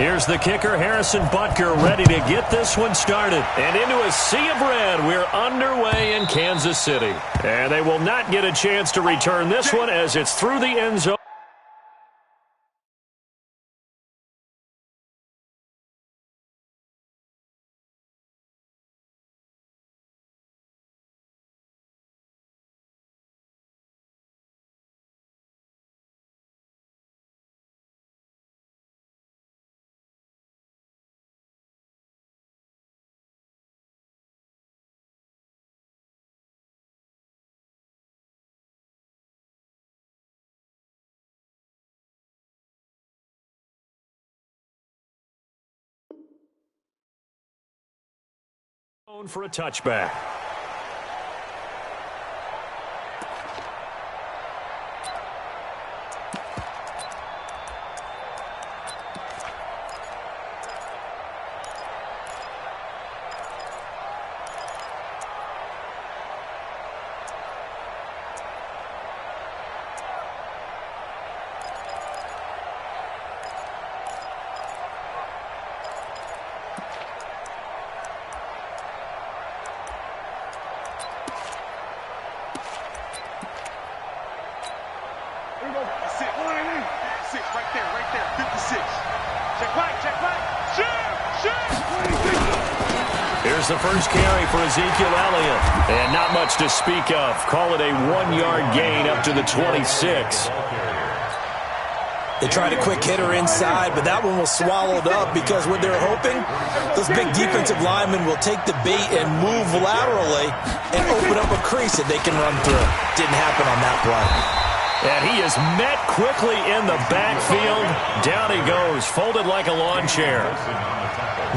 Here's the kicker, Harrison Butker, ready to get this one started. And into a sea of red, we're underway in Kansas City. And they will not get a chance to return this one as it's through the end zone. For a touchback. Here's the first carry for Ezekiel Elliott. And not much to speak of. Call it a 1-yard gain up to the 26. They tried a quick hitter inside, but that one was swallowed up because what they're hoping, those big defensive linemen will take the bait and move laterally and open up a crease that they can run through. Didn't happen on that play. And he is met quickly in the backfield. Down he goes, folded like a lawn chair.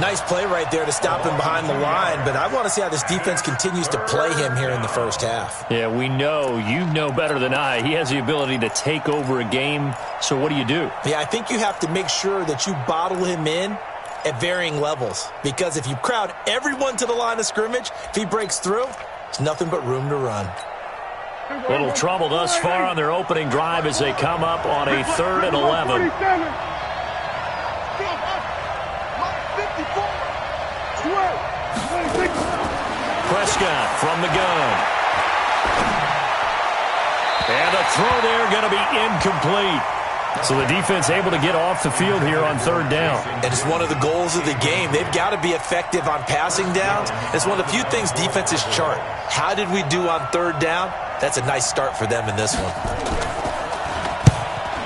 Nice play right there to stop him behind the line, but I want to see how this defense continues to play him here in the first half. Yeah, we know. You know better than I. He has the ability to take over a game, so what do you do? Yeah, I think you have to make sure that you bottle him in at varying levels, because if you crowd everyone to the line of scrimmage, if he breaks through, it's nothing but room to run. Little trouble thus far on their opening drive as they come up on a 3rd and 11. Prescott from the gun. And the throw there going to be incomplete. So the defense able to get off the field here on 3rd down. And it's one of the goals of the game. They've got to be effective on passing downs. It's one of the few things defenses chart. How did we do on 3rd down? That's a nice start for them in this one.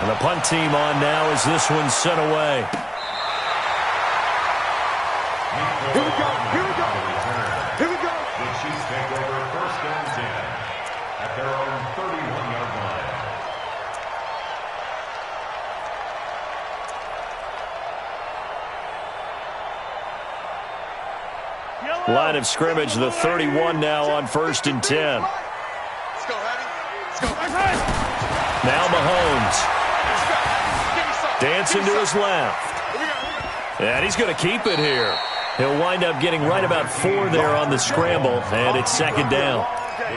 And the punt team on now as this one's sent away. Here we go. Here we go. Here we go. The Chiefs take over 1st and 10 at their own 31-yard line. Line of scrimmage, the 31 now on 1st and 10. Let's go, Hattie. Let's go. Now Mahomes. Dancing to his left. And he's going to keep it here. He'll wind up getting right about 4 there on the scramble, and it's 2nd down.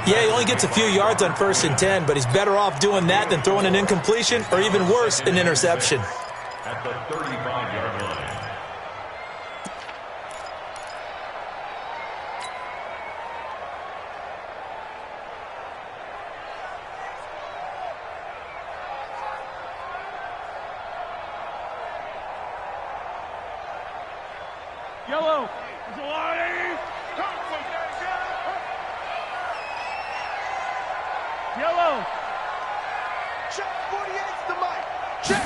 Yeah, he only gets a few yards on 1st and 10, but he's better off doing that than throwing an incompletion or even worse, an interception. At the 35-yard line. Yellow. Yellow. Check 48's the mic. Check.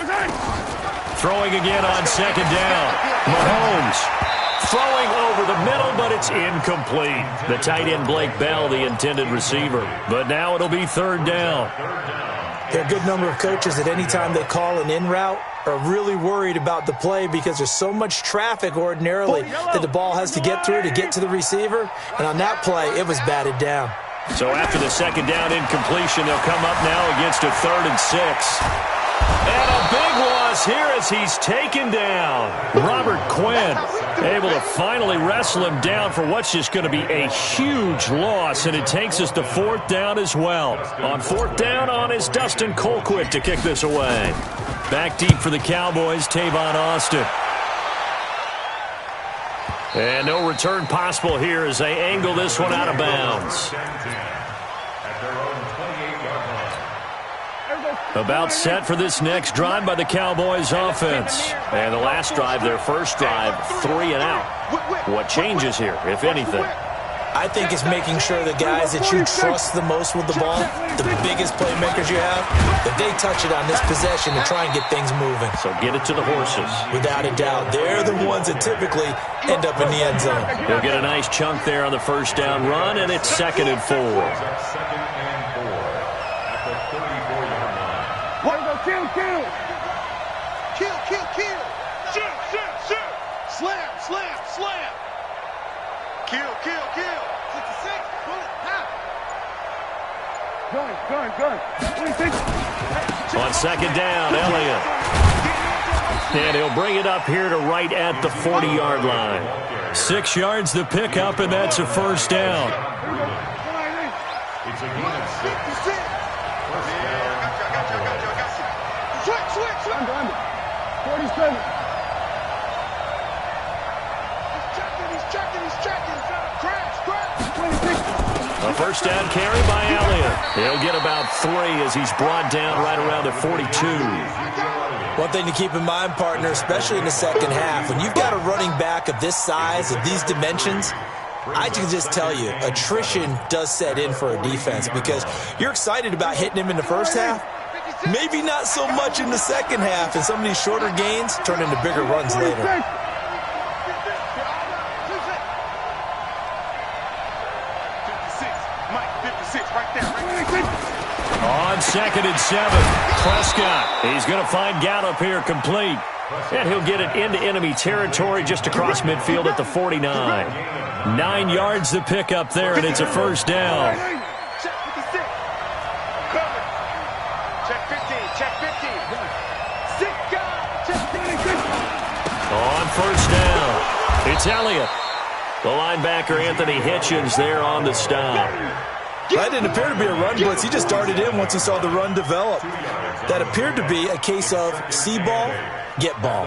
Throwing again on 2nd down. Mahomes throwing over the middle, but it's incomplete. The tight end Blake Bell, the intended receiver. But now it'll be 3rd down. There are a good number of coaches that any time they call an in route are really worried about the play because there's so much traffic ordinarily that the ball has to get through to get to the receiver. And on that play, it was batted down. So after the 2nd down incompletion, they'll come up now against a 3rd and 6. And a big loss here as he's taken down. Robert Quinn able to finally wrestle him down for what's just going to be a huge loss, and it takes us to 4th down as well. On 4th down on is Dustin Colquitt to kick this away. Back deep for the Cowboys, Tavon Austin. And no return possible here as they angle this one out of bounds. About set for this next drive by the Cowboys offense. And the last drive, their first drive, 3 and out. What changes here, if anything? I think it's making sure the guys that you trust the most with the ball, the biggest playmakers you have, that they touch it on this possession to try and get things moving. So get it to the horses. Without a doubt, they're the ones that typically end up in the end zone. He'll get a nice chunk there on the first down run, and it's 2nd and 4. Slam. Kill. 66, pull it, now. On 2nd down, Elliott. And he'll bring it up here to right at the 40-yard line. 6 yards the pickup, and that's a first down. It's a gain of 6. First down. Switch. 47. He's checking. Crash. A first down carry by Elliott. He'll get about 3 as he's brought down right around the 42. One thing to keep in mind, partner, especially in the second half, when you've got a running back of this size, of these dimensions, I can just tell you, attrition does set in for a defense because you're excited about hitting him in the first half. Maybe not so much in the second half, and some of these shorter gains turn into bigger runs later. On 2nd and 7, Prescott. He's going to find Gallup here complete. And he'll get it into enemy territory just across midfield at the 49. 9 yards the pickup there, and it's a first down. On first down, it's Elliott. The linebacker, Anthony Hitchens, there on the stop. That didn't appear to be a run blitz. He just darted in once he saw the run develop. That appeared to be a case of see ball, get ball.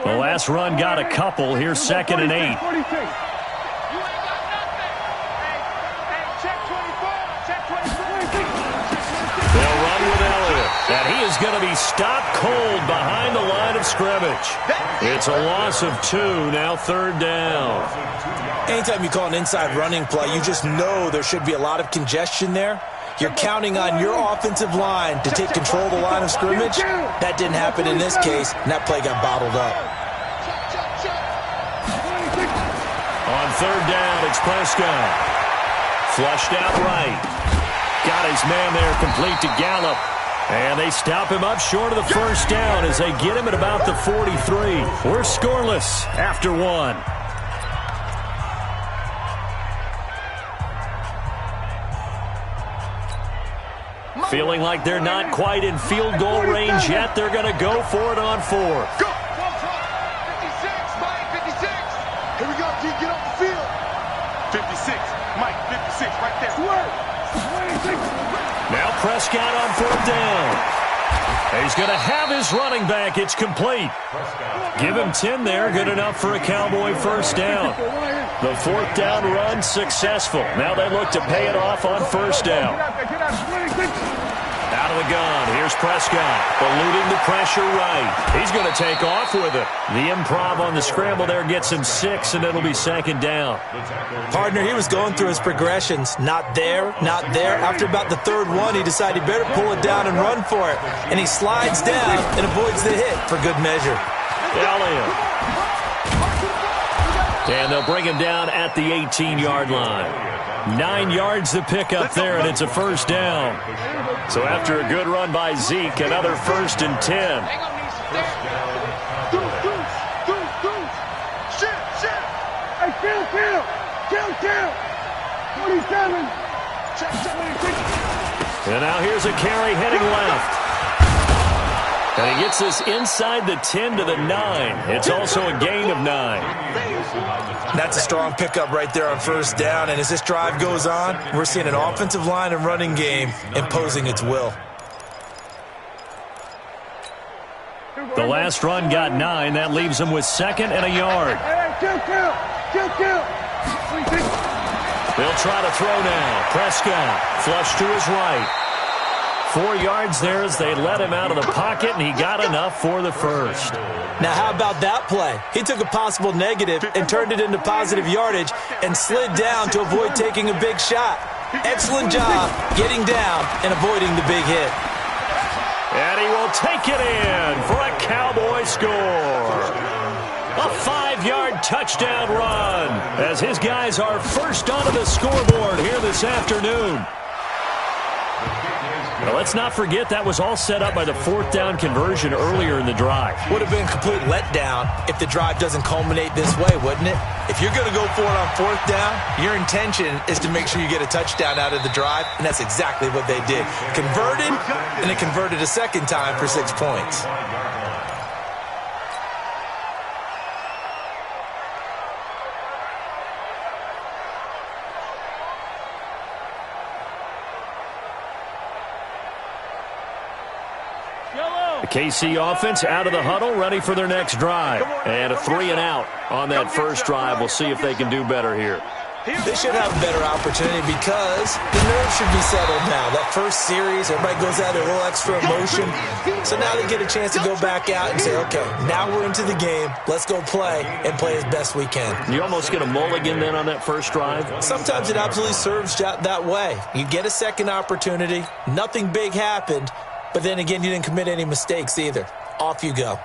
The last run got a couple. Here's 2nd and 8. They'll run with Elliott. And he is going to be stopped cold behind the line of scrimmage. It's a loss of 2, now 3rd down. Anytime you call an inside running play, you just know there should be a lot of congestion there. You're counting on your offensive line to take control of the line of scrimmage. That didn't happen in this case, and that play got bottled up. On 3rd down, it's Prescott. Flushed out right. Got his man there complete to Gallup. And they stop him up short of the first down as they get him at about the 43. We're scoreless after 1. Feeling like they're not quite in field goal range yet. They're going to go for it on 4th. Go! 56, Mike, 56. Here we go, G, get off the field. 56, Mike, 56, right there. Now Prescott on 4th down. He's going to have his running back. It's complete. Give him 10 there. Good enough for a Cowboy first down. The 4th down run successful. Now they look to pay it off on first down. Out of the gun. Here's Prescott. Eluding the pressure right. He's going to take off with it. The improv on the scramble there gets him 6, and it'll be 2nd down. Partner, he was going through his progressions. Not there. After about the 3rd one, he decided he better pull it down and run for it. And he slides down and avoids the hit for good measure. Elliott. And they'll bring him down at the 18-yard line. 9 yards the pickup there, and it's a first down. So after a good run by Zeke, another 1st and 10. Kill. 47. And now here's a carry heading left. And he gets this inside the 10 to the 9. It's also a gain of 9. That's a strong pickup right there on first down. And as this drive goes on, we're seeing an offensive line and running game imposing its will. The last run got 9. That leaves him with 2nd and a yard. They'll try to throw now. Prescott flush to his right. 4 yards there as they let him out of the pocket, and he got enough for the first. Now, how about that play? He took a possible negative and turned it into positive yardage and slid down to avoid taking a big shot. Excellent job getting down and avoiding the big hit. And he will take it in for a Cowboy score. A 5-yard touchdown run as his guys are first onto the scoreboard here this afternoon. Now, let's not forget that was all set up by the 4th down conversion earlier in the drive. Would have been a complete letdown if the drive doesn't culminate this way, wouldn't it? If you're going to go for it on 4th down, your intention is to make sure you get a touchdown out of the drive, and that's exactly what they did. Converted, and it converted a second time for 6 points. The KC offense out of the huddle, ready for their next drive. And a 3-and-out on that first drive. We'll see if they can do better here. They should have a better opportunity because the nerves should be settled now. That first series, everybody goes out a little extra emotion. So now they get a chance to go back out and say, okay, now we're into the game. Let's go play and play as best we can. You almost get a mulligan then on that first drive? Sometimes it absolutely serves that way. You get a second opportunity. Nothing big happened. But then again, you didn't commit any mistakes either. Off you go.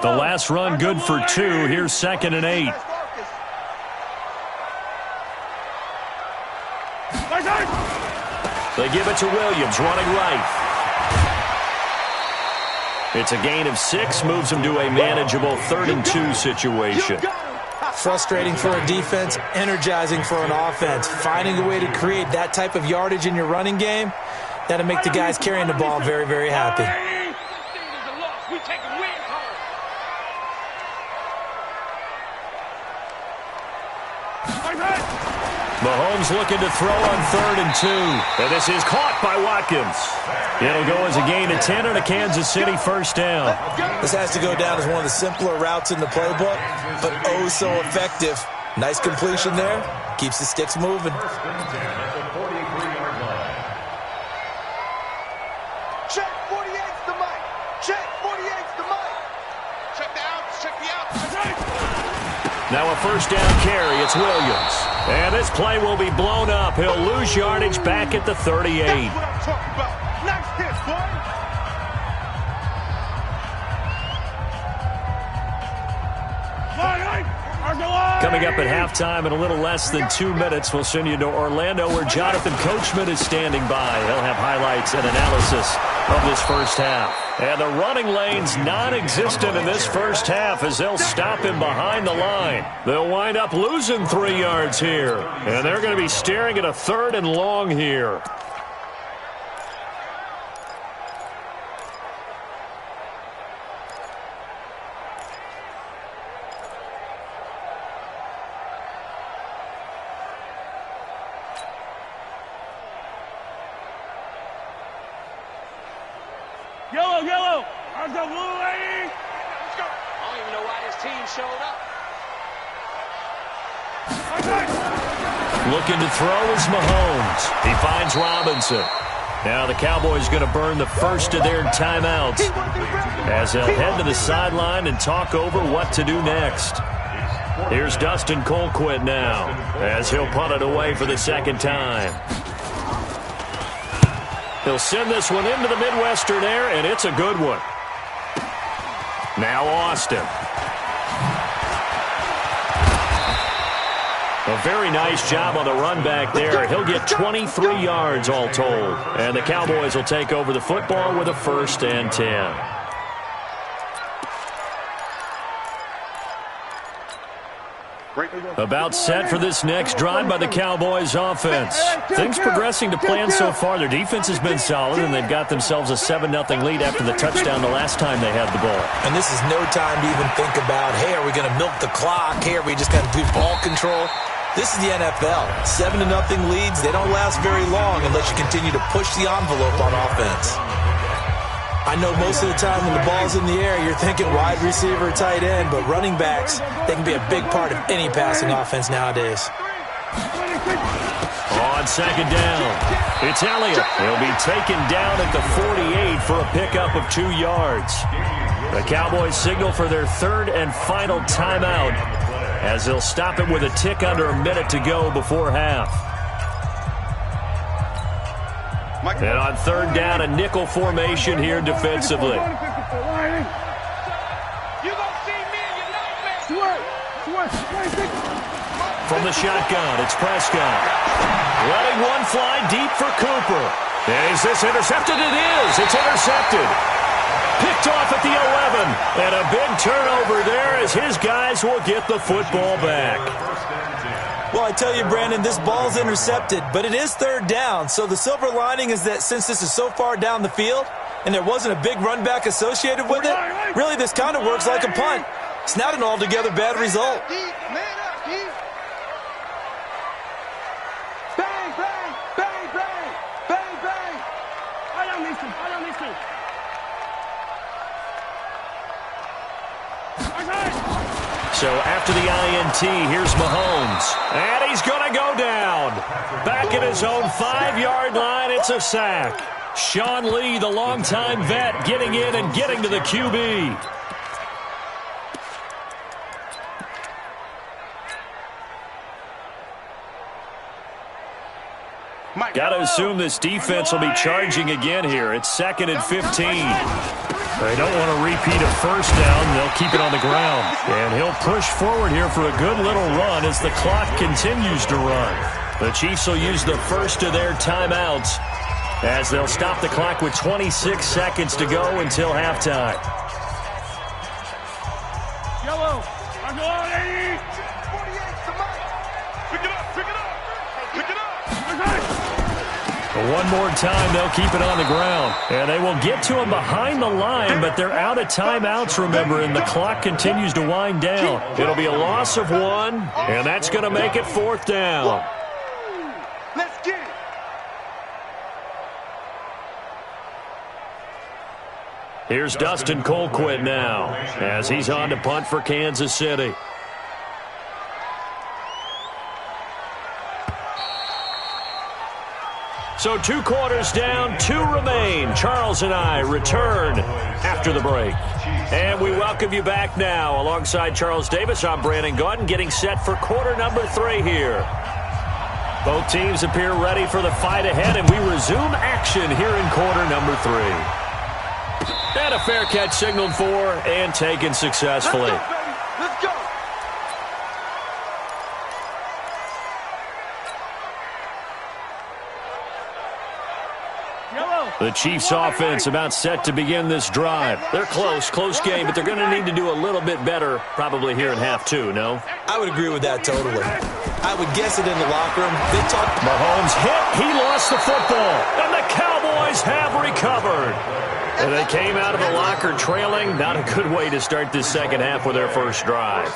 The last run good for 2. Here's 2nd and 8. They give it to Williams, running right. It's a gain of 6, moves him to a manageable 3rd and 2 situation. Frustrating for a defense, energizing for an offense. Finding a way to create that type of yardage in your running game, that'll make the guys carrying the ball very, very happy. Mahomes looking to throw on 3rd and 2. And this is caught by Watkins. It'll go as a gain of 10 and a Kansas City first down. This has to go down as one of the simpler routes in the playbook, but oh so effective. Nice completion there. Keeps the sticks moving. Check 48's the mic. Check 48's the mic. Check the outs. Check the outs. Now a first down carry. It's Williams. And this play will be blown up. He'll lose yardage back at the 38. That's what I'm talking about. Nice hit, boy. Coming up at halftime in a little less than 2 minutes, we'll send you to Orlando where Jonathan Coachman is standing by. He'll have highlights and analysis of this first half. And the running lane's non-existent in this first half as they'll stop him behind the line. They'll wind up losing 3 yards here. And they're going to be staring at a 3rd and long here. Yellow. There's the blue lady. Let's go. I don't even know why this team showed up. Looking to throw is Mahomes. He finds Robinson. Now the Cowboys going to burn the first of their timeouts as they'll head to the sideline and talk over what to do next. Here's Dustin Colquitt now as he'll punt it away for the second time. He'll send this one into the Midwestern air, and it's a good one. Now Austin. A very nice job on the run back there. He'll get 23 yards all told. And the Cowboys will take over the football with a 1st and 10. About set for this next drive by the Cowboys offense. Things progressing to plan so far. Their defense has been solid, and they've got themselves a 7-0 lead after the touchdown the last time they had the ball. And this is no time to even think about, hey, are we going to milk the clock? Hey, are we just going to do ball control? This is the NFL. 7-0 leads, they don't last very long unless you continue to push the envelope on offense. I know most of the time when the ball's in the air, you're thinking wide receiver, tight end, but running backs, they can be a big part of any passing offense nowadays. On second down, it's Elliott. He'll be taken down at the 48 for a pickup of 2 yards. The Cowboys signal for their third and final timeout as they'll stop it with a tick under a minute to go before half. And on third down, a nickel formation here defensively. From the shotgun, it's Prescott. Letting one fly deep for Cooper. Is this intercepted? It is. It's intercepted. Picked off at the 11. And a big turnover there as his guys will get the football back. Well, I tell you, Brandon, this ball's intercepted, but it is third down. So the silver lining is that since this is so far down the field and there wasn't a big run back associated with it, really this kind of works like a punt. It's not an altogether bad result. So after the INT, here's Mahomes. And he's going to go down. Back at his own 5-yard line, it's a sack. Sean Lee, the longtime vet, getting in and getting to the QB. Got to assume this defense will be charging again here. It's 2nd and 15. They don't want to repeat a first down. They'll keep it on the ground. And he'll push forward here for a good little run as the clock continues to run. The Chiefs will use the first of their timeouts as they'll stop the clock with 26 seconds to go until halftime. Yellow. I'm going, 80. 48 to Mike. Pick it up, pick it up. Pick it up. One more time, they'll keep it on the ground. And they will get to him behind the line, but they're out of timeouts, remember, and the clock continues to wind down. It'll be a loss of 1, and that's going to make it 4th down. Let's get it. Here's Dustin Colquitt now as he's on to punt for Kansas City. So 2 quarters down, 2 remain. Charles and I return after the break. And we welcome you back now. Alongside Charles Davis, I'm Brandon Gaudin, getting set for quarter number 3 here. Both teams appear ready for the fight ahead, and we resume action here in quarter number 3. And a fair catch signaled for and taken successfully. Let's go, baby. Let's go. The Chiefs offense about set to begin this drive. They're close game, but they're going to need to do a little bit better probably here in half 2, no? I would agree with that totally. I would guess it in the locker room. They talked. Mahomes hit. He lost the football. And the Cowboys have recovered. And they came out of the locker trailing. Not a good way to start this second half with their first drive.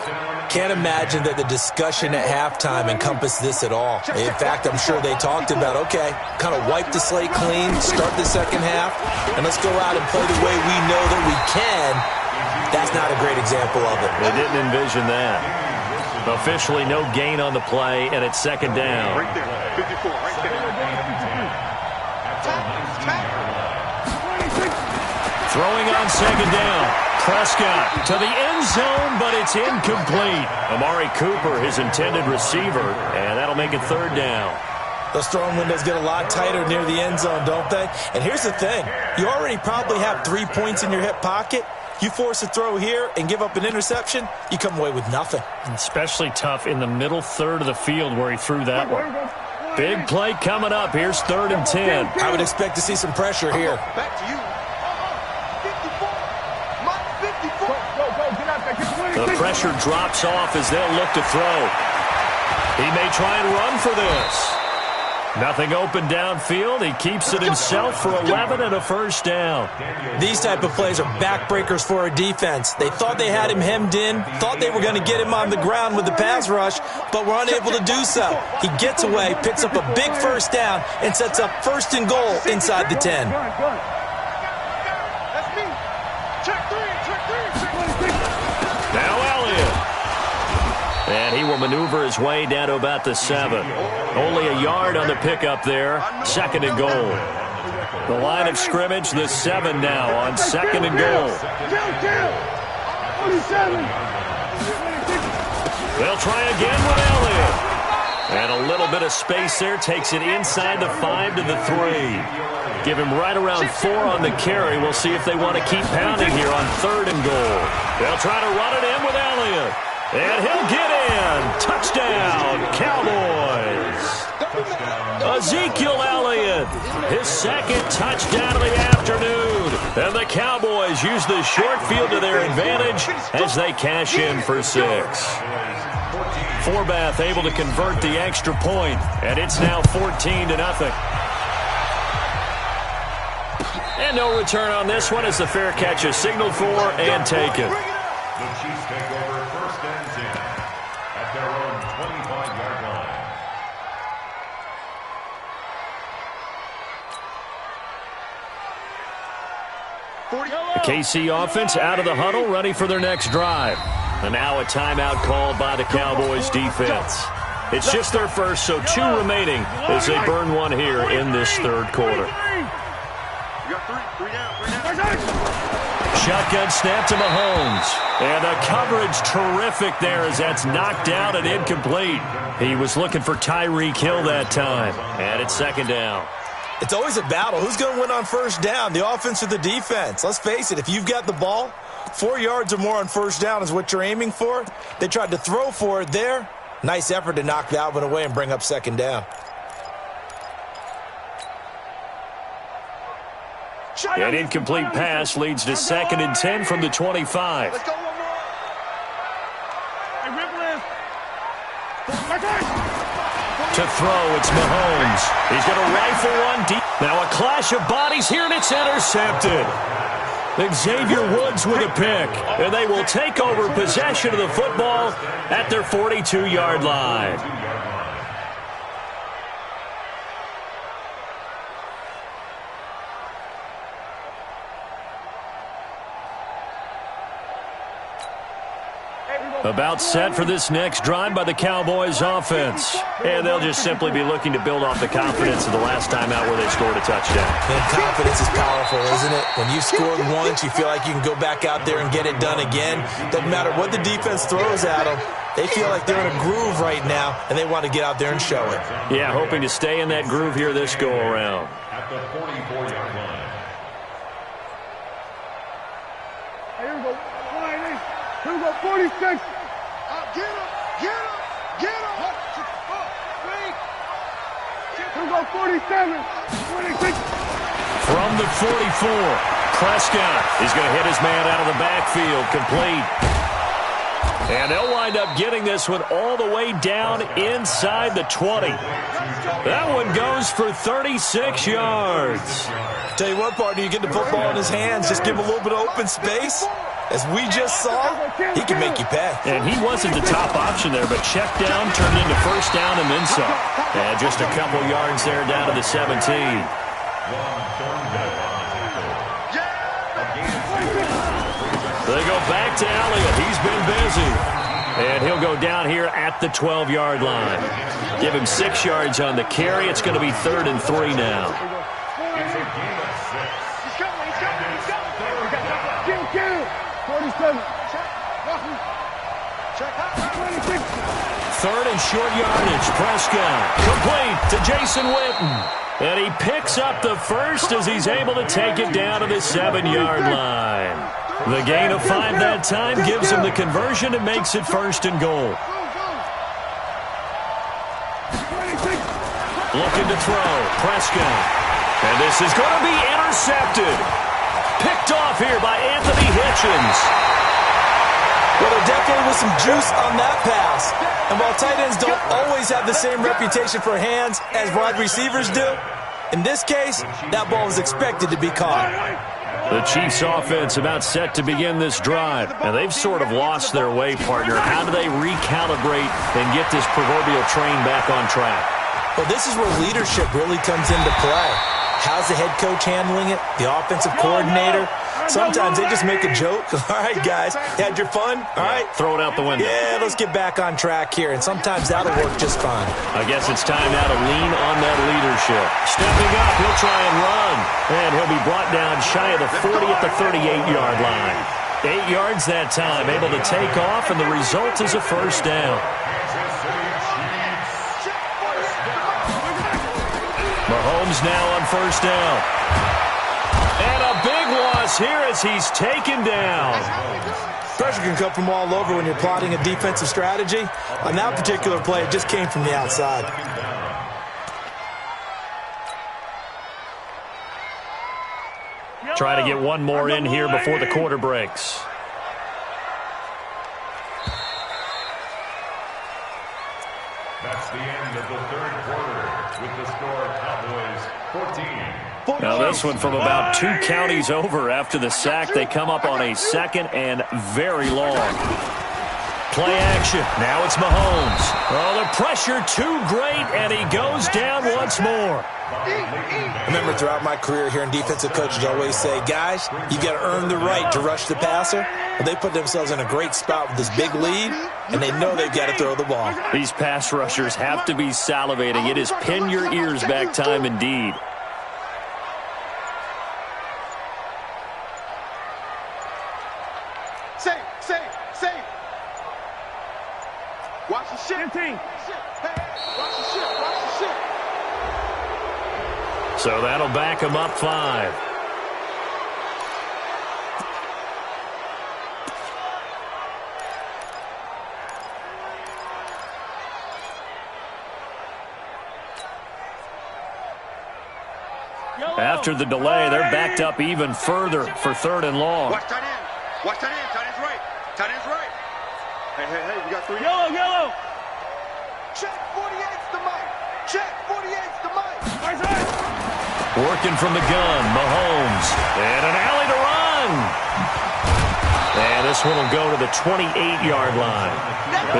Can't imagine that the discussion at halftime encompassed this at all. In fact, I'm sure they talked about, okay, kind of wipe the slate clean, start the second half, and let's go out and play the way we know that we can. That's not a great example of it. They didn't envision that. Officially no gain on the play, and it's second down. Right there. 54, right there. Throwing on second down. Prescott to the end zone, but it's incomplete. Amari Cooper, his intended receiver, and that'll make it third down. Those throwing windows get a lot tighter near the end zone, don't they? And here's the thing. You already probably have 3 points in your hip pocket. You force a throw here and give up an interception, you come away with nothing. Especially tough in the middle third of the field where he threw that one. Big play coming up. Here's 3rd and 10. I would expect to see some pressure here. Back to you. 54. Mike, 54. The pressure drops off as they'll look to throw. He may try and run for this. Nothing open downfield. He keeps it himself for 11 and a first down. These type of plays are backbreakers for a defense. They thought they had him hemmed in, thought they were going to get him on the ground with the pass rush, but were unable to do so. He gets away, picks up a big first down, and sets up 1st and goal inside the 10. And he will maneuver his way down to about the 7. Only a yard on the pickup there. 2nd and goal. The line of scrimmage, the 7 now on 2nd and goal. They'll try again with Elliott. And a little bit of space there. Takes it inside the 5 to the 3. Give him right around 4 on the carry. We'll see if they want to keep pounding here on 3rd and goal. They'll try to run it in with Elliott. And he'll get in. Touchdown, Cowboys. Ezekiel Elliott, his 2nd touchdown of the afternoon. And the Cowboys use the short field to their advantage as they cash in for 6. Forbath able to convert the extra point, and it's now 14-0. And no return on this one as the fair catch is signaled for and taken. The Chiefs take over 1st and 10 at their own 25-yard line. The KC offense out of the huddle, ready for their next drive. And now a timeout called by the Cowboys defense. It's just their first, so 2 remaining as they burn one here in this 3rd quarter. Shotgun snap to Mahomes. And the coverage terrific there as that's knocked down and incomplete. He was looking for Tyreek Hill that time. And it's 2nd down. It's always a battle. Who's going to win on 1st down, the offense or the defense? Let's face it, if you've got the ball, 4 yards or more on 1st down is what you're aiming for. They tried to throw for it there. Nice effort to knock that one away and bring up 2nd down. An incomplete pass leads to 2nd and 10 from the 25. Let's go one more. To throw, it's Mahomes. He's going to rifle one deep. Now a clash of bodies here, and it's intercepted. Xavier Woods with a pick, and they will take over possession of the football at their 42-yard line. About set for this next drive by the Cowboys offense. And they'll just simply be looking to build off the confidence of the last time out where they scored a touchdown. And confidence is powerful, isn't it? When you've scored once, you feel like you can go back out there and get it done again. Doesn't matter what the defense throws at them. They feel like they're in a groove right now, and they want to get out there and show it. Yeah, hoping to stay in that groove here this go-around. At the 44-yard line. Here we go. Here we go. 46. Get him. Get him. Get him. Here we go. 47. 26. From the 44, Prescott is going to hit his man out of the backfield, complete. And they'll wind up getting this one all the way down inside the 20. That one goes for 36 yards. Tell you what, partner, you get the football in his hands, just give him a little bit of open space. As we just saw, he can make you pay. And he wasn't the top option there, but check down turned into 1st down and then some. And just a couple yards there down to the 17. They go back to Elliott. He's been busy. And he'll go down here at the 12-yard line. Give him 6 yards on the carry. It's going to be 3rd and 3 now. He's coming. 47. 3rd and short yardage. Prescott complete to Jason Witten. And he picks up the first as he's able to take it down to the 7-yard line. The gain of 5 that time gives him the conversion and makes it 1st and goal. Looking to throw. Prescott. And this is going to be intercepted. Picked off here by Anthony Hitchens. Well, there definitely was some juice on that pass. And while tight ends don't always have the same reputation for hands as wide receivers do, in this case, that ball was expected to be caught. The Chiefs offense about set to begin this drive. And they've sort of lost their way, partner. How do they recalibrate and get this proverbial train back on track? Well, this is where leadership really comes into play. How's the head coach handling it? The offensive coordinator? Sometimes they just make a joke. All right, guys, had your fun? All right. Throw it out the window. Yeah, let's get back on track here, and sometimes that'll work just fine. I guess it's time now to lean on that leadership. Stepping up, he'll try and run. And he'll be brought down shy of the 40 at the 38-yard line. 8 yards that time, able to take off, and the result is a first down. Mahomes now on first down. And a big loss here as he's taken down. Pressure can come from all over when you're plotting a defensive strategy. On that particular play, it just came from the outside. Try to get one more in here before the quarter breaks. That's the end of the third quarter with the score Cowboys 14. Now this one from about 2 counties over after the sack. They come up on a second and very long. Play action. Now it's Mahomes. Oh, the pressure too great, and he goes down once more. I remember throughout my career hearing defensive coaches always say, guys, you got to earn the right to rush the passer. Well, they put themselves in a great spot with this big lead, and they know they've got to throw the ball. These pass rushers have to be salivating. It is pin your ears back time indeed. Safe. Watch the shit. 15. Hey, watch the shit. So that'll back him up 5. After the delay, they're backed up even further for 3rd and long. Watch tight end. Tight end's right. Hey, we got 3. Yellow. Check 48's the mic. Working from the gun, Mahomes. And an alley to run. And this one will go to the 28-yard line.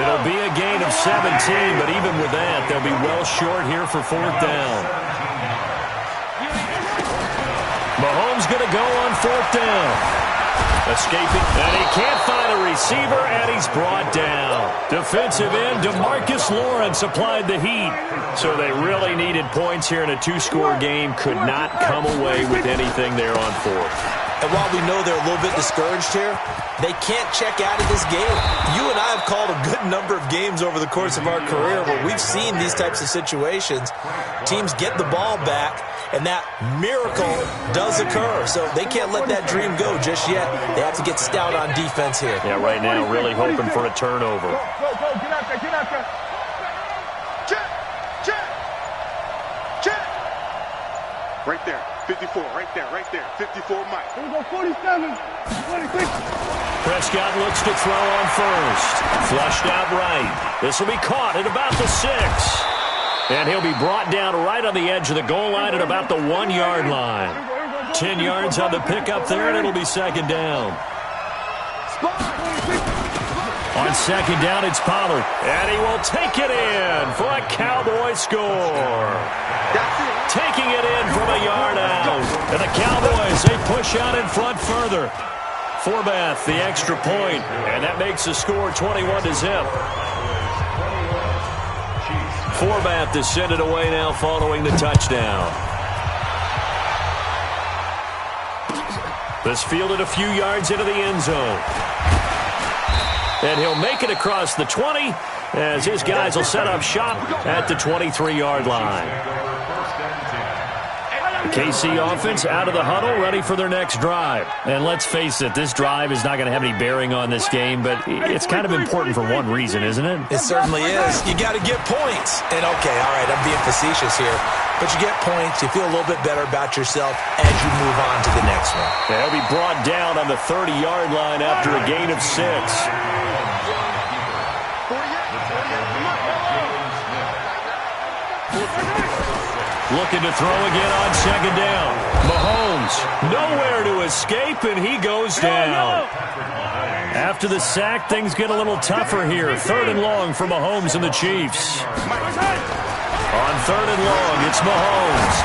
It'll be a gain of 17, but even with that, they'll be well short here for 4th down. Mahomes going to go on 4th down. Escaping, and he can't find a receiver, and he's brought down. Defensive end, DeMarcus Lawrence applied the heat. So they really needed points here in a 2-score game. Could not come away with anything there on 4th. And while we know they're a little bit discouraged here, they can't check out of this game. You and I have called a good number of games over the course of our career where we've seen these types of situations. Teams get the ball back, and that miracle does occur. So they can't let that dream go just yet. They have to get stout on defense here. Yeah, right now really hoping for a turnover. Go. Get out there. Check. Right there. 54, right there. 54, Mike. Here we go, 47. 26. Prescott looks to throw on first. Flushed out right. This will be caught at about the 6. And he'll be brought down right on the edge of the goal line at about the 1-yard line. 10 yards on the pickup there, and it'll be 2nd down. On 2nd down, it's Pollard. And he will take it in for a Cowboy score. Taking it in from a yard out. And the Cowboys, they push out in front further. Forbath, the extra point. And that makes the score 21-0. Forbath is sent it away now following the touchdown. This fielded a few yards into the end zone. And he'll make it across the 20 as his guys will set up shop at the 23-yard line. KC offense out of the huddle, ready for their next drive. And let's face it, this drive is not going to have any bearing on this game, but it's kind of important for one reason, isn't it? It certainly is. You got to get points. And okay, all right, I'm being facetious here. But you get points, you feel a little bit better about yourself as you move on to the next one. They'll be brought down on the 30-yard line after a gain of 6. Looking to throw again on 2nd down. Mahomes, nowhere to escape, and he goes down. After the sack, things get a little tougher here. 3rd and long for Mahomes and the Chiefs. On 3rd and long, it's Mahomes.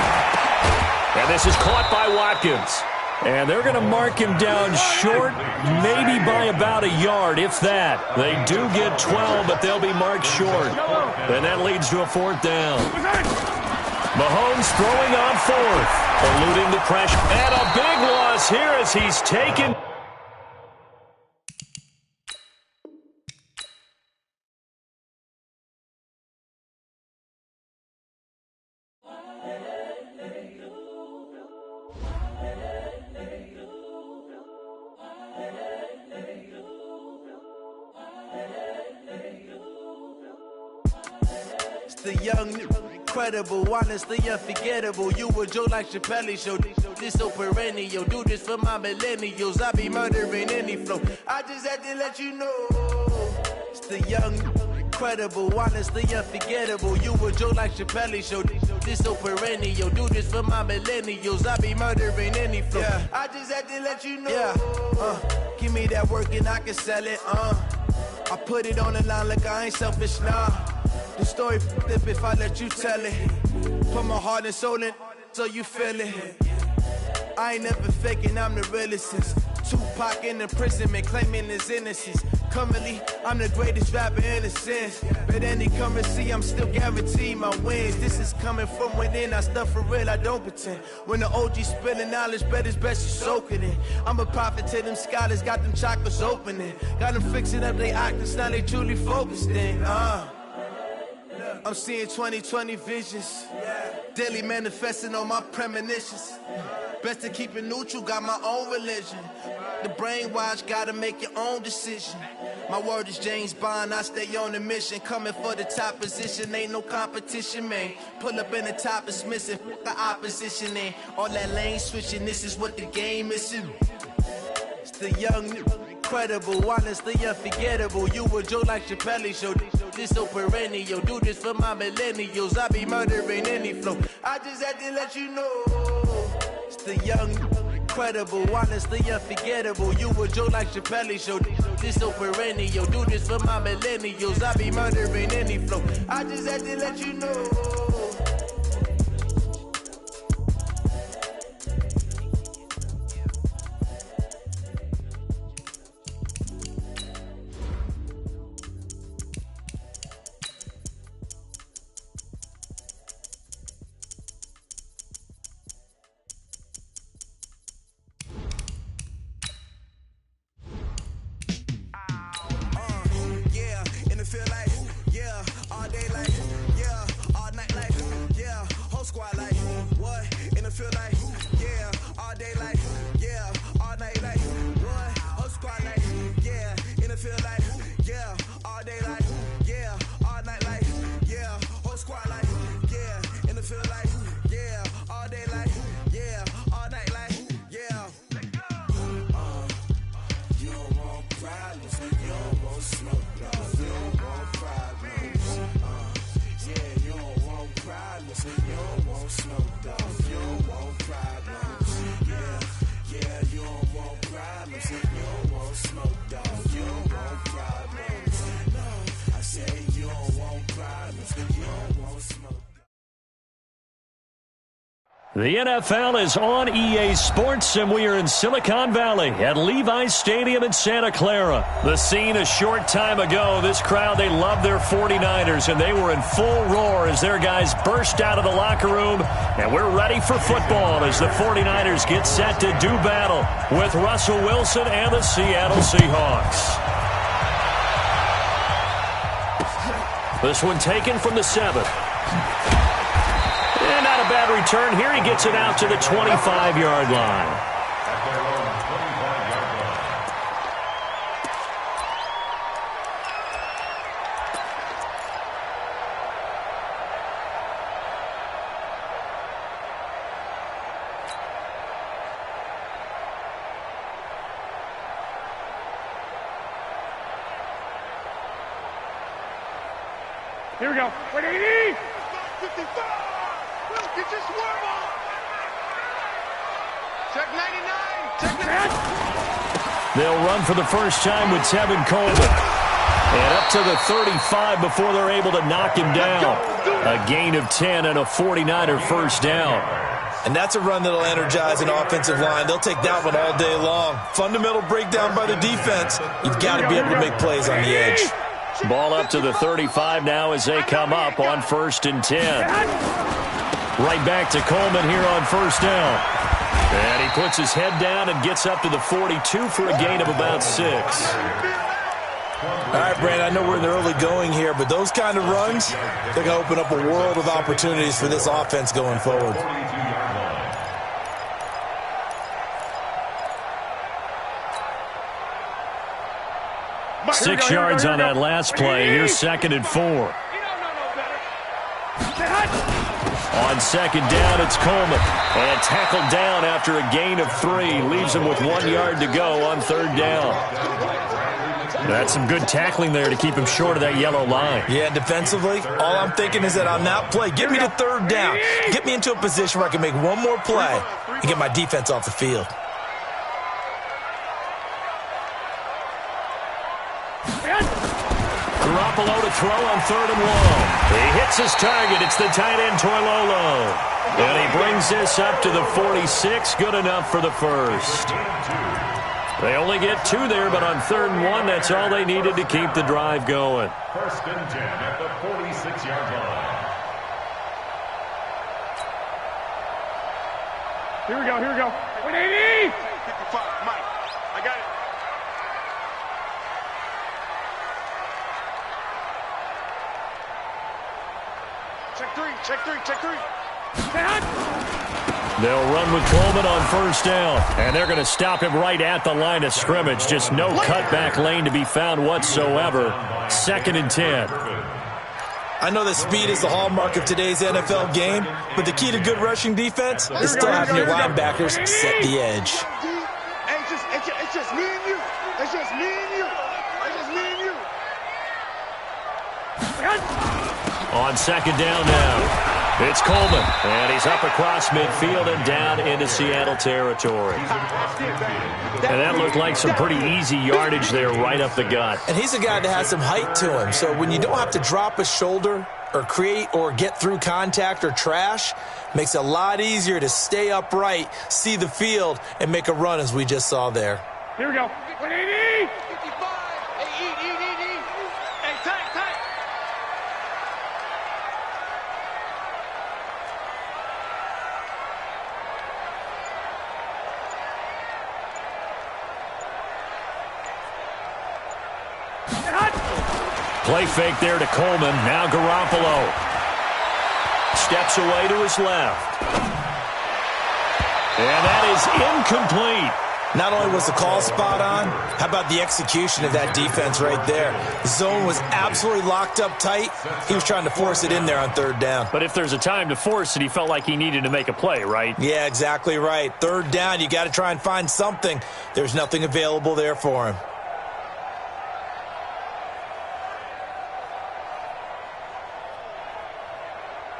And this is caught by Watkins. And they're going to mark him down short, maybe by about a yard, if that. They do get 12, but they'll be marked short. And that leads to a 4th down. Mahomes throwing on 4th, eluding the pressure. And a big loss here as he's taken. The young, incredible, honestly unforgettable. You a Joe like Chappelle show. This so perennial. Do this for my millennials. I be murdering any flow. I just had to let you know. It's the young, incredible, honestly unforgettable. You a Joe like Chappelle show. This so perennial. Do this for my millennials. I be murdering any flow. Yeah. I just had to let you know. Yeah. Give me that work and I can sell it. I put it on the line like I ain't selfish, nah. The story flip if I let you tell it. Put my heart and soul in so you feel it. I ain't never faking, I'm the realest since Tupac in imprisonment, claiming his innocence. Currently, I'm the greatest rapper in a sense. But any currency, I'm still guaranteed my wins. This is coming from within, I stuff for real, I don't pretend. When the OG spilling knowledge, bet it's best you soak it in. I'm a prophet to them scholars, got them chakras opening. Got them fixing up they actors, now they truly focused in. I'm seeing 2020 visions. Daily manifesting on my premonitions. Best to keep it neutral, got my own religion. The brainwash, gotta make your own decision. My word is James Bond, I stay on a mission. Coming for the top position, ain't no competition, man. Pull up in the top is missing, the opposition ain't. All that lane switching, this is what the game is. It's the young, incredible, honestly unforgettable. You a Joe like Chappelle show. This so perennial. Do this for my millennials. I be murdering any flow. I just had to let you know. It's the young, incredible, honestly unforgettable. You a Joe like Chappelle show. This so perennial. Do this for my millennials. I be murdering any flow. I just had to let you know. The NFL is on EA Sports, and we are in Silicon Valley at Levi's Stadium in Santa Clara. The scene a short time ago, this crowd, they love their 49ers, and they were in full roar as their guys burst out of the locker room. And we're ready for football as the 49ers get set to do battle with Russell Wilson and the Seattle Seahawks. This one taken from the 7. And not a bad return here. He gets it out to the 25-yard line. Here we go. 180. 55. Get your swerve on. Check 99. Check 99. They'll run for the first time with Tevin Coleman. And up to the 35 before they're able to knock him down. A gain of 10 and a 49er first down. And that's a run that'll energize an offensive line. They'll take that one all day long. Fundamental breakdown by the defense. You've got to be able to make plays on the edge. Ball up to the 35 now as they come up on 1st and 10. Right back to Coleman here on 1st down. And he puts his head down and gets up to the 42 for a gain of about 6. All right, Brandon, I know we're in the early going here, but those kind of runs, they're going to open up a world of opportunities for this offense going forward. 6 yards on that last play. Here's 2nd and 4. On 2nd down, it's Coleman. And tackled down after a gain of 3. Leaves him with 1 yard to go on 3rd down. That's some good tackling there to keep him short of that yellow line. Yeah, defensively, all I'm thinking is that on that play, get me to 3rd down. Get me into a position where I can make one more play and get my defense off the field. Garoppolo to throw on 3rd and long. He hits his target. It's the tight end, Toilolo. And he brings this up to the 46. Good enough for the first. They only get 2 there, but on 3rd and 1, that's all they needed to keep the drive going. 1st and 10 at the 46-yard line. Here we go, here we go. 180! 55, Mike. I got it. Check 3, check 3, check 3. They'll run with Coleman on 1st down, and they're going to stop him right at the line of scrimmage. Just no cutback lane to be found whatsoever. 2nd and 10. I know that speed is the hallmark of today's NFL game, but the key to good rushing defense is still having your linebackers set the edge. It's just me and you. It's just me and you. It's just me and you. On 2nd down now. It's Coleman, and he's up across midfield and down into Seattle territory. And that looked like some pretty easy yardage there right up the gut. And he's a guy that has some height to him, so when you don't have to drop a shoulder or create or get through contact or trash, makes it a lot easier to stay upright, see the field, and make a run as we just saw there. Here we go. 180! 55. Hey, eat. Hey, tight. Play fake there to Coleman. Now Garoppolo. Steps away to his left. And that is incomplete. Not only was the call spot on, how about the execution of that defense right there? The zone was absolutely locked up tight. He was trying to force it in there on 3rd down. But if there's a time to force it, he felt like he needed to make a play, right? Yeah, exactly right. 3rd down, you got to try and find something. There's nothing available there for him.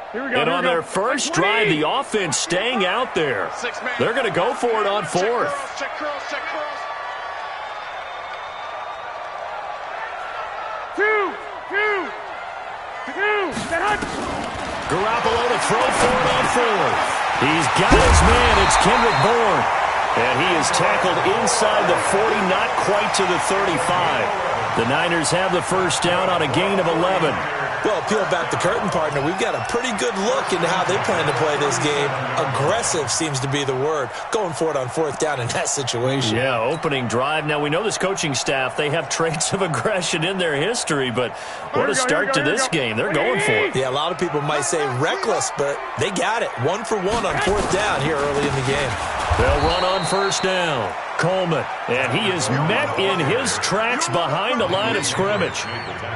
And on their first drive, the offense staying out there. They're going to go for it on 4th. Check curls. Two. Garoppolo to throw for it on 4th. He's got his man. It's Kendrick Bourne. And he is tackled inside the 40, not quite to the 35. The Niners have the first down on a gain of 11. Well, peel back the curtain, partner. We've got a pretty good look into how they plan to play this game. Aggressive seems to be the word. Going for it on 4th down in that situation. Yeah, opening drive. Now, we know this coaching staff, they have traits of aggression in their history, but what a start to this game. They're going for it. Yeah, a lot of people might say reckless, but they got it. 1 for 1 on 4th down here early in the game. They'll run on 1st down. Coleman, and he is met in his tracks behind the line of scrimmage.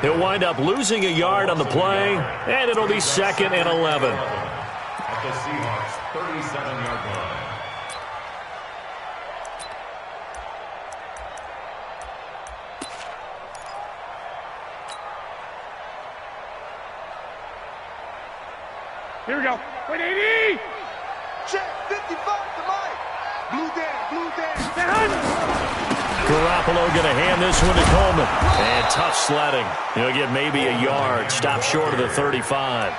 He'll wind up losing a yard on the play, and it'll be 2nd and 11. At the Seahawks' 37-yard line. Here we go. 180! Check 55 to Mike. Blue down. Garoppolo going to hand this one to Coleman. And tough sledding. He'll get maybe a yard. Stop short of the 35.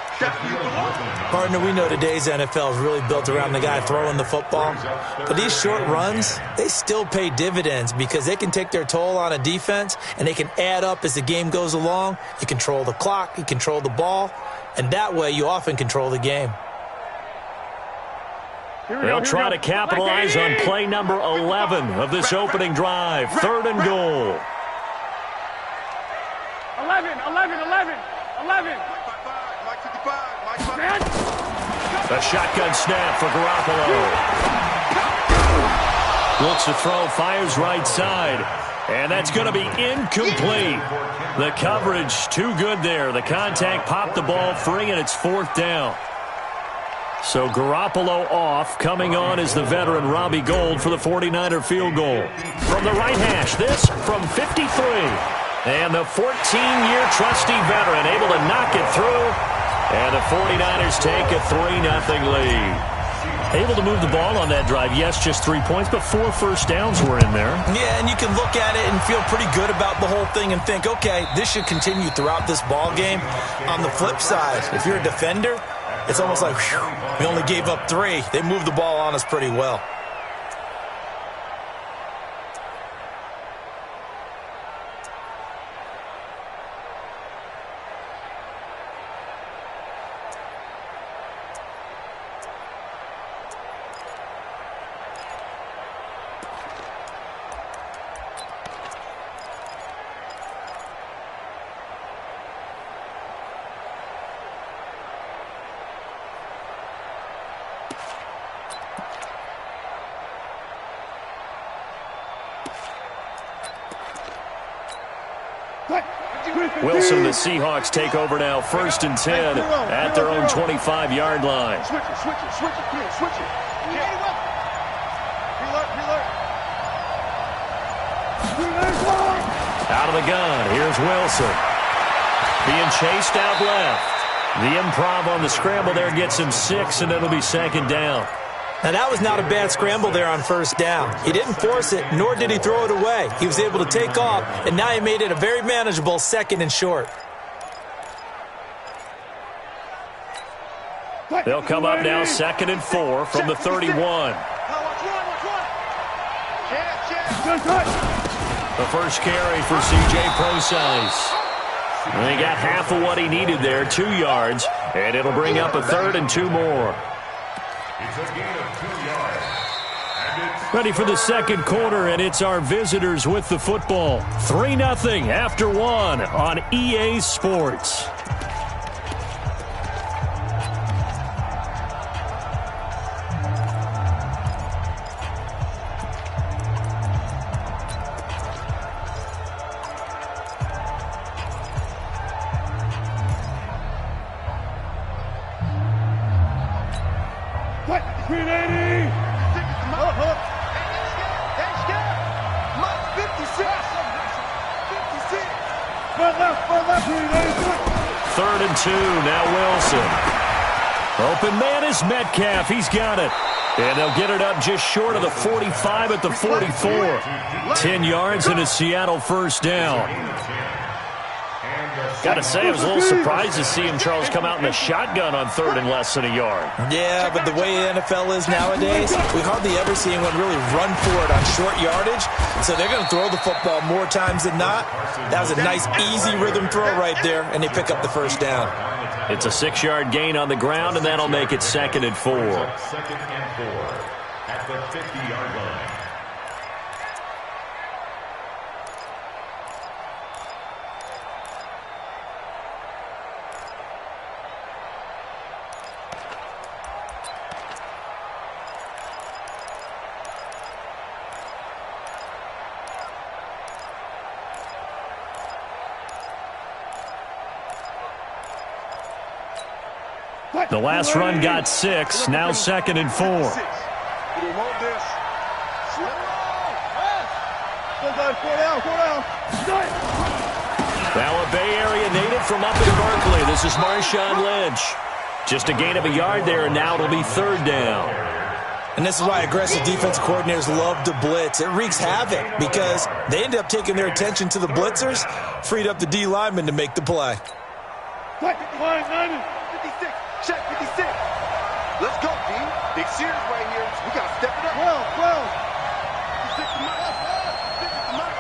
Partner, we know today's NFL is really built around the guy throwing the football. But these short runs, they still pay dividends because they can take their toll on a defense, and they can add up as the game goes along. You control the clock, you control the ball, and that way you often control the game. They'll try to capitalize on play number 11 of this opening drive. 3rd and goal. 11. A shotgun snap for Garoppolo. Looks to throw, fires right side. And that's going to be incomplete. The coverage too good there. The contact popped the ball free, and it's 4th down. So Garoppolo off. Coming on is the veteran Robbie Gould for the 49er field goal. From the right hash, this from 53. And the 14-year trusty veteran able to knock it through. And the 49ers take a 3-0 lead. Able to move the ball on that drive. Yes, just 3 points, but 4 first downs were in there. Yeah, and you can look at it and feel pretty good about the whole thing and think, okay, this should continue throughout this ball game. On the flip side, if you're a defender, it's almost like, whew, we only gave up 3. They moved the ball on us pretty well. Wilson and the Seahawks take over now, 1st and 10 at their own 25-yard line. Switch it. Out of the gun, here's Wilson. Being chased out left. The improv on the scramble there gets him 6, and it'll be 2nd down. Now, that was not a bad scramble there on 1st down. He didn't force it, nor did he throw it away. He was able to take off, and now he made it a very manageable 2nd and short. They'll come up now 2nd and 4 from the 31. The first carry for C.J. Prosise. He got half of what he needed there, 2 yards, and it'll bring up a 3rd and 2 more. It's a gain of 2 yards. Ready for the second quarter, and it's our visitors with the football. 3-0 after 1 on EA Sports. Third and 2, now Wilson. Open man is Metcalf. He's got it. And they'll get it up just short of the 45 at the 44. 10 yards and a Seattle first down. Got to say, I was a little surprised to see him, Charles, come out in the shotgun on 3rd and less than a yard. Yeah, but the way the NFL is nowadays, we hardly ever see anyone really run for it on short yardage. So they're going to throw the football more times than not. That was a nice, easy rhythm throw right there, and they pick up the first down. It's a 6-yard gain on the ground, and that'll make it 2nd and 4. 2nd and 4 at the 50-yard line. The last run got 6, now 2nd and 4. Now a Bay Area native from up in Berkeley. This is Marshawn Lynch. Just a gain of a yard there, and now it'll be 3rd down. And this is why aggressive defensive coordinators love to blitz. It wreaks havoc because they end up taking their attention to the blitzers, freed up the D lineman to make the play. 56, check 56. Let's go, D. Big series right here. We got to step it up. 12. 56 to Mike. 56 to Mike.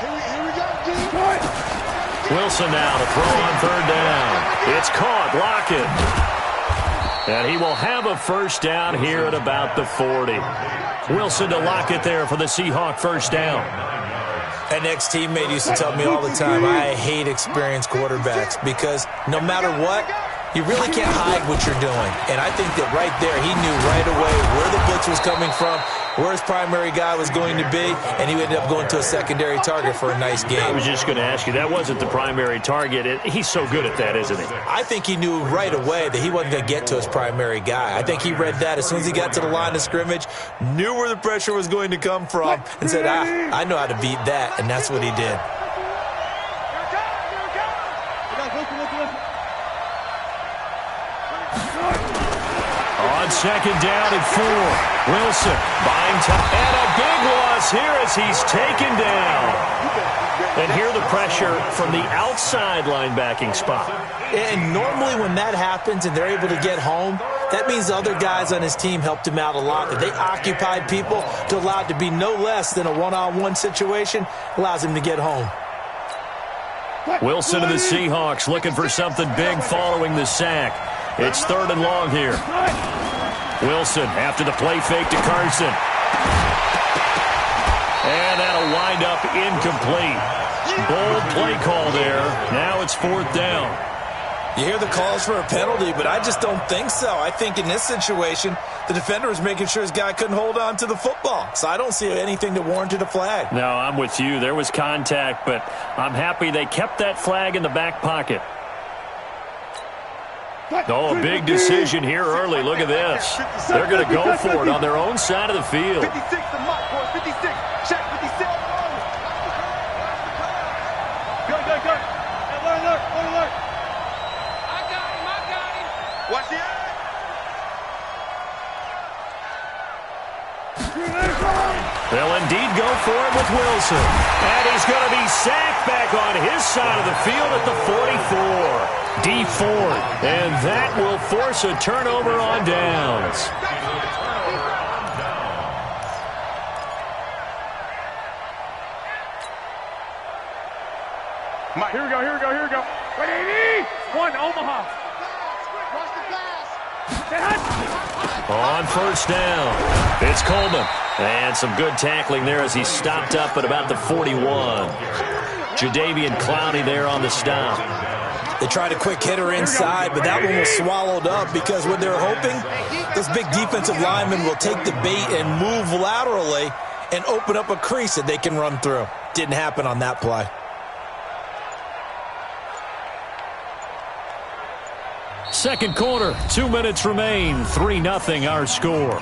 Here we go, D. Wilson now to throw on third down. It's caught. Lockett. And he will have a first down here at about the 40. Wilson to Lockett there for the Seahawk first down. An ex-teammate used to tell me all the time, I hate experienced quarterbacks because no matter what, you really can't hide what you're doing. And I think that right there, he knew right away where the blitz was coming from, where his primary guy was going to be, and he ended up going to a secondary target for a nice game. I was just going to ask you, that wasn't the primary target. He's so good at that, isn't he? I think he knew right away that he wasn't going to get to his primary guy. I think he read that as soon as he got to the line of scrimmage, knew where the pressure was going to come from, and said, I know how to beat that, and that's what he did. On second down and 4. Wilson buying time. And a big loss here as he's taken down. And here the pressure from the outside linebacking spot. And normally when that happens and they're able to get home, that means the other guys on his team helped him out a lot. That they occupied people to allow it to be no less than a one-on-one situation, allows him to get home. Wilson and the Seahawks looking for something big following the sack. It's third and long here. Wilson after the play fake to Carson. And that'll wind up incomplete. Bold play call there. Now it's fourth down. You hear the calls for a penalty, but I just don't think so. I think in this situation, the defender was making sure his guy couldn't hold on to the football. So I don't see anything that warranted a flag. No, I'm with you. There was contact, but I'm happy they kept that flag in the back pocket. Oh, a big decision here early. Look at this. They're going to go for it on their own side of the field. 56 to Mike, boys. 56. Check 56. Good. Alert. I got him. Watch the eye. They'll indeed go for it with Wilson. And he's going to be sacked back on his side of the field at the 44. D Ford. And that will force a turnover on downs. Mike, here we go. Right, 80. One, Omaha. Watch the pass. Say hut. On first down, it's Coleman. And some good tackling there as he stopped up at about the 41. Jadeveon Clowney there on the stop. They tried a quick hitter inside, but that one was swallowed up because what they're hoping, those big defensive linemen will take the bait and move laterally and open up a crease that they can run through. Didn't happen on that play. Second quarter, 2 minutes remain. 3-0 our score.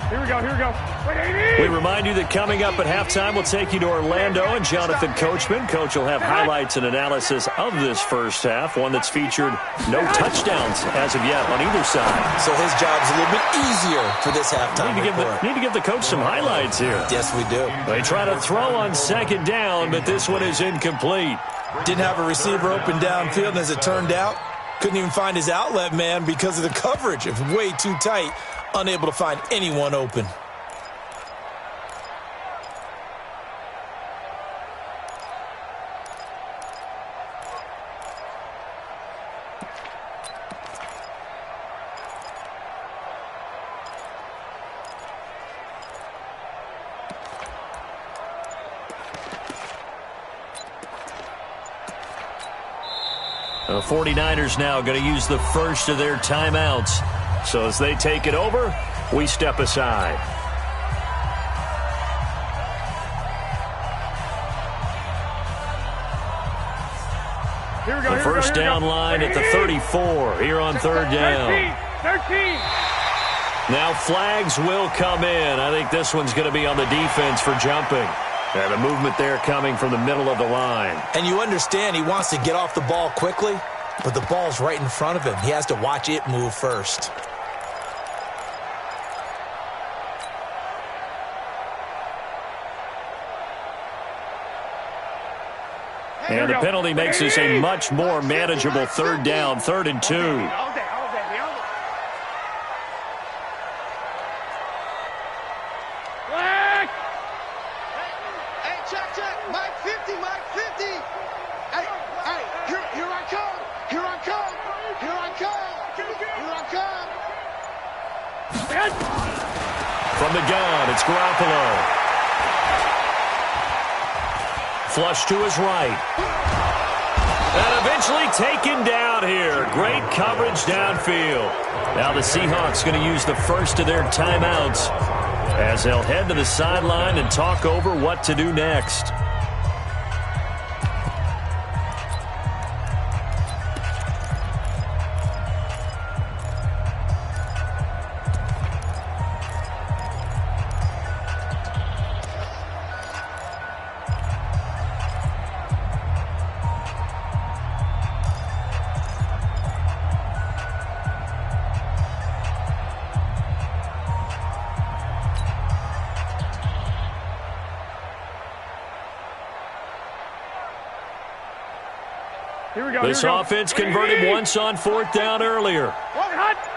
Here we go. Right, 80. We remind you that coming up at halftime, we'll take you to Orlando and Jonathan Coachman. Coach will have highlights and analysis of this first half, one that's featured no touchdowns as of yet on either side. So his job's a little bit easier for this halftime report. Need to give the coach some highlights here. Yes, we do. They try to throw on second down, but this one is incomplete. Didn't have a receiver open downfield, and as it turned out, couldn't even find his outlet man because of the coverage. It was way too tight, unable to find anyone open. The 49ers now going to use the first of their timeouts. So as they take it over, we step aside. Here we go. The first down line at the 34 here on third down. 13. Now flags will come in. I think this one's going to be on the defense for jumping. And a movement there coming from the middle of the line. And you understand he wants to get off the ball quickly, but the ball's right in front of him. He has to watch it move first. And the penalty makes this a much more manageable third down, 3rd and 2. From the gun, it's Garoppolo. Flush to his right. And eventually taken down here. Great coverage downfield. Now the Seahawks going to use the first of their timeouts as they'll head to the sideline and talk over what to do next. This offense converted once on 4th down earlier.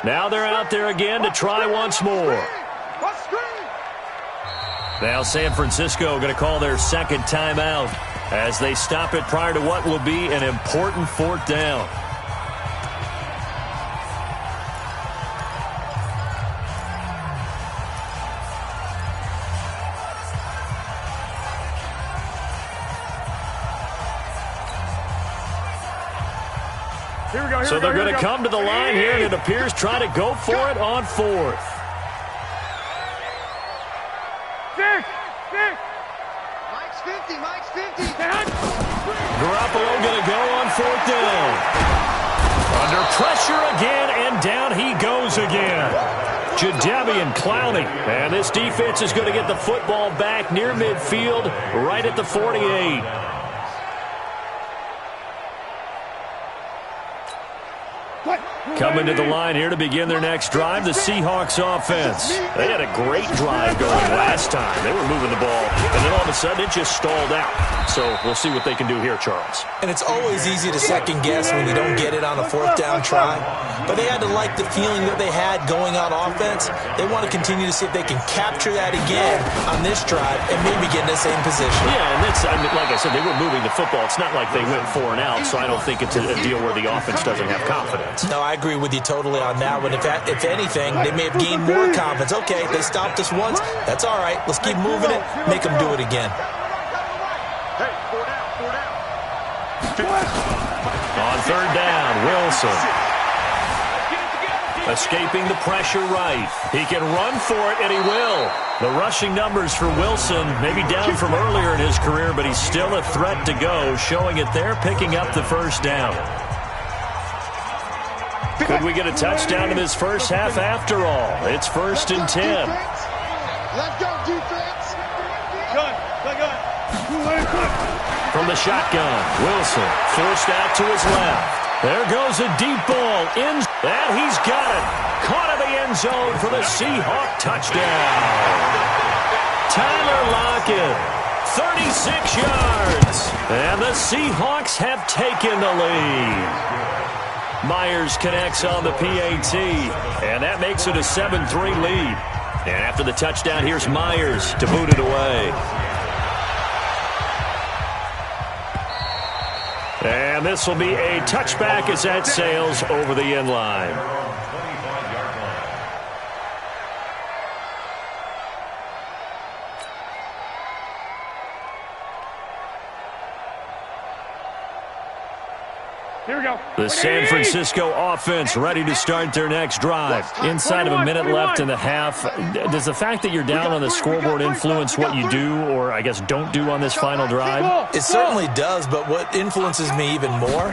Now they're out there again to try once more. Now San Francisco going to call their second timeout as they stop it prior to what will be an important 4th down. So they're going to come to the line here, and it appears try to go for it on 4th. Mike's 50, Mike's 50. Garoppolo going to go on 4th down. Under pressure again, and down he goes again. Jadeveon Clowney. And this defense is going to get the football back near midfield, right at the 48. Coming to the line here to begin their next drive, the Seahawks offense. They had a great drive going last time. They were moving the ball, and then all of a sudden it just stalled out. So we'll see what they can do here, Charles. And it's always easy to second guess when you don't get it on a 4th down try. But they had to like the feeling that they had going on offense. They want to continue to see if they can capture that again on this drive and maybe get in the same position. Yeah, and that's, like I said, they were moving the football. It's not like they went 4 and out, so I don't think it's a deal where the offense doesn't have confidence. No, I agree with you totally on that one. If anything, they may have gained more confidence. Okay, they stopped us once. That's all right. Let's keep moving it. Make them do it again. On 3rd down, Wilson. Escaping the pressure right. He can run for it, and he will. The rushing numbers for Wilson may be down from earlier in his career, but he's still a threat to go, showing it there, picking up the 1st down. Could we get a touchdown in this first half after all? It's 1st and 10. Let's go, defense. Gun. From the shotgun, Wilson forced out to his left. There goes a deep ball in, and he's got it. Caught in the end zone for the Seahawk touchdown. Tyler Lockett, 36 yards, and the Seahawks have taken the lead. Myers connects on the PAT, and that makes it a 7-3 lead. And after the touchdown, here's Myers to boot it away. And this will be a touchback as that sails over the end line. Here we go. The San Francisco offense ready to start their next drive. Inside of a minute left in the half. Does the fact that you're down on the scoreboard influence what you do, or I guess don't do on this final drive? It certainly does, but what influences me even more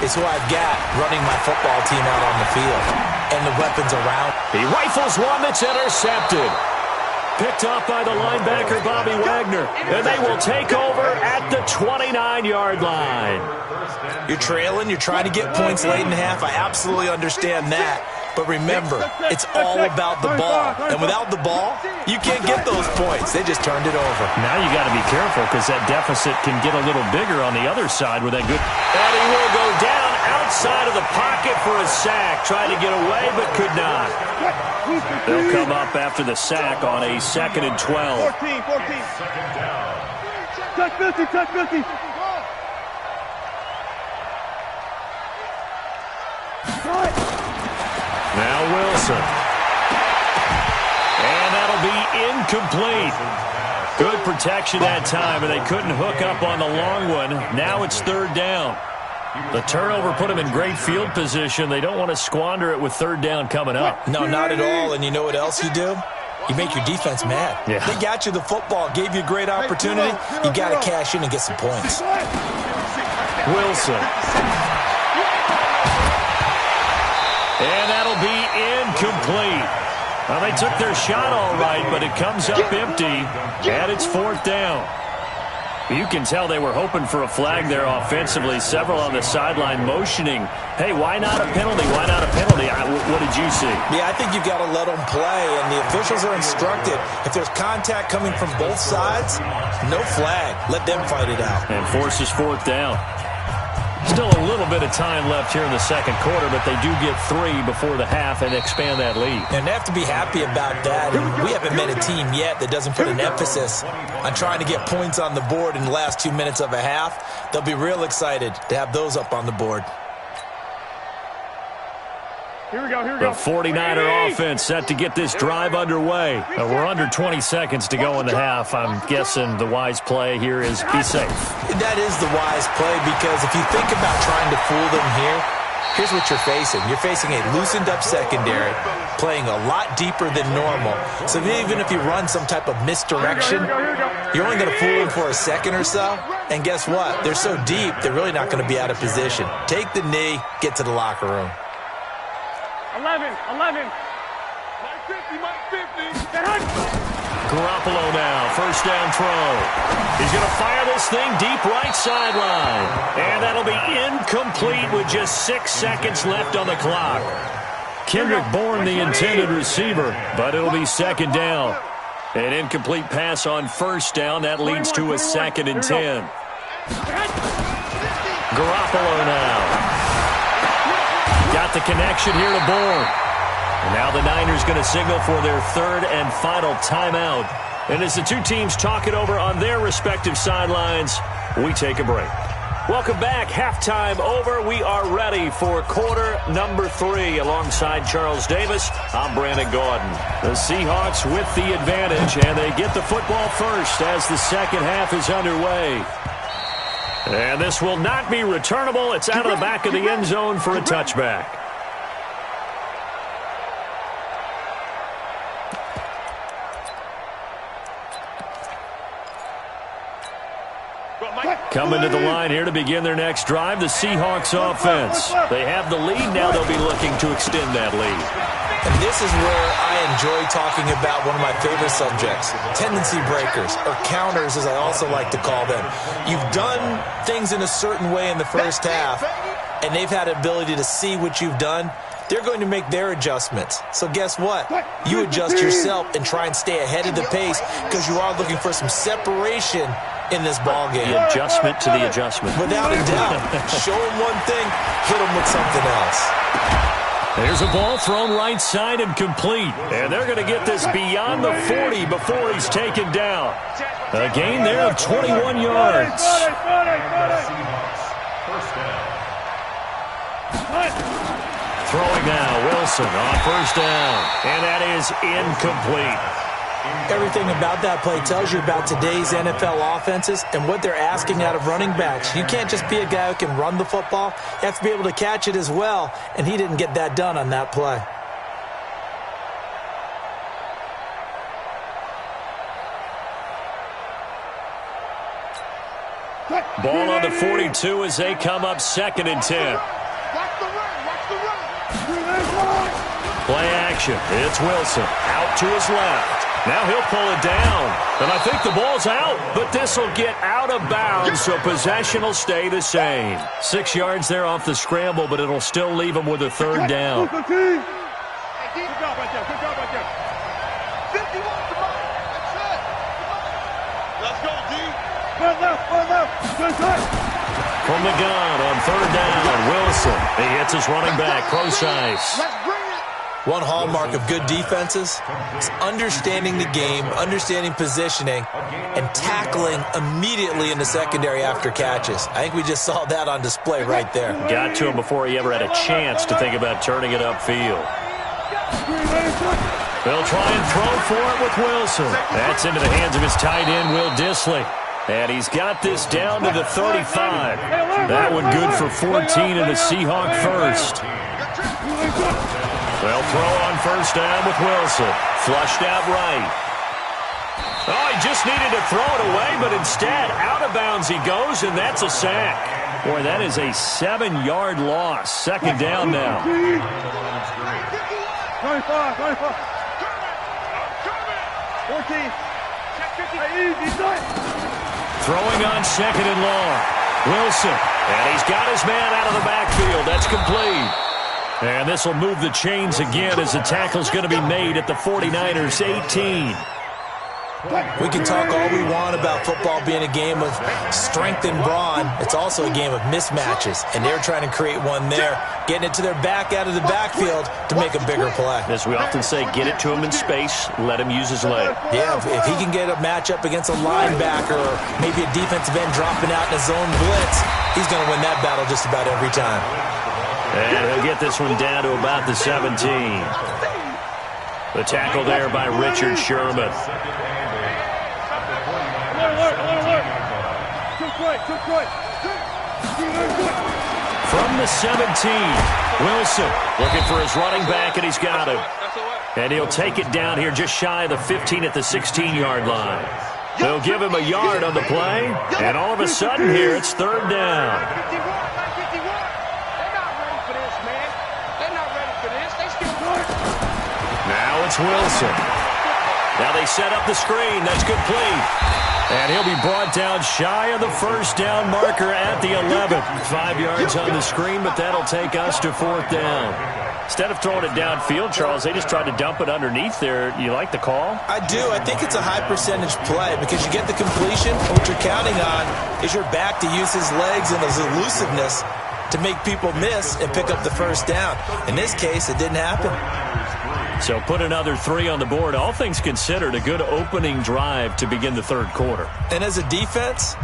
is who I've got running my football team out on the field and the weapons around. He rifles one that's intercepted. picked off by the linebacker, Bobby Wagner. And they will take over at the 29-yard line. You're trailing. You're trying to get points late in the half. I absolutely understand that. But remember, it's all about the ball. And without the ball, you can't get those points. They just turned it over. Now you got to be careful because that deficit can get a little bigger on the other side with that good. And he will go down outside of the pocket for a sack. Tried to get away but could not. They'll come up after the sack on a 2nd and 12. 14. Second down. Touch 50. Now Wilson. And that'll be incomplete. Good protection that time, and they couldn't hook up on the long one. Now it's 3rd down. The turnover put them in great field position. They don't want to squander it with 3rd down coming up. No, not at all. And you know what else you do? You make your defense mad. Yeah. They got you the football, gave you a great opportunity. You got to cash in and get some points. Wilson. And that'll be incomplete. Well, they took their shot all right, but it comes up empty, and it's 4th down. You can tell they were hoping for a flag there offensively. Several on the sideline motioning, hey, why not a penalty? Why not a penalty? What did you see? Yeah, I think you've got to let them play, and the officials are instructed. If there's contact coming from both sides, no flag. Let them fight it out. And forces 4th down. Still a little bit of time left here in the 2nd quarter, but they do get 3 before the half and expand that lead. And they have to be happy about that. And we haven't met a team yet that doesn't put an emphasis on trying to get points on the board in the last 2 minutes of a half. They'll be real excited to have those up on the board. Here we go. The 49er offense set to get this drive underway. We're under 20 seconds to go in the half. I'm guessing the wise play here is be safe. That is the wise play, because if you think about trying to fool them here, here's what you're facing. You're facing a loosened up secondary, playing a lot deeper than normal. So even if you run some type of misdirection, you're only going to fool them for a second or so. And guess what? They're so deep, they're really not going to be out of position. Take the knee, get to the locker room. 11. Mike 50. Garoppolo now, 1st down throw. He's going to fire this thing deep right sideline. And that'll be incomplete with just 6 seconds left on the clock. Kendrick Bourne, the intended receiver, but it'll be 2nd down. An incomplete pass on 1st down. That leads to a 2nd and 10. Garoppolo now. Got the connection here to Bourne. And now the Niners going to signal for their 3rd and final timeout. And as the two teams talk it over on their respective sidelines, we take a break. Welcome back. Halftime over. We are ready for quarter number 3. Alongside Charles Davis, I'm Brandon Gordon. The Seahawks with the advantage, and they get the football first as the 2nd half is underway. And this will not be returnable. It's out of the back of the end zone for a touchback. Coming to the line here to begin their next drive, the Seahawks offense. They have the lead. Now they'll be looking to extend that lead. And this is where I enjoy talking about one of my favorite subjects, tendency breakers, or counters as I also like to call them. You've done things in a certain way in the first half, and they've had the ability to see what you've done. They're going to make their adjustments. So guess what? You adjust yourself and try and stay ahead of the pace because you are looking for some separation in this ball game. The adjustment to the adjustment. Without a doubt. Show them one thing, hit them with something else. There's a ball thrown right side and complete. And they're going to get this beyond the 40 before he's taken down. A gain there of 21 yards. Throwing now, Wilson on 1st down. And that is incomplete. Everything about that play tells you about today's NFL offenses and what they're asking out of running backs. You can't just be a guy who can run the football. You have to be able to catch it as well, and he didn't get that done on that play. Ball on the 42 as they come up 2nd and 10. Play action. It's Wilson out to his left. Now he'll pull it down. And I think the ball's out, but this will get out of bounds, so possession will stay the same. 6 yards there off the scramble, but it'll still leave him with a third down. Good job right there. Good job right there. 51 to mine. That's it. Let's go, D. One left. Good touch. From the gun on third down, Wilson. He hits his running back, Procise. Let's bring it. One hallmark of good defenses is understanding the game, understanding positioning, and tackling immediately in the secondary after catches. I think we just saw that on display right there. Got to him before he ever had a chance to think about turning it upfield. They'll try and throw for it with Wilson. That's into the hands of his tight end, Will Dissly. And he's got this down to the 35. That one good for 14 and a Seahawk first. They'll throw on first down with Wilson. Flushed out right. Oh, he just needed to throw it away, but instead, out of bounds he goes, and that's a sack. Boy, that is a 7-yard loss. Second down now. 25. 14. Easy, Throwing on second and long. Wilson. And he's got his man out of the backfield. That's complete. And this will move the chains again as the tackle's going to be made at the 49ers 18. We can talk all we want about football being a game of strength and brawn. It's also a game of mismatches, and they're trying to create one there, getting it to their back out of the backfield to make a bigger play. As we often say, get it to him in space, let him use his leg. Yeah, if he can get a matchup against a linebacker or maybe a defensive end dropping out in a zone blitz, he's going to win that battle just about every time. And he'll get this one down to about the 17. The tackle there by Richard Sherman. From the 17, Wilson looking for his running back, and he's got him. And he'll take it down here just shy of the 15 at the 16-yard line. They'll give him a yard on the play, and all of a sudden here it's third down. Now it's Wilson. Now they set up the screen. That's complete. And he'll be brought down shy of the first down marker at the 11. 5 yards on the screen, but that'll take us to fourth down. Instead of throwing it downfield, Charles, they just tried to dump it underneath there. You like the call? I do. I think it's a high-percentage play because you get the completion. What you're counting on is your back to use his legs and his elusiveness to make people miss and pick up the first down. In this case, it didn't happen. So put another 3 on the board. All things considered, a good opening drive to begin the third quarter. And as a defense,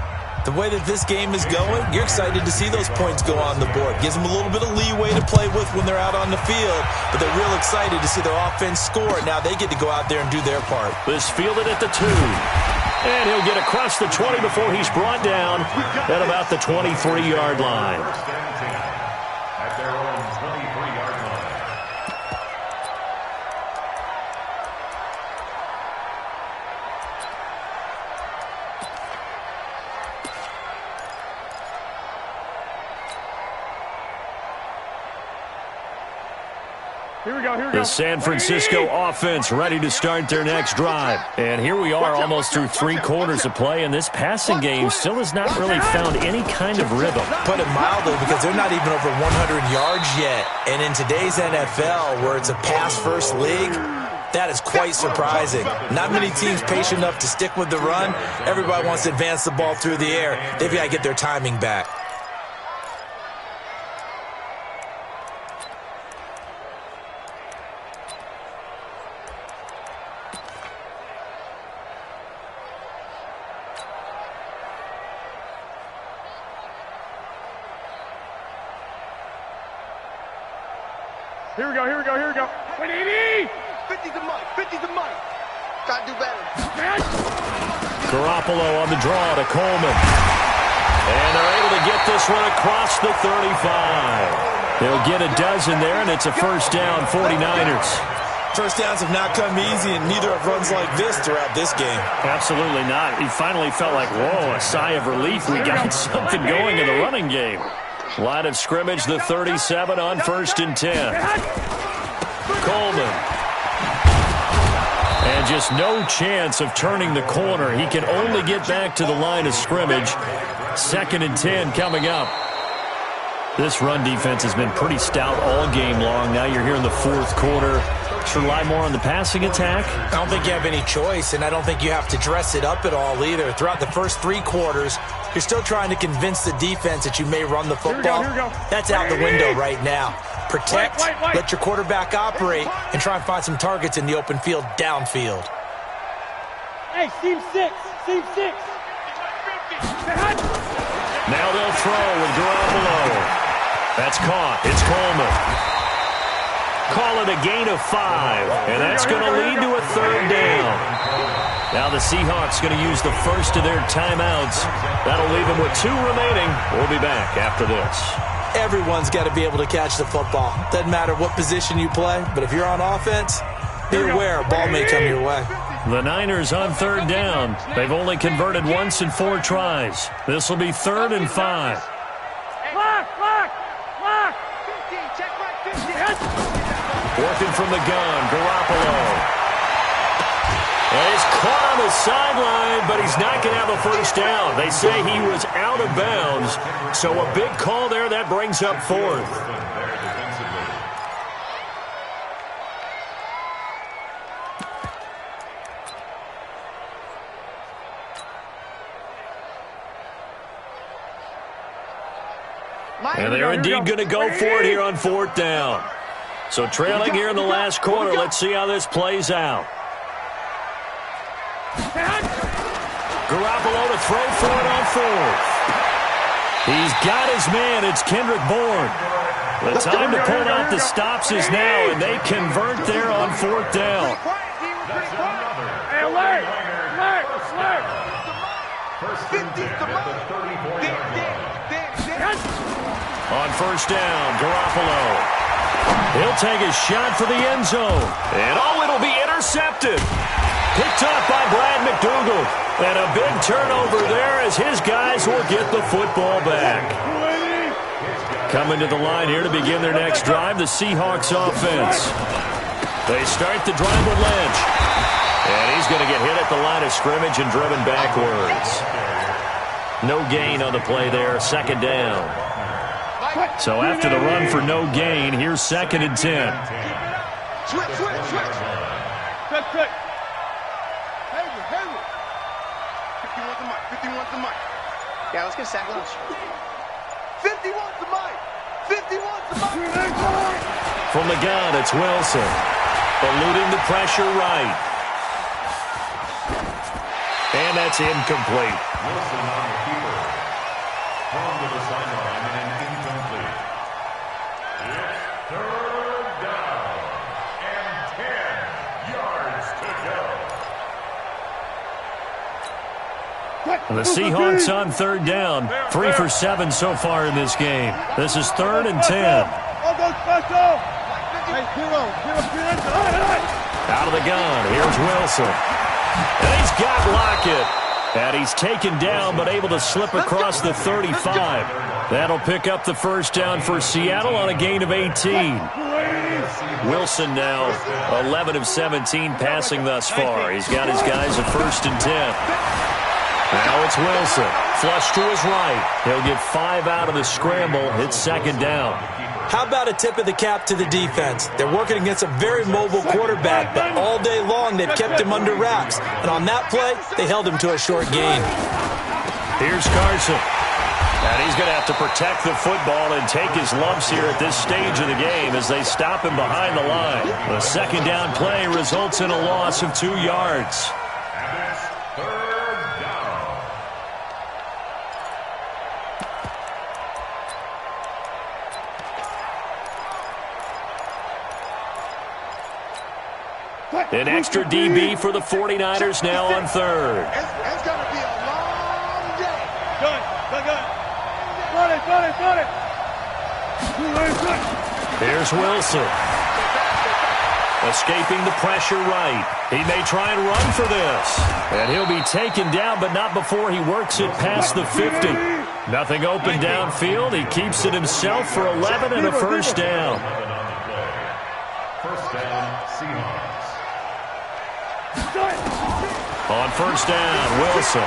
the way that this game is going, you're excited to see those points go on the board. Gives them a little bit of leeway to play with when they're out on the field, but they're real excited to see their offense score. Now they get to go out there and do their part. This fielded at the 2. And he'll get across the 20 before he's brought down at about the 23-yard line. At their own 23-yard line. Here we go. The San Francisco offense ready to start their next drive. And here we are almost through 3 quarters of play, and this passing game still has not really found any kind of rhythm. Put it mildly, because they're not even over 100 yards yet. And in today's NFL, where it's a pass-first league, that is quite surprising. Not many teams patient enough to stick with the run. Everybody wants to advance the ball through the air. They've got to get their timing back. Here we go. 80! 50 to Mike. 50 to Mike. Try to do better. Garoppolo on the draw to Coleman. And they're able to get this one across the 35. They'll get a dozen there, and it's a first down, 49ers. First downs have not come easy, and neither have runs like this throughout this game. Absolutely not. He finally felt like, whoa, a sigh of relief. We got something going in the running game. Line of scrimmage, the 37 on 1st and 10. Coleman. And just no chance of turning the corner. He can only get back to the line of scrimmage. 2nd and 10 coming up. This run defense has been pretty stout all game long. Now you're here in the 4th quarter. Should rely more on the passing attack? I don't think you have any choice, and I don't think you have to dress it up at all either. Throughout the first 3 quarters, you're still trying to convince the defense that you may run the football. Here we go. That's out the window right now. Protect, Wait. let your quarterback operate, and try and find some targets in the open field downfield. Hey, seam 6. Seam 6. Now they'll throw with Garoppolo. That's caught. It's Coleman. Call it a gain of 5, and that's going to lead to a 3rd down. Now the Seahawks going to use the first of their timeouts. That'll leave them with 2 remaining. We'll be back after this. Everyone's got to be able to catch the football. Doesn't matter what position you play, but if you're on offense, be aware a ball may come your way. The Niners on 3rd down. They've only converted once in 4 tries. This will be 3rd and 5. Lock. Working from the gun, Garoppolo. And he's caught on the sideline, but he's not going to have a first down. They say he was out of bounds, so a big call there. That brings up 4th. And they're indeed going to go for it here on 4th down. So trailing here in the last quarter. Let's see how this plays out. Garoppolo to throw for it on 4th. He's got his man. It's Kendrick Bourne. The time to pull out the stops is now, and they convert there on 4th down. Hey, alert. On 1st down, Garoppolo. He'll take a shot for the end zone. And it'll be intercepted. Picked up by Brad McDougal. And a big turnover there as his guys will get the football back. Coming to the line here to begin their next drive, the Seahawks offense. They start the drive with Lynch. And he's going to get hit at the line of scrimmage and driven backwards. No gain on the play there, 2nd down. So after the run for no gain, here's 2nd and 10. Switch. Quick. Hey. 51's the mic. Yeah, let's get a sack lunch. 51's the mic. From the gun, it's Wilson. Eluding the pressure right. And that's incomplete. Wilson on the keeper. Thrown to the sideline and incomplete. It's 3rd down and 10 yards to go. The Seahawks on 3rd down. 3 for 7 so far in this game. This is 3rd and 10. Out of the gun. Here's Wilson. And he's got Lockett. And he's taken down but able to slip across the 35. That'll pick up the first down for Seattle on a gain of 18. Wilson now 11 of 17 passing thus far. He's got his guys at 1st and 10. Now it's Wilson. Flush to his right. He'll get 5 out of the scramble. Hits 2nd down. How about a tip of the cap to the defense? They're working against a very mobile quarterback, but all day long they've kept him under wraps. And on that play, they held him to a short gain. Here's Carson. And he's going to have to protect the football and take his lumps here at this stage of the game as they stop him behind the line. The 2nd down play results in a loss of 2 yards. And it's 3rd down. An extra DB for the 49ers now on 3rd. It's going to be a long day. Good. Got it. Here's Wilson. Escaping the pressure right. He may try and run for this. And he'll be taken down, but not before he works it past the 50. Nothing open downfield. He keeps it himself for 11 and a first down. First down, Seahawks. On first down, Wilson.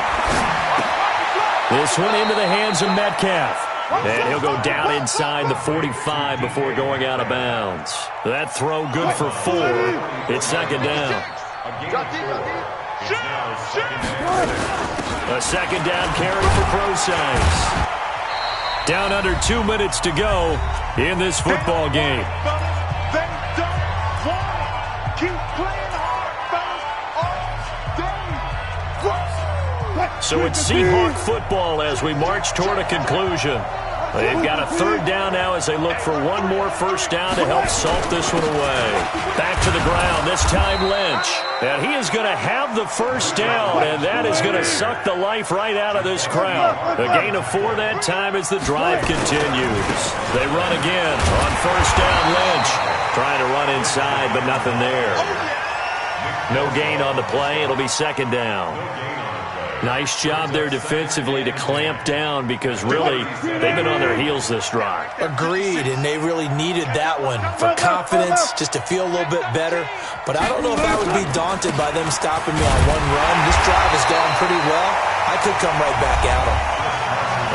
This one into the hands of Metcalf. And he'll go down inside the 45 before going out of bounds. That throw good for 4. It's second down. A second down carry for Procise. Down under 2 minutes to go in this football game. They don't want it. Keep playing hard, fellas, all day. So it's Seahawk football as we march toward a conclusion. They've got a third down now as they look for one more first down to help salt this one away. Back to the ground, this time Lynch. And he is going to have the first down, and that is going to suck the life right out of this crowd. A gain of 4 that time as the drive continues. They run again on first down, Lynch. Trying to run inside, but nothing there. No gain on the play. It'll be second down. Nice job there defensively to clamp down because really they've been on their heels this drive. Agreed, and they really needed that one for confidence, just to feel a little bit better. But I don't know if I would be daunted by them stopping me on one run. This drive has gone pretty well. I could come right back at them.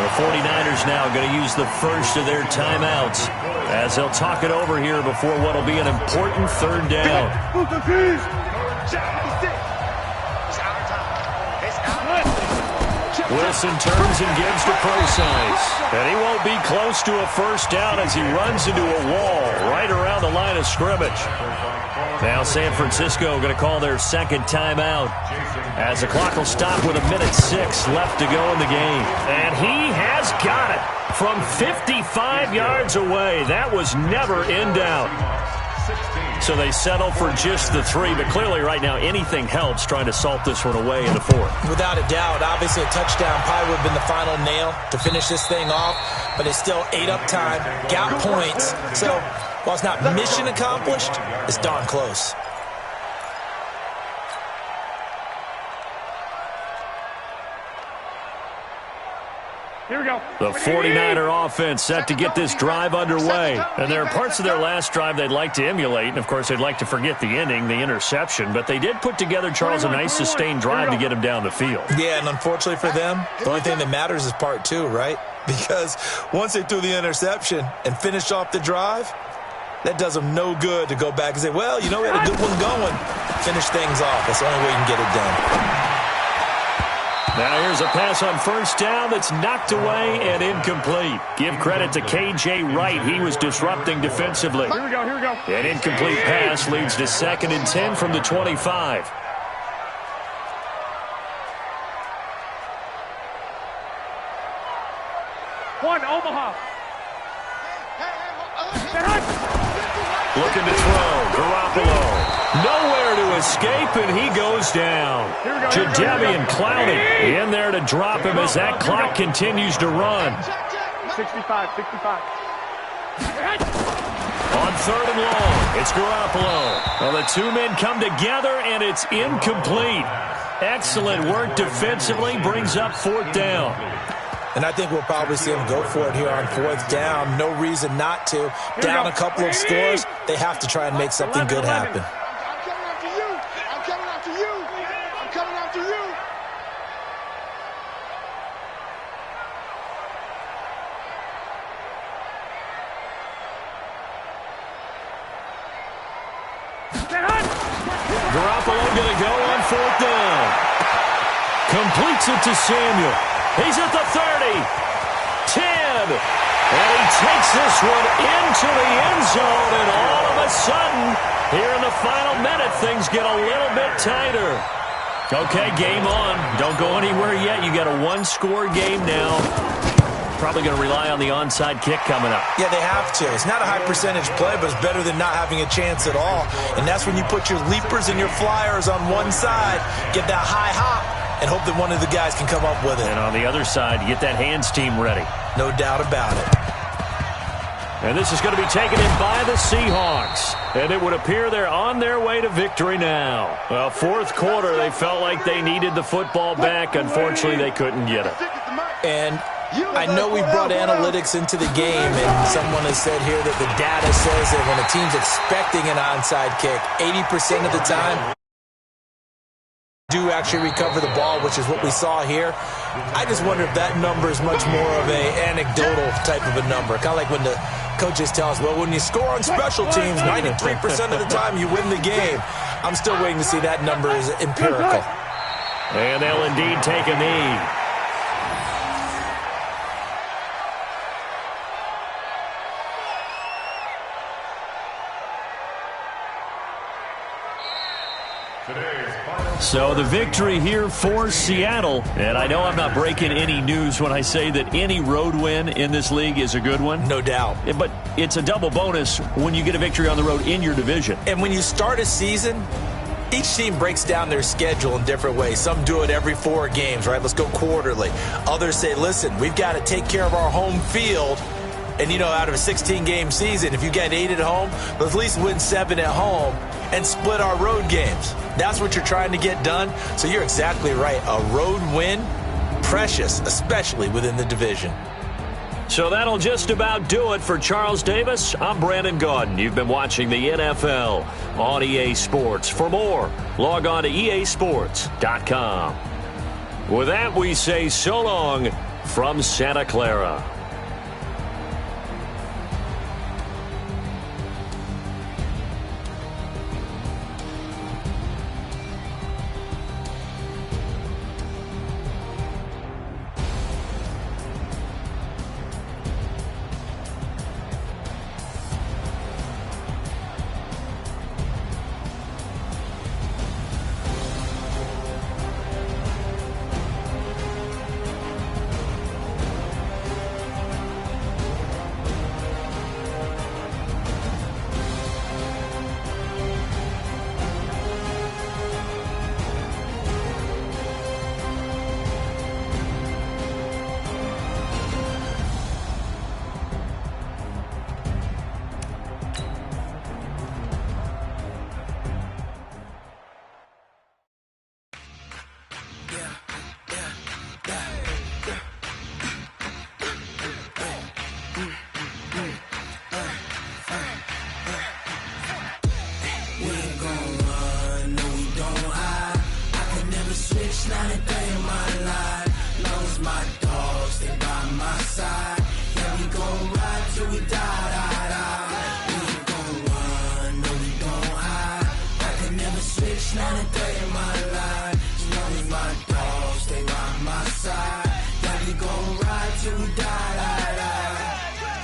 The 49ers now going to use the first of their timeouts as they'll talk it over here before what will be an important third down. Wilson turns and gives to Procise. And he won't be close to a first down as he runs into a wall right around the line of scrimmage. Now San Francisco going to call their second timeout as the clock will stop with 1:06 left to go in the game. And he has got it from 55 yards away. That was never in doubt. So they settle for just the 3, but clearly right now anything helps trying to salt this one away in the 4th. Without a doubt, obviously a touchdown probably would have been the final nail to finish this thing off, but it's still ate up time, got points. So while it's not mission accomplished, it's darn close. Here we go. The 49er offense set to get this drive underway. And there are parts of their last drive they'd like to emulate. And, of course, they'd like to forget the ending, the interception. But they did put together, Charles, a nice sustained drive to get him down the field. Yeah, and unfortunately for them, the only thing that matters is part 2, right? Because once they threw the interception and finished off the drive, that does them no good to go back and say, well, you know, we had a good one going. Finish things off. That's the only way you can get it done. Now here's a pass on first down that's knocked away and incomplete. Give credit to K.J. Wright. He was disrupting defensively. Here we go, here we go. An incomplete pass leads to 2nd and 10 from the 25. One, Omaha. Looking to throw. Garoppolo. Nowhere to escape, and he goes down. Jadeveon Clowney in there to drop him as that clock continues to run. 65. On 3rd and long, it's Garoppolo. Well, the 2 men come together, and it's incomplete. Excellent work defensively, brings up 4th down. And I think we'll probably see them go for it here on 4th down. No reason not to. Down a couple of scores, they have to try and make something good happen. Garoppolo going to go on 4th down. Completes it to Samuel. He's at the 30. 10. And he takes this one into the end zone. And all of a sudden, here in the final minute, things get a little bit tighter. Okay, game on. Don't go anywhere yet. You got a 1-score game now. Probably going to rely on the onside kick coming up. Yeah, they have to. It's not a high percentage play, but it's better than not having a chance at all. And that's when you put your leapers and your flyers on one side, get that high hop, and hope that one of the guys can come up with it. And on the other side, you get that hands team ready. No doubt about it. And this is going to be taken in by the Seahawks. And it would appear they're on their way to victory now. Well, 4th quarter, they felt like they needed the football back. Unfortunately, they couldn't get it. And I know we brought analytics into the game, and someone has said here that the data says that when a team's expecting an onside kick, 80% of the time, do actually recover the ball, which is what we saw here. I just wonder if that number is much more of a anecdotal type of a number. Kind of like when the coaches tell us, well, when you score on special teams, 93% of the time you win the game. I'm still waiting to see that number is empirical. And they'll indeed take a knee. So the victory here for Seattle. And I know I'm not breaking any news when I say that any road win in this league is a good one. No doubt. But it's a double bonus when you get a victory on the road in your division. And when you start a season, each team breaks down their schedule in different ways. Some do it every 4 games, right? Let's go quarterly. Others say, listen, we've got to take care of our home field. And, you know, out of a 16-game season, if you get 8 at home, let's at least win 7 at home and split our road games. That's what you're trying to get done. So you're exactly right. A road win, precious, especially within the division. So that'll just about do it for Charles Davis. I'm Brandon Gaudin. You've been watching the NFL on EA Sports. For more, log on to easports.com. With that, we say so long from Santa Clara.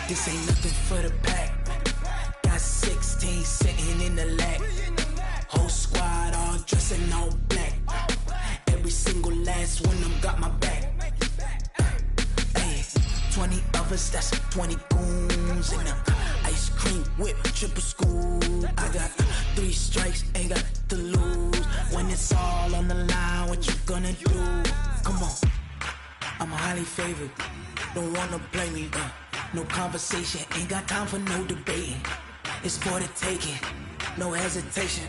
This ain't nothing for the pack. Got 16 sitting in the lap. Whole squad all dressed in all black. Every single last one of them got my back. Hey, 20 of us, that's 20 goons. And ice cream whip, triple scoop. I got 3 strikes, ain't got to lose. When it's all on the line, what you gonna do? Come on, I'm highly favored. Don't wanna play me, no conversation, ain't got time for no debating. It's for the taking, no hesitation.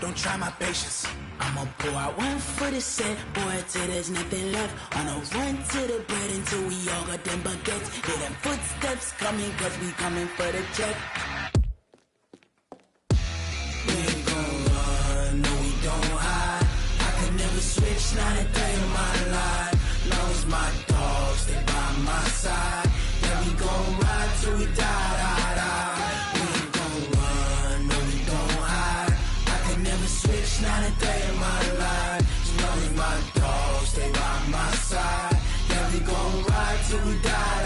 Don't try my patience. I'ma pour out one for the set, boy, till there's nothing left. On a run to the bread until we all got them baguettes. Hear them footsteps coming, cause we coming for the check. We ain't gon' run, no we don't hide. I can never switch, not a day in my life. Long as my dogs stay by my side. Yeah, we gon' ride till we die. We ain't gon' run, no we don't hide. I can never switch, not a day in my life. As long as my dogs stay by my side. Yeah, we gon' ride till we die.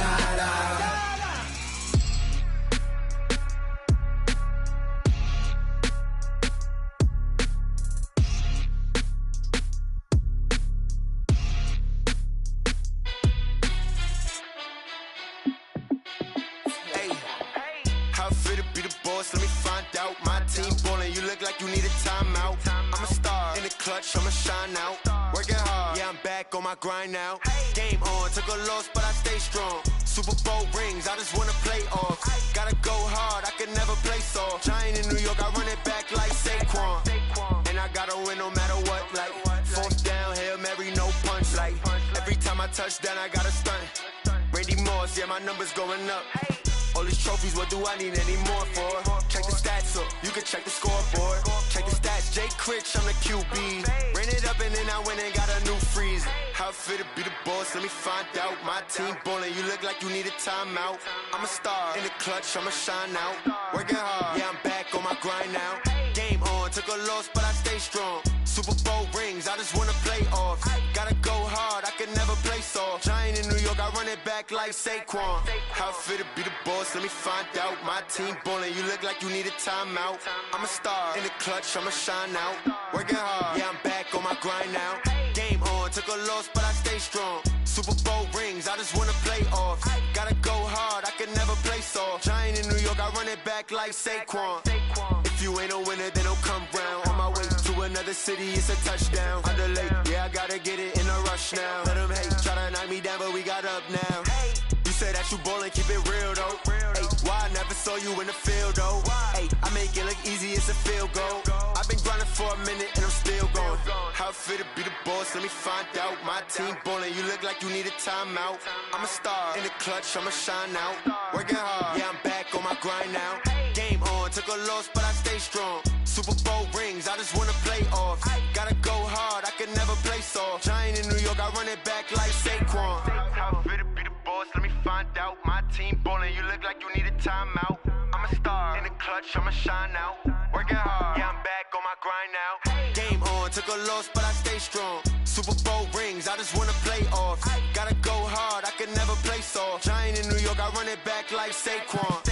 Let me find out. My team ballin', you look like you need a timeout. I'm a star in the clutch, I'ma shine out. Working hard, yeah, I'm back on my grind now. Game on, took a loss, but I stay strong. Super Bowl rings, I just wanna play off. Gotta go hard, I can never play soft. Giant in New York, I run it back like Saquon. And I gotta win no matter what, like 4th down, Hail Mary, no punch. Like every time I touch down, I gotta stunt. Randy Moss, yeah, my numbers going up. All these trophies, what do I need any more for? Check the stats up, you can check the scoreboard. Check the stats, Jay Critch, I'm the QB. Ran it up up and then I went and got a new freezer. How fit to be the boss, let me find out. My team ballin', you look like you need a timeout. I'm a star, in the clutch, I'ma shine out. Working hard, yeah, I'm back on my grind now. Game on, took a loss, but I stay strong. Super Bowl rings, I just wanna play off. Gotta go hard, I can never play soft. Giant in New York, I run it back like Saquon. How fit to be the boss, let me find out. My team ballin', you look like you need a timeout. I'm a star, in the clutch, I'ma shine out. Working hard, yeah, I'm back on my grind now. Game on, took a loss, but I stay strong. Super Bowl rings, I just wanna play off. Gotta go hard, I can never play soft. Giant in New York, I run it back like Saquon. If you ain't a winner, then don't come round. On my way to another city, it's a touchdown. Underlay, yeah, I gotta get it in a rush now. Let them hate, try to knock me down, but we got up now. You say that you ballin', keep it real though. Hey, why I never saw you in the field though? Hey, I make it look easy, it's a field goal. I've been grinding for a minute and I'm still going. How fit to be the boss, let me find out. My team ballin', you look like you need a timeout. I'm a star, in the clutch, I'ma shine out. Working hard, yeah, I'm back on my grind now. Game on, took a loss, but I stay strong. Super Bowl rings, I just wanna play off. Gotta go hard, I can never play soft. Giant in New York, I run it back like Saquon. How fit to be the boss, let me find out. My team ballin', you look like you need a timeout. I'm a star, in the clutch, I'ma shine out. Working hard, yeah, I'm back on my grind now. Game on, took a loss, but I stay strong. Super Bowl rings, I just wanna play off. Gotta go hard, I can never play soft. Giant in New York, I run it back like Saquon.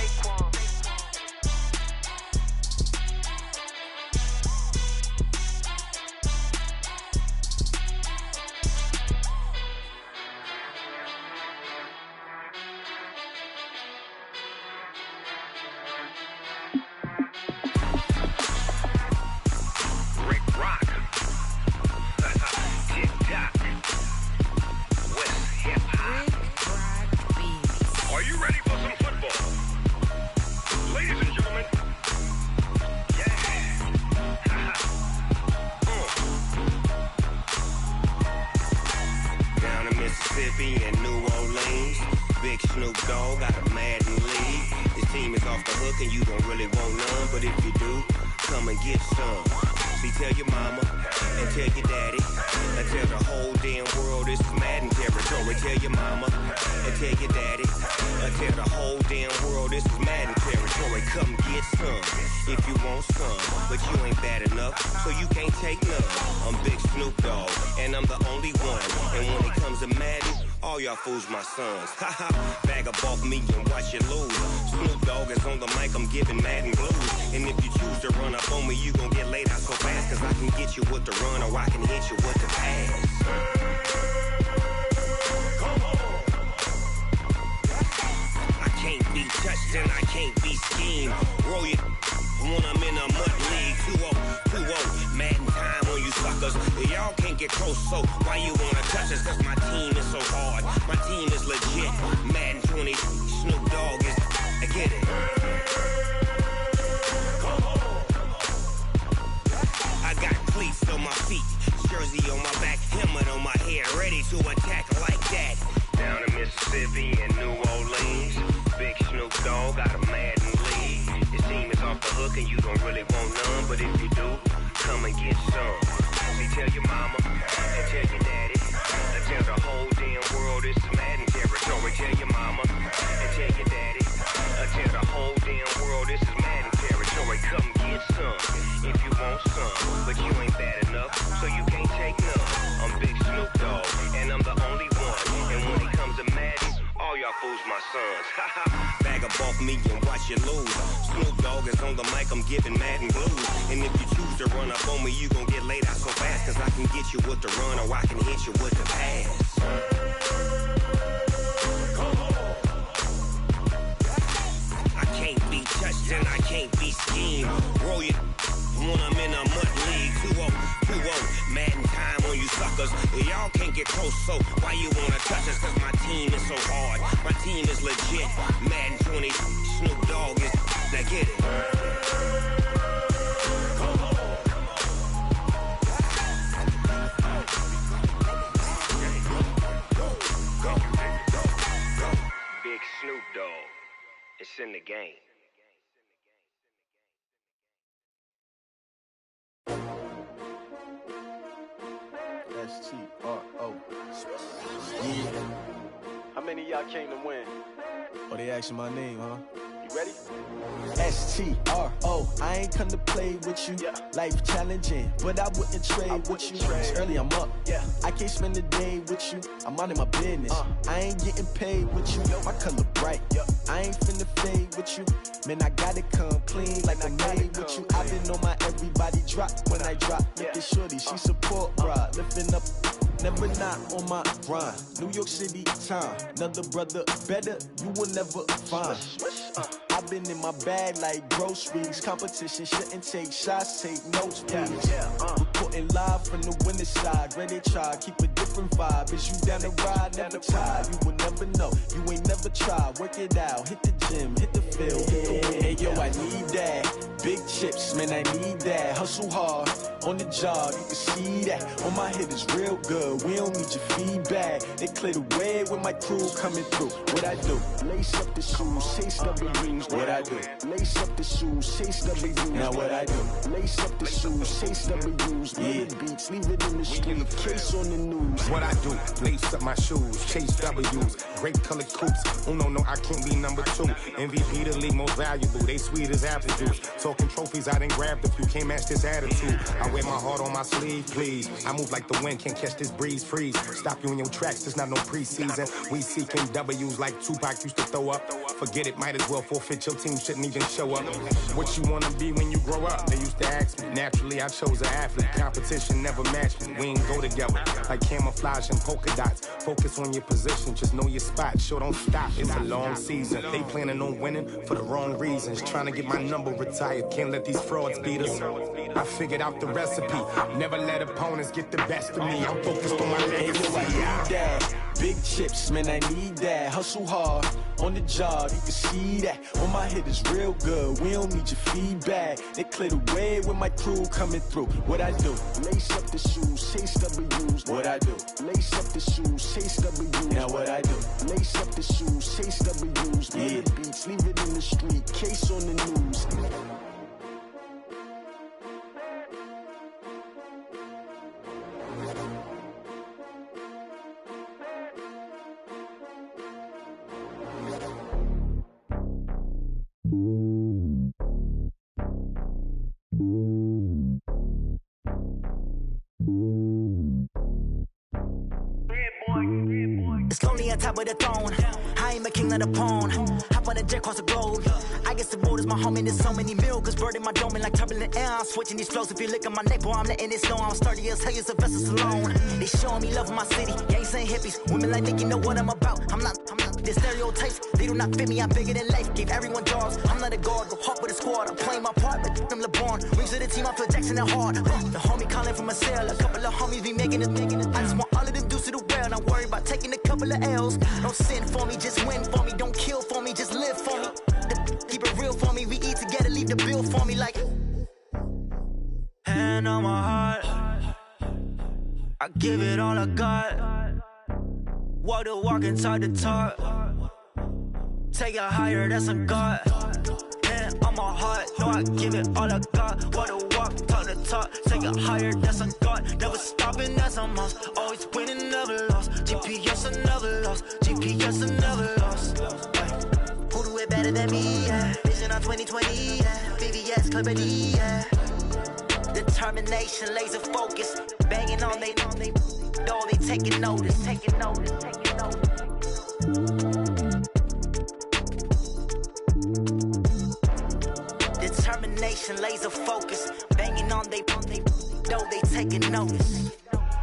And New Orleans, Big Snoop Dogg got a Madden league. This team is off the hook and you don't really want none, but if you do, come and get some. See, tell your mama and tell your daddy and tell the whole damn world this is Madden territory. Tell your mama and tell your daddy and tell the whole damn world this is Madden territory. Come get some if you want some, but you ain't bad enough, so you can't take none. I'm Big Snoop Dogg and I'm the only one, and when it comes to Madden, all y'all fools my sons. Haha, bag up off me and watch you lose. Snoop Dogg is on the mic, I'm giving Madden blues. And if you choose to run up on me, you gon' get laid out so fast, cause I can get you with the run or I can hit you with the pass. I can't be touched and I can't be schemed. Roll you when I'm in a mud league. 2-0, 2-0, Madden time on you suckers. Y'all can't get close, so why you wanna touch us? Cause my team is so hard, my team is legit. Madden 20, Snoop Dogg is, I get it. I got cleats on my feet, jersey on my back, helmet on my head, ready to attack like that. Down in Mississippi and New Orleans, Big Snoop Dogg got a Madden league. His team is off the hook and you don't really want none, but if you do, come and get some. See, tell your mama and tell your daddy and tell the whole damn world this is Madden territory. Tell your mama and tell your daddy and tell the whole damn world this is Madden territory. Come get some if you want some, but you ain't bad enough, so you can't take none. I'm Big Snoop Dogg and I'm the only one, and when it comes to Madden, all y'all fools my sons. Bag up off me and watch you lose. Snoop Dogg is on the mic, I'm giving Madden blues. And if you choose to run up on me, you gon' get laid out so fast, cause I can get you with the run or I can hit you with the pass. I can't be touched and I can't be schemed. Roll you when I'm in a mud league. 2-0, 2-0, Madden time on you suckers. Y'all can't get close, so why you wanna touch us? Cause my team is so hard, my team is legit. Madden 20, Snoop Dogg is, now get it. Big Snoop Dogg, it's in the game. S-T-R-O. Yeah. How many of y'all came to win? Oh, they asking my name, huh? You ready? S-T-R-O. I ain't come to play with you. Yeah. Life challenging, but I wouldn't trade with you. It's early, I'm up. Yeah. I can't spend the day with you. I'm minding my business. I ain't getting paid with you. My color bright. I ain't finna fade with you. Man, I gotta come clean like I made with you. I been on my everybody drop when I drop. Look at shorty, she support bra. Lifting up, never not on my grind. New York City time. Another brother better, you will never find. I've been in my bag like groceries. Competition shouldn't take shots, take notes, please. Reporting live from the winning side. Ready to try, keep a different vibe. Is you down the ride? Never tired. You will never know. You ain't never tried. Work it out. Hit the gym, hit the field, hit the win. Hey yo, I need that. Big chips, man, I need that. Hustle hard on the job, you can see that. On my head is real good. We don't need your feedback. They clear the way with my crew coming through. What I do? Lace up the shoes, chase W's. What I do? Lace up the shoes, chase W's. Now what I do? Lace up the shoes, chase W's. Yeah, beats, leave it in the street. Case on the news. What I do? Lace up my shoes, chase W's. Great colored coops. Oh no, I can't be number 2. MVP the league most valuable. They sweet as apple juice. Talking trophies, I done grabbed a few. Can't match this attitude. I wear my heart on my sleeve, please. I move like the wind, can't catch this breeze, freeze. Stop you in your tracks, there's not no preseason. We seeking W's like Tupac used to throw up. Forget it, might as well forfeit. Your team shouldn't even show up. What you wanna be when you grow up? They used to ask me. Naturally, I chose an athlete. Competition never matched me. We ain't go together like camouflage and polka dots. Focus on your position, just know your spot. Sure, don't stop. It's a long season. They planning on winning for the wrong reasons. Trying to get my number retired. Can't let these frauds beat us. I figured out the recipe. Never let opponents get the best of me. I'm focused on my legacy. I need that. Big chips, man, I need that. Hustle hard on the job, you can see that. On my head is real good. We don't need your feedback. They clear the way with my crew coming through. What I do? Lace up the shoes, chase W's. What I do? Lace up the shoes, chase W's. Now what I do? Lace up the shoes, chase W's. Yeah, beats, leave it in the street. Case on the news. It's lonely on top of the throne. I am a king of the pawn. Hop on a jet across the globe. I guess the road is my home and there's so many milkers bird in my dome and like turbulent air. I'm switching these flows. If you look at my neck, boy, I'm letting it snow. I'm sturdy as hell, as a vessel alone. They showing me love in my city. Gangs and hippies, women like Nick, you know what I'm about. I'm not the stereotypes. They do not fit me. I'm bigger than life. Gave everyone jobs. I'm not a guard. Go hard with a squad. I'm playing my part, but I'm LeBron. Rings to the team. I feel Jackson and hard. The homie calling from a cell. A couple of homies be making it. I just want all of them dudes to the well. Not worry about taking a couple of L's. Don't sin for me, just win for me. Don't kill for me, just live for me. Keep it real for me. We eat together, leave the bill for me like. Hand on my heart, I give it all I got. Walk the walk and talk the talk. Take it higher, that's a God. Hand on my heart, no, I give it all I got. Walk the walk, talk the talk. Take it higher, that's a God. Never stopping, that's a must. Always winning, never lost. GPS, I never lost. GPS, I never lost. Who do it better than me? Yeah. Vision on 2020, yeah. VVS, Clarity, yeah. Determination, laser focus. Banging on they know they taking notice. Determination, laser focus. Banging on they know they taking notice.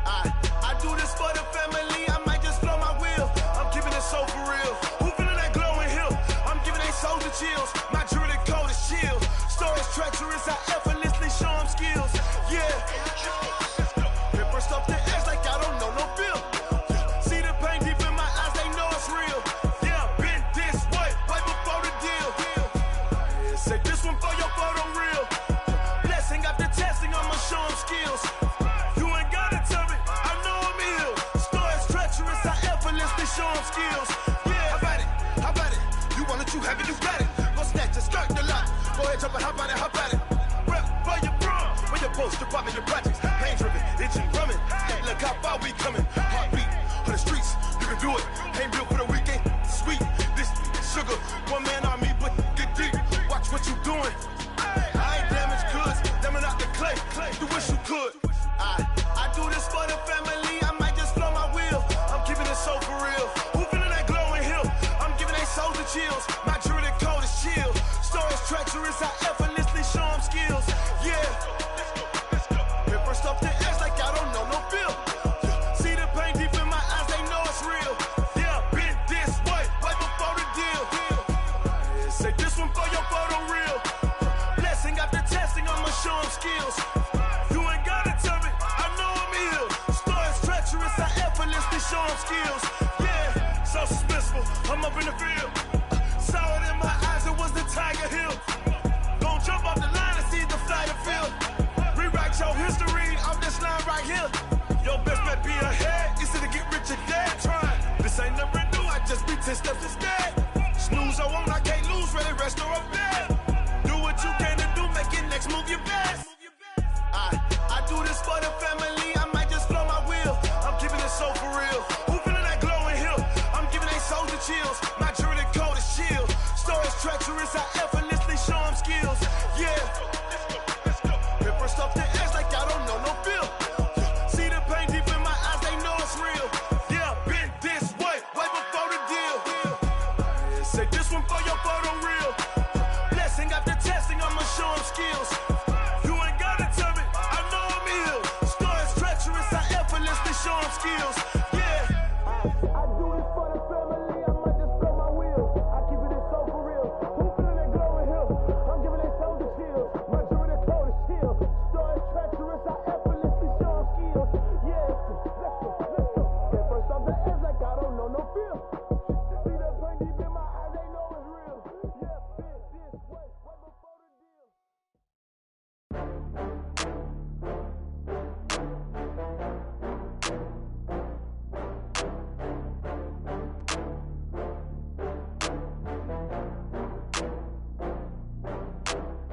I do this for the family. I might just blow my wheel. I'm keeping it so for real. Who feeling that glowing hill? I'm giving they soldier chills. My jewelry cold as chill. Stories treacherous. I effortlessly show them skills. Yeah. Pepper stuff the edge like I don't know no bill. See the pain deep in my eyes. They know it's real. Yeah, been this way before the deal. Say this one for your photo reel. Blessing after testing. I'ma show them skills. You ain't gotta tell me. I know I'm ill. Stories treacherous. I effortlessly show them skills. Yeah, how about it? You want it, you have it, you got it. Go snatch a skirt the lot. Go ahead, jump it, hop on it. Rep for your bro. When your poster popping your projects. Pain driven, itching, drumming. Look Look how far we coming. Heartbeat of the streets, you can do it. Ain't built for the weekend. Sweet, this sugar, one man army, but get deep. Watch what you doing. I ain't damaged goods, damn out the clay. You wish you could. I do this for the family. I might just blow my wheel. I'm keeping it so for real. Who feeling that glowing hill? I'm giving they souls the chills. My jewelry code is chill. Stories treacherous, I effortlessly show them skills. Yeah. Hit first off the edge like I don't know no feel. See the pain deep in my eyes, they know it's real. Yeah, been this way, right before the deal. Say this one for your photo reel. Blessing after testing, I'ma show them skills. You ain't gotta tell me, I know I'm ill. Stories treacherous, I effortlessly show them skills. Yeah, so suspenseful, I'm up in the field. Saw it in my eyes, it was the Tiger Hill. Gon' jump off the line and see the flight of field. Rewrite your history off this line right here. Your best bet be ahead, easy to get rich or dead. Trying, this ain't never new, I just be 10 steps instead. Snooze or won't, I can't lose, ready, rest or a bed. Do what you can to do, make your next move your best. I do this for the family, I might just blow my wheel. I'm keeping it so for real. Who feeling that glowing hill? I'm giving they souls the chills. My jewelry code is chill. Stories treacherous, I effortlessly show them skills. Yeah. Hit first off the edge like I don't know no feel. See the pain deep in my eyes, they know it's real. Yeah, been this way, way before the deal. Say this one for your photo reel. Blessing after testing, I'ma show them skills. You ain't gotta tell me, I know I'm ill. Stories treacherous, I effortlessly show them skills. Yeah. I do this for the family, I might just blow my wheel. I keep it so for real. Who feeling that glowing hill? I'm giving they souls the chills. My jewelry code is chill. Stories treacherous, I effortlessly show them skills. Yeah, let's go. Get first off the edge like I don't know no feel. See the pain deep in my eyes, they know it's real. Yeah, been this way, way before the deal.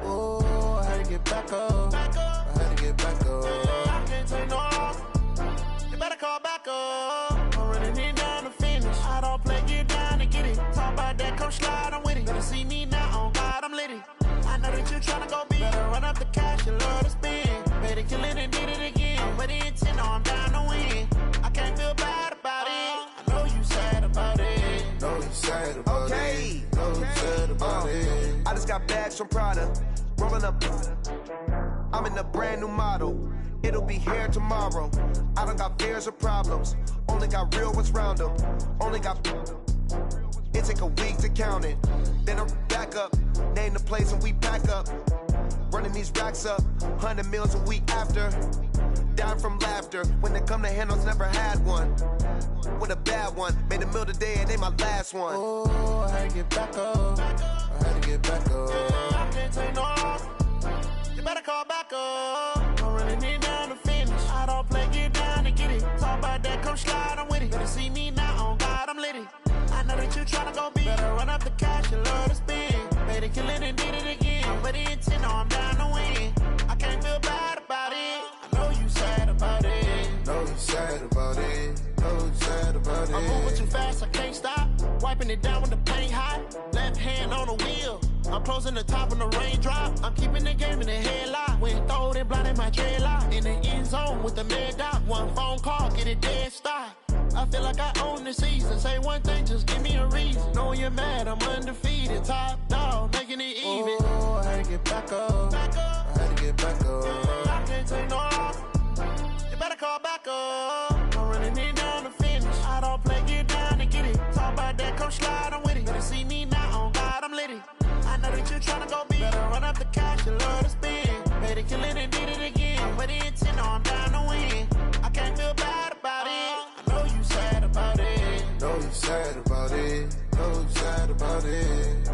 Oh, I had to get back up. I had to get back up. I can't take no loss. You better call back up. I'm running it down to finish. I don't play, get down to get it. Talk about that, come slide, I'm with it. Better see me now, on God, I'm litty. I know that you tryna go big. Better run up the cash, you love to spend. Better kill it and did it again. But the intent, no, I'm down to win. I can't feel bad about it. I know you sad about it. Know you sad about it. Know you sad about it. I just got bags from Prada, rolling up. I'm in a brand new model. It'll be here tomorrow. I don't got fears or problems. Only got real ones round them. Only got. It take a week to count it. Then I'm back up. Name the place and we pack up. Running these racks up. 100 meals a week after. Down from laughter. When they come to handles, never had one. With a bad one. Made a meal today and they my last one. Oh, I had to get back up. I had to get back up. I can't take no loss. You better call back up. I'm running it down to finish. I don't play, get down to get it. Talk about that, come slide, I'm with it. Better see me now, on God, I'm litty. I know that you tryna go big. Better run up the cash, you love to spend. Better kill it and did it again. But the intent, no, I'm down to win. I can't feel bad about it. I know you sad about it. Know you sad about it. Know you sad about it. I'm moving too fast, I can't stop. Wiping it down when the paint hot. Left hand on the wheel. I'm closing the top when the raindrop. I'm keeping the game in the headlock. When throwed and blinded my dreadlock. In the end zone with the mad dot. One phone call, get it dead stop. I feel like I own the season. Say one thing, just give me a reason. Knowing you're mad, I'm undefeated. Top dog, making it even. Oh, I had to get back up. I had to get back up. I can't take no loss. You better call back up. I'm running it down to finish. I don't play, get down to get it. Talk about that, come slide, I'm with it. Better see me now, on God, I'm litty. I know that you tryna go big. Better run up the cash, you love to spend. Better kill it and did it again. But the intent, no, I'm down to win. I can't feel bad about it. I know you sad about it. Know you sad about it. Know you sad about it.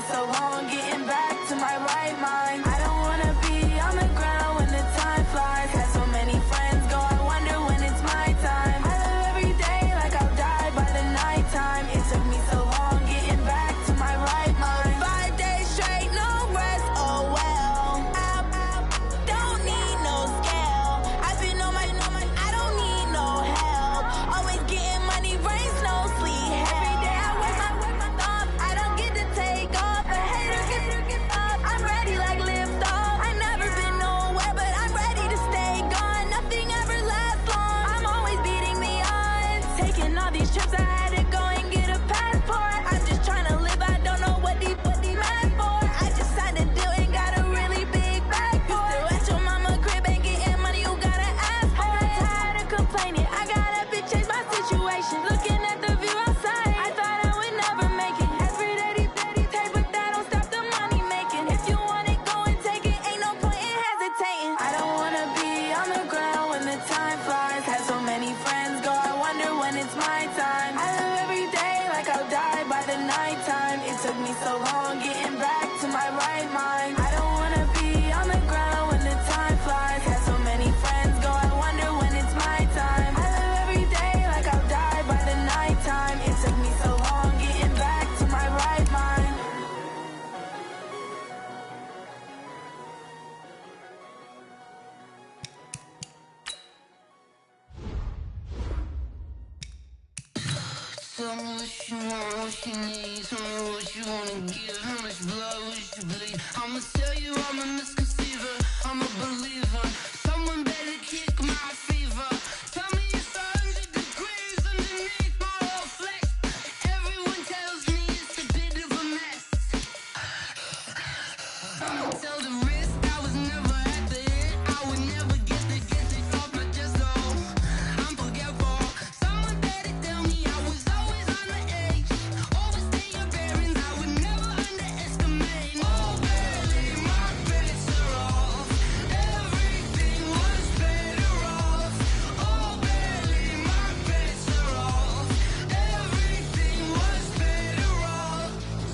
me so long getting back to my right mind. I don't wanna be on the ground when the time flies. Had so many friends go, I wonder when it's my time. I live every day like I'll die by the nighttime. It took me so long getting back to my right mind. 5 days straight, no rest, oh well. I don't need no scale. I've been on my, I don't need no help. Always getting money, rains, no sleep. Every day I work my thumb. I don't get to take off. A hater get up. I'm ready like lift off. I've never been nowhere, but I'm ready to stay gone. Nothing ever lasts long. I'm always beating the odds. Taking all these trips, I had to go and get a passport. I'm just trying to live. I don't know what these mad for. I just signed a deal and got a really big bag for it. Still at your mama crib and getting money, you gotta ask for it. Tired of complaining. I got up and changed my situation. Looking at the view outside, I thought I would never make it. Every day take, but that don't stop the money making. If you want it, go and take it. Ain't no point in hesitating. I don't wanna be on the ground when the time flies. Had so many friends go, I wonder when it's my time. I live every day like I'll die by the nighttime. It took me so long getting back to my right mind. I don't wanna be on the ground when the time flies. Had so many friends go, I wonder when it's my time. I live every day like I'll die by the nighttime. It took me so long getting back to my right mind. Tell me what you want, what you need. Tell me what you wanna give. How much blood would you bleed? I'ma tell you I'm a misconceiver. I'm a believer. Someone better kick my fever. Tell me it's 100 degrees underneath my whole flesh. Everyone tells me it's a bit of a mess. I'ma tell the risk I was never at the end. I would never get the top, but just know I'm forgetful. Someone better tell me I was always on the edge. Overstay your bearings, I would never underestimate. Oh, barely, my bets are off. Everything was better off. Oh, barely, my bets are off. Everything was better off.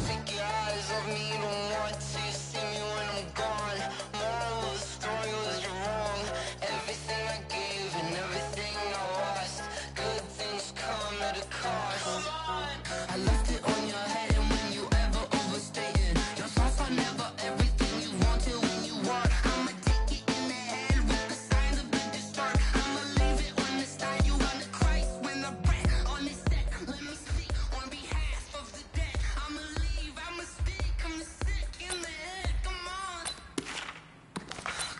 Take your eyes off me, you don't want to see me when I'm gone. Moral of the story was you're wrong. Everything I gave and everything I lost. Good things come at a cost. I left it on your head, and when you ever overstay it, your thoughts are never everything you wanted when you want. I'ma take it in the head with the signs of the destroyed. I'ma leave it on the side. You on the Christ when the breath on this set. Let me speak on behalf of the dead. I'ma leave, I'ma speak. I'm sick in the head. Come on,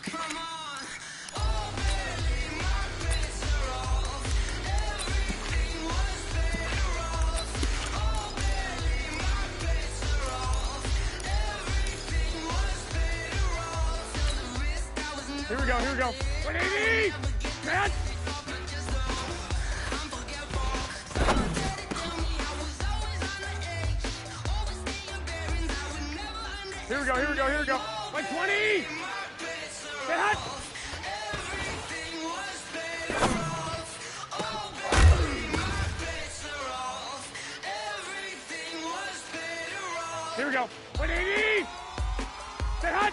come on. Oh, barely, my bets are off. Everything was better off. Oh, barely, my bets are off. Everything was better off. Till the risk I was never. Here we go, here we go. 180! Man! I'm forgetful. Someone better tell me I was always on the edge. Overstay your bearings, I would never underestimate. Here we go, here we go, here we go. 120! Get hot! Everything was better off. Oh, baby, my bets are off. Everything was better off. Here we go. 180! Get hot!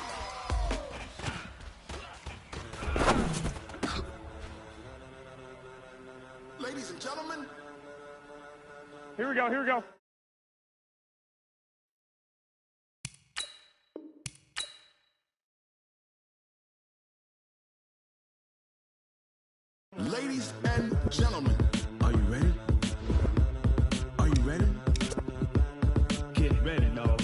Ladies and gentlemen, Here we go, here we go. ladies and gentlemen, Are you ready? Are you ready? Get ready, dog.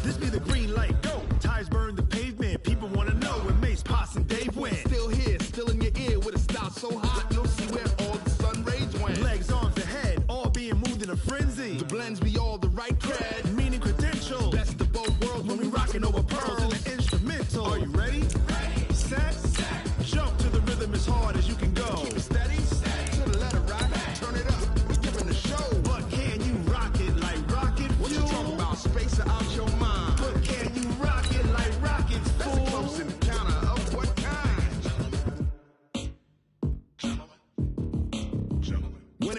This be the green light, go. Tires burn the pavement. People wanna know when Mace, Pops, and Dave went. still here, still in your ear with a style so hot, you'll see where all the sun rays went. Legs, arms, and head, all being moved in a frenzy. The blends be all the right cred. Meaning credentials. Best of both worlds when we rockin' over pearls. in the instrumental. Are you ready? Set. Jump to the rhythm as hard as you can go. Keep it steady, to the letter right, turn it up, we giving the show. But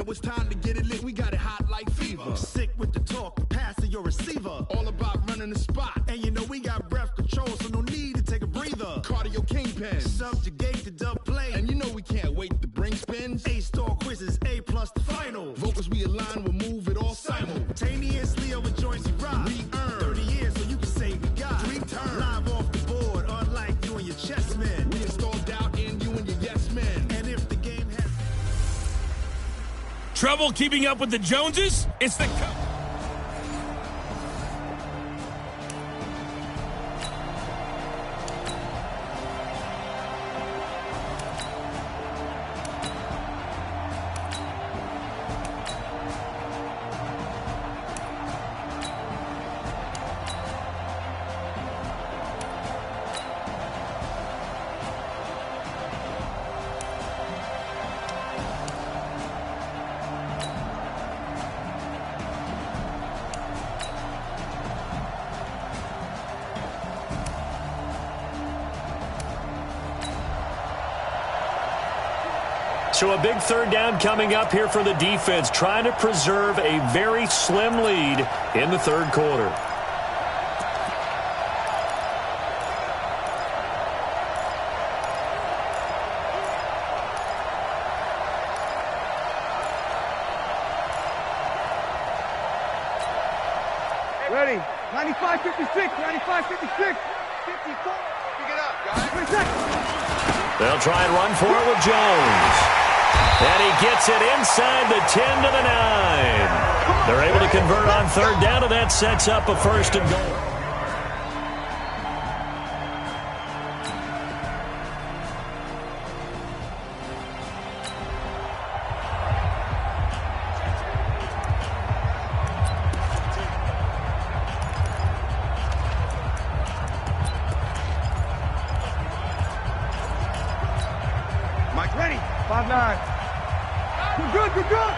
it's time to get it lit. We got it hot like fever. Sick with the talk, passing your receiver. All about running the spot. And you know we got breath control, so no need to take a breather. Cardio kingpin, subjugate the dub play. And you know we can't wait to bring spins. A-star quizzes, A+ the final. Vocals we align, we'll move it all simultaneously over joints we ride. We earn 30 years, so you can say we got 3 turns. Live off the board, unlike you and your chess men. We install doubt in you and your yes men. And if the game has trouble keeping up with the Joneses? It's the So a big third down coming up here for the defense, trying to preserve a very slim lead in the third quarter. Ready. 95, 56, 95, 56, 54. Pick it up, guys. 20 seconds. They'll try and run for it with Jones. And he gets it inside the 10 to the 9. They're able to convert on third down, and that sets up a first and goal. Mike, ready. 5-9. Good, good, good, good.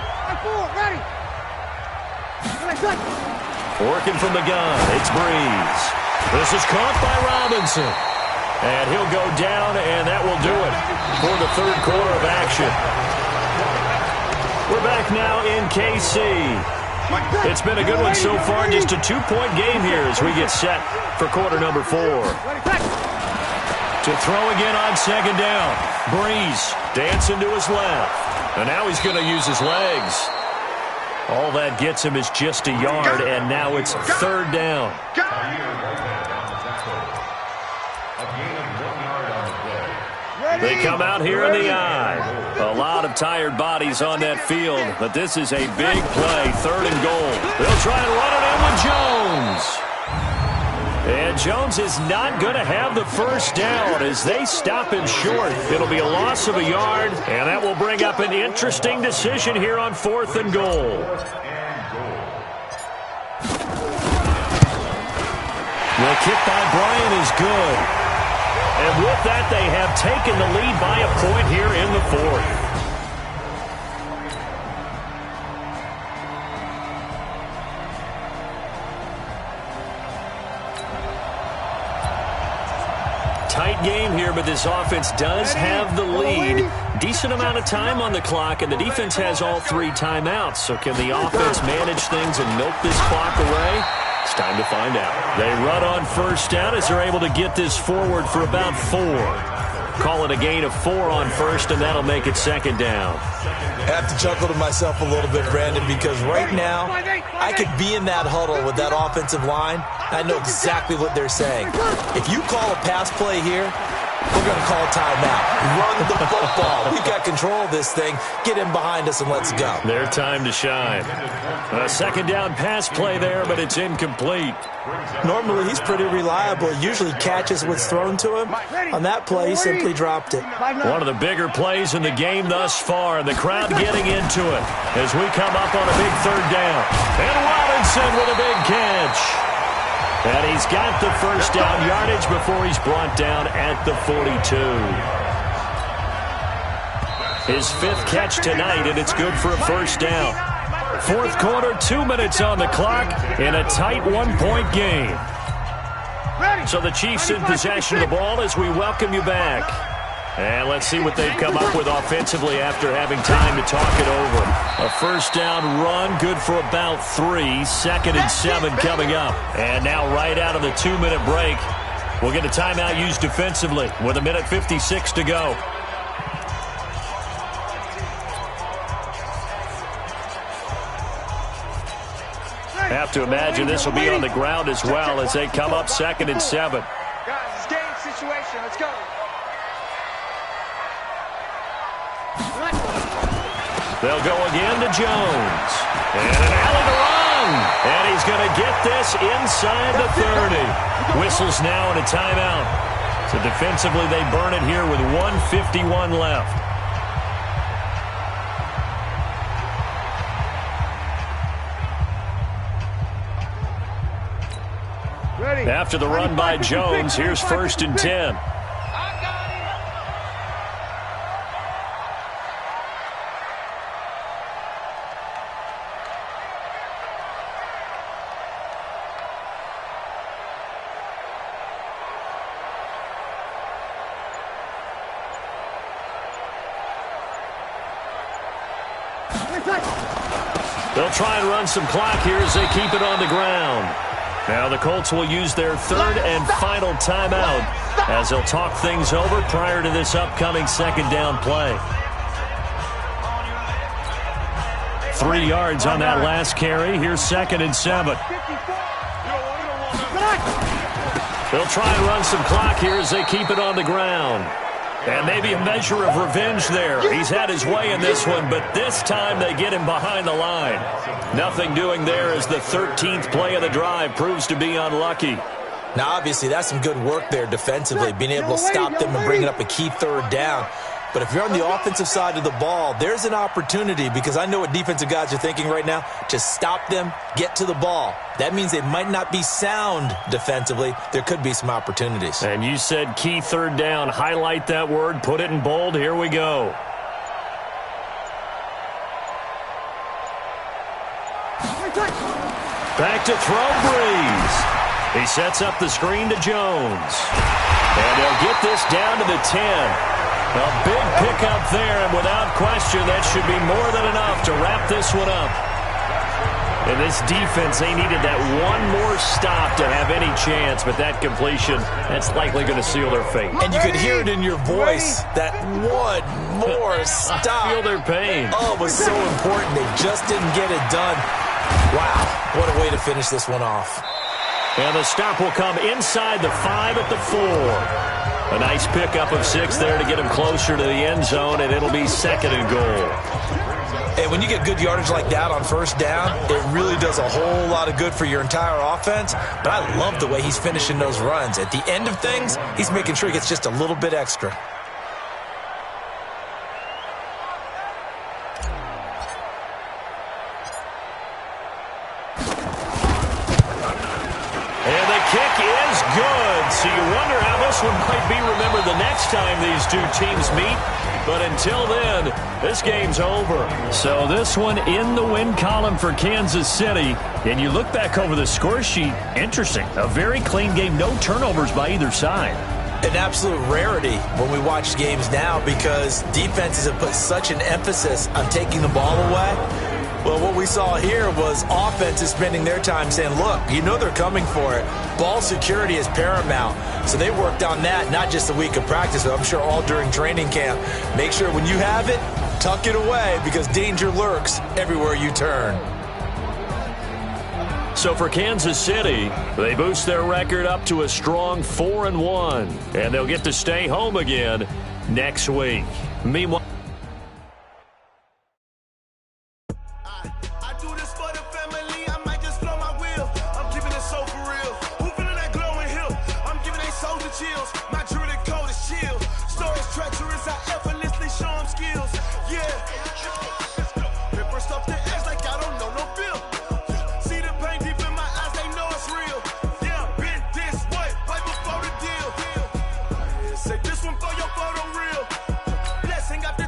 5-4, ready. Working from the gun, it's Breeze. This is caught by Robinson. And he'll go down, and that will do it for the third quarter of action. We're back now in KC. It's been a good one so far, just a 2-point game here as we get set for quarter number 4. To throw again on second down. Breeze dancing to his left. And now he's going to use his legs. All that gets him is just a yard, and now it's third down. They come out here in the eye. A lot of tired bodies on that field, but this is a big play, third and goal. They'll try and run it in with Jones. And Jones is not going to have the first down as they stop him short. It'll be a loss of a yard, and that will bring up an interesting decision here on fourth and goal. The kick by Bryant is good. And with that, they have taken the lead by a point here in the fourth. Tight game here, but this offense does have the lead. Decent amount of time on the clock, and the defense has all 3 timeouts. So can the offense manage things and milk this clock away? It's time to find out. They run on first down as they're able to get this forward for about 4. Call it a gain of 4 on first, and that'll make it second down. I have to chuckle to myself a little bit, Brandon, because right now I could be in that huddle with that offensive line. I know exactly what they're saying. If you call a pass play here, we're going to call a timeout. Run the football. We've got control of this thing. Get in behind us and let's go. Their time to shine. A second down pass play there, but it's incomplete. Normally, he's pretty reliable. Usually catches what's thrown to him. On that play, he simply dropped it. One of the bigger plays in the game thus far, and the crowd getting into it as we come up on a big third down. And Robinson with a big catch. And he's got the first down yardage before he's brought down at the 42. His 5th catch tonight, and it's good for a first down. Fourth quarter, 2 minutes on the clock in a tight 1-point game. So the Chiefs in possession of the ball as we welcome you back. And let's see what they've come up with offensively after having time to talk it over. A first down run, good for about 3. 2nd and 7 coming up. And now right out of the 2-minute break, we'll get a timeout used defensively with 1:56 to go. Have to imagine this will be on the ground as well as they come up 2nd and 7. Guys, it's game situation. Let's go. They'll go again to Jones. And an alley to run. And he's going to get this inside the 30. Whistles now and a timeout. So defensively they burn it here with 1:51 left. After the run by Jones, here's 1st and 10. They'll try and run some clock here as they keep it on the ground. Now the Colts will use their 3rd and final timeout as they'll talk things over prior to this upcoming 2nd down play. 3 yards on that last carry. Here's 2nd and 7. They'll try and run some clock here as they keep it on the ground. And maybe a measure of revenge there. He's had his way in this one, but this time they get him behind the line. Nothing doing there as the 13th play of the drive proves to be unlucky. Now, obviously, that's some good work there defensively, being able to stop them and bringing up a key 3rd down. But if you're on the offensive side of the ball, there's an opportunity, because I know what defensive guys are thinking right now. Just stop them, get to the ball. That means they might not be sound defensively. There could be some opportunities. And you said key 3rd down. Highlight that word. Put it in bold. Here we go. Back to throw, Breeze. He sets up the screen to Jones. And they'll get this down to the 10. A big pickup there, and without question, that should be more than enough to wrap this one up. And this defense, they needed that one more stop to have any chance, but that completion, that's likely going to seal their fate. And you could hear it in your voice, that one more stop. I feel their pain. Oh, it was so important. They just didn't get it done. Wow, what a way to finish this one off. And the stop will come inside the 5 at the 4. A nice pickup of 6 there to get him closer to the end zone, and it'll be 2nd and goal. And when you get good yardage like that on 1st down, it really does a whole lot of good for your entire offense. But I love the way he's finishing those runs. At the end of things, he's making sure he gets just a little bit extra. And the kick is good. So you wonder how this one might be remembered the next time these two teams meet. But until then, this game's over. So this one in the win column for Kansas City. And you look back over the score sheet, interesting. A very clean game, no turnovers by either side. An absolute rarity when we watch games now, because defenses have put such an emphasis on taking the ball away. Well, what we saw here was offenses spending their time saying, look, you know they're coming for it. Ball security is paramount. So they worked on that, not just a week of practice, but I'm sure all during training camp. Make sure when you have it, tuck it away, because danger lurks everywhere you turn. So for Kansas City, they boost their record up to a strong 4-1, and they'll get to stay home again next week. Meanwhile, chills. My jewelry code is chill. Stories treacherous, I effortlessly show them skills. Yeah. Paper stuff the edge like I don't know no bill. See the pain deep in my eyes, they know it's real. Yeah, been this way, right before the deal. Say this one for your photo reel. Blessing after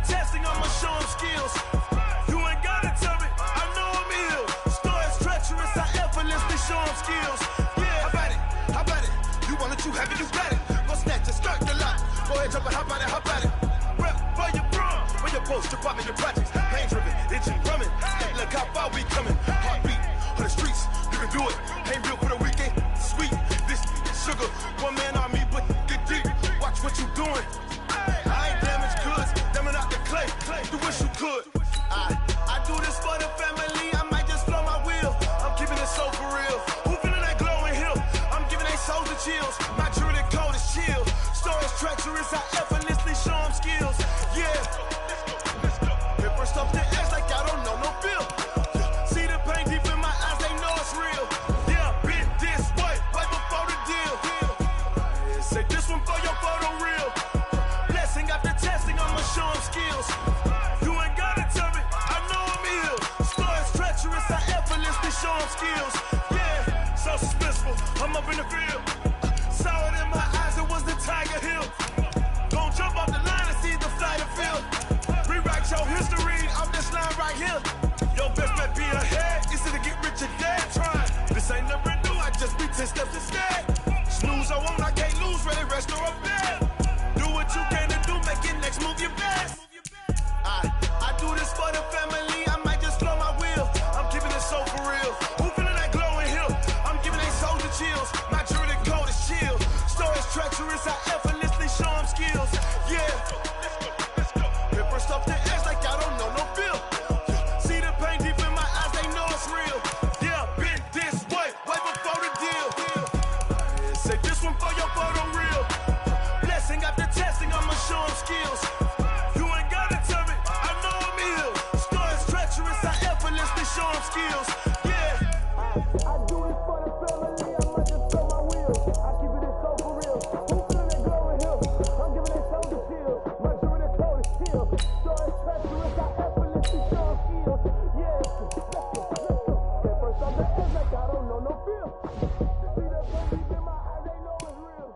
close to popping your projects. Pain driven, itching, drumming. Look how far we coming. Heartbeat on the streets, you can do it. Ain't built for the weekend. Sweet, this sugar. One man army, but get deep. Watch what you doing. I ain't damaged goods, damn out the clay. You wish you could. I do this for the family. I might just blow my wheel. I'm keeping it so for real. Who feeling that glowing hill? I'm giving they souls the chills. My jewelry cold is chill. Stories treacherous, I effortlessly show them skills. Yeah. Hit first off the edge like I don't know no feel. See the pain deep in my eyes, they know it's real. Yeah, bit this way, right before the deal. Say this one for your photo reel. Blessing after testing, I'ma show them skills. You ain't gotta tell me, I know I'm ill. Stories treacherous, I effortlessly show them skills. Yeah, so suspenseful, I'm up in the field. Saw it in my eyes, it was the Tiger Hill. Gon' jump off the line and see the flight of field. Rewrite your history off this line right here. Your best bet be ahead, it's to get rich or dead trying. This ain't never new, I just be 10 steps instead. Snooze I won't, I can't lose, ready, rest or up bed. Do what you can to do, make your next move your best. I do this for the family, I might just blow my wheel. I'm keeping it so for real. Who feeling that glowing hill? I'm giving they souls the chills. My jewelry cold is chill. Stories treacherous, I effortlessly show them skills. Yeah. Hit first off the edge like I don't know no feel. See the pain deep in my eyes, they know it's real. Yeah, been this way, way before the deal. Say this one for your photo reel. Blessing after testing, I'ma show them skills. You ain't gotta tell me, I know I'm ill. Stories treacherous, I effortlessly show them skills. Yeah. I do this for the family, I might just blow my wheel. I keep it so for real. Who feeling that glowing hill? I'm giving they souls the chill. My jewelry cold is chill. Stories treacherous, I effortlessly show them skills. Yeah. Let's go. Get first on the edge like I don't know no feel. See that pain deep in my eyes, they know it's real.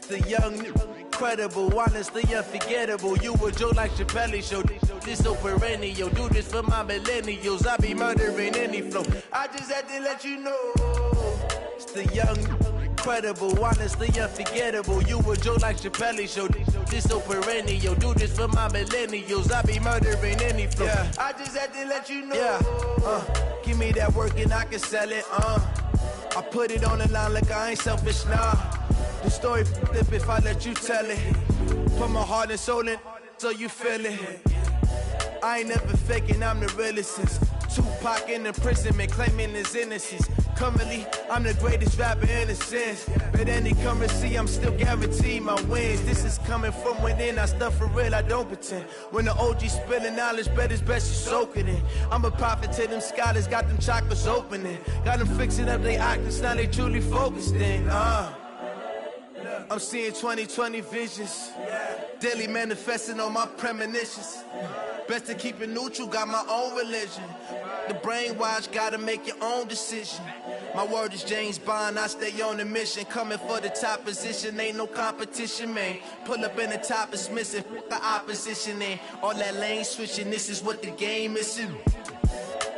The young, incredible, honestly unforgettable. You a Joe like Chappelle show. This so perennial. Do this for my millennials. I be murdering any flow. I just had to let you know. It's the young, incredible, honestly unforgettable. You a Joe like Chappelle show. This so perennial. Do this for my millennials. I be murdering any flow. Yeah. I just had to let you know. Yeah. Give me that work and I can sell it. I put it on the line like I ain't selfish, nah. The story flip if I let you tell it. Put my heart and soul in so you feel it. I ain't never faking, I'm the realest since Tupac in imprisonment, claiming his innocence. Currently, I'm the greatest rapper in a sense. But any currency, I'm still guaranteed my wins. This is coming from within, I stuff for real, I don't pretend. When the OG spilling knowledge, bet it's best you soak it in. I'm a prophet to them scholars, got them chakras opening. Got them fixing up they octaves, now they truly focused in. I'm seeing 2020 visions. Daily manifesting on my premonitions. Best to keep it neutral, got my own religion. The brainwash, gotta make your own decision. My word is James Bond, I stay on the mission. Coming for the top position, ain't no competition, man. Pull up in the top, it's missing, the opposition in. All that lane switching, this is what the game is in.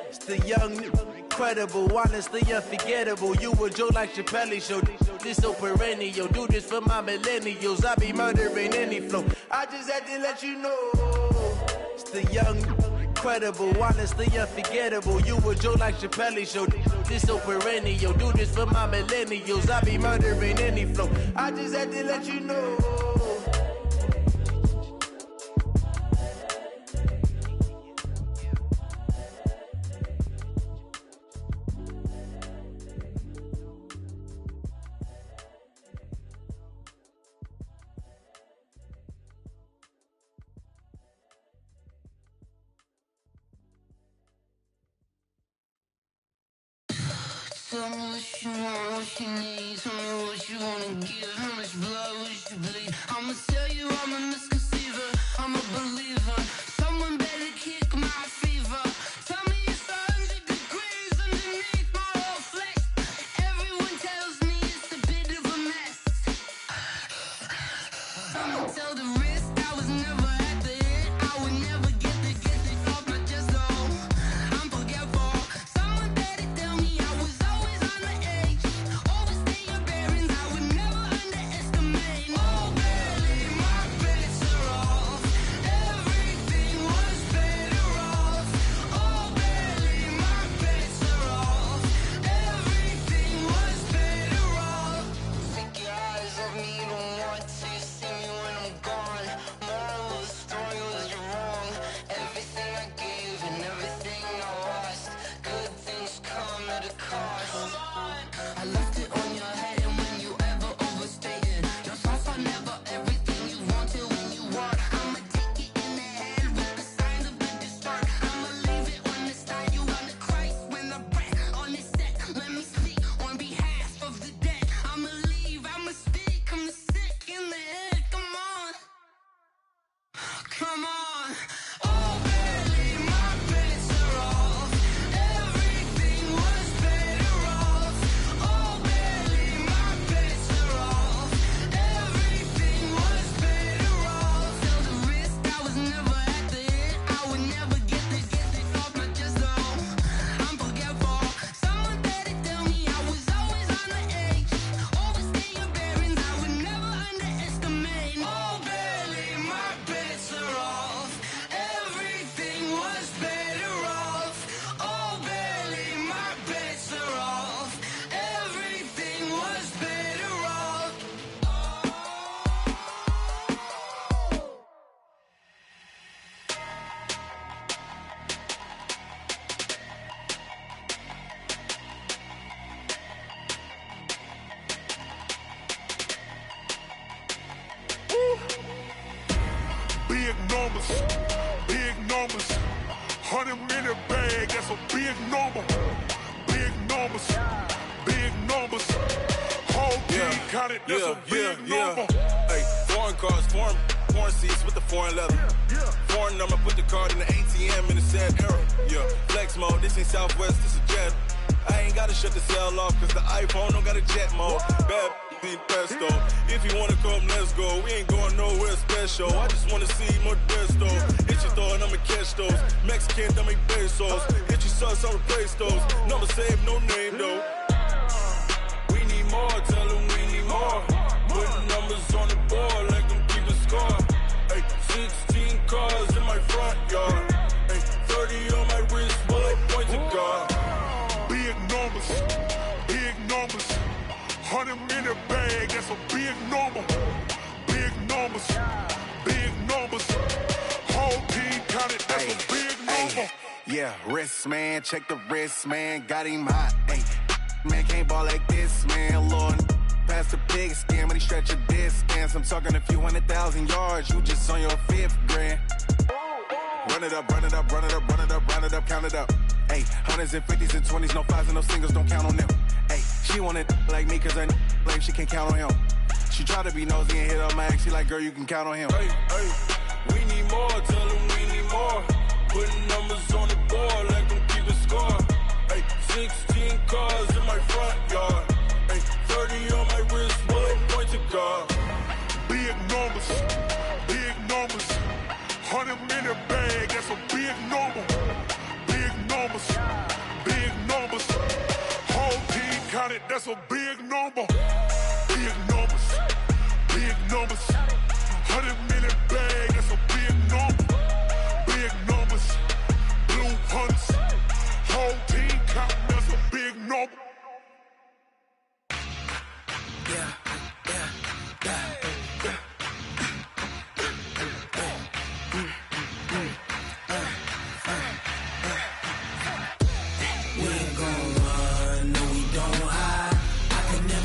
It's the young, incredible, honestly unforgettable. You a Joe like Chappelle show. This so perennial. Do this for my millennials. I be murdering any flow. I just had to let you know. It's the young, incredible, honestly unforgettable. You a Joe like Chappelle show. This so perennial. Do this for my millennials. I be murdering any flow. I just had to let you know. Tell me what you want, what you need. Tell me what you wanna give. How much blood would you bleed? I'ma tell you I'm a misconceiver. I'm a believer. Someone better kick my fever. Tell me it's 100 degrees underneath my whole flesh. Everyone tells me it's a bit of a mess. I'ma tell the risk I was never Come on. Oh, barely, my bets are off. Everything was better off. Oh, barely, my bets are off. Everything was better off. Felt the risk, I was never at the end. I would never get this off my chest, though. I'm forgetful. Someone better tell me I was always on the edge. Overstay your bearings, I would never underestimate. Oh, barely, my bets are off. Everything was better off. Oh, barely, my bets are off. Everything was better off. Big numbers, big numbers. 100-minute bag, that's a big number. Big numbers, big numbers. Whole team counted, that's a big number. Hey, foreign cars, foreign seats with the foreign leather. Foreign number, put the card in the ATM in the sad era. Yeah, flex mode, this ain't Southwest, this is jet. I ain't gotta shut the cell off, cause the iPhone don't got a jet mode. Bad need pesto. If you wanna come, let's go. We ain't going nowhere special. I just wanna see more Modesto. Hit your throw and I'ma catch those. Mexican, I make pesos. Hit your sauce, I'll replace those. Number save, no name though. We need more, tell them we need more. Putting numbers on the board like them keep a score. Hey, 16 cars in my front yard. Hey, 30 on my wrist, bullet points of God. Big numbers, big numbers. 100-minute bag, that's a big number. Big numbers, big numbers. Whole team counted, that's a big number. Yeah, wrist man, check the wrist man, got him hot. Ay, man can't ball like this, man. Lord, past the pig skin when he stretch a distance. I'm talking a few 100,000 yards, you just on your 5th grand. Run it up, run it up, run it up, run it up, run it up, count it up. Ay, 100s and 50s and 20s, no 5s and no singles, don't count on them. Ay, she want it like me cause I blame she can't count on him. She try to be nosy and hit up my ex, she like, girl, you can count on him. Hey, hey, we need more, tell them we need more. Putting numbers on the board like them keep a score. Hey, 16 cars in my front yard. Hey, 30 on my wrist, bullet points of God. Big numbers, big numbers. 100-minute bag, that's a big number. Big numbers, big numbers. Whole team counted, that's a big number. Big numbers, big numbers. 100-minute bag, that's a big number. Big numbers, blue hunts. Whole team counting, that's a big number. Yeah.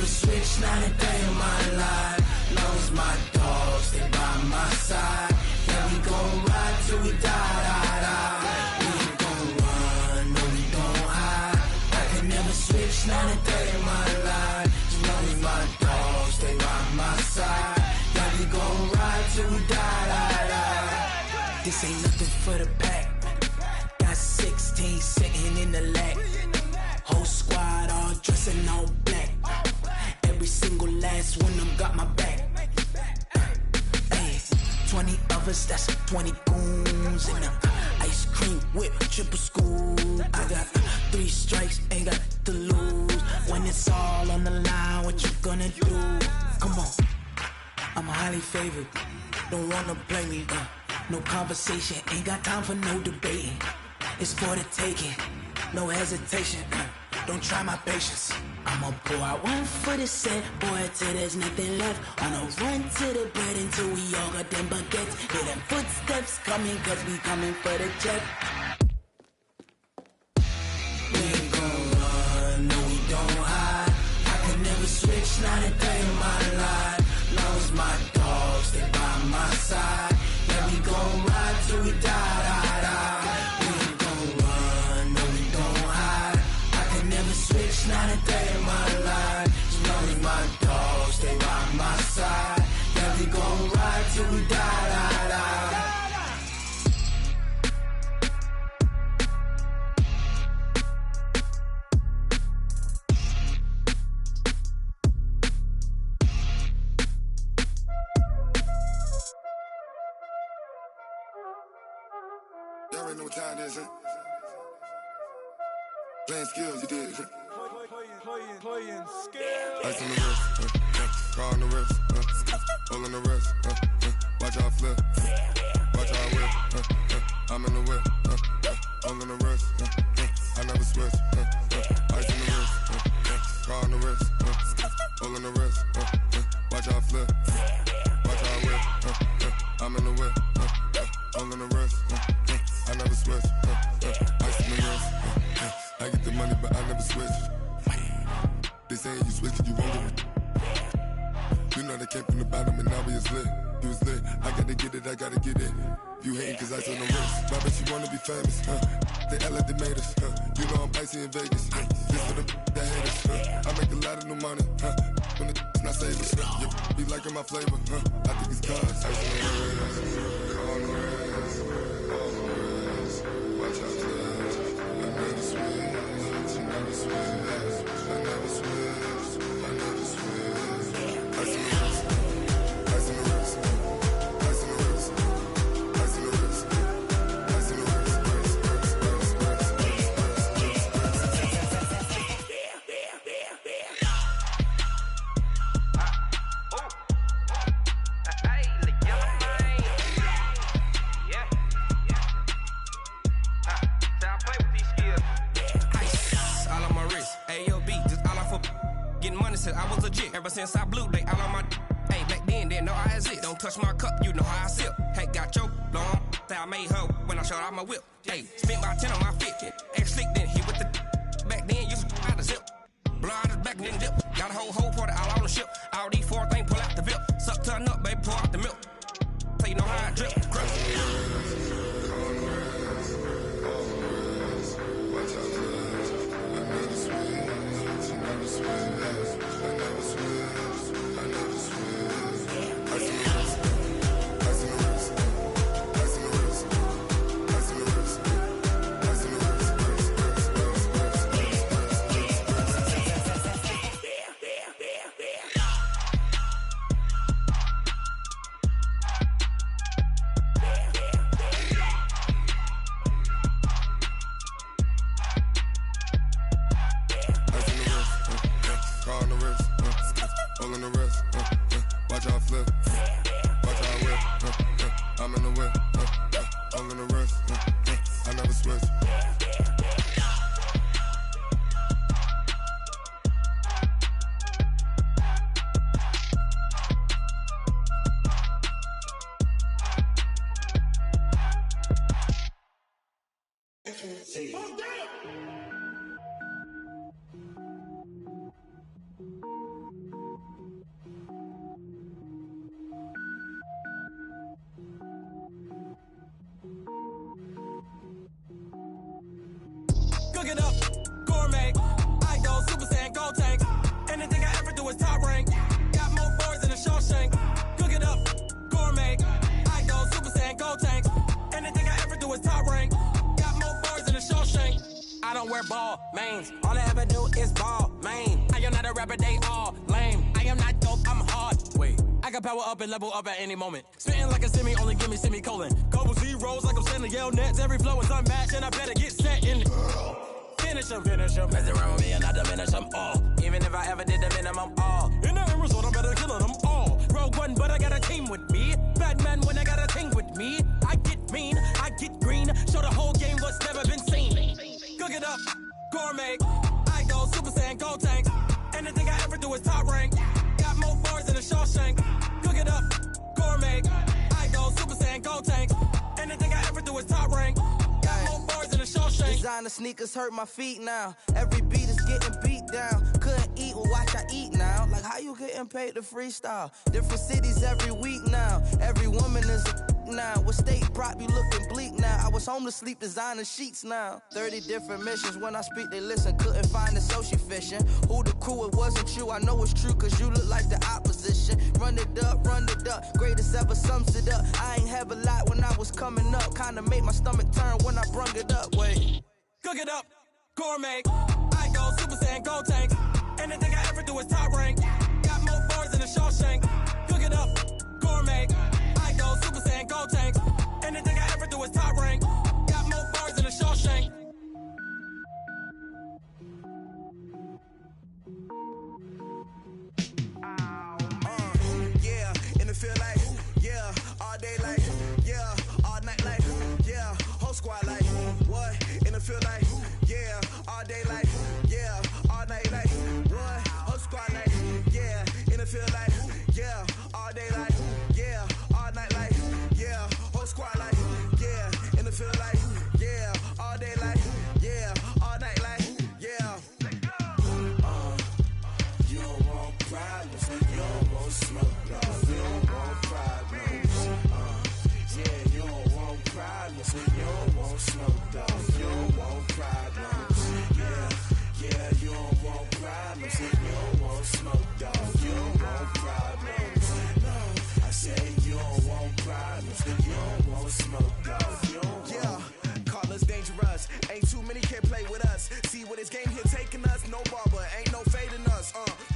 Switch not a day in my life. Lost my dogs, they by my side. Yeah, we gon' ride till we die. We ain't gon' run, no, we gon' hide. I can never switch not a day in my life. As long as my dogs, they by my side. Yeah, we gon' ride till we die. This ain't nothing for the pack. Got 16 sitting in the lap. Whole squad all dressing all black. Every single last one of them got my back. Ay, 20 of us, that's 20 goons. And ice cream whip, triple school. I got 3 strikes, ain't got to lose. When it's all on the line, what you gonna do? Come on, I'm highly favored. Don't wanna play me, no conversation. Ain't got time for no debating. It's for the taking, no hesitation. Don't try my patience. I'ma pour out one for the set, boy, till there's nothing left. On a run to the bread until we all got them baguettes. Hear them footsteps coming, cause we coming for the check. We ain't gon' run, no, we don't hide. I could never switch, not a day in my life. Long as my dogs, they by my side. Yeah, we gon' ride till we die. We ain't gon' run, no, we don't hide. I could never switch, not a day in my life. As long as my dogs, they by my side. Yeah, we gon' ride till we die. already know what time it is, huh? Playing skills, you did. Playing skills. Ice on the wrist, car on the wrist, hole in the wrist, watch how I flip, watch how I whip, I'm in the whip, hole in the wrist, I never switch, ice in the wrist, car on the wrist, hole in the wrist, watch how I flip, watch how I whip, I'm in the whip, hole in the wrist, I never switch, ice in the wrist, I get the money but I never switch. They saying you switch it, you won't get it. You know they came from the bottom and now we is lit. You was lit, I gotta get it, I gotta get it. You hating cause ice on the wrist. My bitch, you wanna be famous, They act like they made us, You know I'm icy in Vegas, This for the that hate us, I make a lot of new money, When the not save us, You be liking my flavor, I think it's cause ice on the wrist, on the wrist, on the wrist. Watch out, cuz I never switch, I never switch, I never switch, I never switch. Ice in the wrist, ice in the wrist, ice in the wrist, ice in the wrist, ice in the wrist, Said I was legit ever since I blew they all on my hey back then didn't know I exist. Don't touch my cup, you know how I sip. Hey, got your long that I made her when I showed out my whip. Hey, spent my 10 on my fit. Ex slick then hit with the back then used to out the zip. Blow out his back and then dip. Got a whole party all on the ship. All these 4 things pull out the VIP. Suck turn up, baby, pour out the milk. So you know how I drip. Grip. Cook it up, gourmet. I go Super Saiyan, gold tank. Anything I ever do is top rank. Got more boards than a Shawshank. Cook it up, gourmet. I go Super Saiyan, gold tank. Anything I ever do is top rank. Got more boards than a Shawshank. I don't wear ball mains. All I ever do is ball main. I am not a rapper, they all lame. I am not dope, I'm hard. Wait, I can power up and level up at any moment. Spitting like a semi, only give me semicolon. Couple zeros like I'm sending yell nets. Every flow is unmatched and I better get set in. Finish them. Mess around with me and I diminish them all. Even if I ever did the minimum all. In the end result, I'm better killing them all. Rogue One, but I got a team with me. Batman when I got a thing with me. I get mean, I get green. Show the whole game what's never been seen. Cook it up, gourmet. I go Super Saiyan, gold tank. Anything I ever do is top rank. Got more bars than a Shawshank. Cook it up, gourmet. I go Super Saiyan, gold tank. Anything I ever do is top rank. Got more bars than a Shawshank. Designer sneakers hurt my feet now. Every beat is getting beat down. Couldn't eat, well watch I eat now. Like how you getting paid to freestyle? Different cities every week now. Every woman is a now. With state prop, you looking bleak now. I was home to sleep, designer sheets now. 30 different missions. When I speak, they listen. Couldn't find it, so she fishing. Who the crew, it wasn't you. I know it's true, cause you look like the opposition. Run it up, greatest ever sums it up. I ain't have a lot when I was coming up. Kinda made my stomach turn when I brung it up. Wait. Cook it up, gourmet. I go Super Saiyan, gold tank. Anything I ever do is top rank. Got more bars than a Shawshank. Cook it up, gourmet. I go Super Saiyan, gold tank. Anything I ever do is top rank. Got more problems. You don't want smoke, dog. You don't want problems. Yeah, you don't want problems. You don't want smoke, dog. You don't want problems. No, I say you don't want problems. You don't want smoke, dog. You don't want. Call us dangerous. Ain't too many can play with us. See what this game here taking us. No barber, ain't no fading us.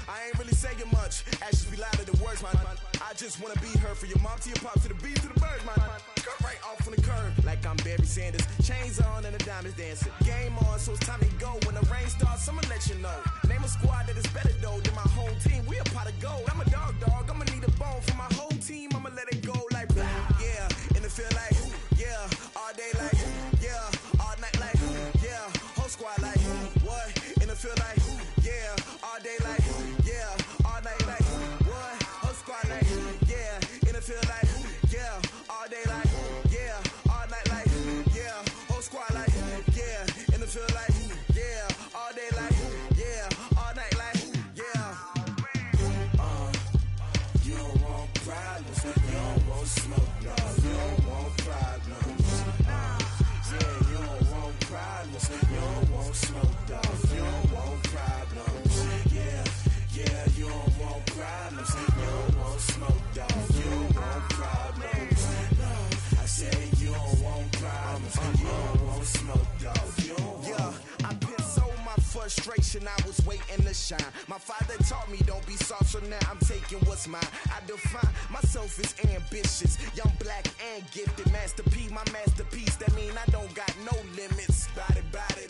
I ain't really saying much. Actions be louder than words, man. I just wanna be heard. For your mom to your pop to the beat to the birds, man. Cut right off on the curb like I'm Barry Sanders. Chains on and the diamonds dancing. Game on, so it's time to go. When the rain starts, I'ma let you know. Name a squad that is better though than my home team. We a pot of gold. I'm a dog. I'ma need a bone for my whole team. I'ma let it go like blah. Yeah, and it feel like yeah, all day like yeah, all night like yeah, whole squad like what? And it feel like yeah, all day like yeah, all night like what? Whole squad like yeah, and it feel like yeah, all day like yeah, all night like yeah, whole squad like yeah, and it feel like yeah, all day like yeah, all night like yeah. You don't want problems. You don't want smoke, dog. You don't want problems. Yeah, you don't want problems. You don't want smoke, dog. You don't want problems. Yeah, you don't want problems. You don't want smoke, dog. You don't want problems. No, I say you don't want problems. You don't want smoke, dog. You don't want. I've been so my frustration, I was waiting to shine. My father taught me don't be soft, so now I'm taking what's mine. I define myself as ambitious, young, black, and gifted. Master P, my masterpiece, that mean I don't got no limits. Bout it,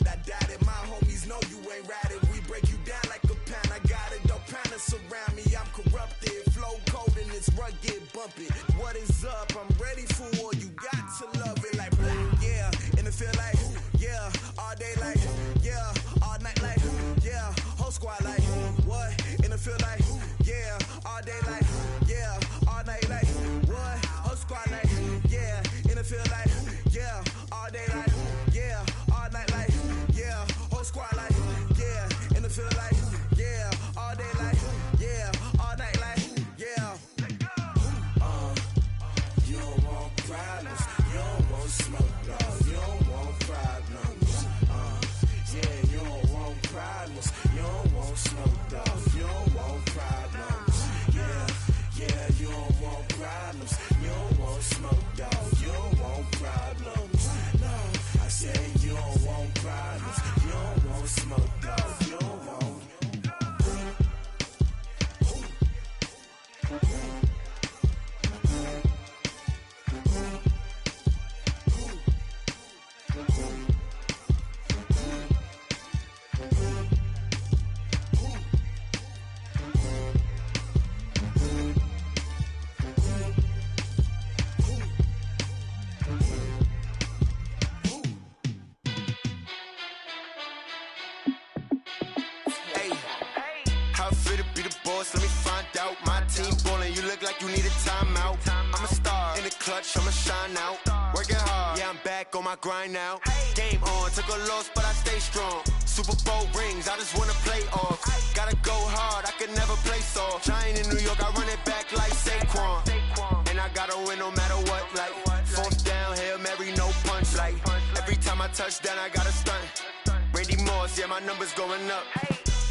I doubt it. My homies know you ain't ride it. We break you down like a pound, I got it. Don't pound us around me, I'm corrupted. Flow cold and it's rugged, bump it. What is up? I'm ready for war. You got to love it like black, yeah. And it feel like yeah, all day like yeah, all night like yeah, whole squad like what? And it feel like yeah, all day like yeah, all night like what? Whole squad like yeah, and it feel like yeah, all day like yeah, all night like yeah, whole squad like yeah, and it feel like yeah, all day like yeah, all night like yeah. You don't want problems. You don't want smoke, dog. You don't want problems. Yeah, you don't want problems. You don't want smoke, dog. You don't want problems. Yeah, you don't want problems. You don't want smoke, dog. You don't want problems. No, I say you don't want problems. You don't want smoke, dog. You don't want. How fit to be the boss? Let me find out. My team ballin', you look like you need a timeout. I'm a star in the clutch, I'ma shine out. Working hard, yeah, I'm back on my grind now. Game on, took a loss, but I stay strong. Super Bowl rings, I just wanna play off. Gotta go hard, I can never play soft. Giant in New York, I run it back like Saquon. And I gotta win no matter what, like fourth down, Hail Mary, no punch. Like every time I touch down, I gotta stunt. Randy Moss, yeah, my numbers going up.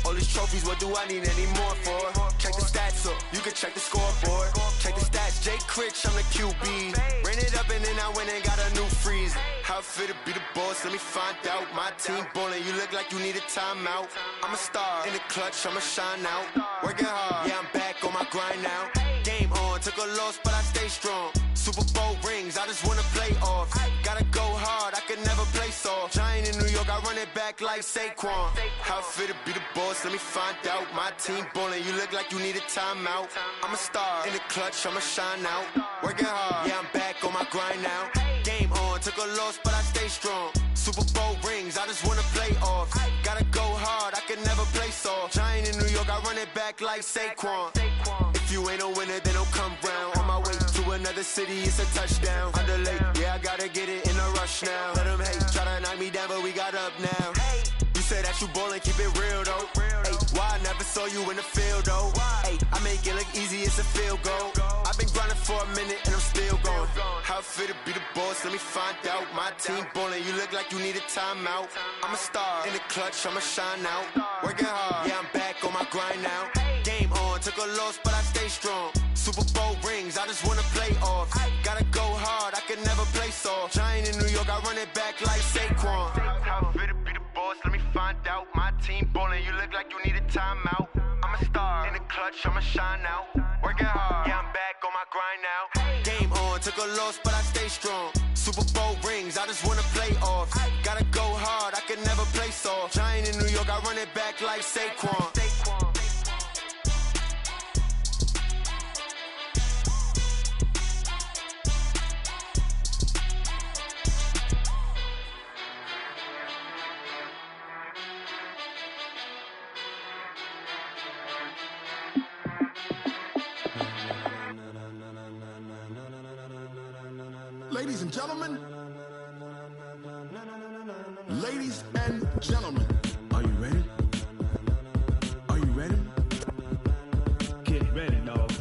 All these trophies, what do I need any more for? Check the stats up, you can check the scoreboard. Check the stats, Jay Critch, I'm the QB. Ran it up and then I went and got a new freeze. How fit to be the boss, let me find out. My team ballin', you look like you need a timeout. I'm a star in the clutch, I'ma shine out. Working hard, yeah, I'm back on my grind now. Game on, took a loss, but I stay strong. Super Bowl rings, I just wanna play off. Gotta go hard, I can never play soft. Giant in New York, I run it back like Saquon. How fit to be the boss, let me find out. My team ballin', you look like you need a timeout. I'm a star in the clutch, I'ma shine out. Working hard, yeah, I'm back on my grind now. Game on, took a loss, but I stay strong. Super Bowl rings, I just wanna play off. Gotta go hard, I can never play soft. Giant in New York, I run it back like Saquon. If you ain't a winner, then don't come round. On my way to another city, it's a touchdown. Underlay, yeah, I gotta get it in a rush now. Let them hate, try to knock me down, but we got up now. Used say that you ballin', keep it real though. Ay, why I never saw you in the field though? Ay, I make it look easy, it's a field goal. I've been grinding for a minute and I'm still going. How it feel to be the boss, let me find out. My team ballin', you look like you need a timeout. I'm a star, in the clutch, I'ma shine out. Working hard, yeah, I'm back on my grind now. Game on, took a loss, but I stay strong. Super Bowl rings, I just wanna play off. Gotta go hard, I can never play soft. Giant in New York, I run it back like Saquon. How it feel to be the boss, let me find out. My team ballin', you look like you need a timeout. I'm a star, in the clutch, I'ma shine out. Working hard, yeah, I'm back on my grind now. Game on, took a loss, but I stay strong. Super Bowl rings, I just wanna play off. Gotta go hard, I can never play soft. Giant in New York, I run it back like Saquon. Ladies and gentlemen, ladies and gentlemen, are you ready? Are you ready? Get ready, dog.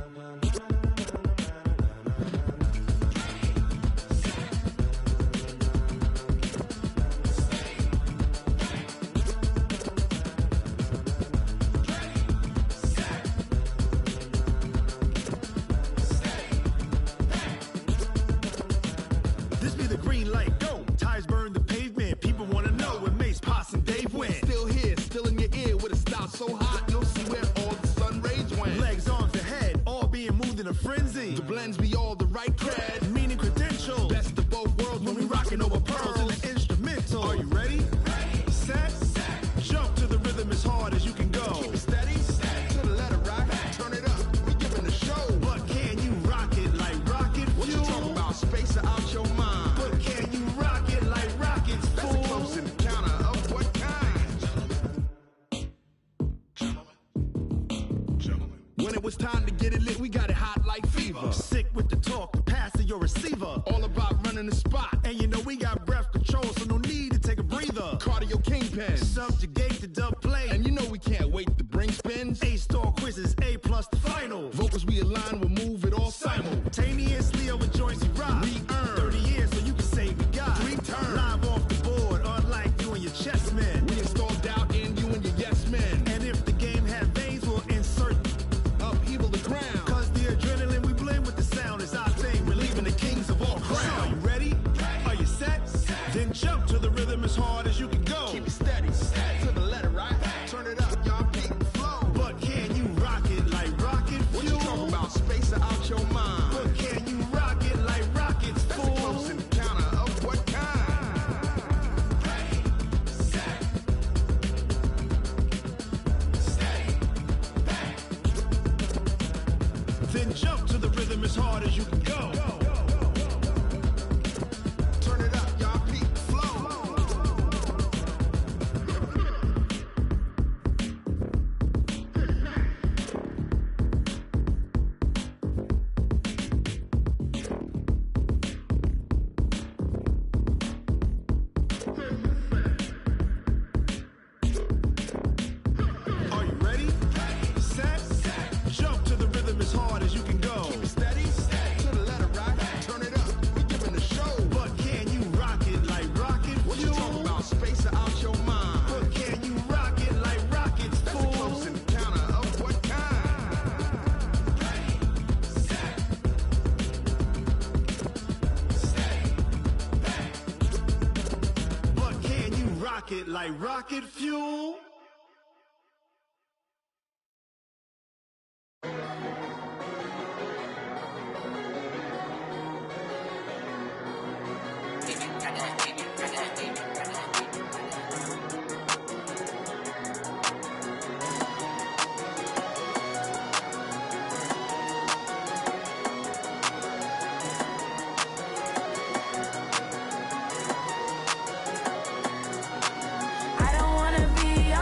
So hot, you'll see where all the sun rays went. Legs, arms, the head, all being moved in a frenzy. The blends be all the right cred, meaning credentials. Best of both worlds when we rockin' over pearls in the instrumental. Are you ready? Ready. Set. Jump to the rhythm as hard as you can go. Keep it steady. To the letter right. Turn it up. We giving the show. But can you rock it like rocket fuel? What you talking about? Space out your mind. But can you rock it like rockets, fool? That's a close encounter of what kind? When it was time to get it lit, we got it hot like fever. Sick with the talk, the pass to your receiver. All about running the spot. And you know we got breath control, so no need to take a breather. Cardio kingpin, subjugate the dub play. And you know we can't wait to bring spins. A-star quizzes, A+ the final. Vocals we align, we'll move it all simultaneously over joints we rock. We earn 30 years so you can say we got 3 turns. Live off the board, unlike you and your chess men. We install doubt in you and your yes men. And if the game had veins, we'll insert upheaval the ground. Cause the adrenaline we blend with the sound is our thing. Relieving the kings of all crowns. Are you ready? Are you set? Then jump to the rhythm as hard as you can go. Keep it steady. To the letter right. Turn it up, y'all beat the flow. But can you rock it like rocket fuel? What you talking about? Space out your mind. But can you rock it like rockets, fool? That's a close encounter of what kind? Ready, set, steady, back. Then jump to the rhythm as hard as you can go. Turn it up, y'all beat the flow. Are you ready? Set. Jump to the rhythm as hard as you can go. Keep it steady. To the letter right. Turn it up. We giving the show. But can you rock it like rocket fuel? What you talking about? Space out your mind. But can you rock it like rockets, fool? That's a close encounter of what kind? Ready, set, steady, back. But can you rock it like rocket fuel? I don't wanna be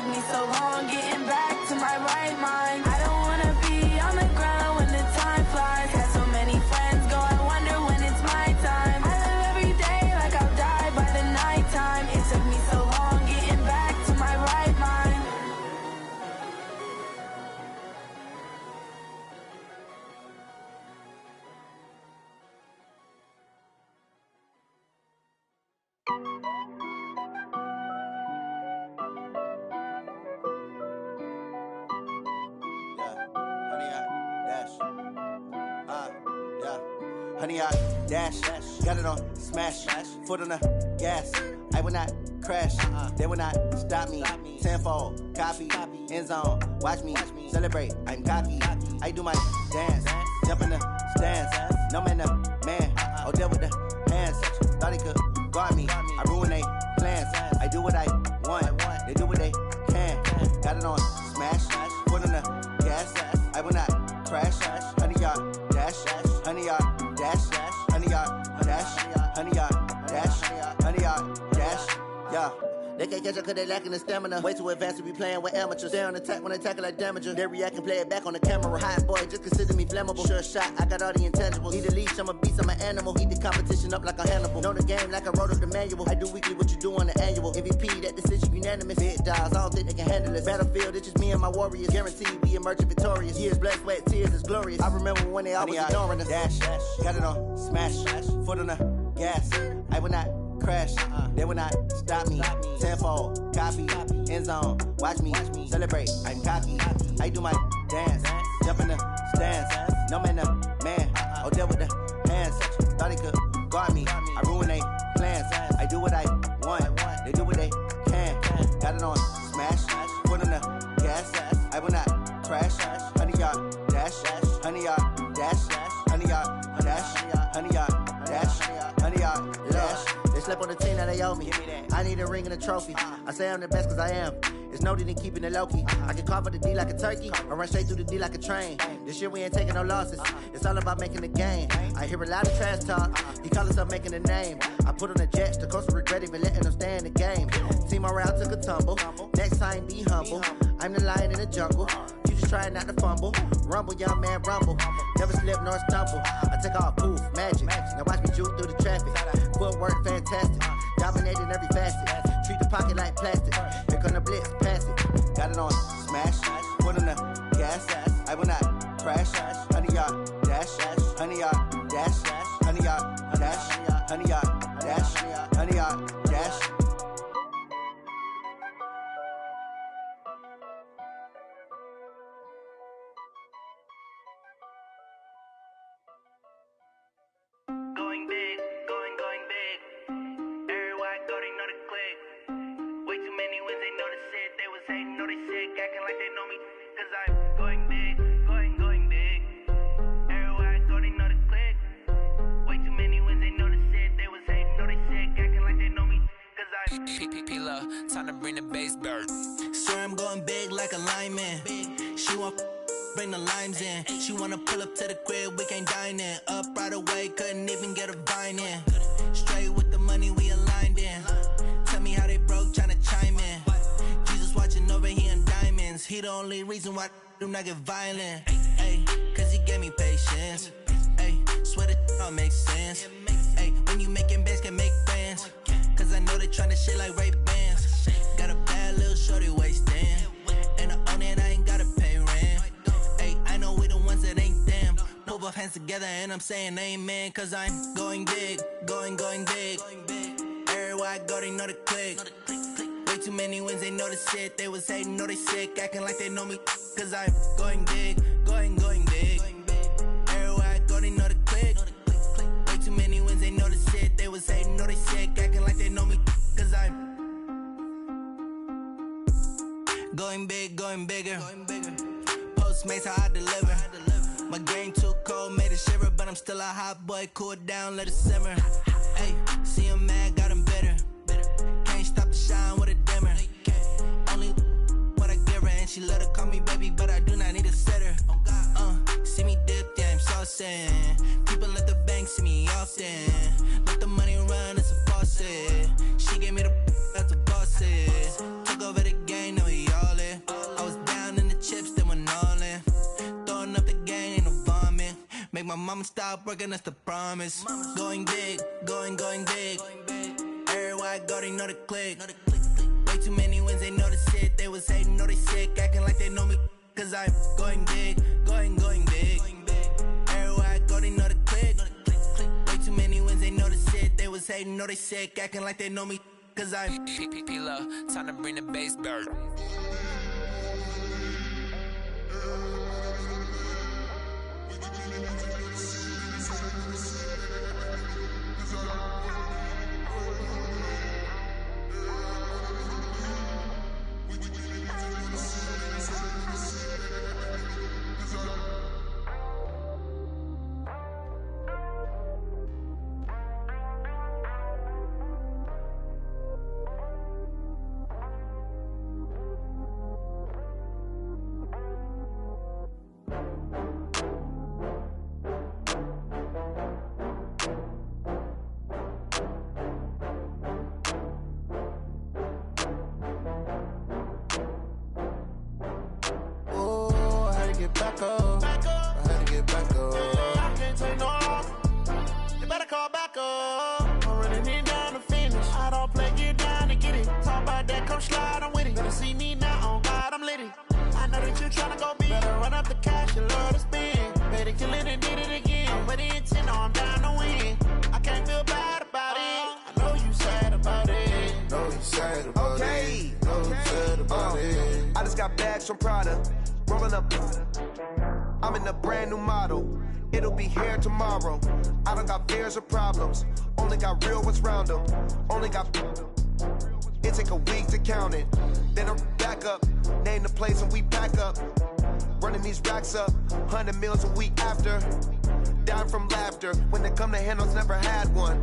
took me so long getting back to my right mind. I don't wanna be on the ground when the time flies. Had so many friends go, I wonder when it's my time. I live every day like I'll die by the nighttime. It took me so long getting back to my right mind. Honey, I dash, got it on smash, foot on the gas. I will not crash, they will not stop me. Tenfold, copy, end zone, watch me celebrate. I'm cocky, I do my dance, jump in the stands. No man, the man, oh, deal with the hands. Thought he could guard me, I ruin they plans. I do what I want, they do what they can. Got it on smash, foot on the gas. I will not crash, honey, y'all dash, honey, y'all dash, honey, y'all dash, honey, y'all dash, honey, y'all dash, yeah. They can't catch up cause they lacking the stamina. Way too advanced to be playing with amateurs. Stay on attack when they tackle like damager. They react and play it back on the camera. Hot boy, just consider me flammable. Sure shot, I got all the intangibles. Need a leash, I'm a beast, I'm an animal. Heat the competition up like a Hannibal. Know the game like I wrote up the manual. I do weekly what you do on the annual. MVP, that decision unanimous. Big dogs, I don't think they can handle this. Battlefield, it's just me and my warriors. Guaranteed we emerging victorious. Years, blood, sweat, tears, it's glorious. I remember when they always ignoring us. Dash, got it on smash, foot on the gas. I will not crash, they will not stop me. Tenfold, copy, end zone, watch me celebrate. I'm cocky, I do my dance, jump in the stands. No man, the man, oh, deal with the hands. Thought he could guard me, I ruin they plans. I do what I want, they do what they can. Got it on smash, foot on the gas. I will not crash, honey, y'all dash, honey, y'all dash, honey, y'all dash, honey, y'all dash, honey, y'all dash. They slept on the team that they owe me. I need a ring and a trophy. I say I'm the best cause I am. It's no need in keeping it low-key. I can carve for the D like a turkey, or run straight through the D like a train. This year we ain't taking no losses. It's all about making the game. I hear a lot of trash talk. He call himself making a name. I put on the jets, the coach regret even letting them stay in the game. Team around took a tumble. Next time be humble. I'm the lion in the jungle. You just trying not to fumble. Rumble, young man, rumble. Never slip nor stumble. I take off, poof, magic. Now watch me juke through the traffic. Footwork fantastic. Dominating every facet. Treat the pocket like plastic. Here come the blitz, pass it. Got it on smash. Foot on the gas. I will not crash. Honey, y'all dash. Honey, y'all dash. Honey, y'all dash. Honey, y'all dash. Honey, y'all dash. Going big, going big. Everywhere I go, they know the click. Way too many wins, they know the shit. They was hating, know they sick, acting like they know me. Cause I'm going big, going big. Everywhere I go, they know the click. Way too many wins, they know the shit. They was hating, know they sick, acting like they know me. Cause I'm P-P-P-Love, time to bring the bass bird. Swear I'm going big like a lineman. She want bring the limes in. She wanna pull up to the crib, we can't dine in. Up right away, couldn't even get a vine in. Straight with the money we aligned in. Tell me how they broke, tryna chime in. Jesus watching over here in diamonds. He the only reason why I do not get violent. Ay, cause he gave me patience. Ay, swear that all makes sense. Ay, when you making bands, can make friends. Cause I know they tryna shit like Ray-Bans. Got a bad little shorty wasting. And I own it, I ain't gotta pay rent. Ay, I know we the ones that ain't them. Pull both hands together and I'm saying amen. Cause I'm going big, going big. Everywhere I go, they know the click. Way too many wins, they know the shit. They was hating, know they sick, acting like they know me. Cause I'm going big, going big. Everywhere I go, they know the click. Way too many wins, they know the shit. They was hating, know they sick, acting like they know me. Cause I'm going big, going bigger. Postmates, how I deliver. My game too cold, made it shiver. But I'm still a hot boy, cool it down, let it simmer. Hey, see him mad, got him bitter. Can't stop the shine with a dimmer. Only what I give her, and she let her call me baby, but I do not need a sitter. See me dip, yeah, I'm saucing. People at the bank see me often. Let the money run, it's a faucet. She gave me the that's a boss. Took over the game, now we all make my mama stop working, that's the promise. Going big, going big. Everywhere I go, they know the click. Way too many wins, they know the shit. They was hating, know they sick, acting like they know me. Cause I'm going big, going big. Everywhere I go, they know the click. Way too many wins, they know the shit. They was hating, know they sick, acting like they know me. Cause I'm P-P-P-Lo, time to bring the bass back. Back up. I had to get back up. I can't take no loss. You better call back up. I'm running it down to finish. I don't play, get down to get it. Talk about that, come slide, I'm with it. Better see me now, on God, I'm lit it. I know that you tryna go big. Better run up the cash, you love to spend. Better kill it and did it again. I'm with the intent, I'm down to win. I can't feel bad about it. I know you sad about it. Know you sad about it. Know you sad about it. I just got bags from Prada. Rolling up, I'm in a brand new model. It'll be here tomorrow. I don't got fears or problems. Only got real ones round them. Only got. It take a week to count it. Then I'm back up. Name the place and we pack up. Running these racks up. 100 meals a week after. Dying from laughter. When they come to handles, never had one.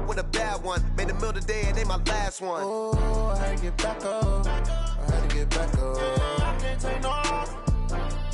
With a bad one. Made a meal today and they my last one. Oh, I had to get back up. I had to get back up. I can't take no loss.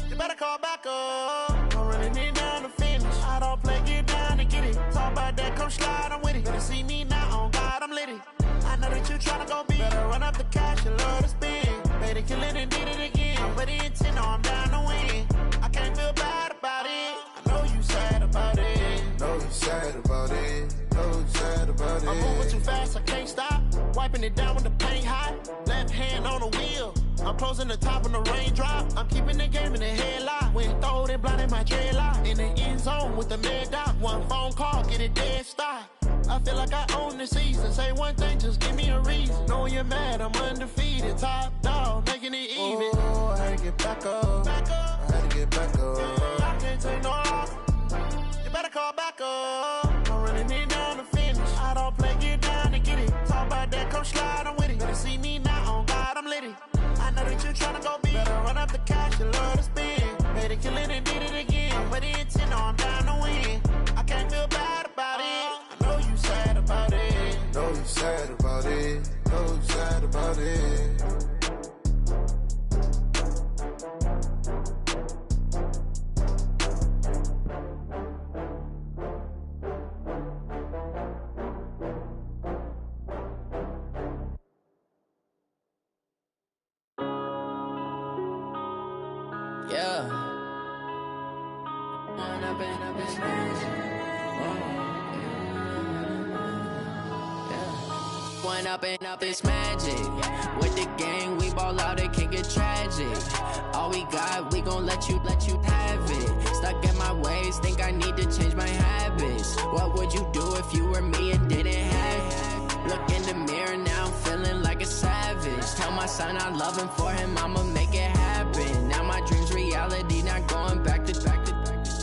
You better call back up. I'm running it down to finish. I don't play, get down to get it. Talk about that, come slide, I'm with it. Better see me now, on God, I'm lit it. I know that you tryna go big. Better run up the cash, you love to spend. Better kill it and did it again. I'm with the intent, I'm down to win. I can't feel bad about it. I know you sad about it. Know you sad about it. Know you sad about it. I'm moving too fast, I can't stop. Wiping it down when the paint hot. Left hand on the wheel. I'm closing the top when the raindrop. I'm keeping the game in the headlock. When throwed and blinded my dreadlock. In the end zone with the mad dot. One phone call, get it dead stop. I feel like I own the season. Say one thing, just give me a reason. Knowing you're mad, I'm undefeated. Top dog, making it even. Oh, I had to get back up. I had to get back up. I can't take no loss. You better call back up. I'm running it down to finish. I don't play, get down to get it. Talk about that, come slide, I'm with it. Better see me now, on God, I'm lit it. I know that you tryna go big. Better run up the cash, you love to spend. Better kill it and did it again. I'm with the intent, I'm down to win. I can't feel bad about it. I know you sad about it. Know you sad about it. Know you sad about it. Yeah. Went up and up, it's magic. With the gang, we ball out, it can get tragic. All we got, we gon' let you have it. Stuck in my ways, think I need to change my habits. What would you do if you were me and didn't have it? Look in the mirror, now I'm feeling like a savage. Tell my son I love him, for him I'ma make it happen. Now my dream's reality, not going back to.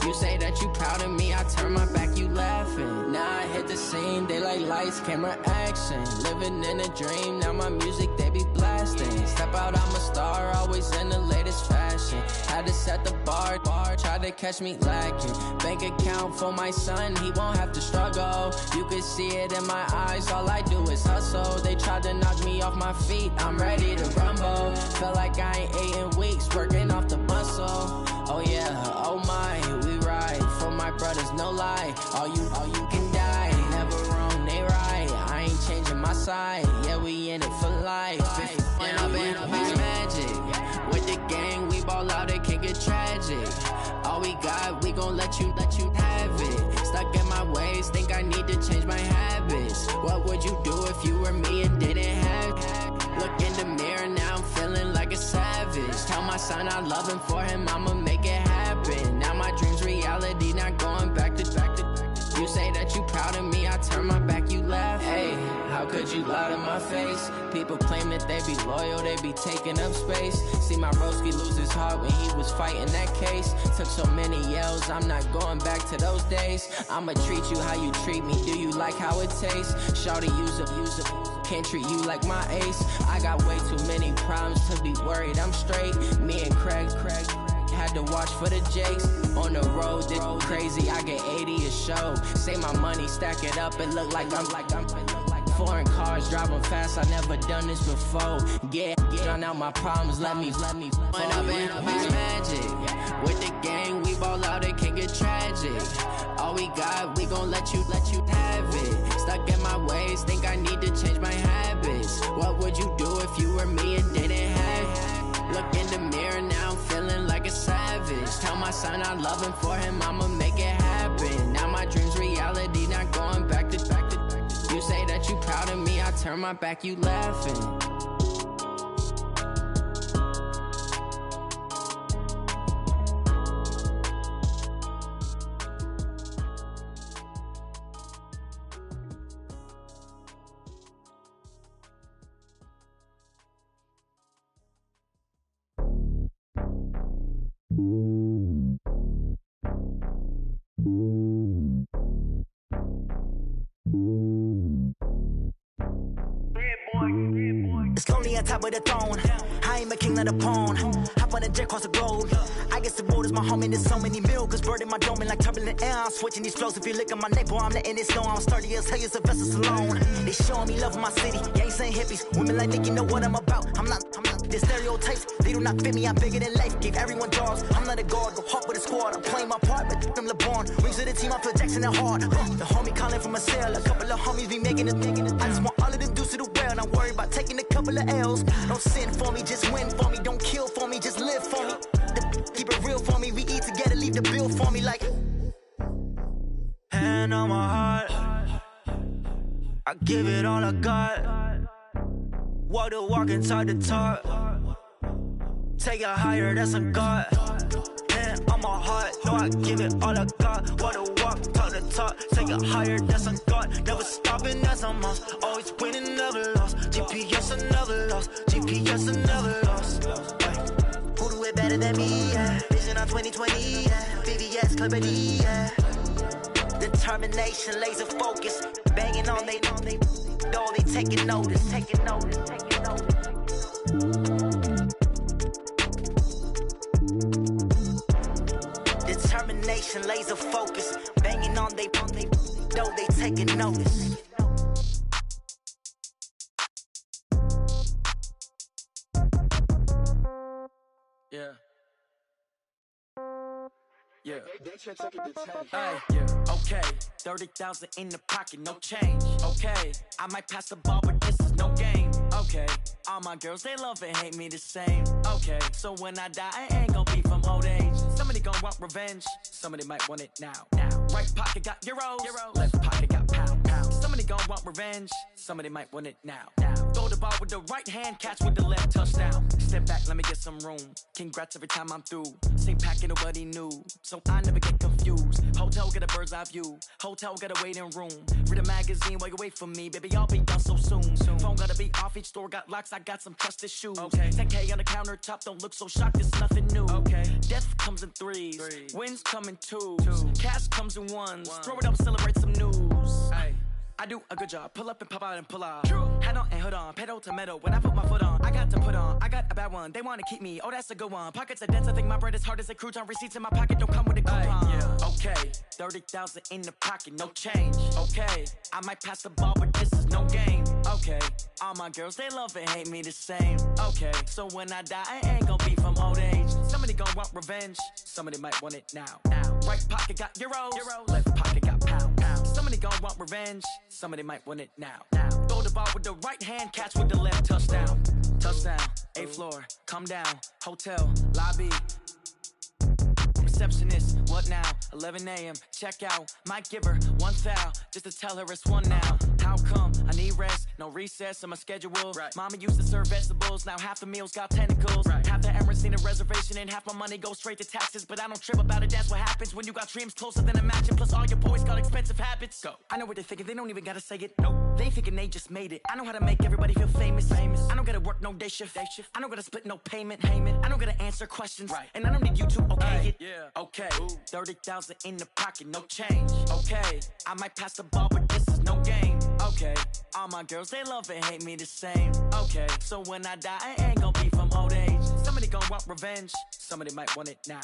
You say that you proud of me, I turn my back, you laughing. Now I hit the scene, daylight lights, camera action. Living in a dream, now my music, they be blasting. Step out, I'm a star, always in the latest fashion. Had to set the bar, try to catch me lacking. Bank account for my son, he won't have to struggle. You can see it in my eyes, all I do is hustle. They tried to knock me off my feet, I'm ready to rumble. Felt like I ain't ate in weeks, working off the muscle. Oh yeah, oh my, we ride for my brothers, no lie. All you can die, never wrong, they right. I ain't changing my side, yeah, we in it for life. If went up and up, it's magic. With the gang, we ball out, it can get tragic. All we got, we gon' let you Stuck in my ways, think I need to change my habits. What would you do if you were me and didn't have? Look in the mirror, now I'm feeling like a savage. Tell my son I love him, for him I'ma make it happen. Now my dream's reality, not going back to. You say that you proud of me, I turn my back, you laugh. Hey, how could you lie to my face? People claim that they be loyal, they be taking up space. See my broski lose his heart when he was fighting that case. Took so many yells, I'm not going back to those days. I'ma treat you how you treat me, do you like how it tastes? Shawty, use it, can't treat you like my ace. I got way too many problems to be worried, I'm straight. Me and Craig had to watch for the Jakes. On the road, this crazy, I get 80 a show. Say my money, stack it up, it look like I'm foreign cars, driving fast, I never done this before. Get drown out my problems, let me Went up in a bitch magic. With the gang, we ball out, it can get tragic. All we got, we gon' let you have it. Stuck in my ways, think I need to change my habits. What would you do if you were me and didn't have? Look in the mirror, now I'm feeling like a savage. Tell my son I love him, for him I'ma make it happen. Now my dream's reality, not going back to. You say that you proud of me, I turn my back, you laughing. It's lonely on top of the throne. I ain't a king, not a pawn. Hop on a jet across the globe. I guess the road is my home and there's so many milkers birding my dome and like turbulent air. I'm switching these flows. If you look at my neck, boy, I'm letting it snow. I'm sturdy as hell, it's a vessel alone. They showing me love in my city. Yeah, ain't saying hippies. Women like think you know what I'm about. I'm not. The stereotypes, they do not fit me. I'm bigger than life. Gave everyone jobs. I'm not a guard. Go hard with a squad. I'm playing my part, but them LeBron. Rings to the team. I feel Jackson and hard. The homie calling from a cell. A couple of homies be making it. I just want all of them dudes to do well. Not worry about taking a couple of L's. Don't sin for me, just win for me. Don't kill for me, just live for me. Keep it real for me. We eat together, leave the bill for me like. Hand on my heart, I give it all I got. Walk the walk and talk the talk. Take it higher, that's a God. Hand on my heart, no, I give it all I got. Walk the walk, talk the talk. Take it higher, that's a God. Never stopping, that's a must. Always winning, never lost. GPS, I never lost. GPS, I never lost. Who do it better than me? Yeah. Vision on 2020, yeah. VVS, Clippity, yeah. Determination, laser focus. Banging on they, though they taking notice. Determination, laser focus. Banging on they, though they taking notice. Yeah. Yeah. Hey, yeah. Okay. 30,000 in the pocket, no change. Okay. I might pass the ball, but this is no game. Okay. All my girls, they love and hate me the same. Okay. So when I die, I ain't gonna be from old age. Somebody gonna want revenge. Somebody might want it now. Right pocket got euros. Left pocket got pound. Somebody gonna want revenge. Somebody might want it now. Throw the ball with the right hand, catch with the left, touchdown. Step back, let me get some room. Congrats every time I'm through. Same packet, nobody knew. So I never get confused. Hotel get a bird's eye view. Hotel get a waiting room. Read a magazine while you wait for me. Baby, I'll be done so soon. Phone gotta be off, each store got locks. I got some trusted shoes. Okay. 10K on the countertop, don't look so shocked, it's nothing new. Okay. Death comes in threes. Wins come in twos. Cash comes in ones. Throw it up, celebrate some news. Ay. I do a good job. Pull up and pop out and pull out. Head on and hood on. Pedal to metal. When I put my foot on, I got to put on. I got a bad one. They want to keep me. Oh, that's a good one. Pockets are dense. I think my bread is hard as a crouton. Receipts in my pocket don't come with a coupon. Yeah. Okay. 30,000 in the pocket. No change. Okay. I might pass the ball, but this is no game. Okay. All my girls, they love and hate me the same. Okay. So when I die, I ain't gonna be from old age. Somebody gonna want revenge. Somebody might want it now. Right pocket got euros. Left pocket got pound. Somebody gon' want revenge. Somebody might want it now. Throw the ball with the right hand, catch with the left, touchdown. Touchdown, 8th floor, come down, hotel, lobby. receptionist. What now? 11 a.m. Check out. Might give her one thou just to tell her it's one now. How come? I need rest. No recess on my schedule. Right. Mama used to serve vegetables. Now half the meals got tentacles. Right. Half the errands need a reservation and half my money goes straight to taxes. But I don't trip about it. That's what happens when you got dreams closer than a mansion. Plus all your boys got expensive habits. Go. I know what they're thinking. They don't even gotta say it. Nope. They thinking they just made it. I know how to make everybody feel famous. I don't gotta work no day shift. I don't gotta split no payment. I don't gotta answer questions. Right. And I don't need you to okay it. Yeah. Okay. 30,000 in the pocket, no change. Okay. I might pass the ball, but this is no game. Okay. All my girls, they love and hate me the same. Okay. So when I die, I ain't gonna be from old age. Somebody gon' want revenge. Somebody might want it now.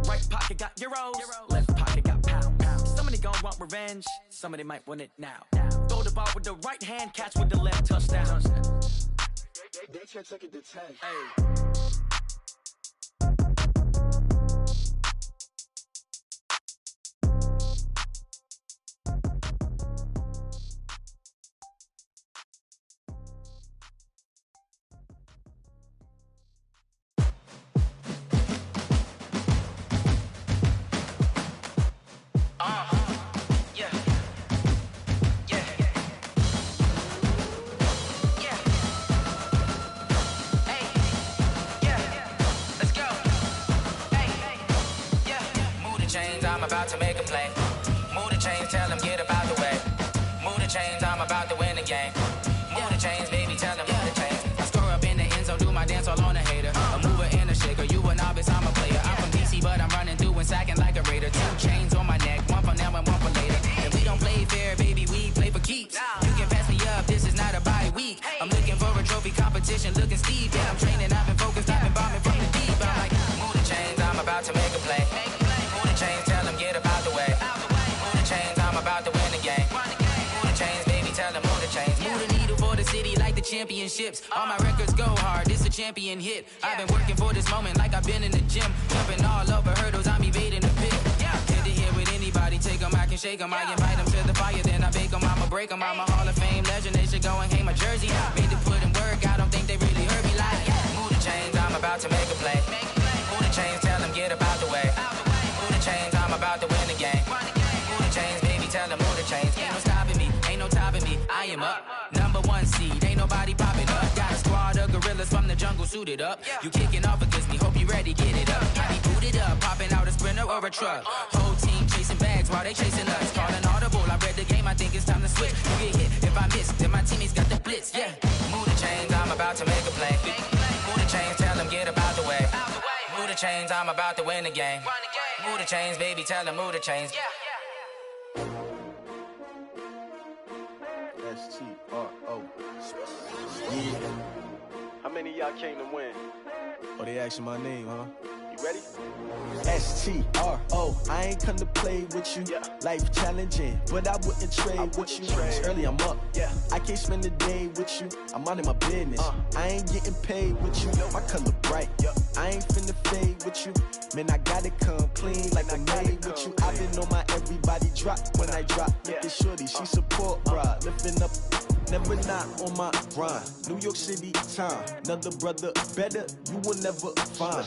Right pocket got euros. Left pocket got pounds. Somebody gon' want revenge. Somebody might want it now. Throw the ball with the right hand, catch with the left, touchdown. They can't take it to 10. Hey. About to make a play. Move the chains, tell them get up out the way. Move the chains, I'm about to win the game. Move the chains, baby, tell them move the chains. I score up in the end zone, do my dance all on a hater. A mover and a shaker, you a novice, I'm a player. I'm from DC, but I'm running through and sacking like a raider. 2 chains on my neck, one for now and one for later. And we don't play fair, baby, we play for keeps. You can pass me up, this is not a bye week. I'm looking for a trophy competition, looking steep. Yeah, I'm training, I've been focused, I've been bombing from the deep. I'm like, move the chains, I'm about to make a play. Move the chains, tell them get up out the way. Move the chains, I'm about to win the game. Move the chains, baby, tell them move the chains. Move the needle for the city like the championships. All my records go hard, this a champion hit. I've been working for this moment like I've been in the gym. Jumping all over hurdles, I'm evading the pit. Hit to here with anybody, take them, I can shake them. I invite them to the fire, then I bake them, I'ma break them. I'm a Hall of Fame legend, they should go and hang my jersey. Made to put in work, I don't think they really heard me like. Move the chains, I'm about to make a play. Move the chains, tell them get up out the way. Move the chains, I'm about to win the game. Move the chains, baby, tell them move the chains. Ain't no stopping me, ain't no topping me. I am up, #1 seed, ain't nobody popping up. Got a squad of gorillas from the jungle suited up. You kicking off against me, hope you ready, get it up. I be booted up, popping out a sprinter or a truck. Whole team chasing bags while they chasing us. Calling audible, I read the game, I think it's time to switch. You get hit if I miss, then my teammates got the blitz. Yeah, move the chains, I'm about to make a play. Move the chains, tell them get up out the way. Move the chains, I'm about to win the game. Move the chains, baby, tell them move the chains. S-T-R-O. Yeah. How many of y'all came to win? Oh, they asking my name, huh? You ready? S-T-R-O. I ain't come to play with you. Life challenging, but I wouldn't trade with you. It's early, I'm up. I can't spend the day with you. I'm out of my business. I ain't getting paid with you. My color bright. I ain't finna fade with you. Man, I gotta come clean like I made with you. I've been on my everybody drop when I drop. Look at shorty, she support, bruh. Lifting up, never not on my grind. New York City time, another brother better, you will never find.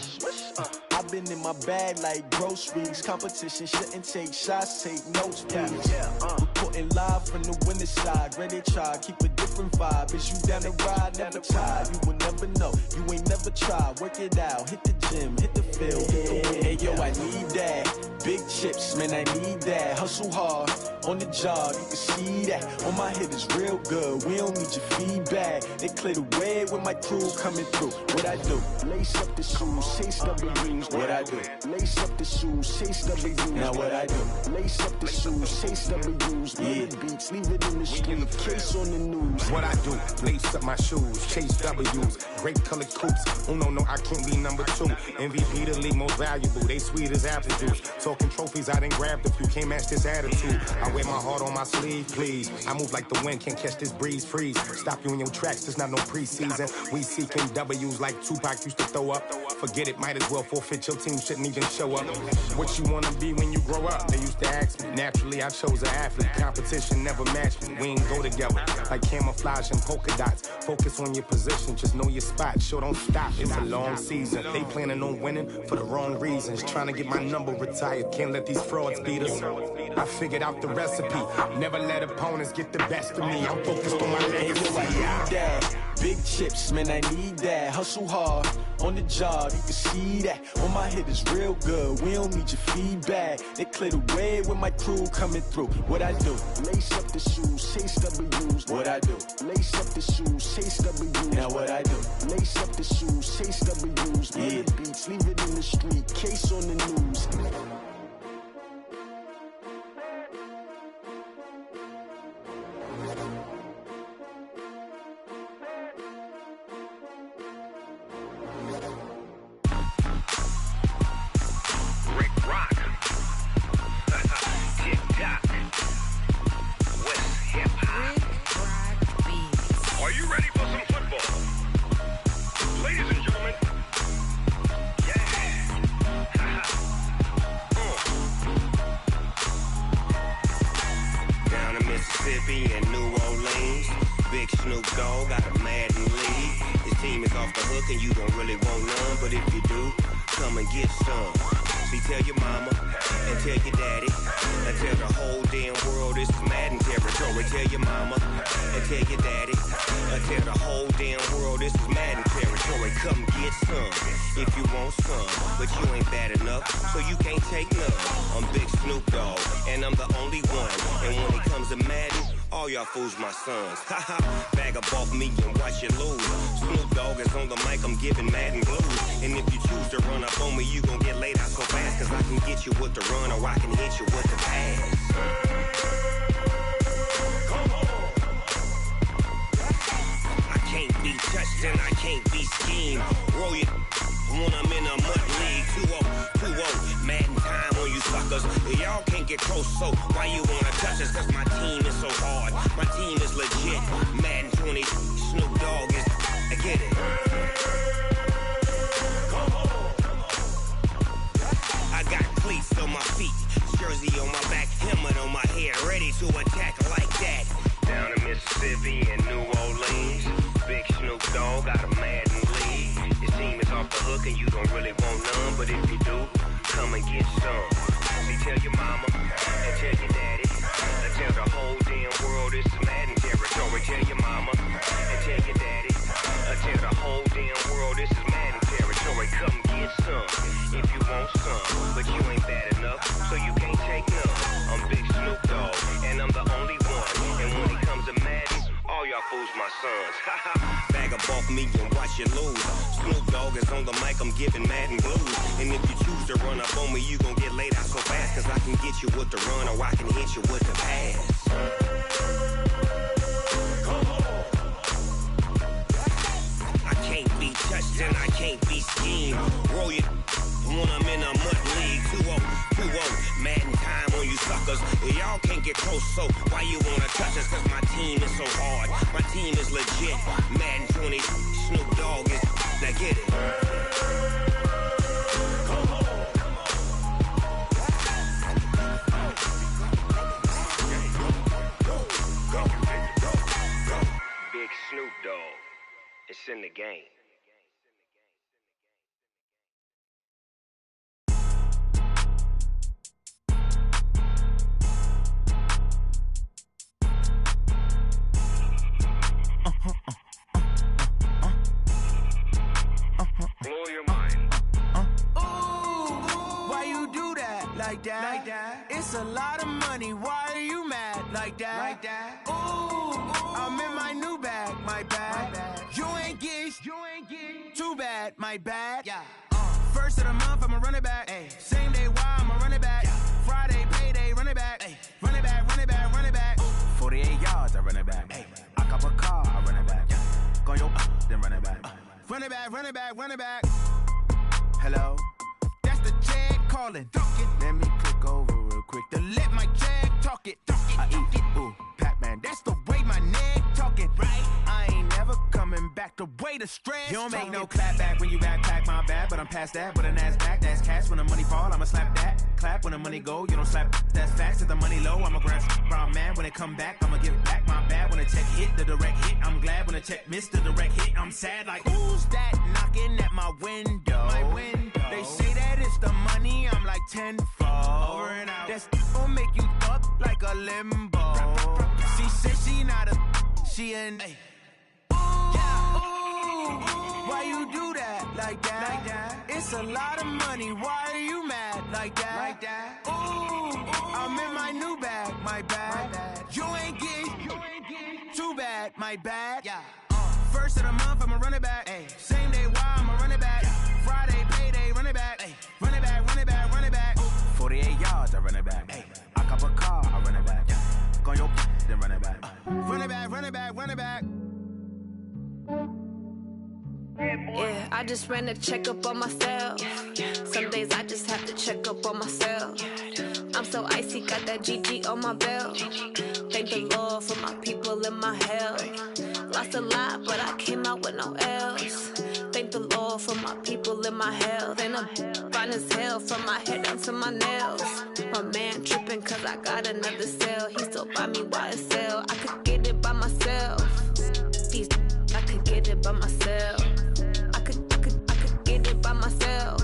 I've been in my bag like groceries. Competition shouldn't take shots, take notes, please. Reporting live from the winning side. Ready to try, keep a different vibe. Is you down the ride, never tired. You will never know, you ain't never tried. Work it out, hit the gym, hit the field, hit the win. Hey yo, I need that. Big chips, man, I need that. Hustle hard, on the job, you can see that. On my head is real good, we don't need your feedback. They clear the way with my crew coming through. What I do? Lace up the shoes, chase W's. What I do? Lace up the shoes, chase W's. Now what I do? Lace up the shoes, chase W's. Yeah, beats, leave it in the street, case on the news. What I do? Lace up my shoes, chase W's. Great colored coops. Oh no, I can't be number 2. MVP the league most valuable. They sweet as apple juice. Talking trophies, I done grabbed a few. Can't match this attitude. I wear my heart on my sleeve, please. I move like the wind, can't catch this breeze, freeze. Stop you in your tracks, there's not no preseason. We seeking W's like Tupac used to throw up. Forget it, might as well forfeit, your team shouldn't even show up. What you wanna be when you grow up? They used to ask me. Naturally, I chose an athlete. Competition never matched me. We ain't go together like camouflage and polka dots. Focus on your position, just know your spot. Sure, don't stop, it's a long season. They planning on winning for the wrong reasons. Trying to get my number retired, can't let these frauds beat us. I figured out the recipe. Never let opponents get the best of me. I'm focused on my legacy. Big chips, man, I need that. Hustle hard, on the job, you can see that. On my head is real good, we don't need your feedback. They clear the way with my crew coming through. What I do? Lace up the shoes, chase W's. What I do? Lace up the shoes, chase W's. Now what I do? Lace up the shoes, chase W's. Yeah. The beats, leave it in the street, case on the news. Fools my sons. Haha, bag up off me and watch you lose. Snoop Dogg is on the mic, I'm giving Madden blues. And if you choose to run up on me, you gon' get laid out so fast. Cause I can get you with the run or I can hit you with the pass. I can't be touched and I can't be schemed. Roll it when I'm in a mud league. 2-0, 2-0, Madden time on you suckers. Y'all can't get close, so why you wanna touch us? Cause my team is so hard, my team is legit. Madden 20, Snoop Dogg is, I get it. I got cleats on my feet, jersey on my back, helmet on my head, ready to attack like that. Down in Mississippi and New Orleans, big Snoop Dogg got a Madden lead. His team is off the hook and you don't really want none, but if you do, come and get some. See, tell your mama and tell your daddy, and tell the whole damn world this is Madden territory. Tell your mama and tell your daddy, and tell the whole damn world this is Madden territory. Come get some if you want some, but you ain't bad enough, so you can't take none. I'm Big Snoop Dogg, and I'm the only one. And when it comes to Madden, all y'all fools my sons. Bag up off me and watch you lose. Snoop Dogg is on the mic, I'm giving Madden blues. And if you choose to run up on me, you gon' get laid out so fast. Cause I can get you with the run or I can hit you with the pass. I can't be touched and I can't be schemed. Roll it when I'm in a mud league. 2-0, 2-0, Madden time on you suckers. Y'all can't get close, so why you wanna touch us? Cause my team is so hard, my team is legit. Madden 20, Snoop Dogg is, now get it. Big Snoop Dogg, it's in the game. Blow your mind. Ooh, why you do that? Like that? It's a lot of money. Why are you mad? Like that? Ooh, I'm in my new bag. My bad. You ain't getting too bad. My bad. Yeah. First of the month, I'ma run it back. Ay. Same day, why I'ma run it back. Yeah. Friday, payday, run it back. Ay. Run it back, run it back, run it back. 48 yards, I run it back. Ay. I cop a car, I run it back. Yeah. Go yo, then run it back. Run it back, run it back, run it back. Hello? That's the check calling. Let me click over real quick to let my check talk it. I eat, ooh, Pac-Man. That's the way my neck talking. Right. I ain't never coming back the way the stress. You don't make no clap back when you backpack, my bad. But I'm past that with a NASDAQ. That's cash when the money fall, I'ma slap that. Clap when the money go, you don't slap. That's facts. If the money low, I'ma grab brown man. When it come back, I'ma give back my bad. When the check hit, the direct hit. I'm glad when the check missed the direct hit. I'm sad like, who's that knocking at my window? My window. They say that it's the money, I'm like tenfold. Over and out. That's gon' make you up like a limbo. She said she not a, she an. Hey. Why you do that like that? Like that? It's a lot of money. Why are you mad like that? Like that? Ooh, I'm in my new bag, my bad. You ain't getting too bad, my bad. Yeah. First of the month, I'ma run it back. Ay. Same day, why I'ma run it back? Yeah. Friday, payday, run it back. Ay. Run it back, run it back, run it back. 48 yards, I run it back. Ay. I cop a car, I run it back. Yeah. Go your then run it back. Run it back, run it back, run it back. Yeah, I just ran a checkup on myself. Some days I just have to check up on myself. I'm so icy, got that GG on my belt. Thank the Lord for my people and my health. Lost a lot, but I came out with no L's. Thank the Lord for my people and my health. And I'm fine as hell from my head down to my nails. My man tripping cause I got another cell. He still buy me YSL. I could get it by myself. These I could get it by myself. I could get it by myself.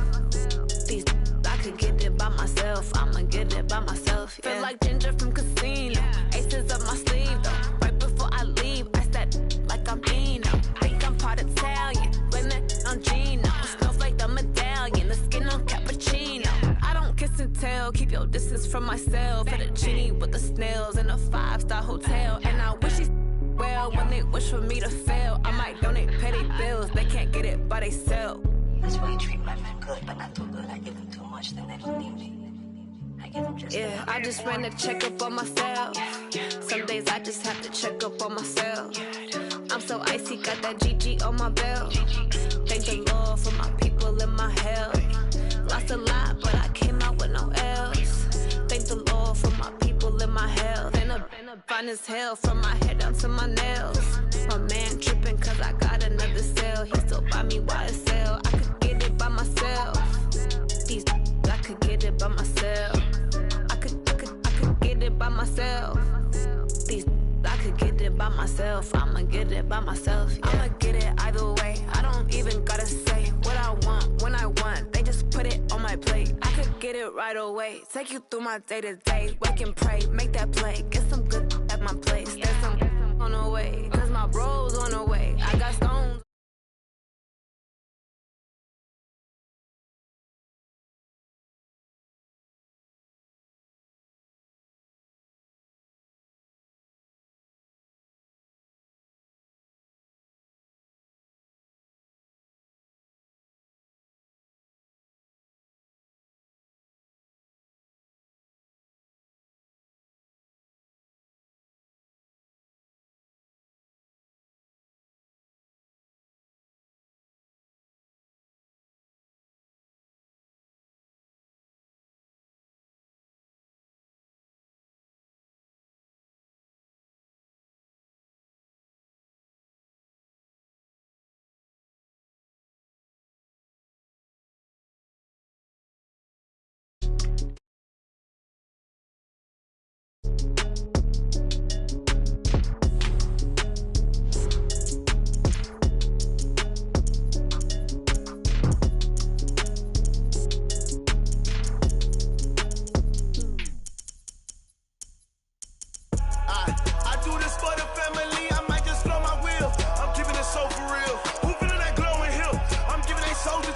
These I could get it by myself. I'ma get it by myself. Yeah. Feel like Ginger from Casino. Aces up my sleeve though. Right before I leave, I said like I'm Dino. Think I'm part Italian. Blame it on Gino. Snowflake the medallion. The skin on cappuccino. I don't kiss and tell. Keep your distance from myself. At a genie with the snails in a 5-star hotel. And I wish he's well when they wish for me to fail. I might donate petty bills. They can't get it by themselves. That's why you treat my men good, but not too good. I give them too much, then they don't need me. I give them just yeah, I just ran a checkup on myself. Some days I just have to check up on myself. I'm so icy, got that GG on my belt. Thank the Lord for my people and my health. Lost a lot, but I came out with no L's. Thank the Lord for my people and my health. And I'm fine as hell from my head down to my nails. My man tripping cause I got another cell. He still buy me YSL. I could get it by myself. These I could get it by myself. I could get it by myself. These I could get it by myself. I'ma get it by myself. Yeah. I'ma get it either way. I don't even gotta say what I want when I want. They just put it on my plate. I could get it right away. Take you through my day to day. Wake and pray, make that play. Get some good at my place. There's some on the way. Cause my bro's on the way. I got stones.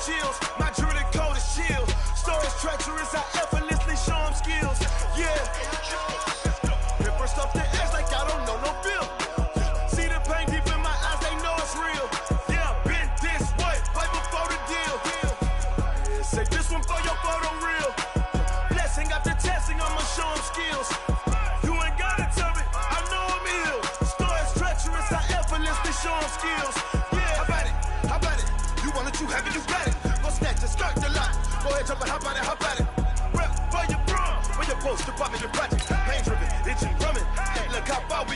Chills. My jewelry code is chill. Stories treacherous, I effortlessly show them skills. Yeah. Pepper stuff the edge like I don't know no bill. See the pain deep in my eyes, they know it's real. Yeah, been this way, right before the deal. Say this one for your photo real. Blessing after testing, I'ma show them skills. You ain't gotta tell me, I know I'm ill. Stories treacherous, I effortlessly show them skills. Yeah, how about it? You want it, you have it, you got it. Snatch and skirt the lot. Go ahead, jump and hop on it, hop on it. Rep for your bro. Where your post, the pop in your project. Pain driven, itching, drumming.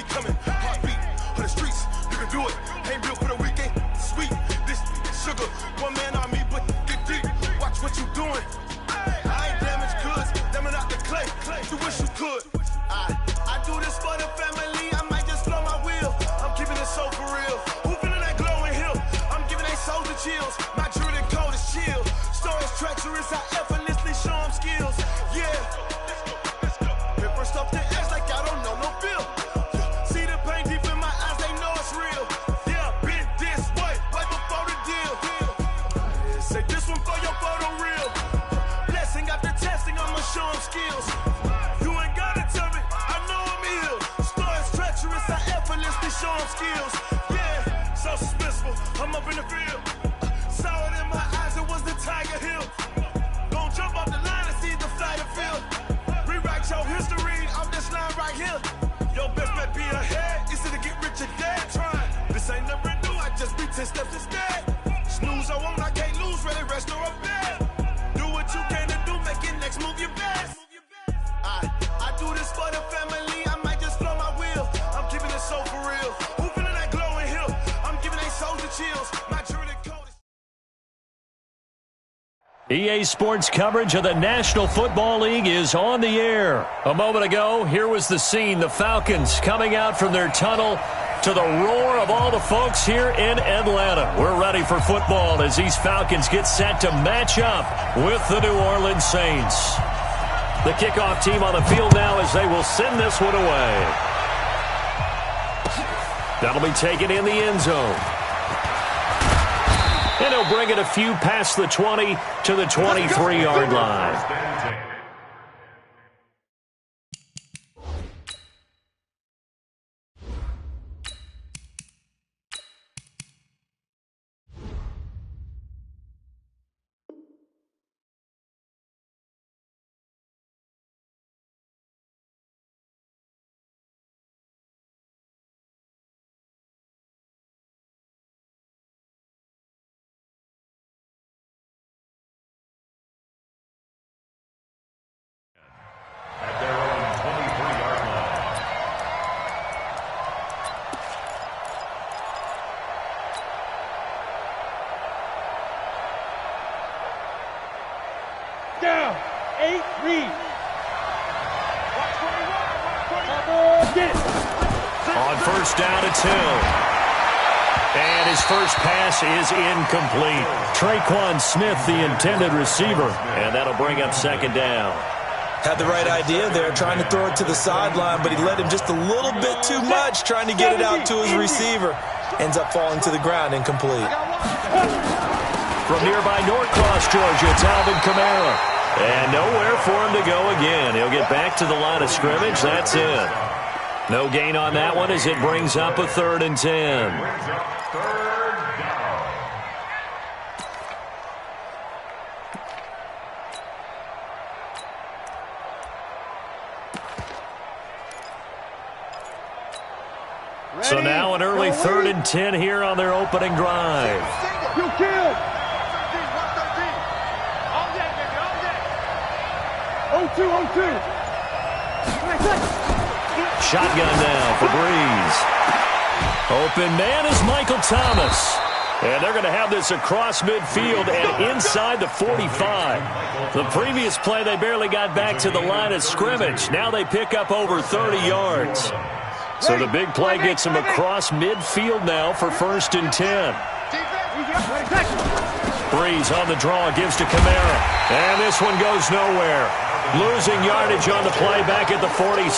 we coming. Heartbeat of the streets, you can do it. Ain't built for the weekend. Sweet, this sugar, one man on me, but get deep. Watch what you doing. I ain't damaged goods, them are not the clay. You wish you could. I do this for the family. I might just blow my wheel. I'm keeping it so for real. Who feeling that glowing hill? I'm giving they soldier chills. My Jordan code is chill. Stories treacherous, I effortlessly show them skills. Yeah. Paper stuff to act like I don't know no feel. See the pain deep in my eyes, they know it's real. Yeah, been this way, right before the deal. Say this one for your photo reel. Blessing after testing, I'ma show them skills. You ain't gotta tell me, I know I'm ill. Stories treacherous, I effortlessly show them skills. Yeah, so suspenseful, I'm up in the field. Saw it in my eyes, it was the Tiger Hill. Don't jump off the line and see the flight of field. Rewrite your history, I'm this line right here. Your best bet be ahead, is it to get rich or dead? Trying, this ain't never new, I just be 10 steps instead. Snooze I won't, I can't lose, ready, rest or a bed. Do what you can to do, make it next move your best. I do this for the family, I might just blow my wheel. I'm keeping it so for real. Who feeling that glowing hill? I'm giving they soldier chills. My Jordan code is... EA Sports coverage of the National Football League is on the air. A moment ago, here was the scene. The Falcons coming out from their tunnel to the roar of all the folks here in Atlanta. We're ready for football as these Falcons get set to match up with the New Orleans Saints. The kickoff team on the field now as they will send this one away. That'll be taken in the end zone. And he'll bring it a few past the 20 to the 23-yard line. Down, 8 read. On first down, it's Hill. And his first pass is incomplete. Traquan Smith, the intended receiver. And that'll bring up second down. Had the right idea there, trying to throw it to the sideline, but he led him just a little bit too much, trying to get it out to his receiver. Ends up falling to the ground, incomplete. From nearby Norcross, Georgia, it's Alvin Kamara. And nowhere for him to go again. He'll get back to the line of scrimmage. That's it. No gain on that one as it brings up a 3rd and 10. So now an early 3rd and 10 here on their opening drive. You killed. 0-2. Shotgun now for Breeze. Open man is Michael Thomas. And they're going to have this across midfield and inside the 45. The previous play, they barely got back to the line of scrimmage. Now they pick up over 30 yards. So the big play gets them across midfield now for 1st and 10. Breeze on the draw, gives to Kamara. And this one goes nowhere. Losing yardage on the play back at the 46.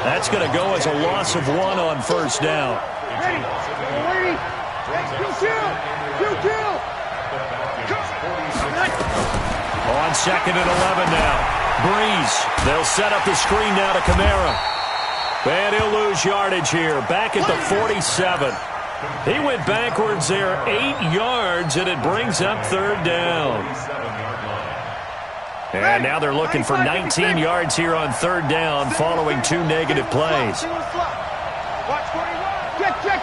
That's going to go as a loss of 1 on first down. On 2nd and 11 now. Breeze. They'll set up the screen now to Kamara. And he'll lose yardage here. Back at the 47. He went backwards there 8 yards, and it brings up 3rd down. And now they're looking for 19 yards here on 3rd down following 2 negative plays. Check.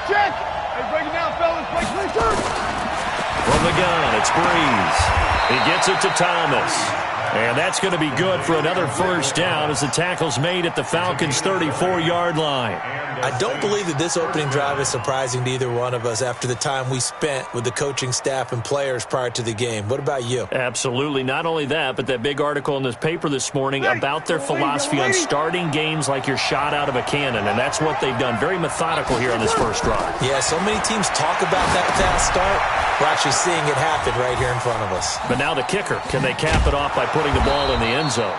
Hey, break it down, fellas. Break it. From the gun, it's Breeze. He gets it to Thomas. And that's going to be good for another first down as the tackle's made at the Falcons' 34-yard line. I don't believe that this opening drive is surprising to either one of us after the time we spent with the coaching staff and players prior to the game. What about you? Absolutely. Not only that, but that big article in this paper this morning about their philosophy on starting games like you're shot out of a cannon, and that's what they've done. Very methodical here on this first drive. Yeah, so many teams talk about that fast start. We're actually seeing it happen right here in front of us. But now the kicker. Can they cap it off by putting the ball in the end zone?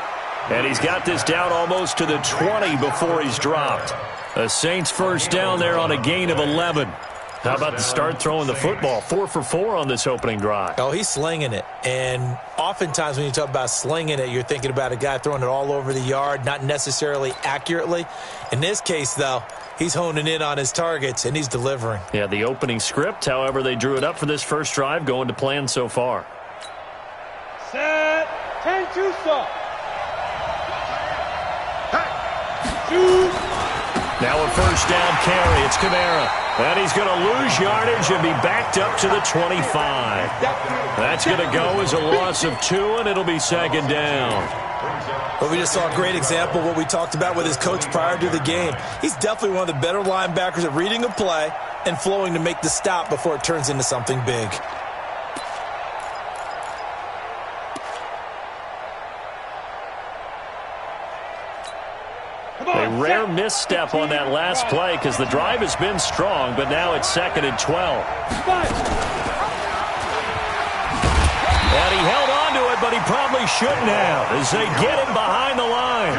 And he's got this down almost to the 20 before he's dropped. A Saints first down there on a gain of 11. How about the start throwing the football? 4 for 4 on this opening drive. Oh, he's slinging it. And oftentimes when you talk about slinging it, you're thinking about a guy throwing it all over the yard, not necessarily accurately. In this case, though, he's honing in on his targets, and he's delivering. Yeah, the opening script, however, they drew it up for this first drive, going to plan so far. Set. 10-2 stop. Two. Now a first down carry. It's Kamara. And he's going to lose yardage and be backed up to the 25. That's going to go as a loss of 2, and it'll be second down. Well, we just saw a great example of what we talked about with his coach prior to the game. He's definitely one of the better linebackers at reading a play and flowing to make the stop before it turns into something big. A rare misstep on that last play because the drive has been strong, but now it's 2nd and 12. And he held on to it, but he probably shouldn't have as they get him behind the line.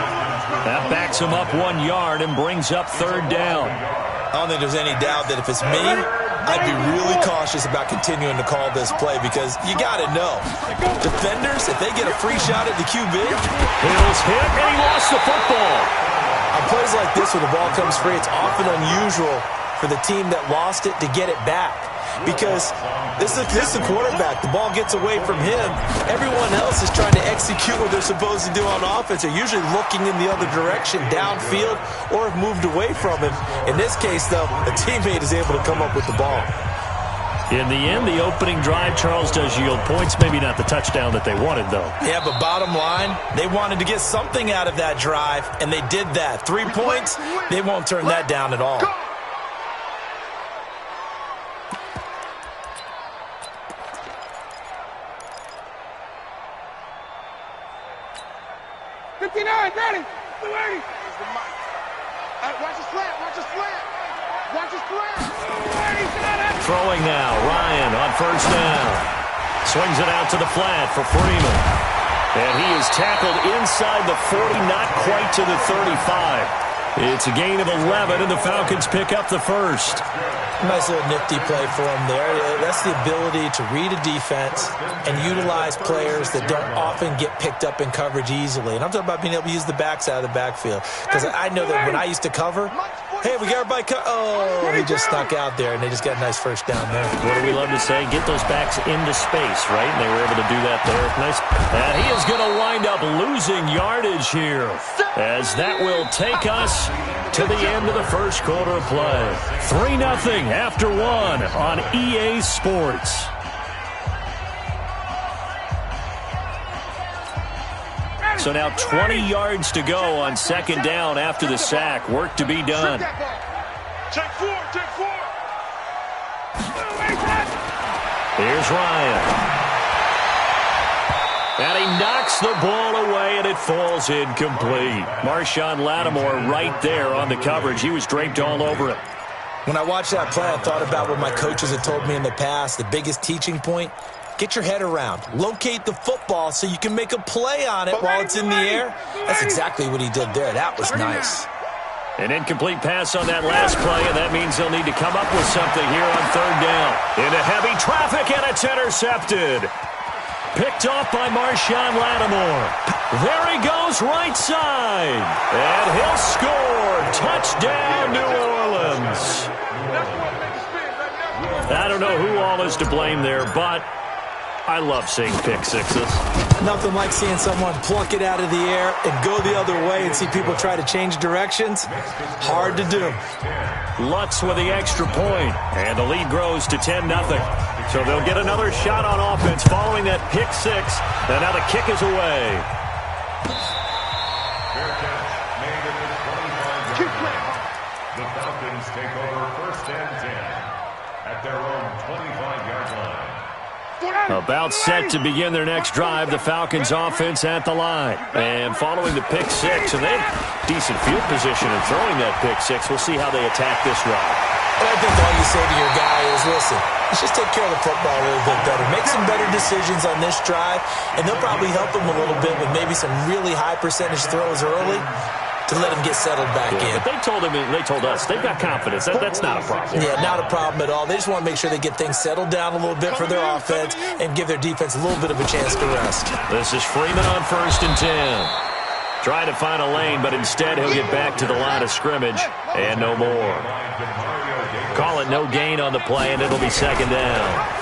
That backs him up 1 yard and brings up third down. I don't think there's any doubt that if it's me, I'd be really cautious about continuing to call this play because you got to know. Defenders, if they get a free shot at the QB. Hill's hit, and he lost the football. On plays like this where the ball comes free, it's often unusual for the team that lost it to get it back. Because this is the quarterback. The ball gets away from him. Everyone else is trying to execute what they're supposed to do on offense. They're usually looking in the other direction, downfield, or have moved away from him. In this case, though, a teammate is able to come up with the ball. In the end, the opening drive, Charles, does yield points. Maybe not the touchdown that they wanted, though. Yeah, but bottom line, they wanted to get something out of that drive, and they did that. 3 points, they won't turn that down at all. Ready? Watch his slant. Watch his slant. Watch his slant. Throwing now. Ryan on first down. Swings it out to the flat for Freeman. And he is tackled inside the 40, not quite to the 35. It's a gain of 11, and the Falcons pick up the first. Nice little nifty play for him there. That's the ability to read a defense and utilize players that don't often get picked up in coverage easily. And I'm talking about being able to use the backs out of the backfield. Because I know that when I used to cover, hey, we got everybody oh, he just snuck out there, and they just got a nice first down there. What do we love to say? Get those backs into space, right? And they were able to do that there. Nice. And he is going to wind up losing yardage here, as that will take us to the end of the first quarter of play. 3-0 after 1 on EA Sports. So now 20 yards to go on second down after the sack. Work to be done. Check 4. Here's Ryan. And he knocks the ball away, and it falls incomplete. Marshawn Lattimore right there on the coverage. He was draped all over it. When I watched that play, I thought about what my coaches had told me in the past. The biggest teaching point, get your head around. Locate the football so you can make a play on it while it's in the air. That's exactly what he did there. That was nice. An incomplete pass on that last play, and that means they'll need to come up with something here on third down. Into heavy traffic, and it's intercepted. Picked off by Marshawn Lattimore. There he goes right side. And he'll score. Touchdown, New Orleans. I don't know who all is to blame there, but I love seeing pick sixes. Nothing like seeing someone pluck it out of the air and go the other way and see people try to change directions. Hard to do. Lutz with the extra point, and the lead grows to 10-0. So they'll get another shot on offense following that pick six, and now the kick is away. The Falcons take over 1st and 10 at their own 25-yard line. About set to begin their next drive, the Falcons offense at the line. And following the pick six, and they have decent field position in throwing that pick six. We'll see how they attack this drive. And I think all you say to your guy is, listen, let's just take care of the football a little bit better. Make some better decisions on this drive, and they'll probably help him a little bit with maybe some really high percentage throws early to let him get settled back in. But they told us they've got confidence. That's not a problem. Yeah, not a problem at all. They just want to make sure they get things settled down a little bit for their offense and give their defense a little bit of a chance to rest. This is Freeman on 1st and 10. Trying to find a lane, but instead he'll get back to the line of scrimmage and no more. Call it no gain on the play, and it'll be 2nd down.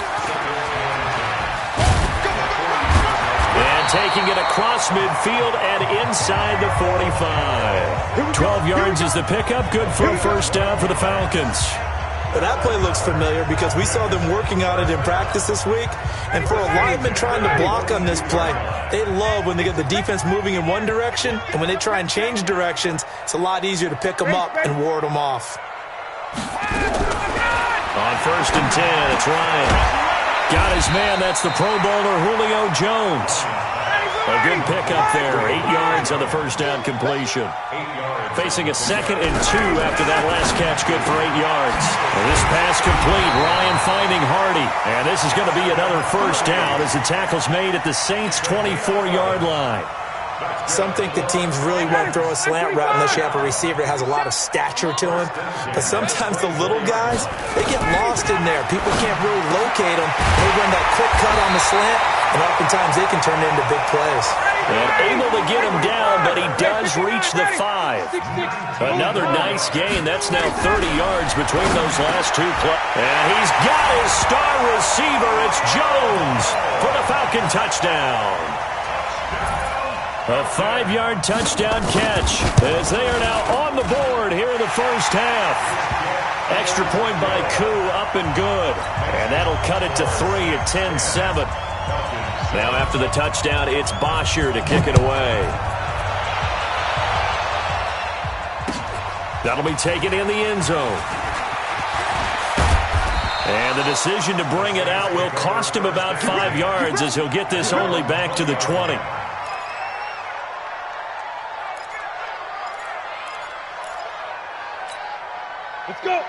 Taking it across midfield and inside the 45. 12 yards is the pickup. Good for a 1st down for the Falcons. Well, that play looks familiar because we saw them working on it in practice this week. And for a lineman trying to block on this play, they love when they get the defense moving in one direction. And when they try and change directions, it's a lot easier to pick them up and ward them off. On 1st and 10, it's Ryan. Got his man. That's the Pro Bowler Julio Jones. A good pickup there. 8 yards on the 1st down completion. Facing a 2nd and 2 after that last catch. Good for 8 yards. And this pass complete. Ryan finding Hardy. And this is going to be another 1st down as the tackle's made at the Saints' 24-yard line. Some think the teams really won't throw a slant route unless you have a receiver that has a lot of stature to him. But sometimes the little guys, they get lost in there. People can't really locate them. They run that quick cut on the slant, and oftentimes they can turn it into big plays. And able to get him down, but he does reach the 5. Another nice gain. That's now 30 yards between those last two plays. And he's got his star receiver. It's Jones for the Falcon touchdown. A 5-yard touchdown catch as they are now on the board here in the 1st half. Extra point by Koo, up and good. And that'll cut it to 3 at 10-7. Now after the touchdown, it's Bosher to kick it away. That'll be taken in the end zone. And the decision to bring it out will cost him about 5 yards as he'll get this only back to the 20.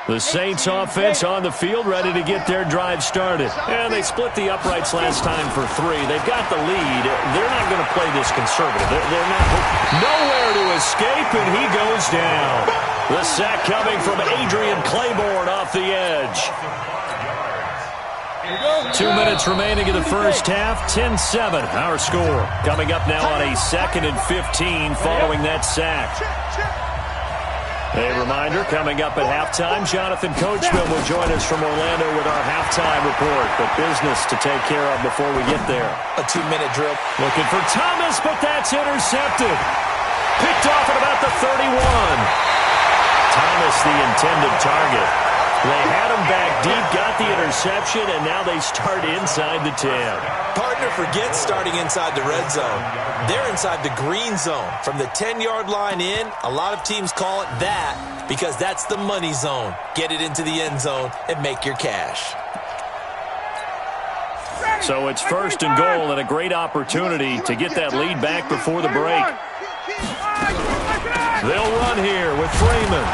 The Saints offense on the field, ready to get their drive started. And they split the uprights last time for 3. They've got the lead. They're not going to play this conservative. They're not nowhere to escape, and he goes down. The sack coming from Adrian Claiborne off the edge. 2 minutes remaining in the 1st half, 10-7, our score. Coming up now on a 2nd and 15 following that sack. A reminder, coming up at halftime, Jonathan Coachman will join us from Orlando with our halftime report. But business to take care of before we get there. A 2-minute drill. Looking for Thomas, but that's intercepted. Picked off at about the 31. Thomas, the intended target. They had him back deep, got the interception, and now they start inside the 10. Partner forgets starting inside the red zone. They're inside the green zone. From the 10-yard line in, a lot of teams call it that because that's the money zone. Get it into the end zone and make your cash. So it's 1st and goal and a great opportunity to get that lead back before the break. They'll run here with Freeman.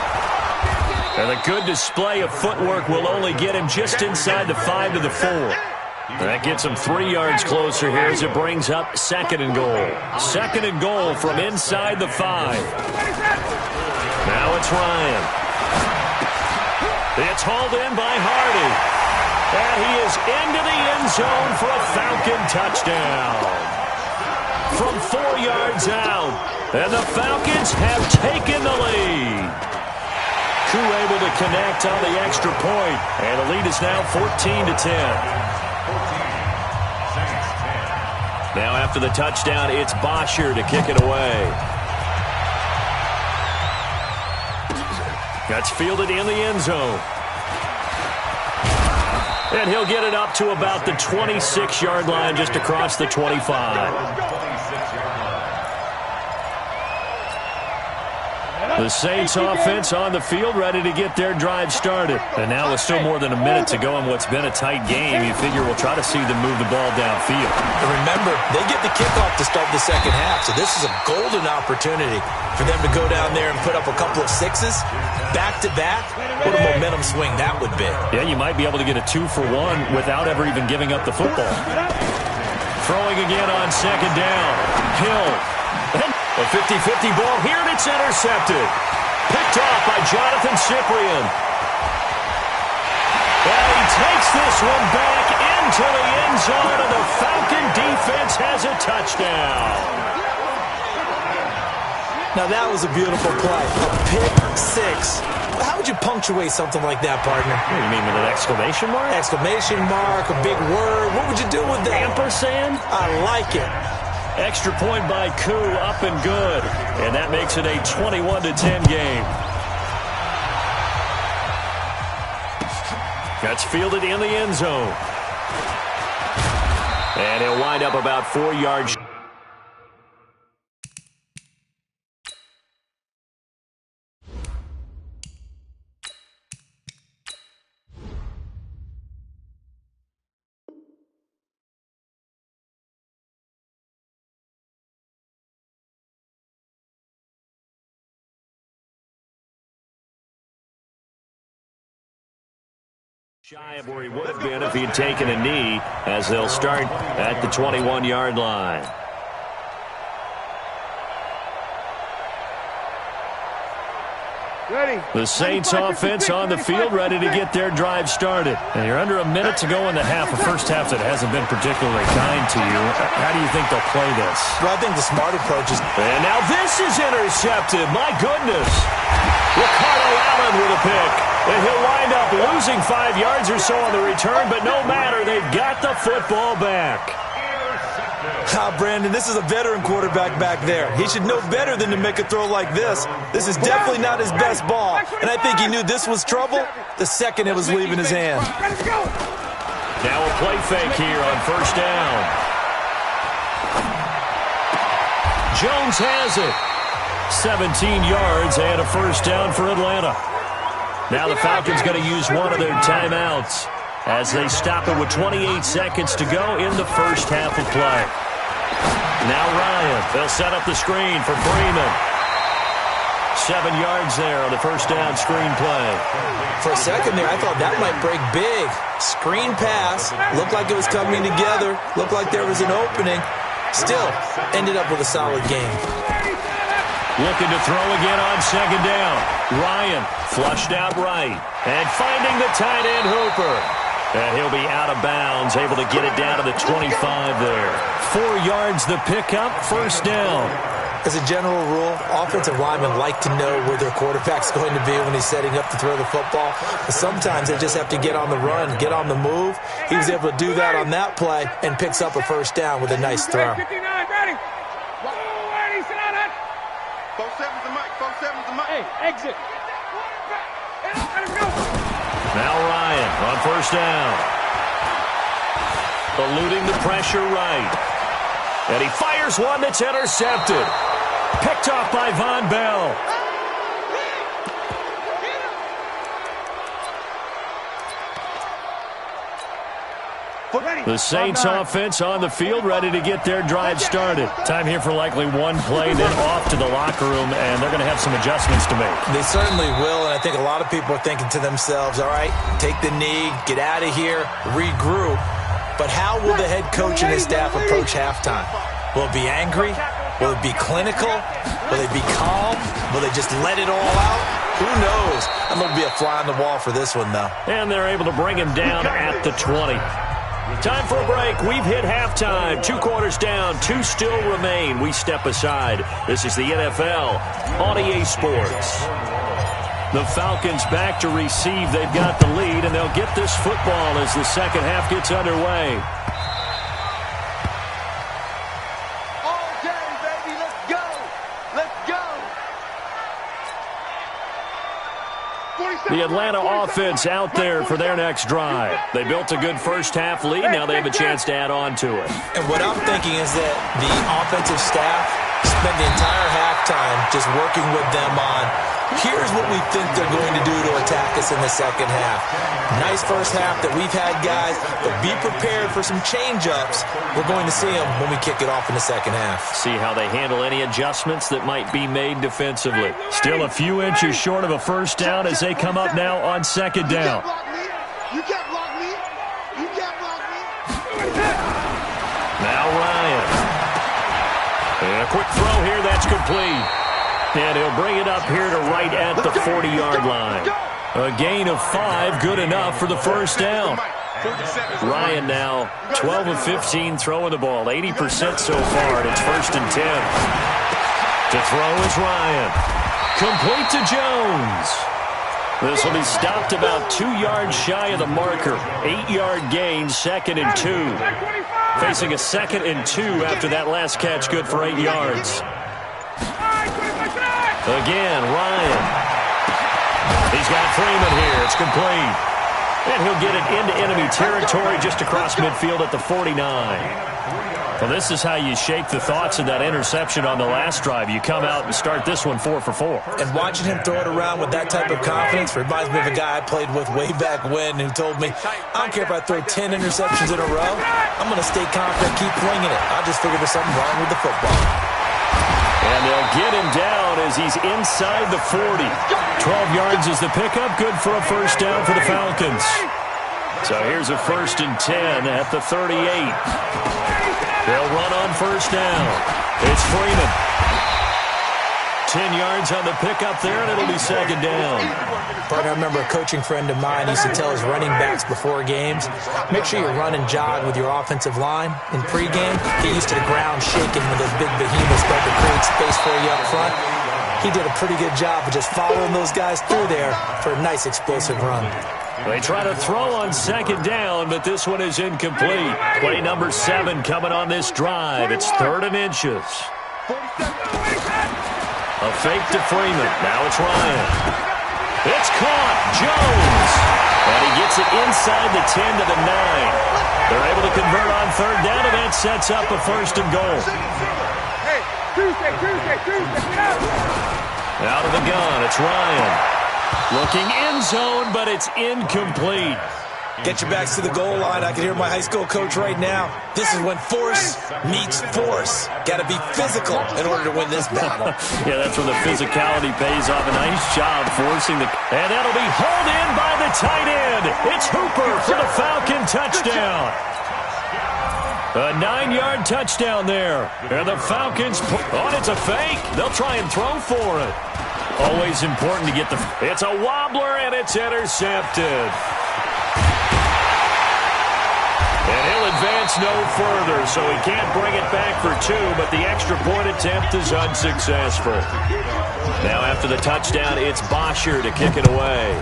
And a good display of footwork will only get him just inside the 5 to the 4. That gets him 3 yards closer here as it brings up 2nd and goal. 2nd and goal from inside the 5. Now it's Ryan. It's hauled in by Hardy. And he is into the end zone for a Falcon touchdown. From 4 yards out. And the Falcons have taken the lead. Koo able to connect on the extra point. And the lead is now 14-10. Now after the touchdown, it's Bosher to kick it away. That's fielded in the end zone. And he'll get it up to about the 26-yard line, just across the 25. The Saints offense on the field, ready to get their drive started. And now with still more than a minute to go in what's been a tight game, you figure we'll try to see them move the ball downfield. And remember, they get the kickoff to start the second half, so this is a golden opportunity for them to go down there and put up a couple of sixes back-to-back. What a momentum swing that would be. Yeah, you might be able to get a 2-for-1 without ever even giving up the football. Throwing again on second down. Hill. A 50-50 ball here, and it's intercepted. Picked off by Jonathan Cyprien. And he takes this one back into the end zone, and the Falcon defense has a touchdown. Now that was a beautiful play. A pick six. How would you punctuate something like that, partner? You mean with an exclamation mark? Exclamation mark, a big word. What would you do with that? Ampersand? I like it. Extra point by Koo, up and good. And that makes it a 21-10 game. That's fielded in the end zone. And he'll wind up about 4 yards. Shy of where he would have been if he'd taken a knee, as they'll start at the 21-yard line. Ready. The Saints offense on the field, ready to get their drive started. And you're under a minute to go in the half, a first half that hasn't been particularly kind to you. How do you think they'll play this? Well, I think the smart approach is... And now this is intercepted. My goodness. Ricardo Allen with a pick. And he'll wind up losing 5 yards or so on the return, but no matter, they've got the football back. Brandon, this is a veteran quarterback back there. He should know better than to make a throw like this. This is definitely not his best ball, and I think he knew this was trouble the second it was leaving his hand. Now a play fake here on first down. Jones has it. 17 yards and a first down for Atlanta. Now the Falcons going to use one of their timeouts as they stop it with 28 seconds to go in the first half of play. Now Ryan, they'll set up the screen for Freeman. 7 yards there on the first down screen play. For a second there, I thought that might break big. Screen pass, looked like it was coming together, looked like there was an opening. Still, ended up with a solid game. Looking to throw again on second down. Ryan flushed out right. And finding the tight end Hooper. And he'll be out of bounds, able to get it down to the 25 there. 4 yards the pickup, first down. As a general rule, offensive linemen like to know where their quarterback's going to be when he's setting up to throw the football. But sometimes they just have to get on the run, get on the move. He was able to do that on that play and picks up a first down with a nice throw. 59, ready. 4-7's the mic, 4-7's the mic. Hey, exit. Now Ryan on first down. Eluding the pressure right. And he fires one that's intercepted. Picked off by Von Bell. The Saints offense on the field, ready to get their drive started. Time here for likely one play, then off to the locker room, and they're going to have some adjustments to make. They certainly will, and I think a lot of people are thinking to themselves, all right, take the knee, get out of here, regroup. But how will the head coach and his staff approach halftime? Will it be angry? Will it be clinical? Will they be calm? Will they just let it all out? Who knows? I'm going to be a fly on the wall for this one, though. And they're able to bring him down at the 20. Time for a break. We've hit halftime. 2 quarters down. 2 still remain. We step aside. This is the NFL on EA Sports. The Falcons back to receive. They've got the lead, and they'll get this football as the second half gets underway. The Atlanta offense out there for their next drive. They built a good first-half lead. Now they have a chance to add on to it. And what I'm thinking is that the offensive staff spent the entire halftime just working with them on, here's what we think they're going to do to attack us in the second half. Nice first half that we've had, guys, but be prepared for some change-ups. We're going to see them when we kick it off in the second half. See how they handle any adjustments that might be made defensively. Still a few inches short of a first down as they come up now on second down. You can't block me. You can't block me. Now Ryan. And a quick throw here, that's complete. And he'll bring it up here to right at the 40-yard line. A gain of 5, good enough for the first down. Ryan now 12 of 15 throwing the ball, 80% so far, and it's 1st and 10. To throw is Ryan. Complete to Jones. This will be stopped about 2 yards shy of the marker. 8-yard gain, 2nd and 2. Facing a 2nd and 2 after that last catch, good for 8 yards. Again, Ryan. He's got Freeman here. It's complete. And he'll get it into enemy territory just across midfield at the 49. Well, this is how you shake the thoughts of that interception on the last drive. You come out and start this one 4 for 4. And watching him throw it around with that type of confidence reminds me of a guy I played with way back when who told me, I don't care if I throw 10 interceptions in a row. I'm going to stay confident, keep winging it. I just figured there's something wrong with the football. And they'll get him down as he's inside the 40. 12 yards is the pickup. Good for a first down for the Falcons. So here's a 1st and 10 at the 38. They'll run on first down. It's Freeman. 10 yards on the pickup there, and it'll be 2nd down. Partner, I remember a coaching friend of mine used to tell his running backs before games, make sure you run and jog with your offensive line. In pregame, get used to the ground shaking when those big behemoths start to create space for you up front. He did a pretty good job of just following those guys through there for a nice explosive run. They try to throw on 2nd down, but this one is incomplete. Play number 7 coming on this drive. It's 3rd and inches. A fake to Freeman. Now it's Ryan. It's caught. Jones. And he gets it inside the 10 to the 9. They're able to convert on 3rd down, and that sets up a 1st and goal. Hey, Tuesday, get out. Out of the gun, it's Ryan. Looking end zone, but it's incomplete. Get your backs to the goal line. I can hear my high school coach right now. This is when force meets force. Got to be physical in order to win this battle. Yeah, that's where the physicality pays off. A nice job forcing the... And that'll be hauled in by the tight end. It's Hooper for the Falcon touchdown. A 9-yard touchdown there. And the Falcons... Oh, it's a fake. They'll try and throw for it. Always important to get the... It's a wobbler, and it's intercepted. And he'll advance no further, so he can't bring it back for 2, but the extra point attempt is unsuccessful. Now after the touchdown, it's Bosher to kick it away.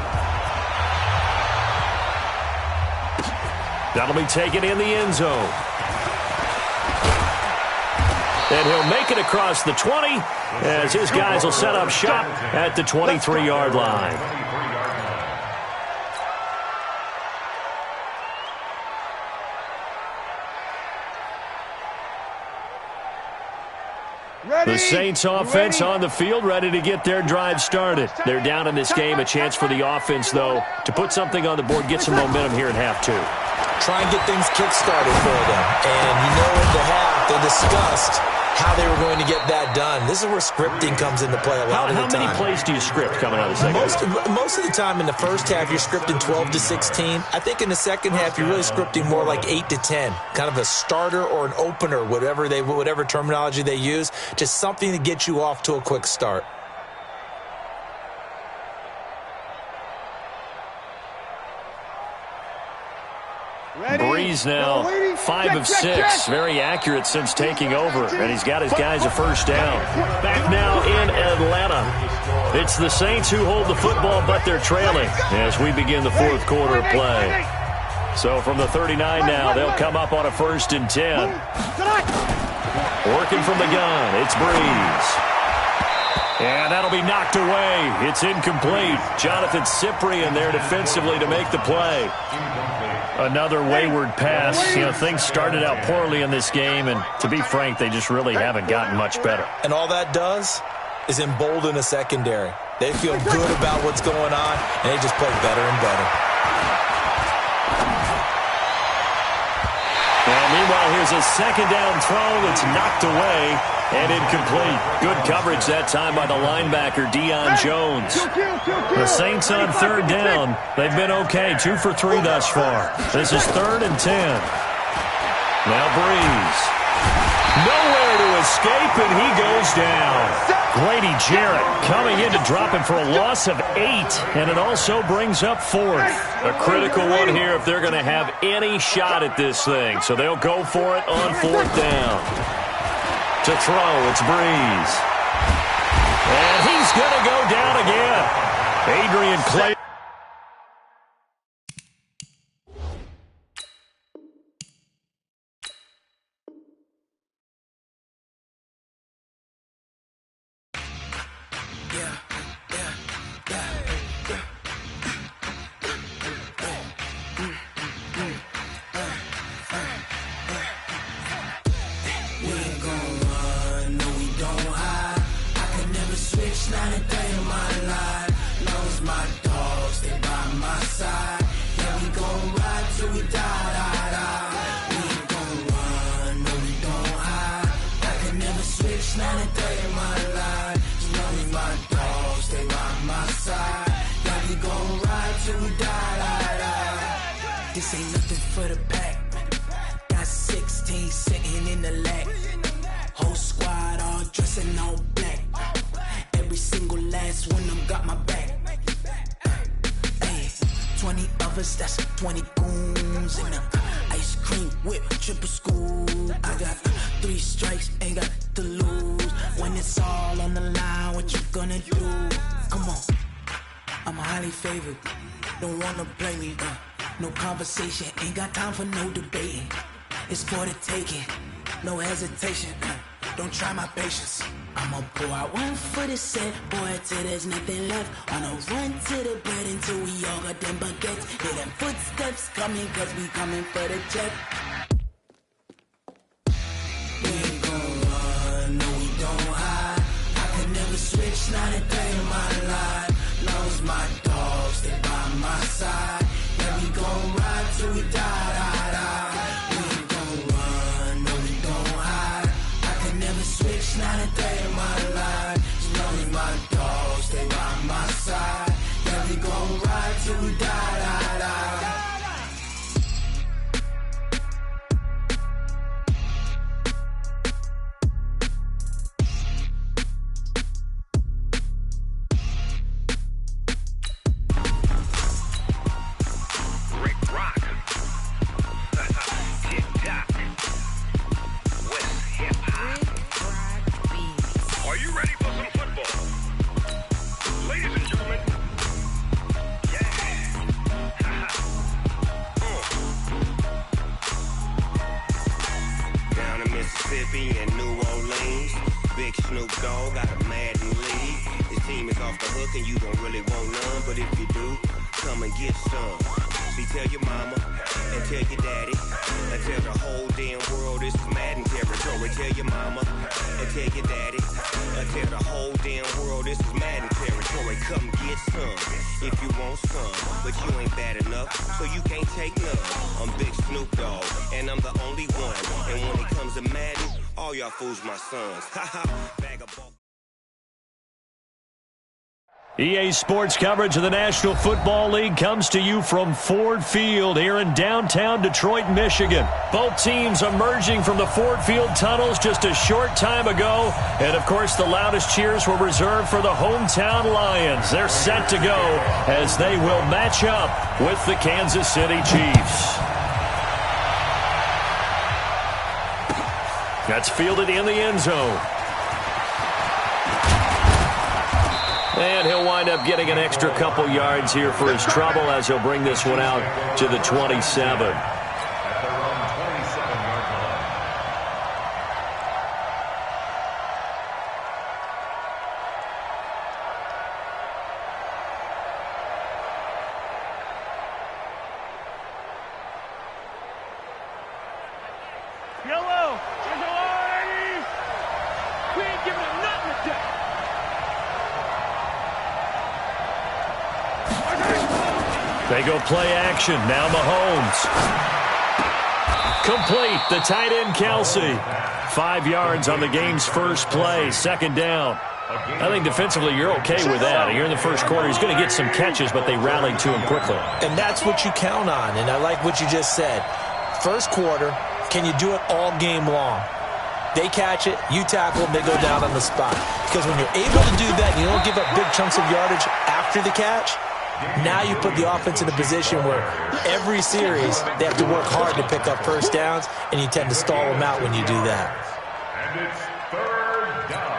That'll be taken in the end zone. And he'll make it across the 20 as his guys will set up shop at the 23-yard line. The Saints offense on the field, ready to get their drive started. They're down in this game. A chance for the offense, though, to put something on the board, get some momentum here in half 2. Try and get things kick-started for them. And you know at the half, they discussed how they were going to get that done. This is where scripting comes into play a lot of the time. How many plays do you script coming out of the second half? Most of the time in the first half, you're scripting 12 to 16. I think in the second half, you're really scripting more like 8 to 10. Kind of a starter or an opener, whatever terminology they use. Just something to get you off to a quick start. Breeze now 5 of 6, very accurate since taking over, and he's got his guys a first down. Back now in Atlanta. It's the Saints who hold the football, but they're trailing as we begin the 4th quarter of play. So from the 39 now, they'll come up on a 1st and 10. Working from the gun, it's Breeze. And that'll be knocked away. It's incomplete. Jonathan Cyprien there defensively to make the play. Another wayward pass. Things started out poorly in this game, and to be frank, they just really haven't gotten much better. And all that does is embolden a secondary. They feel good about what's going on, and they just play better and better. And meanwhile, here's a second down throw that's knocked away and incomplete. Good coverage that time by the linebacker, Deion Jones. The Saints on third down. They've been okay, 2 for 3 thus far. This is 3rd and 10. Now Breeze. Nowhere to escape, and he goes down. Grady Jarrett coming in to drop him for a loss of 8, and it also brings up 4th. A critical one here if they're going to have any shot at this thing. So they'll go for it on 4th down. To throw, it's Breeze. And he's going to go down again. Adrian Clay. This ain't nothing for the pack. Got 16 sitting in the lap. Whole squad all dressing all black. Every single last one of them got my back. Hey, 20 of us, that's 20 goons. And ice cream whip, triple scoop. I got 3 strikes, ain't got to lose. When it's all on the line, what you gonna do? Come on, I'm highly favored. Don't wanna play me, no conversation, ain't got time for no debating. It's for the taking, no hesitation. Don't try my patience. I'ma pour out 1 for the set, boy, till there's nothing left. On a run to the bread until we all got them baguettes. Hear them footsteps coming, cause we coming for the check. We ain't gon' run, no we don't hide. I can never switch, not a day in my life. Lost my dogs, they by my side. Yeah, we gon' ride till we die. We ain't gon' run, no we don't hide. I can never switch, not a day in my life. As long as my dogs stay by my side. Yeah, we gon' ride till we die. EA Sports coverage of the National Football League comes to you from Ford Field here in downtown Detroit, Michigan. Both teams emerging from the Ford Field tunnels just a short time ago. And, of course, the loudest cheers were reserved for the hometown Lions. They're set to go as they will match up with the Kansas City Chiefs. That's fielded in the end zone. And he'll wind up getting an extra couple yards here for his trouble as he'll bring this one out to the 27. They go play action. Now Mahomes. Complete. The tight end, Kelsey. 5 yards on the game's first play. Second down. I think defensively you're okay with that. Here in the first quarter, he's going to get some catches, but they rallied to him quickly. And that's what you count on, and I like what you just said. First quarter, can you do it all game long? They catch it, you tackle them, they go down on the spot. Because when you're able to do that and you don't give up big chunks of yardage after the catch, now you put the offense in a position where every series they have to work hard to pick up first downs, and you tend to stall them out when you do that. And it's third down.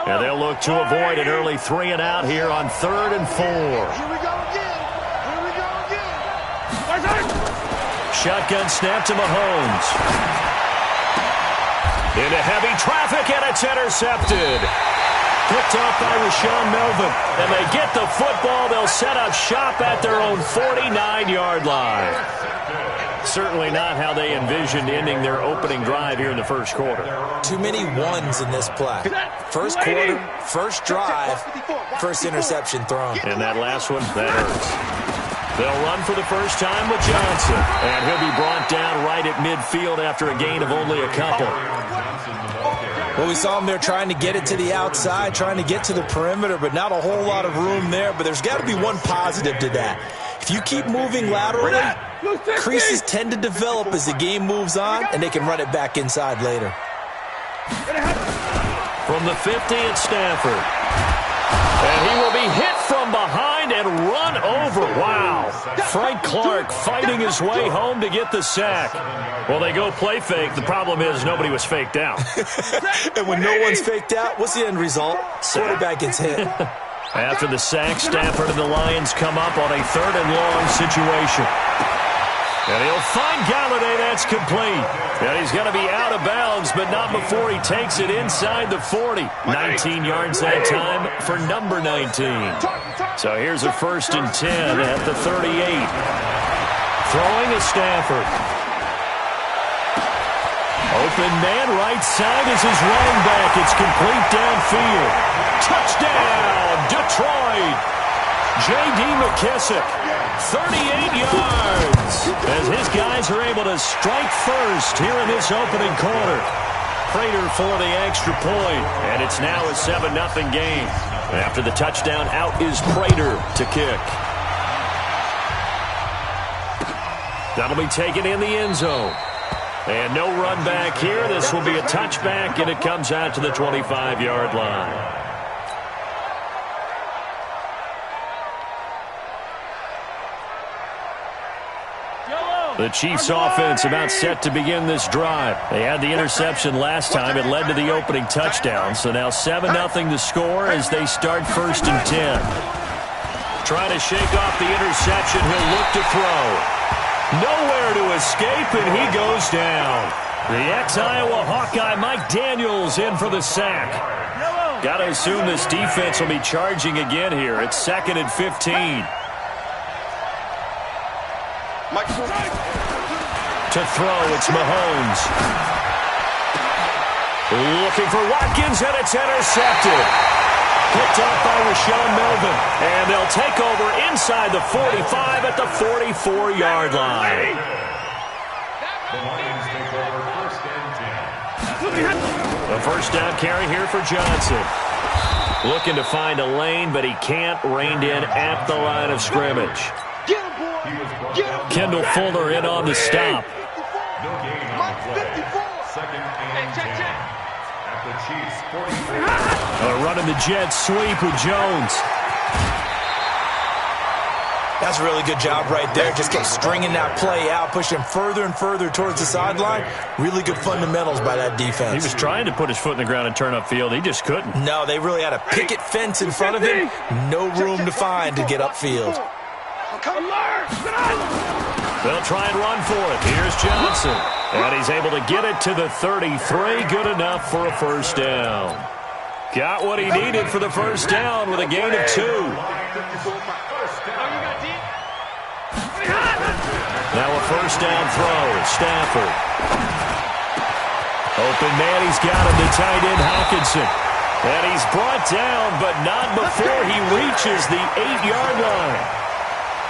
And they'll look to avoid an early 3 and out here on 3rd and 4. Here we go again. Here we go again. Shotgun snap to Mahomes. Into heavy traffic, and it's intercepted. Picked off by Rashawn Melvin. And they get the football. They'll set up shop at their own 49-yard line. Certainly not how they envisioned ending their opening drive here in the first quarter. Too many ones in this play. First quarter, first drive, first interception thrown. And that last one, that hurts. They'll run for the first time with Johnson. And he'll be brought down right at midfield after a gain of only a couple. Well, we saw him there trying to get it to the outside, trying to get to the perimeter, but not a whole lot of room there. But there's got to be one positive to that. If you keep moving laterally, creases tend to develop as the game moves on, and they can run it back inside later. From the 50 at Stafford. And he will be hit from behind and run over. Wow. Frank Clark fighting his way home to get the sack. Well, they go play fake. The problem is nobody was faked out. And when no one's faked out, what's the end result? Quarterback gets hit. After the sack, Stafford and the Lions come up on a 3rd and long situation. And he'll find Galladay. That's complete. And he's going to be out of bounds, but not before he takes it inside the 40. 19 yards that time for number 19. So here's a 1st and 10 at the 38. Throwing to Stafford. Open man right side is his running back. It's complete downfield. Touchdown, Detroit. J.D. McKissick, 38 yards. As his guys are able to strike first here in this opening quarter. Prater for the extra point. And it's now a 7-0 game. After the touchdown, out is Prater to kick. That'll be taken in the end zone. And no run back here. This will be a touchback, and it comes out to the 25-yard line. The Chiefs offense about set to begin this drive. They had the interception last time. It led to the opening touchdown. So now 7-0 to score as they start 1st and 10. Trying to shake off the interception. He'll look to throw. Nowhere to escape, and he goes down. The ex-Iowa Hawkeye Mike Daniels in for the sack. Got to assume this defense will be charging again here. It's 2nd and 15. To throw, it's Mahomes. Looking for Watkins, and it's intercepted. Picked off by Rashawn Melvin. And they'll take over inside the 45 at the 44-yard line. The Lions take over 1st and 10. A first down carry here for Johnson. Looking to find a lane, but he can't. Reined in at the line of scrimmage. Kendall Fuller in on the stop. No gain on the play. 2nd and 10. At the Chiefs 44. Running the jet sweep with Jones. That's a really good job right there. Just kept stringing that play out, pushing further and further towards the sideline. Really good fundamentals by that defense. He was trying to put his foot in the ground and turn upfield. He just couldn't. No, they really had a picket fence in front of him. No room to find to get upfield. They'll try and run for it. Here's Johnson. And he's able to get it to the 33. Good enough for a first down. Got what he needed for the first down with a gain of 2. Now a first down throw. Stafford. Open man, he's got him to tight end Hawkinson. And he's brought down, but not before he reaches the 8-yard line.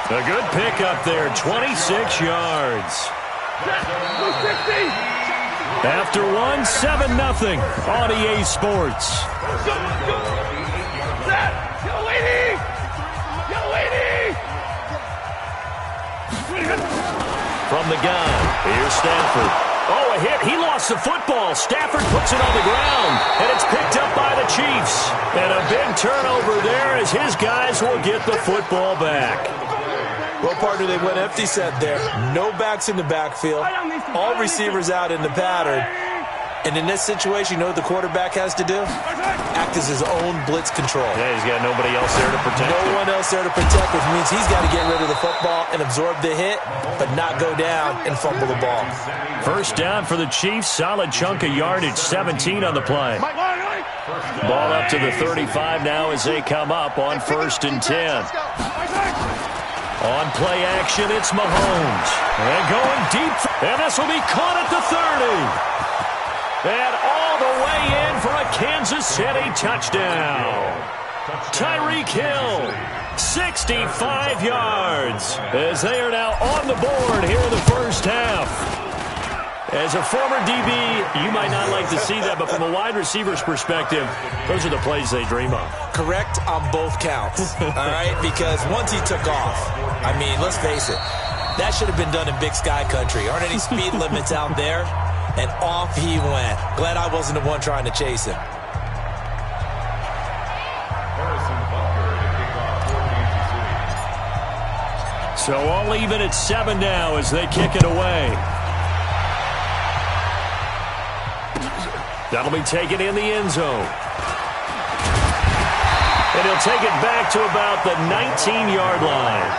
A good pickup there, 26 yards. After one, 7-0 on EA Sports. From the gun, here's Stafford. Oh, a hit. He lost the football. Stafford puts it on the ground, and it's picked up by the Chiefs. And a big turnover there as his guys will get the football back. Well, partner, they went empty set there. No backs in the backfield. All receivers out in the pattern. And in this situation, you know what the quarterback has to do? Act as his own blitz control. Yeah, he's got nobody else there to protect him. No one else there to protect, which means he's got to get rid of the football and absorb the hit, but not go down and fumble the ball. First down for the Chiefs. Solid chunk of yardage, 17 on the play. Ball up to the 35 now as they come up on 1st and 10. On play action, it's Mahomes. And going deep, and this will be caught at the 30. And all the way in for a Kansas City touchdown. Tyreek Hill, 65 yards, as they are now on the board here in the first half. As a former DB, you might not like to see that, but from a wide receiver's perspective, those are the plays they dream of. Correct on both counts, all right? Because once he took off, I mean, let's face it, that should have been done in Big Sky Country. Aren't any speed limits out there? And off he went. Glad I wasn't the one trying to chase him. So all even at 7 now as they kick it away. That'll be taken in the end zone. And he'll take it back to about the 19-yard line.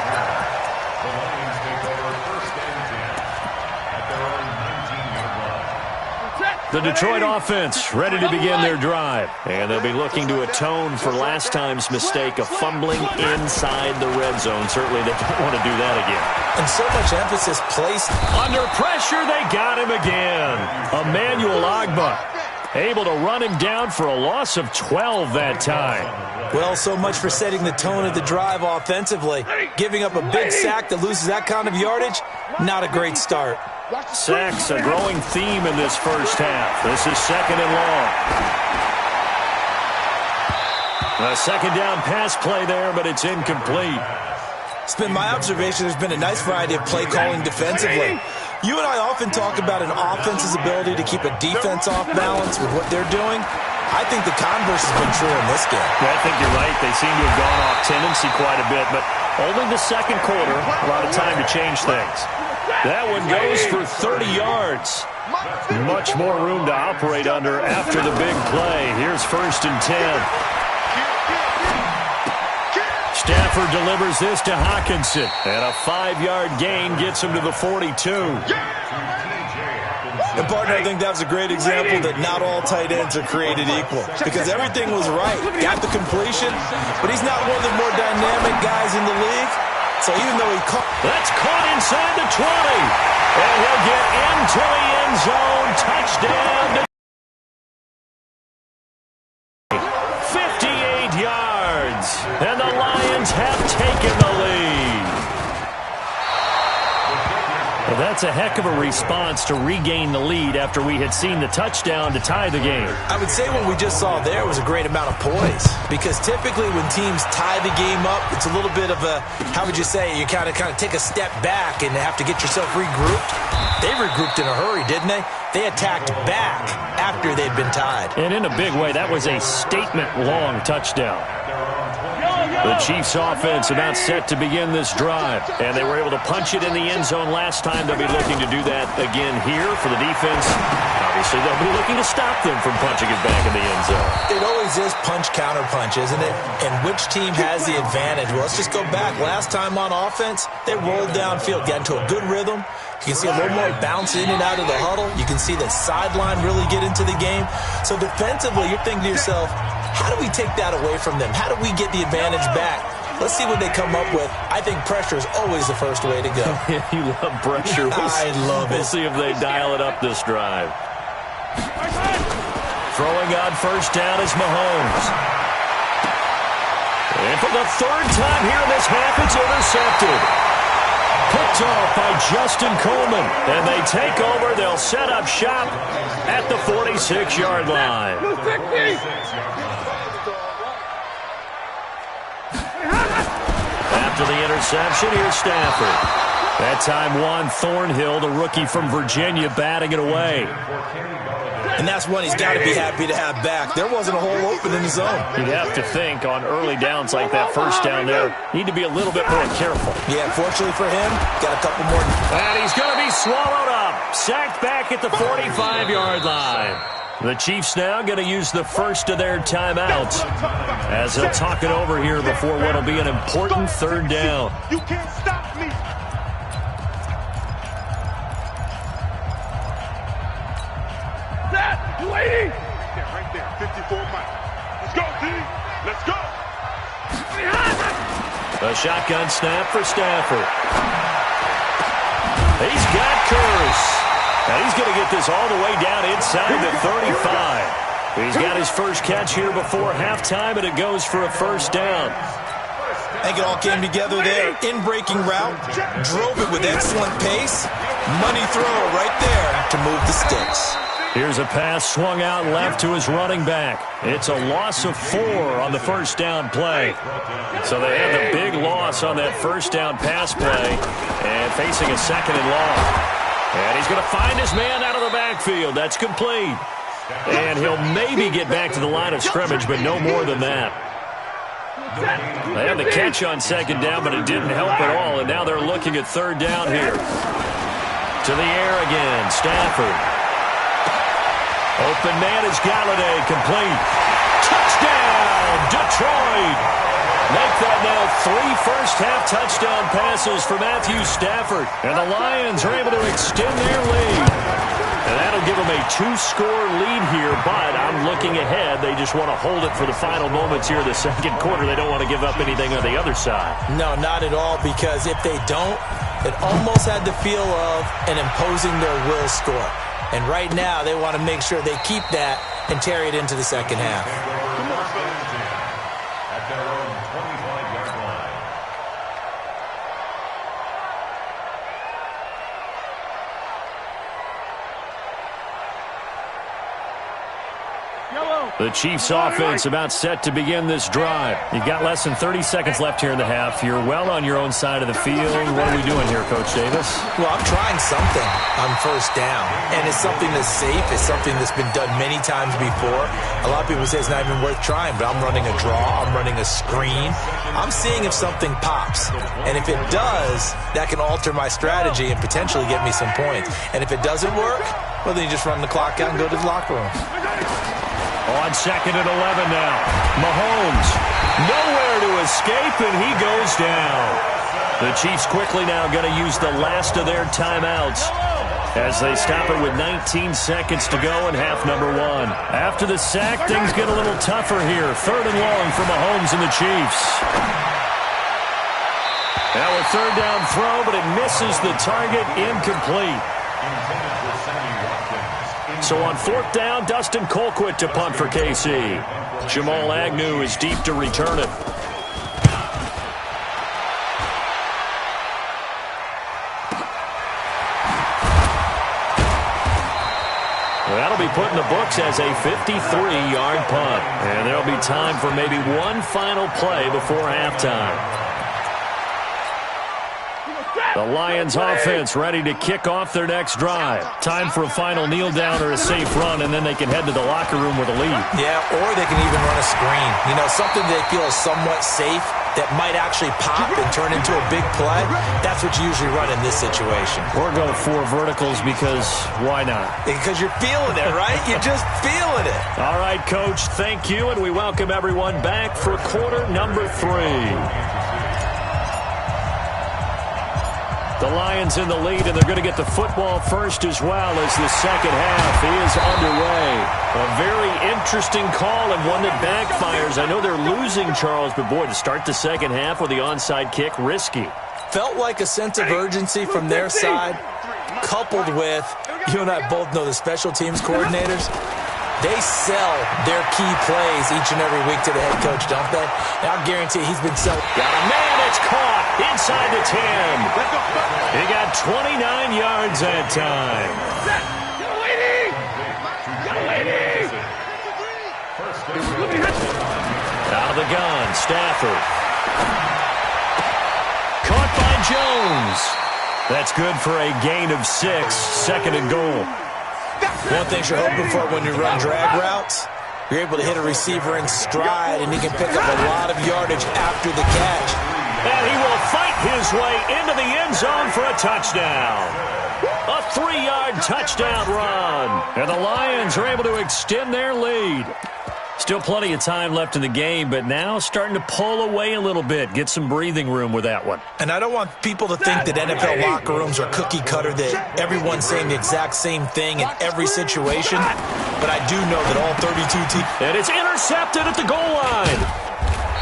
The Detroit offense ready to begin their drive. And they'll be looking to atone for last time's mistake of fumbling inside the red zone. Certainly they don't want to do that again. And so much emphasis placed. Under pressure, they got him again. Emmanuel Ogbah able to run him down for a loss of 12 that time. Well, so much for setting the tone of the drive offensively. Giving up a big sack that loses that kind of yardage, not a great start. Sacks, a growing theme in this first half. This is 2nd and long. A second down pass play there, but it's incomplete. It's been my observation there's been a nice variety of play calling defensively. You and I often talk about an offense's ability to keep a defense off balance with what they're doing. I think the converse has been true in this game. Yeah, I think you're right. They seem to have gone off tendency quite a bit, but only the second quarter, a lot of time to change things. That one goes for 30 yards. Much more room to operate under after the big play. Here's 1st and 10. Stafford delivers this to Hawkinson. And a 5-yard gain gets him to the 42. And, partner, I think that was a great example that not all tight ends are created equal. Because everything was right. Got the completion, but he's not one of the more dynamic guys in the league. So even though he caught... That's caught inside the 20. And he'll get into the end zone. Touchdown to 58 yards. And the Lions have taken the lead. Well, that's a heck of a response to regain the lead after we had seen the touchdown to tie the game. I would say what we just saw there was a great amount of poise. Because typically when teams tie the game up, it's a little bit of a, how would you say, you kind of take a step back and have to get yourself regrouped. They regrouped in a hurry, didn't they? They attacked back after they'd been tied. And in a big way, that was a statement-long touchdown. The Chiefs offense about set to begin this drive. And they were able to punch it in the end zone last time. They'll be looking to do that again here for the defense. Obviously, they'll be looking to stop them from punching it back in the end zone. It always is punch-counter-punch, isn't it? And which team has the advantage? Well, let's just go back. Last time on offense, they rolled downfield, got into a good rhythm. You can see a little more bounce in and out of the huddle. You can see the sideline really get into the game. So defensively, you're thinking to yourself, how do we take that away from them? How do we get the advantage back? Let's see what they come up with. I think pressure is always the first way to go. You love pressure. I love it. We'll see if they dial it up this drive. Throwing on first down is Mahomes. And for the third time here in this half, it's intercepted. Picked off by Justin Coleman. And they take over. They'll set up shop at the 46-yard line. After the interception, here's Stafford. That time, Juan Thornhill, the rookie from Virginia, batting it away. And that's one he's got to be happy to have back. There wasn't a hole open in the zone. You'd have to think on early downs like that first down there, need to be a little bit more careful. Yeah, fortunately for him, got a couple more. And he's going to be swallowed up. Sacked back at the 45-yard line. The Chiefs now going to use the first of their timeouts as they'll talk it over here before what will be an important third down. You can't stop me. That lady. Right there, 54 miles. Let's go, team. Let's go. A shotgun snap for Stafford. He's got Curse. And he's going to get this all the way down inside the 35. He's got his first catch here before halftime, and it goes for a first down. I think it all came together there. In-breaking route, drove it with excellent pace. Money throw right there to move the sticks. Here's a pass swung out left to his running back. It's a loss of 4 on the first down play. So they have the big loss on that first down pass play and facing a second and long. And he's going to find his man out of the backfield. That's complete. And he'll maybe get back to the line of scrimmage, but no more than that. They had the catch on second down, but it didn't help at all. And now they're looking at third down here. To the air again, Stafford. Open man is Galladay, complete. Touchdown, Detroit. Make that now 3 first-half touchdown passes for Matthew Stafford. And the Lions are able to extend their lead. And that'll give them a 2-score lead here, but I'm looking ahead. They just want to hold it for the final moments here of the second quarter. They don't want to give up anything on the other side. No, not at all, because if they don't, it almost had the feel of an imposing their will score. And right now, they want to make sure they keep that and carry it into the second half. At their own 25-yard line. The Chiefs offense about set to begin this drive. You've got less than 30 seconds left here in the half. You're well on your own side of the field. What are we doing here, Coach Davis? Well, I'm trying something on first down. And it's something that's safe. It's something that's been done many times before. A lot of people say it's not even worth trying, but I'm running a draw. I'm running a screen. I'm seeing if something pops. And if it does, that can alter my strategy and potentially get me some points. And if it doesn't work, well, then you just run the clock out and go to the locker room. On second and 11 now. Mahomes, nowhere to escape, and he goes down. The Chiefs quickly now going to use the last of their timeouts as they stop it with 19 seconds to go in half number 1. After the sack, things get a little tougher here. Third and long for Mahomes and the Chiefs. Now a third down throw, but it misses the target, incomplete. So on fourth down, Dustin Colquitt to punt for KC. Jamal Agnew is deep to return it. That'll be put in the books as a 53-yard punt. And there'll be time for maybe one final play before halftime. The Lions offense ready to kick off their next drive. Time for a final kneel down or a safe run, and then they can head to the locker room with a lead. Yeah, or they can even run a screen. You know, something they feel is somewhat safe that might actually pop and turn into a big play. That's what you usually run in this situation. Or go 4 verticals because why not? Because you're feeling it, right? You're just feeling it. All right, Coach, thank you, and we welcome everyone back for quarter number 3. The Lions in the lead, and they're going to get the football first as well as the second half is underway. A very interesting call and one that backfires. I know they're losing, Charles, but boy, to start the second half with the onside kick, risky. Felt like a sense of urgency from their side, coupled with, you and I both know the special teams coordinators. They sell their key plays each and every week to the head coach, don't they? And I'll guarantee he's been selling. Got a man that's caught inside the 10. He got 29 yards that time. Out of the gun, Stafford. Caught by Jones. That's good for a gain of 6, 2nd and goal. One thing you're hoping for when you run drag routes, you're able to hit a receiver in stride, and he can pick up a lot of yardage after the catch. And he will fight his way into the end zone for a touchdown. A 3-yard touchdown run. And the Lions are able to extend their lead. Still plenty of time left in the game, but now starting to pull away a little bit. Get some breathing room with that one. And I don't want people to think that NFL locker rooms are cookie cutter, that everyone's saying the exact same thing in every situation. But I do know that all 32 teams... And it's intercepted at the goal line.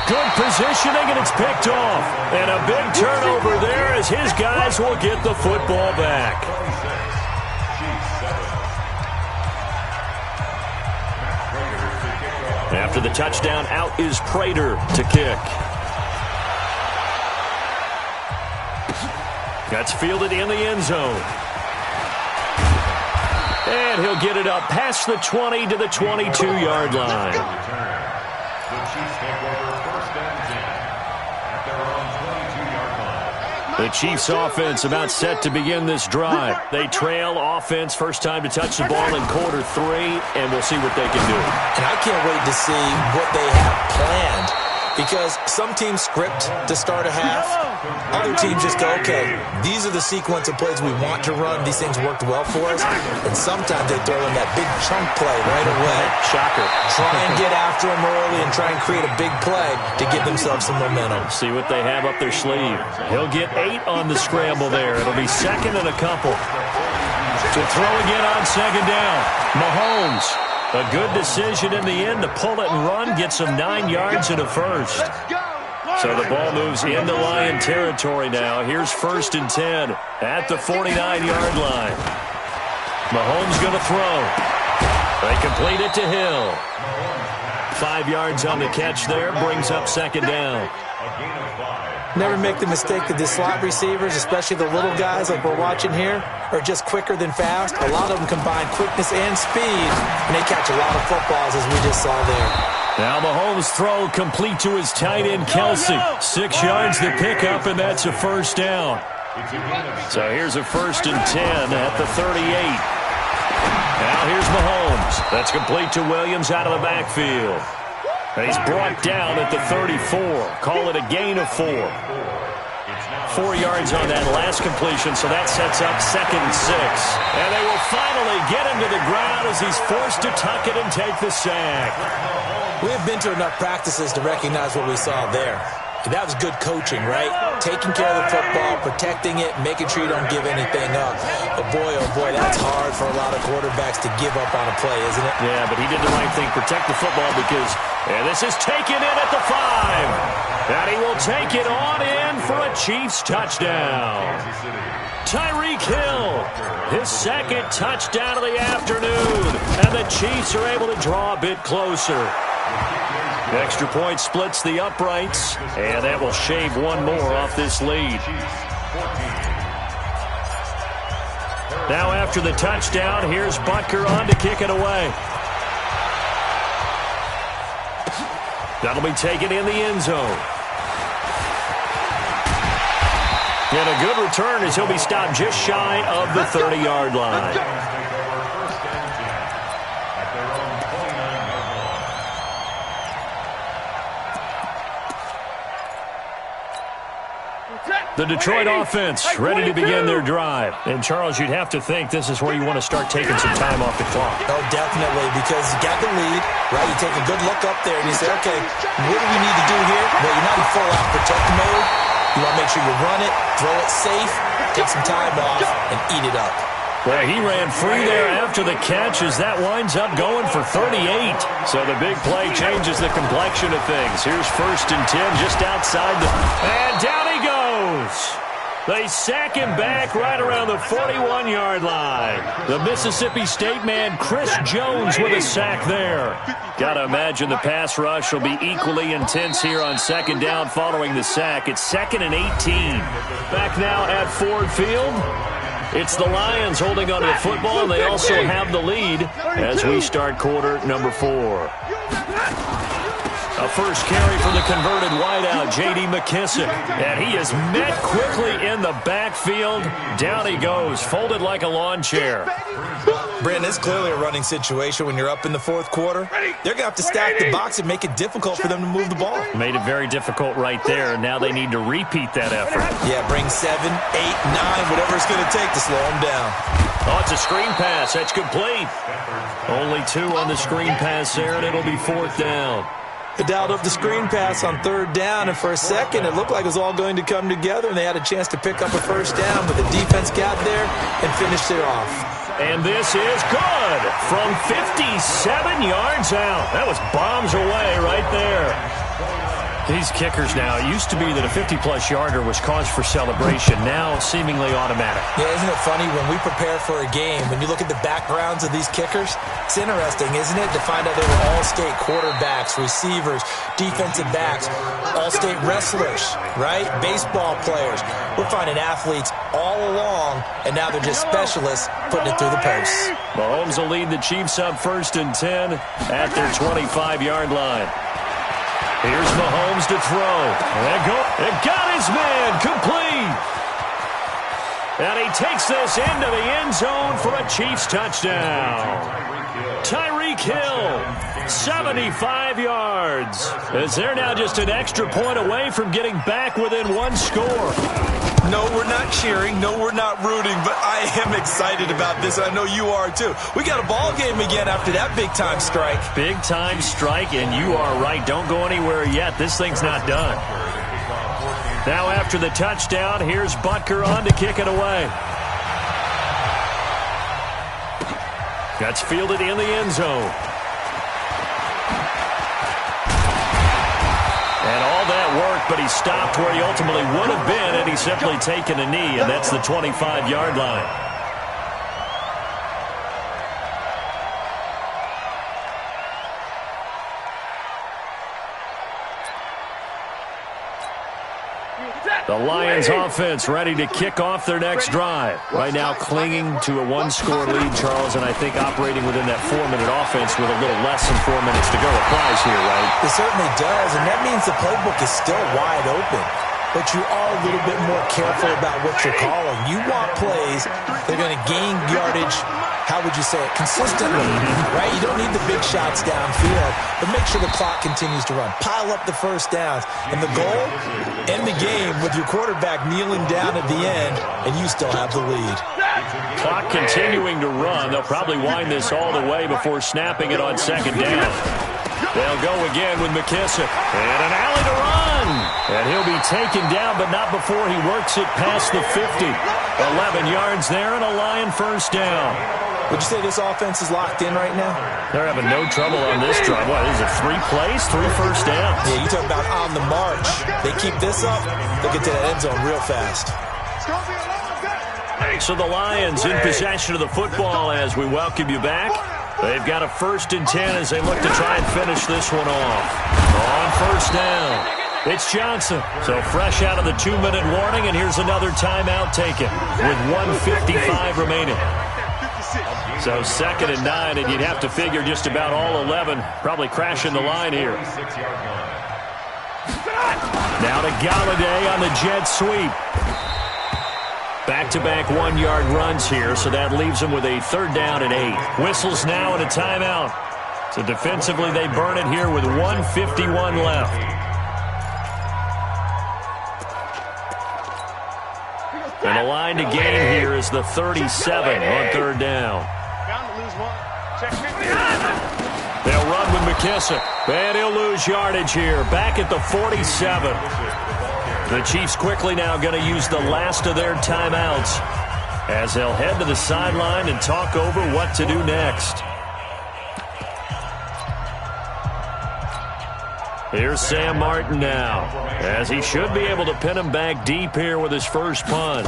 Good positioning, and it's picked off. And a big turnover there as his guys will get the football back. After the touchdown, out is Prater to kick. That's fielded in the end zone. And he'll get it up past the 20 to the 22-yard line. The Chiefs take over 1st and 10 at their own 22-yard line. The Chiefs offense about set to begin this drive. They trail offense, first time to touch the ball in quarter 3, and we'll see what they can do. And I can't wait to see what they have planned, because some teams script to start a half. Other teams just go, okay, these are the sequence of plays we want to run. These things worked well for us. And sometimes they throw in that big chunk play right away. Shocker. Try and get after them early and try and create a big play to give themselves some momentum. See what they have up their sleeve. He'll get 8 on the scramble there. It'll be 2nd and a couple. To throw again on 2nd down. Mahomes. A good decision in the end to pull it and run, get some 9 yards and a first. So the ball moves into Lion territory now. Here's 1st and 10 at the 49-yard line. Mahomes going to throw. They complete it to Hill. 5 yards on the catch there, brings up 2nd down. Never make the mistake that the slot receivers, especially the little guys like we're watching here, are just quicker than fast. A lot of them combine quickness and speed, and they catch a lot of footballs, as we just saw there. Now Mahomes' throw complete to his tight end, Kelsey. 6 yards to pick up, and that's a 1st down. So here's a 1st and 10 at the 38. Now here's Mahomes. That's complete to Williams out of the backfield. He's brought down at the 34. Call it a gain of 4. 4 yards on that last completion, so that sets up 2nd and 6. And they will finally get him to the ground as he's forced to tuck it and take the sack. We've been to enough practices to recognize what we saw there. That was good coaching, right? Taking care of the football, protecting it, making sure you don't give anything up. But boy, oh boy, that's hard for a lot of quarterbacks to give up on a play, isn't it? Yeah, but he did the right thing. Protect the football because this is taken in at the 5. And he will take it on in for a Chiefs touchdown. Tyreek Hill, his 2nd touchdown of the afternoon. And the Chiefs are able to draw a bit closer. Extra point splits the uprights, and that will shave 1 more off this lead. Now after the touchdown, here's Butker on to kick it away. That'll be taken in the end zone. And a good return as he'll be stopped just shy of the 30-yard line. The Detroit offense ready to begin their drive. And, Charles, you'd have to think this is where you want to start taking some time off the clock. Oh, definitely, because you got the lead, right? You take a good look up there and you say, okay, what do we need to do here? Well, you're not in full-out protect mode. You want to make sure you run it, throw it safe, take some time off, and eat it up. Well, he ran free there after the catch as that winds up going for 38. So the big play changes the complexion of things. Here's 1st and 10 just outside the... And down he goes. They sack him back right around the 41-yard line. The Mississippi State man, Chris Jones, with a sack there. Got to imagine the pass rush will be equally intense here on second down following the sack. It's 2nd and 18. Back now at Ford Field. It's the Lions holding onto the football, and they also have the lead as we start quarter number 4. A first carry from the converted wideout, J.D. McKissick. And he is met quickly in the backfield. Down he goes, folded like a lawn chair. Brandon, it's clearly a running situation when you're up in the fourth quarter. They're going to have to stack the box and make it difficult for them to move the ball. Made it very difficult right there. Now they need to repeat that effort. Yeah, bring 7, 8, 9, whatever it's going to take to slow them down. Oh, it's a screen pass. That's complete. Only 2 on the screen pass there, and it'll be 4th down. They dialed up the screen pass on 3rd down, and for a second it looked like it was all going to come together, and they had a chance to pick up a first down, but the defense got there and finished it off. And this is good from 57 yards out. That was bombs away right there. These kickers now, it used to be that a 50-plus yarder was cause for celebration. Now seemingly automatic. Yeah, isn't it funny when we prepare for a game, when you look at the backgrounds of these kickers, it's interesting, isn't it, to find out they were all-state quarterbacks, receivers, defensive backs, all-state wrestlers, right? Baseball players. We're finding athletes all along, and now they're just specialists putting it through the posts. Mahomes will lead the Chiefs up 1st and 10 at their 25-yard line. Here's Mahomes to throw. And got his man complete. And he takes this into the end zone for a Chiefs touchdown. Tyreek Hill, 75 yards. As they're now just an extra point away from getting back within 1 score. No, we're not cheering. No, we're not rooting. But I am excited about this. I know you are, too. We got a ball game again after that big-time strike. Big-time strike, and you are right. Don't go anywhere yet. This thing's not done. Now after the touchdown, here's Butker on to kick it away. That's fielded in the end zone. And all that worked, but he stopped where he ultimately would have been, and he's simply taken a knee, and that's the 25-yard line. The Lions offense ready to kick off their next drive. Right now clinging to a 1-score lead, Charles, and I think operating within that 4-minute offense with a little less than 4 minutes to go applies here, right? It certainly does, and that means the playbook is still wide open. But you are a little bit more careful about what you're calling. You want plays that are going to gain yardage, how would you say it, consistently, right? You don't need the big shots downfield, but make sure the clock continues to run. Pile up the first downs. And the goal, end the game with your quarterback kneeling down at the end, and you still have the lead. Clock continuing to run. They'll probably wind this all the way before snapping it on 2nd down. They'll go again with McKissick. And an alley to run. And he'll be taken down, but not before he works it past the 50. 11 yards there and a Lion first down. Would you say this offense is locked in right now? They're having no trouble on this drive. What is it, 3 plays, 3 first downs? Yeah, you talk about on the march. They keep this up, they'll get to that end zone real fast. So the Lions in possession of the football as we welcome you back. They've got a 1st and 10 as they look to try and finish this one off. On first down, it's Johnson. So fresh out of the 2-minute warning, and here's another timeout taken with 1:55 remaining. So 2nd and 9, and you'd have to figure just about all 11 probably crashing the line here. Now to Galladay on the jet sweep. Back-to-back 1-yard runs here, so that leaves them with a 3rd down and 8. Whistles now and a timeout. So defensively, they burn it here with 1:51 left. And the line to gain here is the 37 on 3rd down. They'll run with McKissick, and he'll lose yardage here. Back at the 47. The Chiefs quickly now going to use the last of their timeouts as they'll head to the sideline and talk over what to do next. Here's Sam Martin now, as he should be able to pin him back deep here with his first punt.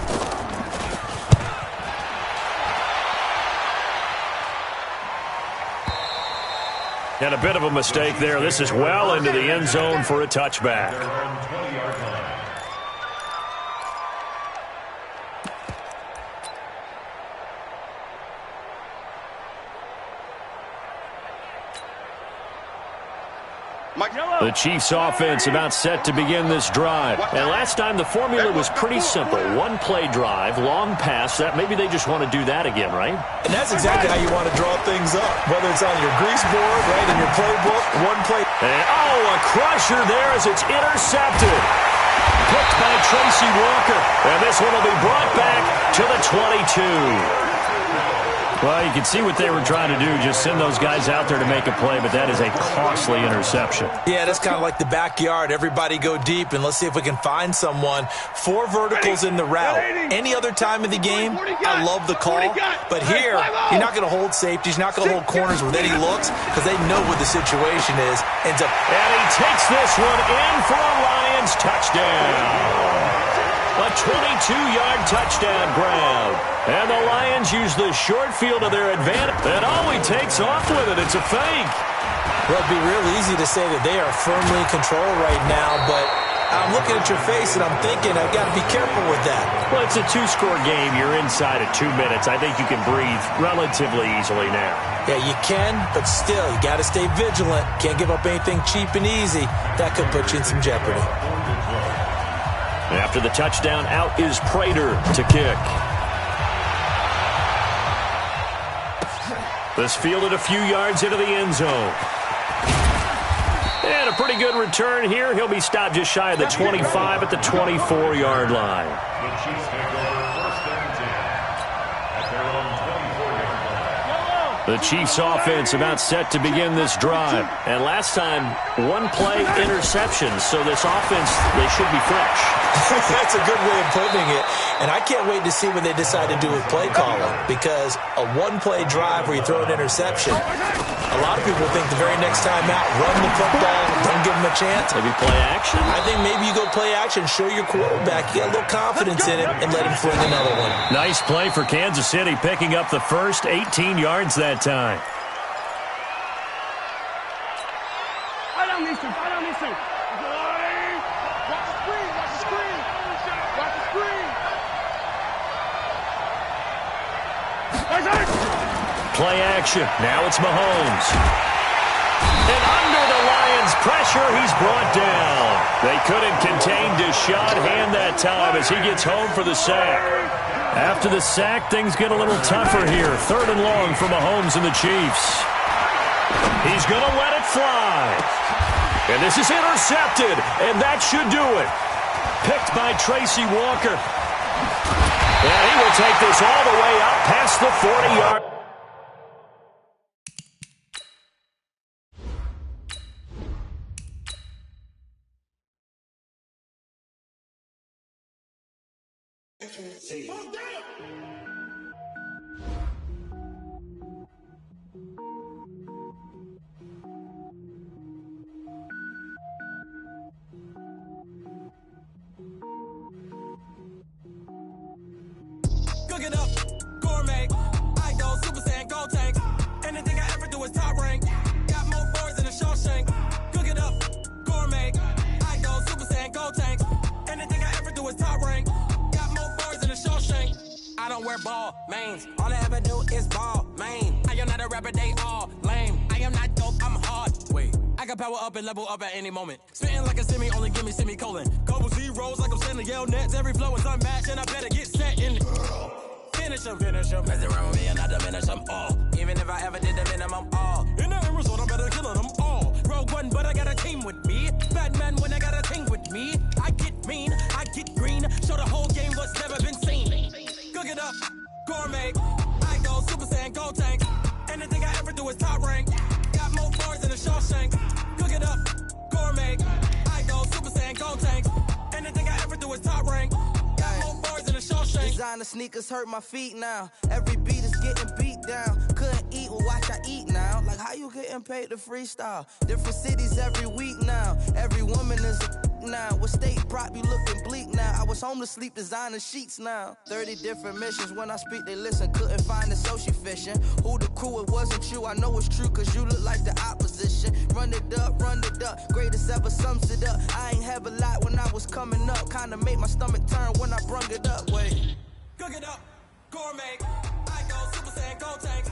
And a bit of a mistake there. This is well into the end zone for a touchback. The Chiefs offense about set to begin this drive. And last time the formula was pretty simple. One play drive, long pass. That maybe they just want to do that again, right? And that's exactly how you want to draw things up. Whether it's on your grease board, right, in your playbook, one play. And, a crusher there as it's intercepted. Picked by Tracy Walker. And this one will be brought back to the 22. Well, you can see what they were trying to do, just send those guys out there to make a play, but that is a costly interception. Yeah, that's kind of like the backyard. Everybody go deep, and let's see if we can find someone. 4 verticals in the route. Any other time of the game, I love the call. But here, you're not going to hold safeties, you're not going to hold corners with any looks because they know what the situation is. And he takes this one in for a Lions touchdown. A 22-yard touchdown grab. And the Lions use the short field to their advantage. And he takes off with it. It's a fake. Well, it'd be real easy to say that they are firmly in control right now, but I'm looking at your face and I'm thinking I've got to be careful with that. Well, it's a 2-score game. You're inside of 2 minutes. I think you can breathe relatively easily now. Yeah, you can, but still, you got to stay vigilant. Can't give up anything cheap and easy. That could put you in some jeopardy. After the touchdown, out is Prater to kick. This fielded a few yards into the end zone. And a pretty good return here. He'll be stopped just shy of the 25 at the 24-yard line. The Chiefs take over first and 10 at their own 24-yard line. The Chiefs offense about set to begin this drive. And last time, 1 play interception. So this offense, they should be fresh. That's a good way of putting it. And I can't wait to see what they decide to do with play calling, because a 1-play drive where you throw an interception, a lot of people think the very next time out, run the football, don't give them a chance. Maybe play action? I think maybe you go play action, show your quarterback you got a little confidence in him, and let him fling another one. Nice play for Kansas City, picking up the first 18 yards that time. I don't need to. Play action. Now it's Mahomes. And under the Lions' pressure, he's brought down. They couldn't contain Deshaun Hand that time as he gets home for the sack. After the sack, things get a little tougher here. 3rd and long for Mahomes and the Chiefs. He's going to let it fly. And this is intercepted, and that should do it. Picked by Tracy Walker. And he will take this all the way up past the 40-yard. Cook it up, gourmet. I go Super Saiyan, go tank. Anything I ever do is top rank. Got more boards than a Shawshank. Cook it up, gourmet. I go Super Saiyan, go tank. Anything I ever do is top rank. Got more boards than a Shawshank. I don't wear ball mains. All I ever do is ball main. I am not a rapper, they all lame. I am not dope, I'm hard. Wait, I can power up and level up at any moment. Spitting like a semi, only give me semicolon. Couple zeros like I'm sending yell nets. Every flow is unmatched and I better get set in. Finish them. Mess around with me and I diminish them all. Even if I ever did the minimum all. In the end result, I'm better killing them all. Rogue One, but I got a team with me. Batman when I got a team with me. I get mean, I get green. Show the whole game what's never been seen. Cook it up, gourmet. I go Super Saiyan, go tank. Anything I ever do is top rank. Got more boards than a Shawshank. Cook it up, gourmet. I go Super Saiyan, go tank. Anything I ever do is top rank. Designer sneakers hurt my feet now. Every beat is getting beat down. Couldn't eat, well watch I eat now. Like how you you getting paid to freestyle? Different cities every week now. Every woman is a now. What state prop you looking bleak now? I was home to sleep, designer sheets now. 30 different missions. When I speak, they listen. Couldn't find it, so she fishing. Who the crew? It wasn't you. I know it's true, cause you look like the opposition. Run it up, greatest ever sums it up. I ain't have a lot when I was coming up. Kinda made my stomach turn when I brung it up. Wait. Cook it up, gourmet. I go Super Saiyan, go tank.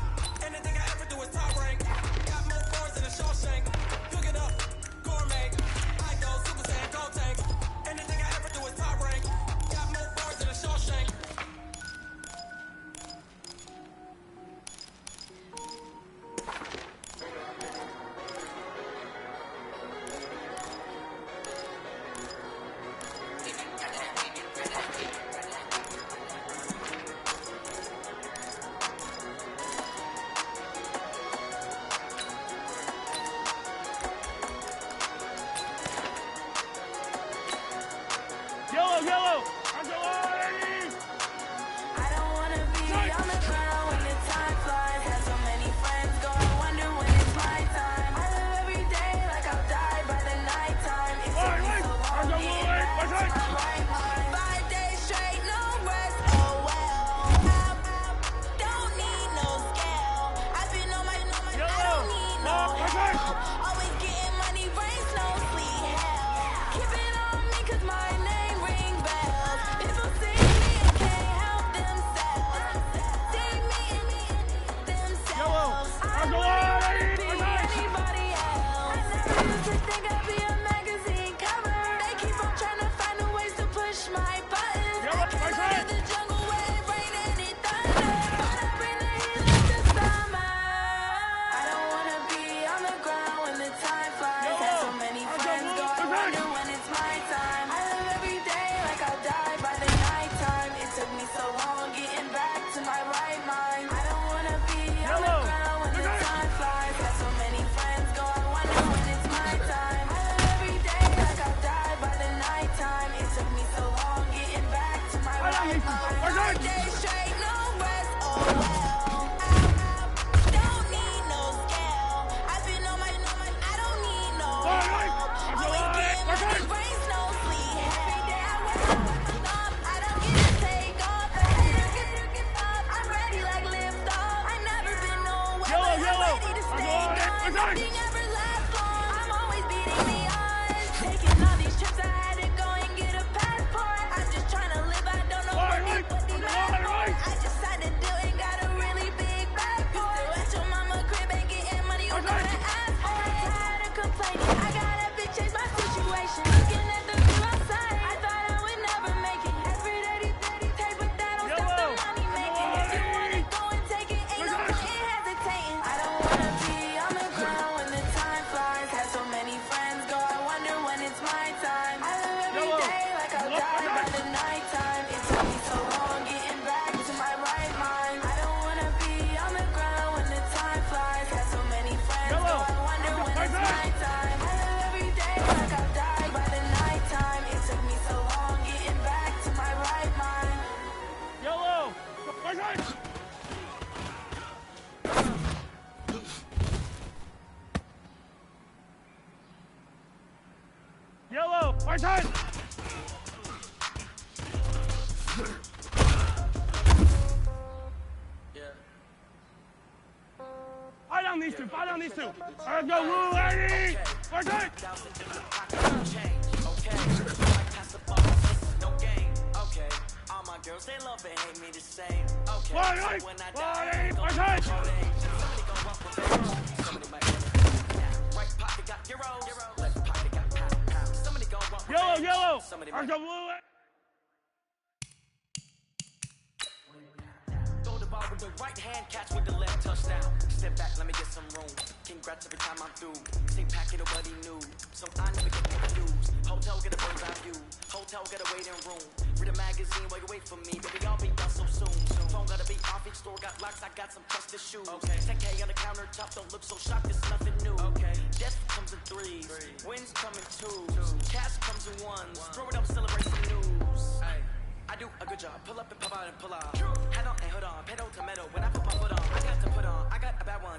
Anything I ever do is top rank. Got more bars than a Shawshank. Cook it up, gourmet. I go Super Saiyan, go tank. Anything I ever do is top rank. Got more bars than a Shawshank.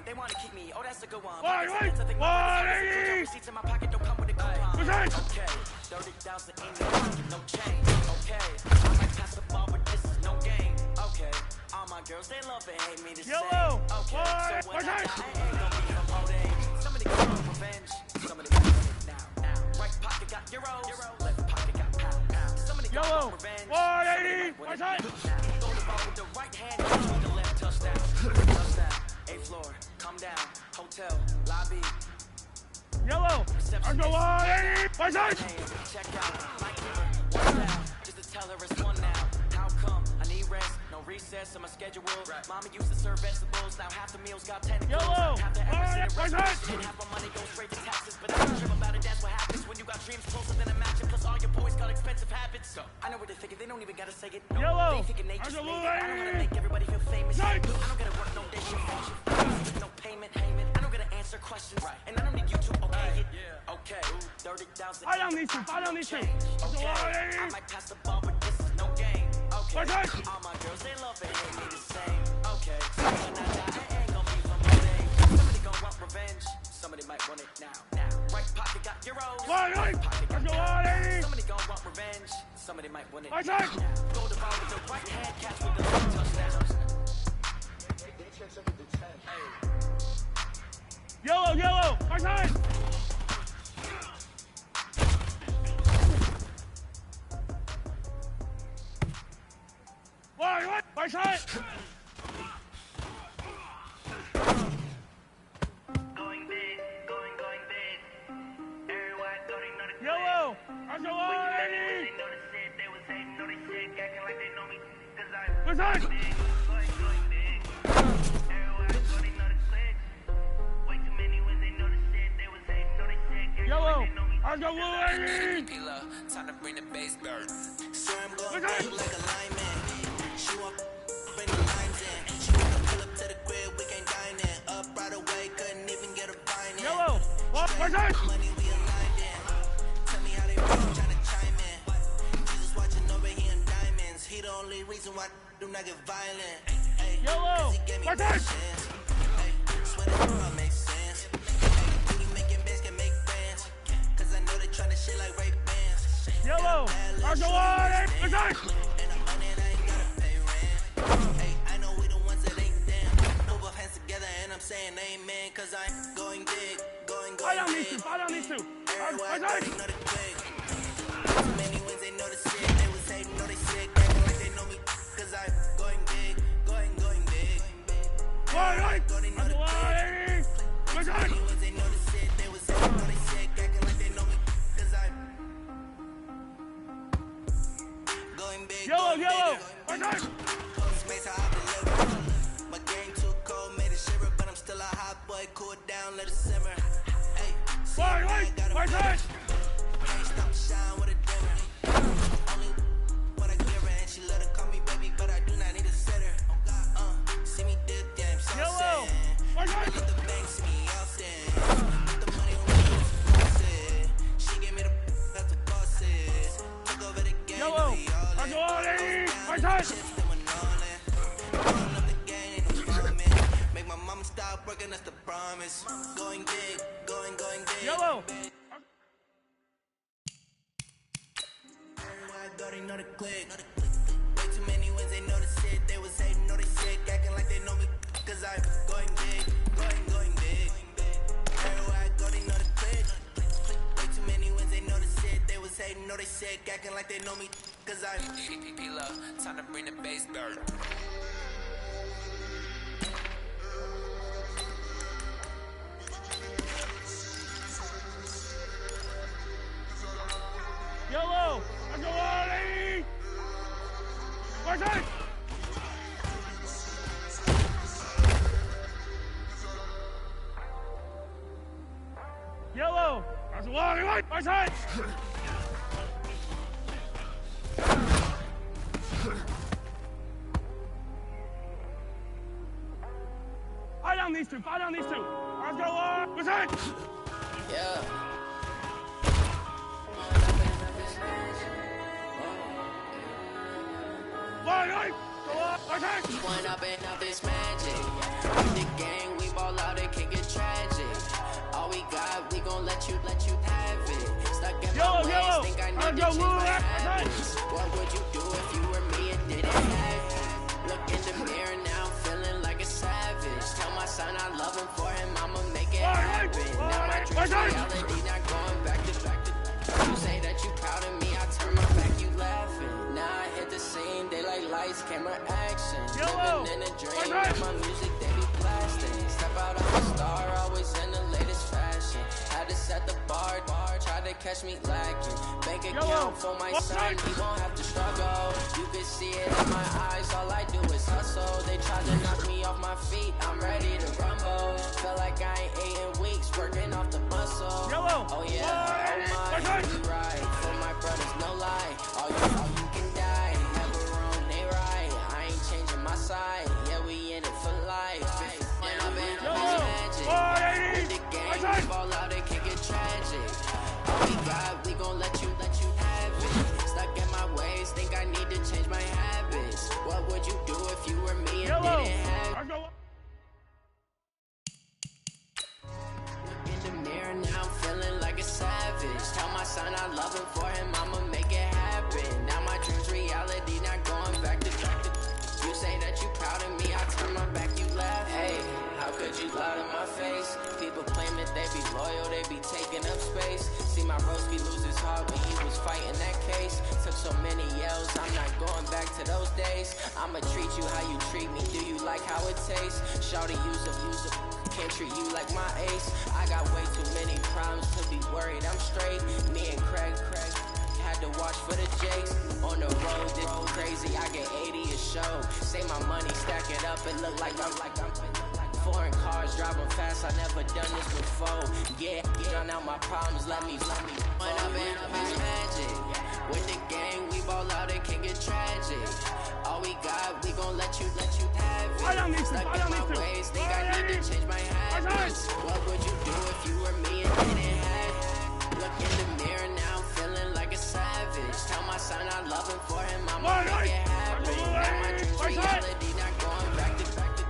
They wanna keep me, oh that's a good go on. Wait, Pockets wait. I think my receipts in my pocket don't come with a coupon. Okay, 30,000 in your pocket, no change. Okay, I might pass the ball, but this is no game. Okay, all my girls, they love and hate me the Yellow. same. Okay, so when I die, I ain't gonna be from old age. Somebody got revenge, somebody got it now. Right pocket got euros, left pocket got pound. Somebody got revenge, 180. go the ball with the right hand, with the left touchdown. Touchdown, 8th floor, come down, hotel, lobby. Yellow. I go 180. Check out, like one down, just to tell her it's one now. How come? I need rest, no recess on my schedule. Mama used to serve vegetables, now half the meals got tentacles. Yellow. Half the efforts in the restaurant, and half my money goes straight to taxes. But I don't trip about it, that's what happens when you got dreams closer than a match. And plus all your boys got expensive habits. So I know what they're thinking, they don't even gotta say it. No, Yellow. they thinking they just made it. I know how to make everybody feel famous. I don't gotta work no day shift, no payment. I don't gotta answer questions, and I don't need you to okay it. Okay, 30,000. I don't need to. Okay, I might pass the ball, but this is no game. Okay, all my girls, they love it, hate me the same. Okay, so when I die, I ain't gonna be from old age. Somebody gon' want revenge, somebody might want it now. Right pocket got euros, left pocket got pound. Somebody gon' want revenge, somebody might want it now. Go the ball with the right hand, catch with the left touchdown. Yellow. My side. What? My side. Going big, going big. Everywhere I go, they know the Yellow. I go 180. They know the shit, they was hating, know they shit, acting like they know me. Cause I'm My side. going big. Everywhere I go, they know the click. Way too many wins, they know the shit, they was hating, know they shit, acting Yellow. like they know me. I go 180. Time to bring the bass bird. Sir, I'm going big like a lineman. She want bring the lines in. She wanna pull up to the crib, we can't dine in. Up right away, couldn't even get a vine in. Yellow. What? My side. Money we aligned in. Tell me how they really tryna chime in. Jesus watching over here in diamonds. He the only reason why I do not get violent. Ay, Yellow. he gave me My side. patience. Ay, swear that all makes sense. Ay, you making bands can make friends. Cause I know they tryna shit like Ray Bans. Yellow. I go 180. My side. And I'm on it, I ain't gotta pay rent. Hey, I know we the ones that ain't them. Move our hands together and I'm saying amen. Cause I'm going big, going I don't need big. to. Everywhere I My go, side. they know the click. Too many wins, they know the shit. They was hating, know they sick. Acting like they know me. Cause I'm going big, going big. Everywhere I go, they know the click. My Too side. many wins, they know the shit. They was hating, know they sick. Acting like they know me. Cause I'm going big, Yellow. going big. My side. Postmates how I deliver. My game too cold, made it shiver, but I'm still a hot boy. Cool it down, let it simmer. Hey, see I got a My side. can't stop to shine with a dimmer. Only what I give her, and she let her call me baby, but I do not need a sitter. See me dip, damn, so Yellow. I get the bank, see me often. Put the money on me, she gave me the that's the bosses. Took over the game, Yellow. we all I in. go 180. My side. Make my mama stop working, that's the promise. Going big, going big. Yellow. Everywhere I go, they know the click. Way too many wins, they know the shit. They was hating, know they sick, acting like they know me. Cause I'm going big, going big. Everywhere I go, they know the click. Way too many wins, they know the shit. They was hating, know they sick, acting like they know me. Cause I'm Time to bring the bass bird. Yellow. I go 180. My side. Yellow. I go 180. My side. I don't need to. Let's go on. My side. Yeah. One up and up, it's magic. With the gang, we ball out, it can get tragic. Yellow, ways. yellow. Think I need to change my habits. What would you do if you were me and didn't have it? Look in the mirror now, I'm feeling like a savage. Tell my son I love him for him, I'ma make it happen. Now my dreams reality, not going back to back to. You say that you proud of me, I turn my back, you laughing. Now I hit the scene, daylight lights, camera action. Living in a dream, and my music they be blasting. Step out of the star, always in the latest fashion. Had to set the bar, try to catch me lacking. Bank account for my son, he won't have to struggle. You can see it in my eyes, all I do is hustle. They try to knock me off my feet, I'm ready to rumble. Feel like I ain't ate in weeks, working off the muscle. Oh yeah, oh my, we ride. For my brothers, no lie. All you can die, never wrong, they right. I ain't changing my side, yeah, we in it for life. And I've been magic. With the game, we fall out, it can get tragic. All we got, we gon' let you have it. Stuck in my ways, think I need to change my habits. What would you do if you were me and didn't have it? In the mirror now, I'm feeling like a savage. Tell my son I love him for him, I'ma make it happen. Now my dreams reality, not going back to back to. You say that you proud of me, I turn my back, you laugh. Hey, how could you lie to my face? People claim that they be loyal, they be taking up space. See my broski lose his heart when he was fighting that case. Took so many yells, I'm not going back to those days. I'ma treat you how you treat me, do you like how it tastes? Shawty use up, can't treat you like my ace. I got way too many problems to be worried, I'm straight. Me and Craig had to watch for the Jakes. On the road, this crazy, I get 80 a show. Say my money, stack it up, it look like I'm foreign cars, driving fast, I never done this before. Yeah, drown out my problems, let me. When I'm in magic, with the gang, we ball out, it can get tragic. All we got, we gon' let you have it. Stuck in my ways, think I need to change my habits. What would you do if you were me and didn't have it? Look in the mirror now, I'm feeling like a savage. Tell my son I love him for him, I'ma make it happen. Now my dreams reality, not going back to back to.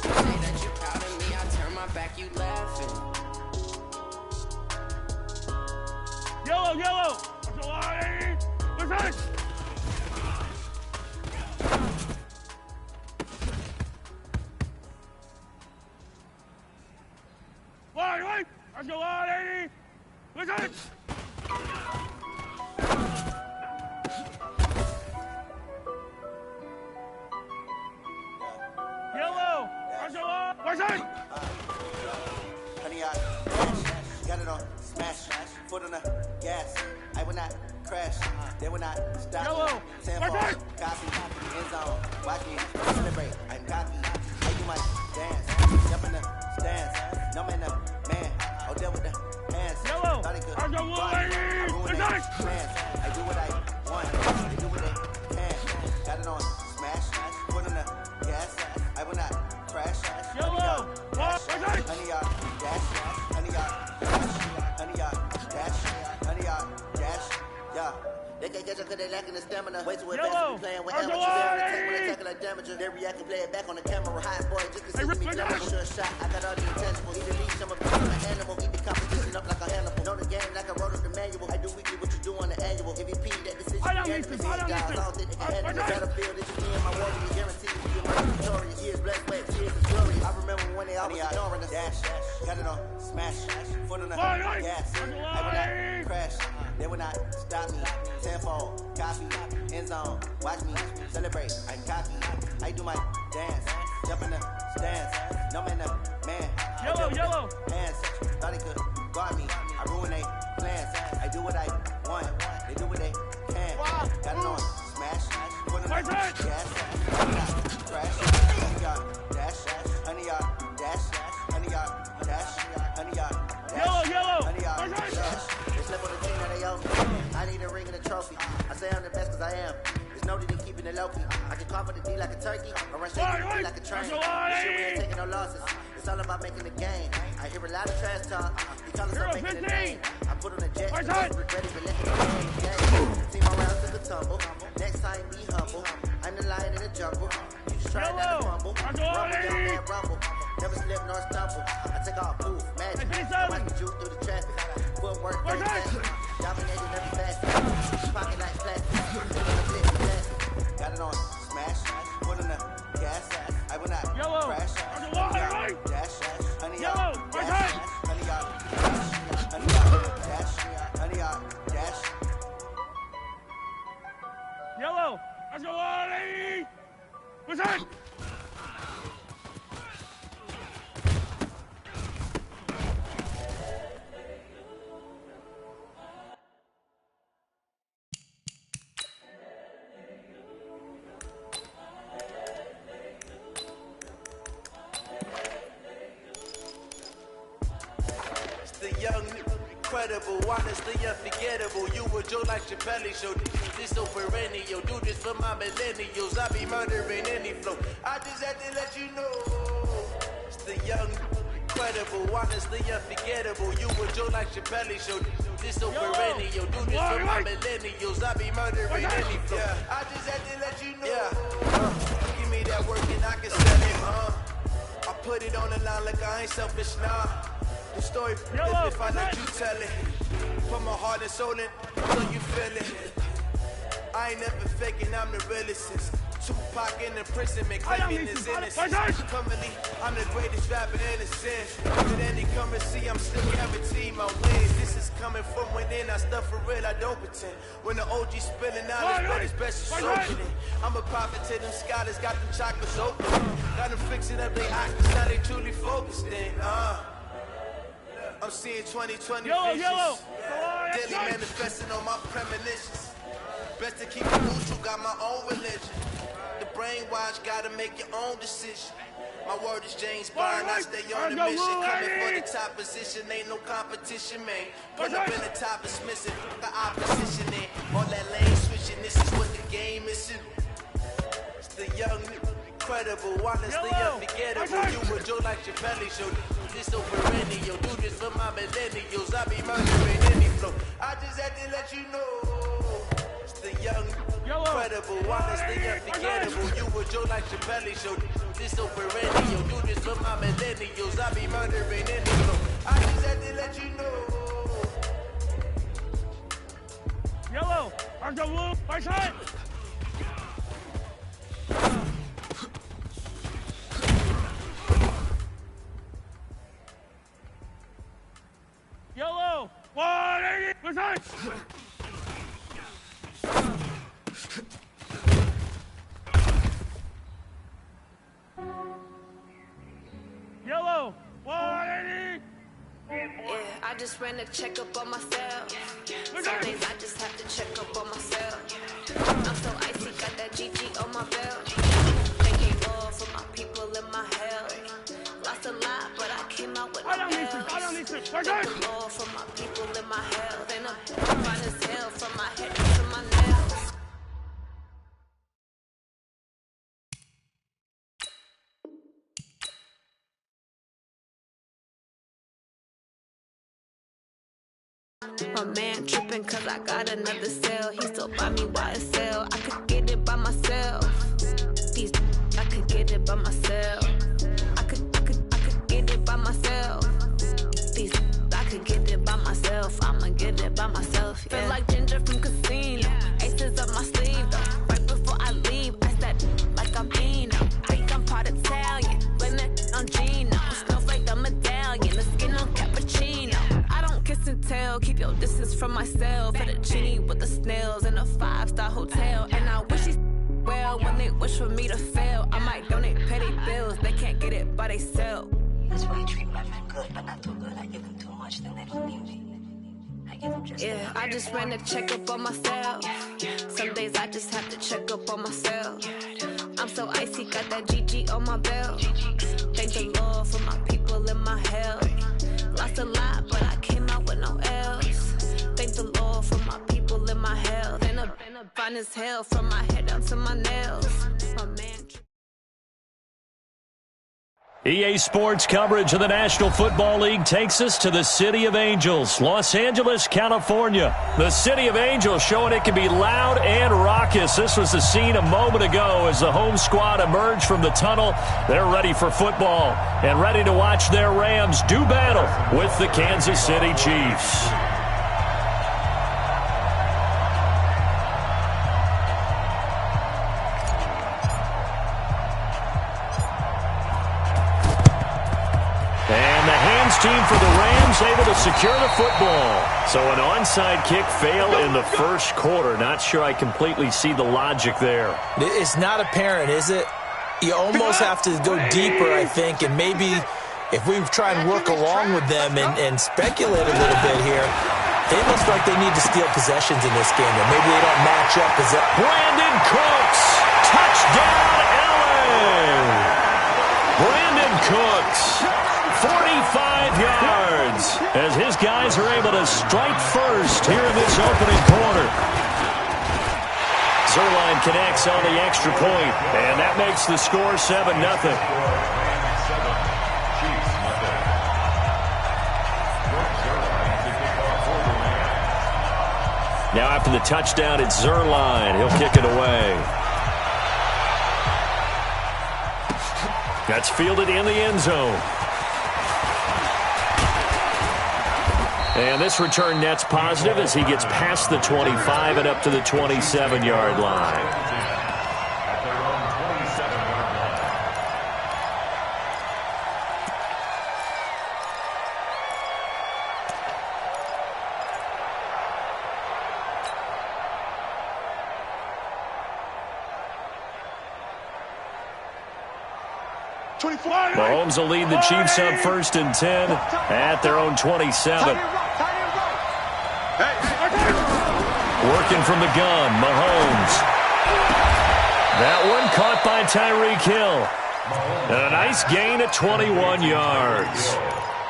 You say that you're proud of me, I turn my back, you laughing. Yellow! What's that? Wait! Let's go on, 80! What's that? Yellow! Let's go on! What's that? Honey, I got it on smash, foot on the gas. I will not crash, they will not stop. Yellow! Tempo, copy, end zone, watch me celebrate. I'm cocky, I do my dance, jump in the stands, numb in the man, I'll deal with the hands. Yellow! Thought it could I go fly. I ruin their plans. I do what I want, they do what they can. Got it on smash, foot on the gas. I will not crash. Yellow! Honey, y'all dash, honey, y'all dash, honey, y'all dash, honey, y'all dash, yeah. They can't catch up cause they lacking the stamina. Way too advanced to be playing with amateurs. They take when they tackle like damager. They react and play it back on the camera. Hot boy, just consider me clever. Sure shot, I got all the intangibles. Even me, some of them like an animal. Eat the competition up like a Hannibal. Know the game like I wrote up the manual. I do weekly what you do on the annual. MVP, that decision. I don't think they can handle the battlefield. It's just me and my warriors. Guaranteed to be my victorious. Years blessed, wet, years is glorious. I remember when they always ignoring us. Dash, got it on smash, foot on the gas. I will not crash. They will not stop me. Tenfold, copy, end zone, watch me celebrate. I'm cocky, I do my dance, jump in the stands, numb in the man. Yellow! Hands, thought they could guard me. I ruin they plans. I do what I want, they do what they can. Got it on smash, put on the gas. Crash, honey y'all dash, honey y'all dash, honey y'all dash, honey y'all dash. Yellow! Honey y'all dash. They slip on the team that they owe me. I need a ring and a trophy. I say I'm the best cause I am. There's no need in keeping it low key. I can cover the D like a turkey. I run straight to the D like a train. This shit we ain't taking no losses. It's all about making the game. I hear a lot of trash talk. You call us up making the name. I put on a jet. Regretted but let the game. Team around took a tumble. Next time be humble. I'm the lion in the jungle. You just try not to fumble. Rumble, young man, rumble. Never slip nor stumble. I take all proof, magic. Watch me juke through the traffic. footwork, dominating every facet. Pocket like plastic. Got it on smash, put in the gas. I will not crash. Dash, honey, Yellow, dash, honey, dash, honey, dash. Yellow, let's go, lady. What's that? Incredible, honestly unforgettable. You were Joe like Chappelle show. This so perennial. Do this for my millennials. I be murdering any flow. I just had to let you know. It's the young, incredible, honestly unforgettable. You were Joe like Chappelle show. This so perennial. Do this for my millennials. I be murdering any flow. I just had to let you know. Give me that work and I can sell it. I put it on the line like I ain't selfish now. The story if I let you tell it. Put my heart and soul in so you feel it. I ain't never faking, I'm the realest since Tupac in the prison, man, claiming his innocence. Currently, I'm the greatest rapper in a sense. With any currency, I'm still guaranteed my wins. This is coming from within, I stuff for real, I don't pretend. When the OG spilling out, it's best to soaking it. I'm a prophet to them scholars, got them chakras open. Got them fixing up their actors, now they truly focused in. I'm seeing 2020 visions. Daily manifesting on my premonitions. Best to keep it neutral, got my own religion. The brainwash, gotta make your own decision. My word is James Bond, I stay on the mission. Coming for the top position, ain't no competition, man. Put up in the top is missing, the opposition in. All that lane switching, this is what the game is. It's the young, incredible, honestly unforgettable. You were Joe like Chappelle show. This so perennial, do this for my millennials. I be murdering any flow. I just had to let you know. It's the young, incredible, honestly unforgettable. You were Joe like Chappelle show. This so perennial, do this for my millennials. I be murdering any flow. I just had to let you know. Yellow, on the blue, right side. Yellow, 180, what's that? Yellow, 180. Yeah, I just ran a checkup on myself. Some days I just have to check up on myself. I'm so icy, got that GG on my belt. Thanking God for my people in my health. Lost a lot, but I came out with no L's. Thank the Lord for my people in my health. And I'm fine as hell from my head to my nails. My man tripping cause I got another cell. He still buy me YSL. I could get it by myself. These I could get it by myself. I could get it by myself. These I could get it by myself. I'ma get it by myself. Yeah. Feel like Ginger from Casino. Aces up my sleeve though. Right before I leave, I said like I'm Pino. Think I'm part Italian. Blame that on Gino. Snowflake the medallion. The skin on cappuccino. I don't kiss and tell. Keep your distance from myself. Fettuccine with the snails in a 5-star hotel. And I wish he's well when they wish for me to fail. I might donate petty bills. They can't get it by themselves. That's why you treat women good, but not too good. I give them too much, then they don't need me. I give them just enough. I just ran a checkup on myself. Some days I just have to check up on myself. I'm so icy, got that GG on my belt. Thank the Lord for my people in my health. Lost a lot, but I came out with no L's. Thank the Lord for my people in my health. And I'm fine as hell from my head down to my nails. My man. EA Sports coverage of the National Football League takes us to the City of Angels, Los Angeles, California. The City of Angels showing it can be loud and raucous. This was the scene a moment ago as the home squad emerged from the tunnel. They're ready for football and ready to watch their Rams do battle with the Kansas City Chiefs. downs team for the Rams able to secure the football. So an onside kick fail in the first quarter. Not sure I completely see the logic there. It's not apparent, is it? You almost have to go deeper, I think, and maybe if we try and work along with them and speculate a little bit here, they looks like they need to steal possessions in this game. Or maybe they don't match up. Brandon Cooks, touchdown LA! Brandon Cooks, 45 yards, as his guys are able to strike first here in this opening quarter. Zerline connects on the extra point, and that makes the score 7-0. Now after the touchdown, it's Zerline. He'll kick it away. That's fielded in the end zone. And this return net's positive as he gets past the 25 and up to the 27-yard line. Mahomes will lead the Chiefs up 1st and 10 at their own 27. Working from the gun, Mahomes. That one caught by Tyreek Hill. And a nice gain at 21 yards.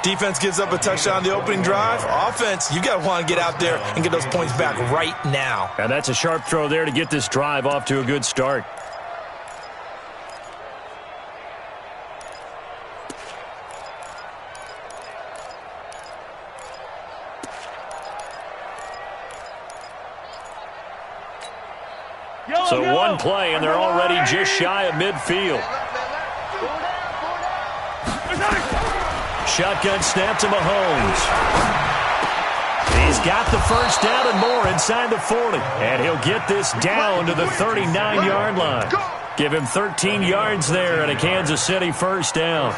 Defense gives up a touchdown on the opening drive. Offense, you got to want to get out there and get those points back right now. And that's a sharp throw there to get this drive off to a good start. So one play, and they're already just shy of midfield. Shotgun snap to Mahomes. He's got the first down and more inside the 40. And he'll get this down to the 39-yard line. Give him 13 yards there and a Kansas City first down.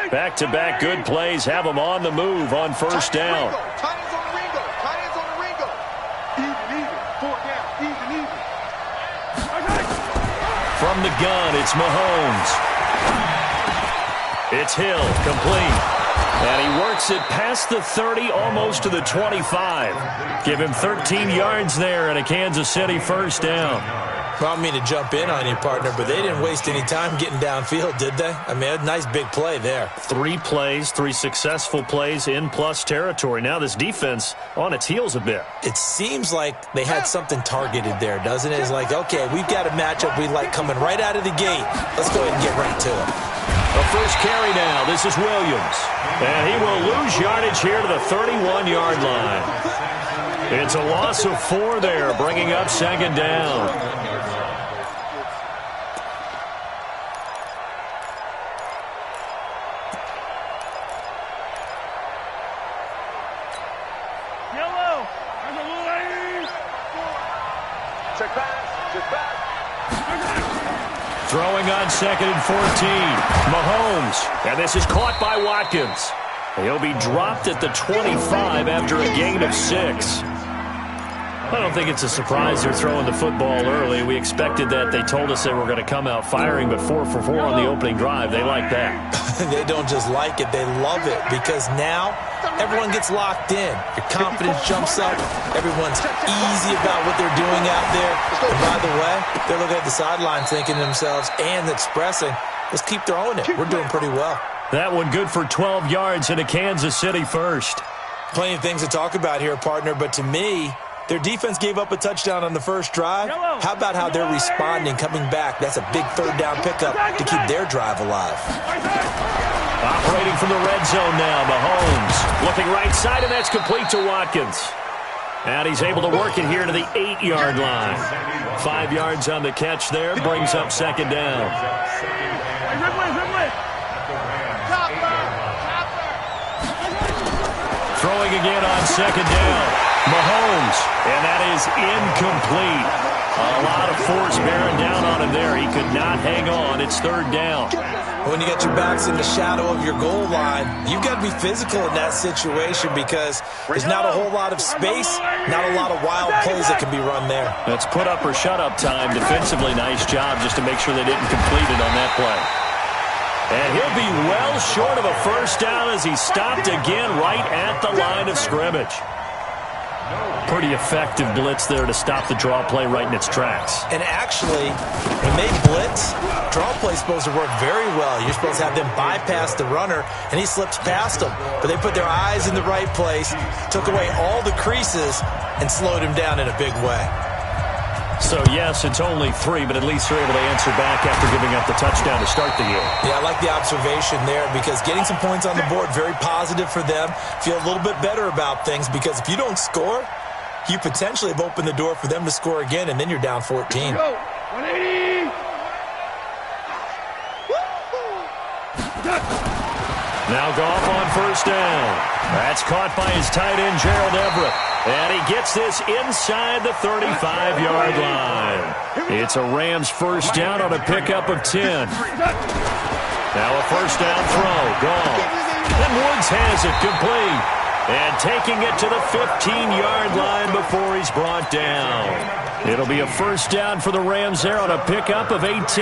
Back-to-back good plays have them on the move on first down. From the gun, it's Mahomes. It's Hill, complete. And he works it past the 30, almost to the 25. Give him 13 yards there and a Kansas City first down. I don't mean to jump in on you, partner, but they didn't waste any time getting downfield, did they? I mean, a nice big play there. 3 plays, 3 successful plays in plus territory. Now this defense on its heels a bit. It seems like they had something targeted there, doesn't it? It's like, okay, we've got a matchup we like coming right out of the gate. Let's go ahead and get right to it. The first carry now. This is Williams. And he will lose yardage here to the 31-yard line. It's a loss of 4 there, bringing up second down. Throwing on 2nd and 14. Mahomes. And this is caught by Watkins. He'll be dropped at the 25 after a gain of 6. I don't think it's a surprise they're throwing the football early. We expected that. They told us they were going to come out firing, but 4 for 4 on the opening drive. They like that. They don't just like it. They love it because now everyone gets locked in. Your confidence jumps up. Everyone's easy about what they're doing out there. And by the way, they're looking at the sidelines thinking to themselves and expressing, let's keep throwing it. We're doing pretty well. That one good for 12 yards into Kansas City first. Plenty of things to talk about here, partner, but to me, their defense gave up a touchdown on the first drive. How about how they're responding, coming back? That's a big third down pickup to keep their drive alive. Operating from the red zone now, Mahomes. Looking right side, and that's complete to Watkins. And he's able to work it here to the 8-yard line. 5 yards on the catch there, brings up second down. Throwing again on second down. Mahomes, and that is incomplete. A lot of force bearing down on him there. He could not hang on. It's third down. When you get your backs in the shadow of your goal line, you've got to be physical in that situation because there's not a whole lot of space, not a lot of wild plays that can be run there. That's put up or shut up time. Defensively, nice job just to make sure they didn't complete it on that play. And he'll be well short of a first down as he stopped again right at the line of scrimmage. Pretty effective blitz there to stop the draw play right in its tracks. And actually, when they blitz, draw play is supposed to work very well. You're supposed to have them bypass the runner, and he slips past them. But they put their eyes in the right place, took away all the creases, and slowed him down in a big way. So, yes, it's only 3, but at least they're able to answer back after giving up the touchdown to start the game. Yeah, I like the observation there because getting some points on the board, very positive for them. Feel a little bit better about things because if you don't score, you potentially have opened the door for them to score again, and then you're down 14. Go. 180. Now Goff on first down. That's caught by his tight end, Gerald Everett. And he gets this inside the 35-yard line. It's a Rams first down on a pickup of 10. Now a first down throw. Goff. And Woods has it complete. And taking it to the 15-yard line before he's brought down. It'll be a first down for the Rams there on a pickup of 18. First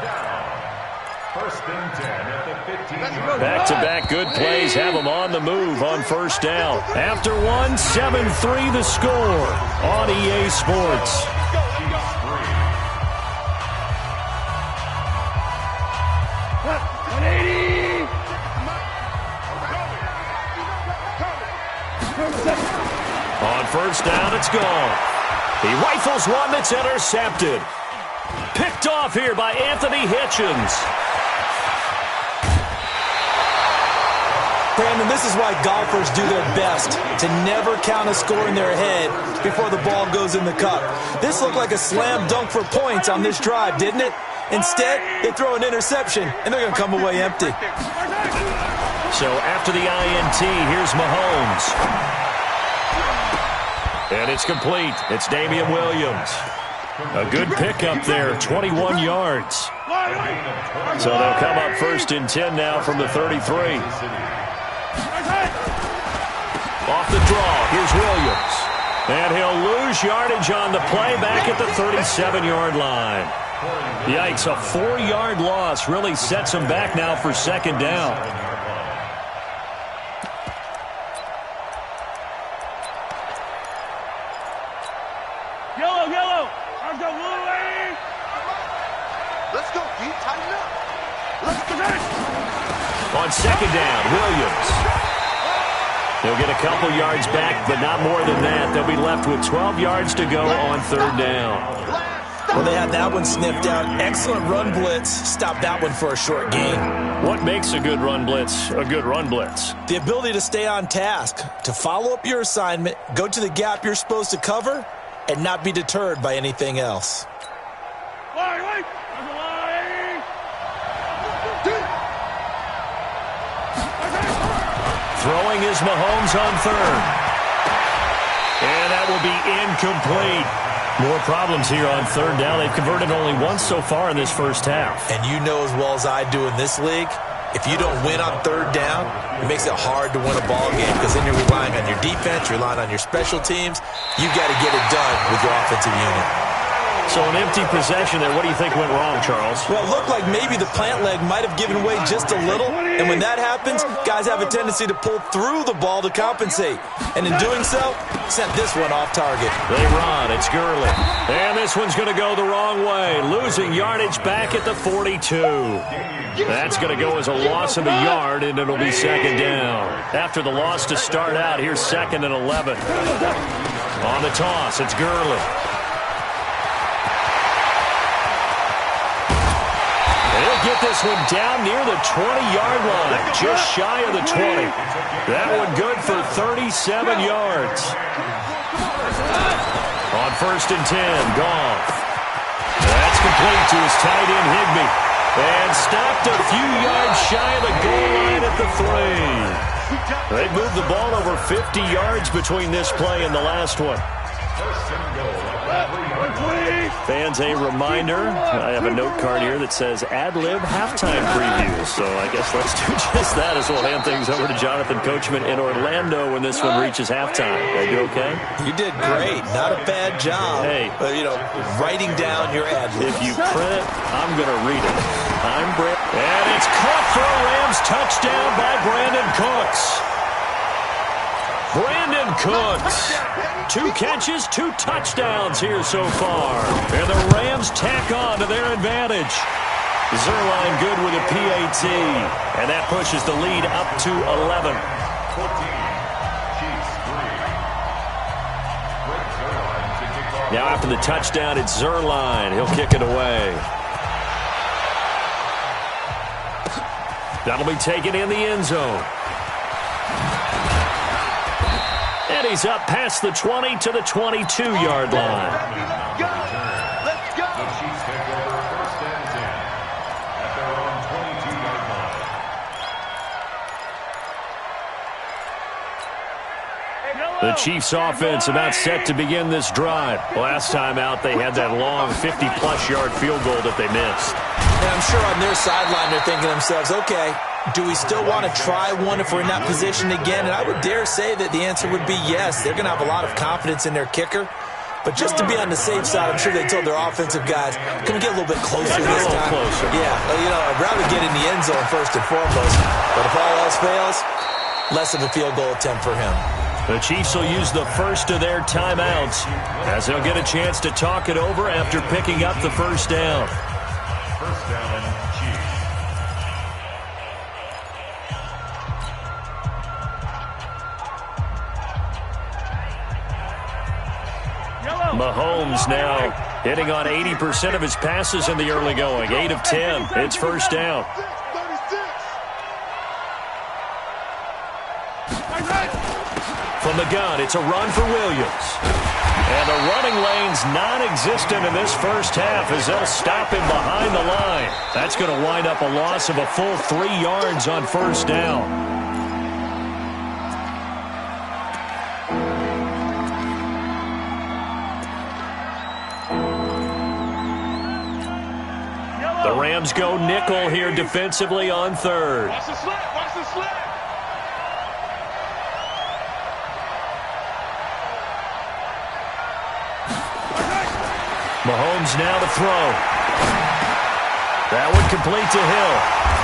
down. First and 10 at the 15-yard line. Back-to-back good plays have them on the move on first down. After one, 7-3 the score on EA Sports. On first down, it's gone. He rifles one that's intercepted. Picked off here by Anthony Hitchens. Brandon, this is why golfers do their best to never count a score in their head before the ball goes in the cup. This looked like a slam dunk for points on this drive, didn't it? Instead, they throw an interception, and they're going to come away empty. So after the INT, here's Mahomes. And it's complete. It's Damian Williams. A good pickup there, 21 yards. So they'll come up first and 10 now from the 33. Off the draw, here's Williams. And he'll lose yardage on the play back at the 37-yard line. Yikes, a 4-yard loss really sets him back now for second down. Yellow. Let's go, Willie. Let's go, D. Tighten up. Let's go. On second down, Williams. He'll get a couple yards back, but not more than that. They'll be left with 12 yards to go on third down. Well, they had that one sniffed out. Excellent run blitz. Stop that one for a short gain. What makes a good run blitz a good run blitz? The ability to stay on task, to follow up your assignment, go to the gap you're supposed to cover, and not be deterred by anything else. Wait. Throwing is Mahomes on third. And that will be incomplete. More problems here on third down. They've converted only once so far in this first half. And you know as well as I do in this league, if you don't win on third down, it makes it hard to win a ball game because then you're relying on your defense, you're relying on your special teams. You've got to get it done with your offensive unit. So an empty possession there. What do you think went wrong, Charles? Well, it looked like maybe the plant leg might have given way just a little. And when that happens, guys have a tendency to pull through the ball to compensate. And in doing so, sent this one off target. They run. It's Gurley. And this one's going to go the wrong way. Losing yardage back at the 42. That's going to go as a loss of a yard, and it'll be second down. After the loss to start out, here's second and 11. On the toss, it's Gurley. He'll get this one down near the 20-yard line, just shy of the 20. That one good for 37 yards. On first and 10, Goff. That's complete to his tight end, Higbee. And stopped a few yards shy of the goal line at the 3. They moved the ball over 50 yards between this play and the last one. Fans, a reminder, I have a note card here that says ad-lib halftime preview. So I guess let's do just that as we'll hand things over to Jonathan Coachman in Orlando when this one reaches halftime. Did I do okay? You did great. Not a bad job. Hey. But, writing down your ad-libs. If you print it, I'm going to read it. I'm Brett. And it's caught for a Rams touchdown by Brandon Cooks. Brandon Cooks. 2 catches, 2 touchdowns here so far. And the Rams tack on to their advantage. Zerline good with a PAT. And that pushes the lead up to 11. Now after the touchdown, it's Zerline. He'll kick it away. That'll be taken in the end zone. And he's up past the 20 to the 22-yard line. Let's go. The Chiefs take over 1st and 10 at their own 22-yard line. The Chiefs offense about set to begin this drive. Last time out, they had that long 50-plus yard field goal that they missed. And I'm sure on their sideline they're thinking to themselves, okay, do we still want to try one if we're in that position again? And I would dare say that the answer would be yes. They're going to have a lot of confidence in their kicker. But just to be on the safe side, I'm sure they told their offensive guys, can we get a little bit closer this time? Yeah, I'd rather get in the end zone first and foremost. But if all else fails, less of a field goal attempt for him. The Chiefs will use the first of their timeouts as they'll get a chance to talk it over after picking up the first down. First down, Chiefs. Mahomes now hitting on 80% of his passes in the early going. 8 of 10. It's first down. From the gun, it's a run for Williams. And the running lane's non-existent in this first half as they'll stop him behind the line. That's going to wind up a loss of a full 3 yards on first down. The Rams go nickel here defensively on 3rd. Watch the slap. Watch the slap. Mahomes now to throw. That one complete to Hill.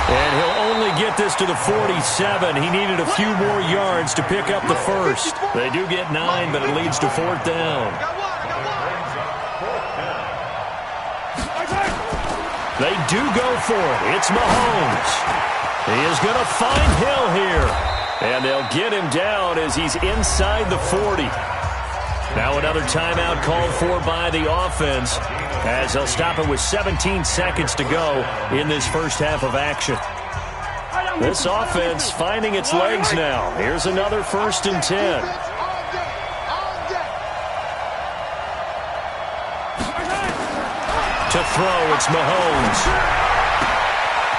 And he'll only get this to the 47. He needed a few more yards to pick up the first. They do get 9, but it leads to 4th down. They do go for it. It's Mahomes. He is going to find Hill here. And they'll get him down as he's inside the 40. Now another timeout called for by the offense as they'll stop it with 17 seconds to go in this first half of action. This offense finding its legs now. Here's another 1st and 10. To throw, it's Mahomes.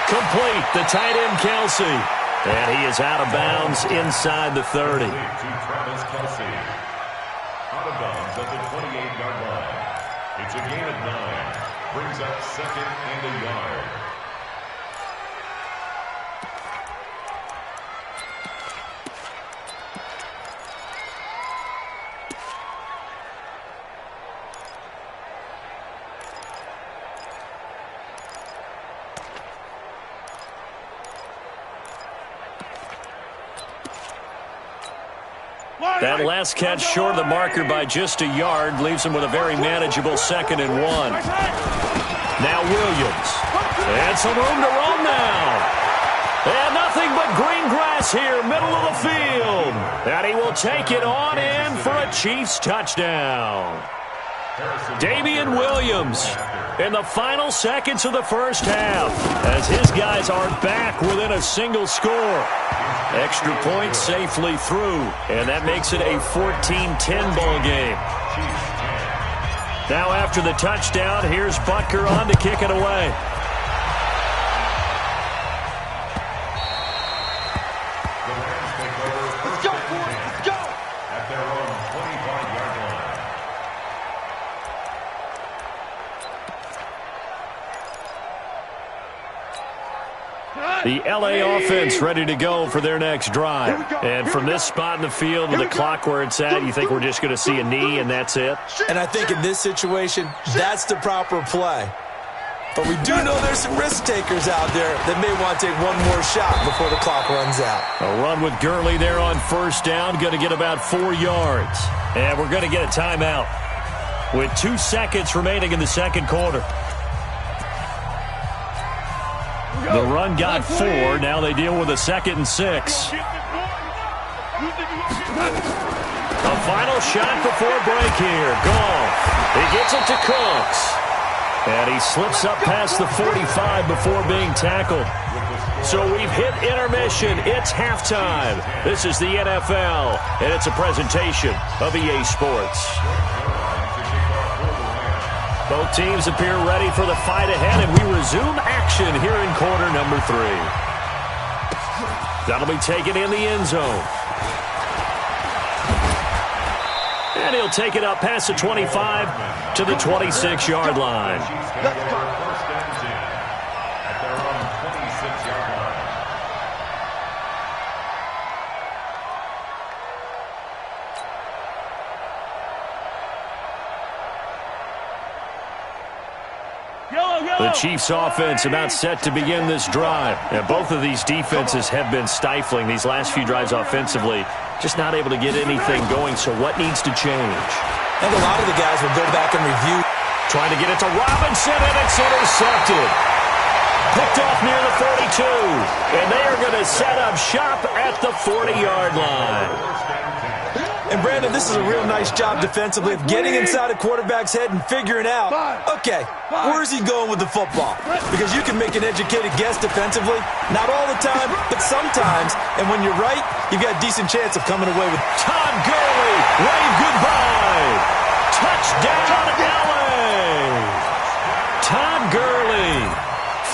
Complete, the tight end Kelsey. And he is out of bounds inside the 30. Out of bounds at the 28-yard line. It's a gain of 9. Brings up 2nd and a yard. That last catch short of the marker by just a yard leaves him with a very manageable 2nd and 1. Now Williams. And some room to roam now. And nothing but green grass here, middle of the field. And he will take it on in for a Chiefs touchdown. Damian Williams in the final seconds of the first half as his guys are back within a single score. Extra point safely through, and that makes it a 14-10 ball game. Now after the touchdown, here's Butker on to kick it away. The LA offense ready to go for their next drive. And from this spot in the field with the clock where it's at, you think we're just going to see a knee and that's it? And I think in this situation, that's the proper play. But we do know there's some risk takers out there that may want to take one more shot before the clock runs out. A run with Gurley there on first down, going to get about 4 yards. And we're going to get a timeout with 2 seconds remaining in the second quarter. The run got 4. Now they deal with a 2nd and 6. A final shot before break here. Goff. He gets it to Cooks. And he slips up past the 45 before being tackled. So we've hit intermission. It's halftime. This is the NFL, and it's a presentation of EA Sports. Both teams appear ready for the fight ahead, and we resume action here in quarter number 3. That'll be taken in the end zone. And he'll take it up past the 25 to the 26-yard line. The Chiefs offense about set to begin this drive. And both of these defenses have been stifling these last few drives offensively. Just not able to get anything going, so what needs to change? And a lot of the guys will go back and review. Trying to get it to Robinson, and it's intercepted. Picked off near the 42. And they are going to set up shop at the 40-yard line. And, Brandon, this is a real nice job defensively of getting inside a quarterback's head and figuring out, okay, where is he going with the football? Because you can make an educated guess defensively, not all the time, but sometimes. And when you're right, you've got a decent chance of coming away with Todd Gurley. Wave goodbye. Touchdown, LA. Todd Gurley,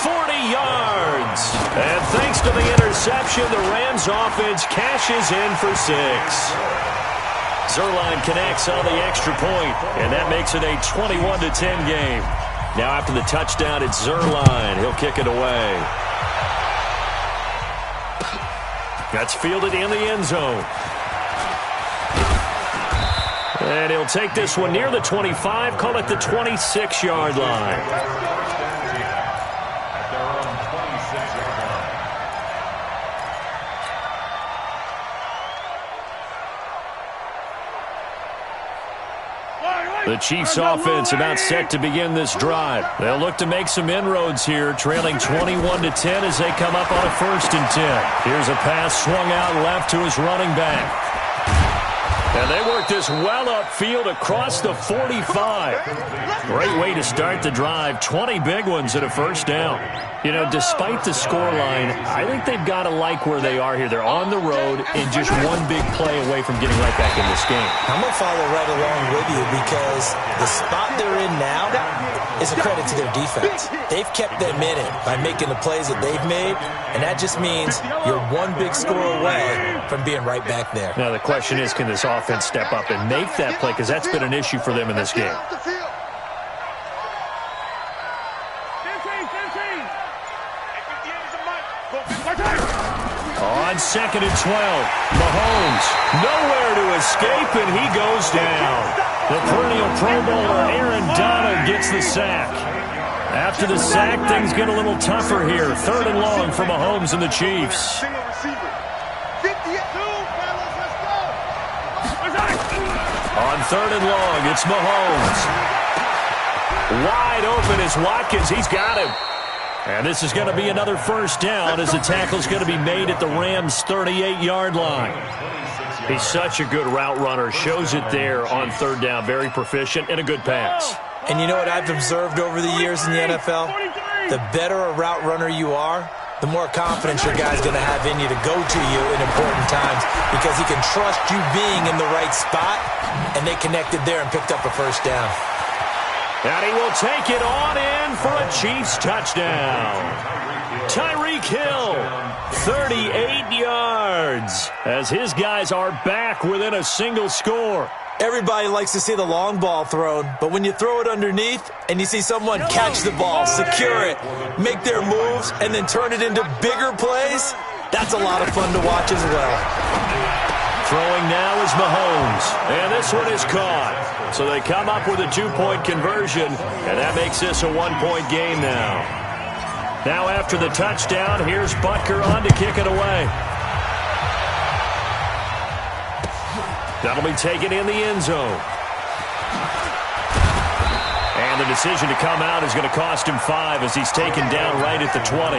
40 yards. And thanks to the interception, the Rams offense cashes in for 6. Zuerlein connects on the extra point, and that makes it a 21-10 game. Now after the touchdown, it's Zuerlein. He'll kick it away. That's fielded in the end zone. And he'll take this one near the 25, call it the 26-yard line. The Chiefs offense about set to begin this drive. They'll look to make some inroads here, trailing 21-10 as they come up on a 1st and 10. Here's a pass swung out left to his running back. And they work this well upfield across the 45. Great way to start the drive. 20 big ones at a 1st down. You know, despite the scoreline, I think they've got to like where they are here. They're on the road and just one big play away from getting right back in this game. I'm going to follow right along with you because the spot they're in now is a credit to their defense. They've kept them in it by making the plays that they've made, and that just means you're one big score away from being right back there. Now the question is, can this offense step up and make that play? Because that's been an issue for them in this game. On 2nd and 12, Mahomes nowhere to escape, and he goes down. The perennial Pro Bowler Aaron Donald gets the sack. After the sack, things get a little tougher here. 3rd and long for Mahomes and the Chiefs. On 3rd and long, it's Mahomes. Wide open is Watkins. He's got him. And this is going to be another 1st down as the tackle's going to be made at the Rams' 38-yard line. He's such a good route runner. Shows it there on 3rd down. Very proficient and a good pass. And you know what I've observed over the years in the NFL? The better a route runner you are, the more confidence your guy's going to have in you to go to you in important times because he can trust you being in the right spot, and they connected there and picked up a 1st down. And he will take it on in for a Chiefs touchdown. Tyreek Hill, 38 yards, as his guys are back within a single score. Everybody likes to see the long ball thrown, but when you throw it underneath and you see someone catch the ball, secure it, make their moves, and then turn it into bigger plays, that's a lot of fun to watch as well. Throwing now is Mahomes, and this one is caught. So they come up with a 2-point conversion, and that makes this a 1-point game now. Now after the touchdown, here's Butker on to kick it away. That'll be taken in the end zone. And the decision to come out is going to cost him 5 as he's taken down right at the 20.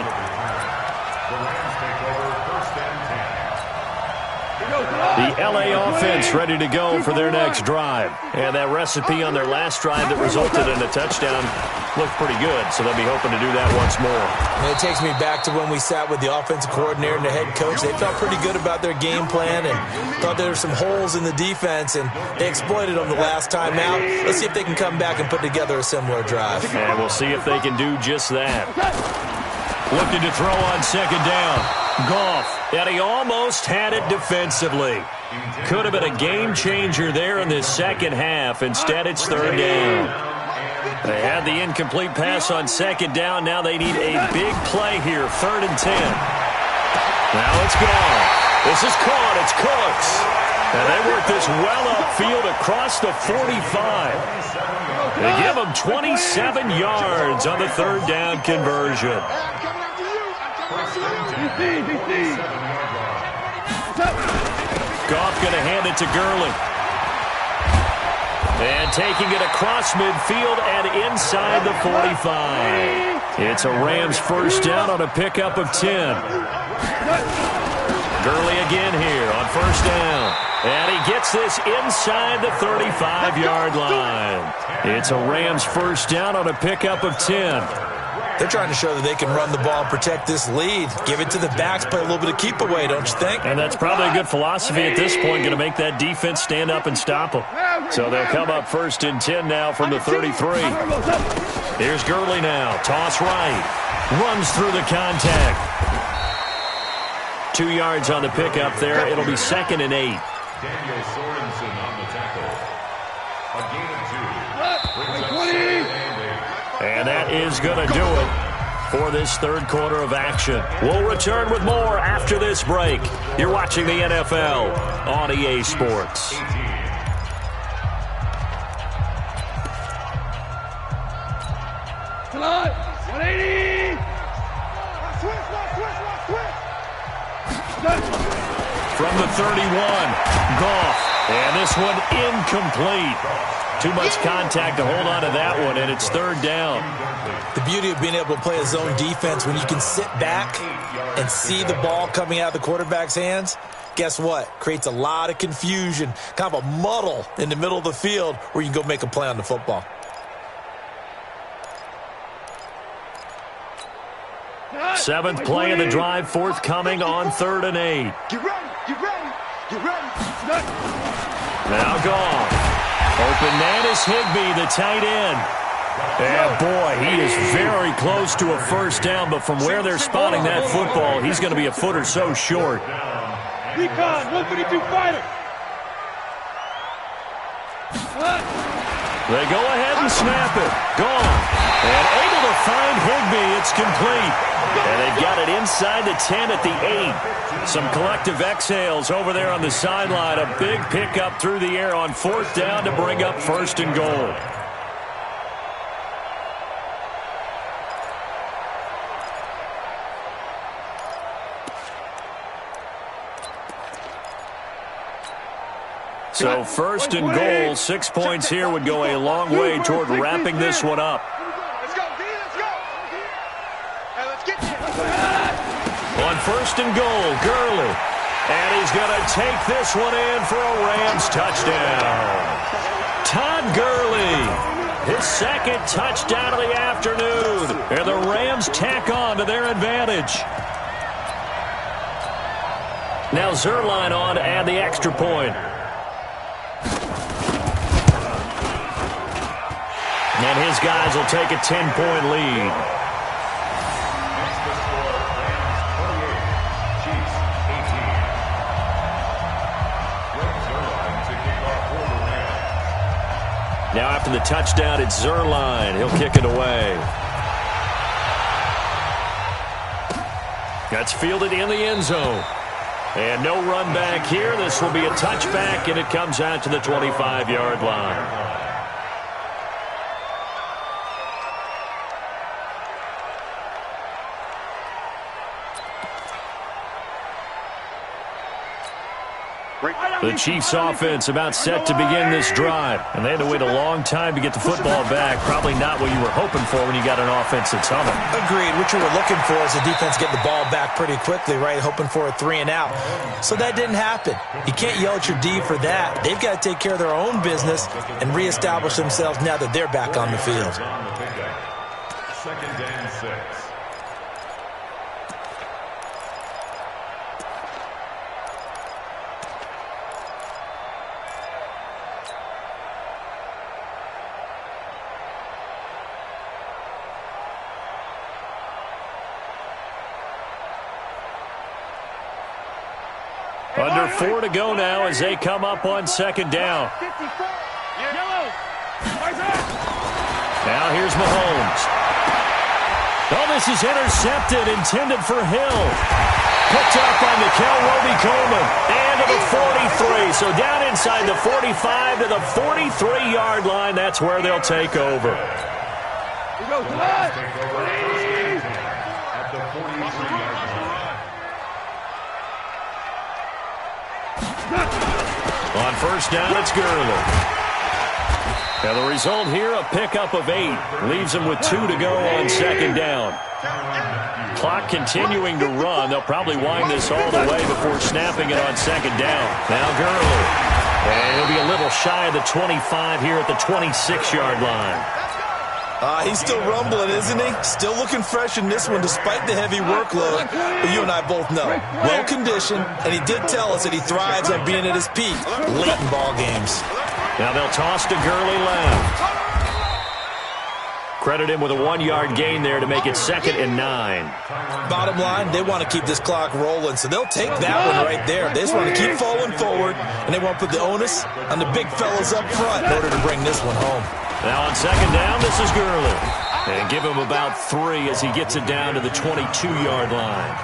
The LA offense ready to go for their next drive. And that recipe on their last drive that resulted in a touchdown looked pretty good, so they'll be hoping to do that once more. And it takes me back to when we sat with the offensive coordinator and the head coach. They felt pretty good about their game plan and thought there were some holes in the defense, and they exploited them the last time out. Let's see if they can come back and put together a similar drive. And we'll see if they can do just that. Looking to throw on second down. Goff, and he almost had it defensively. Could have been a game changer there in this second half. Instead, it's third down. They had the incomplete pass on second down. Now they need a big play here, 3rd and 10. Now it's gone. This is caught. It's Cooks. And they work this well upfield across the 45. They give them 27 yards on the 3rd down conversion. Goff going to hand it to Gurley. And taking it across midfield and inside the 45. It's a Rams first down on a pickup of 10. Gurley again here on first down. And he gets this inside the 35-yard line. It's a Rams first down on a pickup of 10. They're trying to show that they can run the ball and protect this lead. Give it to the backs, play a little bit of keep away, don't you think? And that's probably a good philosophy at this point, going to make that defense stand up and stop them. So they'll come up 1st and 10 now from the 33. Here's Gurley now. Toss right. Runs through the contact. 2 yards on the pickup there. It'll be 2nd and 8. Daniel Sorensen on the tackle. A gain of 2. Brings up 2nd and 8. And that is going to do it for this third quarter of action. We'll return with more after this break. You're watching the NFL on EA Sports. Come on, 180! From the 31, Goff. And this one incomplete. Too much contact to hold on to that one, and it's 3rd down. The beauty of being able to play a zone defense, when you can sit back and see the ball coming out of the quarterback's hands, guess what? Creates a lot of confusion, kind of a muddle in the middle of the field where you can go make a play on the football. Seventh play of the drive forthcoming on 3rd and 8. Get ready, get ready, get ready. Now Goff. Open man is Higbee, the tight end. And boy, he is very close to a first down, but from where they're spotting that football, he's going to be a foot or so short. Recon, 152 fighter. They go ahead and snap it. Gone. And able to find Higbee. It's complete. And they've got it inside the 10 at the 8. Some collective exhales over there on the sideline. A big pickup through the air on 4th down to bring up 1st and goal. So 1st and goal, 6 points here would go a long way toward wrapping this one up. Let's go, D, let's go. Hey, let's get you. On 1st and goal, Gurley. And he's going to take this one in for a Rams touchdown. Todd Gurley, his 2nd touchdown of the afternoon. And the Rams tack on to their advantage. Now Zerline on to add the extra point. And his guys will take a 10-point lead. That's the score. Rams 28, Chiefs 18. Greg Zerline to kick off for the Rams. Now after the touchdown, it's Zuerlein. He'll kick it away. That's fielded in the end zone. And no run back here. This will be a touchback, and it comes out to the 25-yard line. The Chiefs offense about set to begin this drive. And they had to wait a long time to get the football back. Probably not what you were hoping for when you got an offense that's humming. Agreed. What you were looking for is the defense getting the ball back pretty quickly, right? Hoping for a 3-and-out. So that didn't happen. You can't yell at your D for that. They've got to take care of their own business and reestablish themselves now that they're back on the field. 2nd and 6. Under 4 to go now as they come up on 2nd down. Now here's Mahomes. Oh, this is intercepted, intended for Hill. Picked up by Mikel Roby-Coleman. And to the 43. So down inside the 45 to the 43-yard line. That's where they'll take over. At the 43-yard line. On 1st down, it's Gurley. Now the result here, a pickup of 8. Leaves them with 2 to go on 2nd down. Clock continuing to run. They'll probably wind this all the way before snapping it on 2nd down. Now Gurley. And he'll be a little shy of the 25 here at the 26-yard line. He's still rumbling, isn't he? Still looking fresh in this one despite the heavy workload. But you and I both know, well-conditioned, and he did tell us that he thrives on being at his peak late in ball games. Now they'll toss to Gurley left. Credit him with a 1-yard gain there to make it 2nd and 9. Bottom line, they want to keep this clock rolling, so they'll take that one right there. They just want to keep falling forward, and they want to put the onus on the big fellas up front in order to bring this one home. Now on 2nd down, this is Gurley. And give him about 3 as he gets it down to the 22-yard line.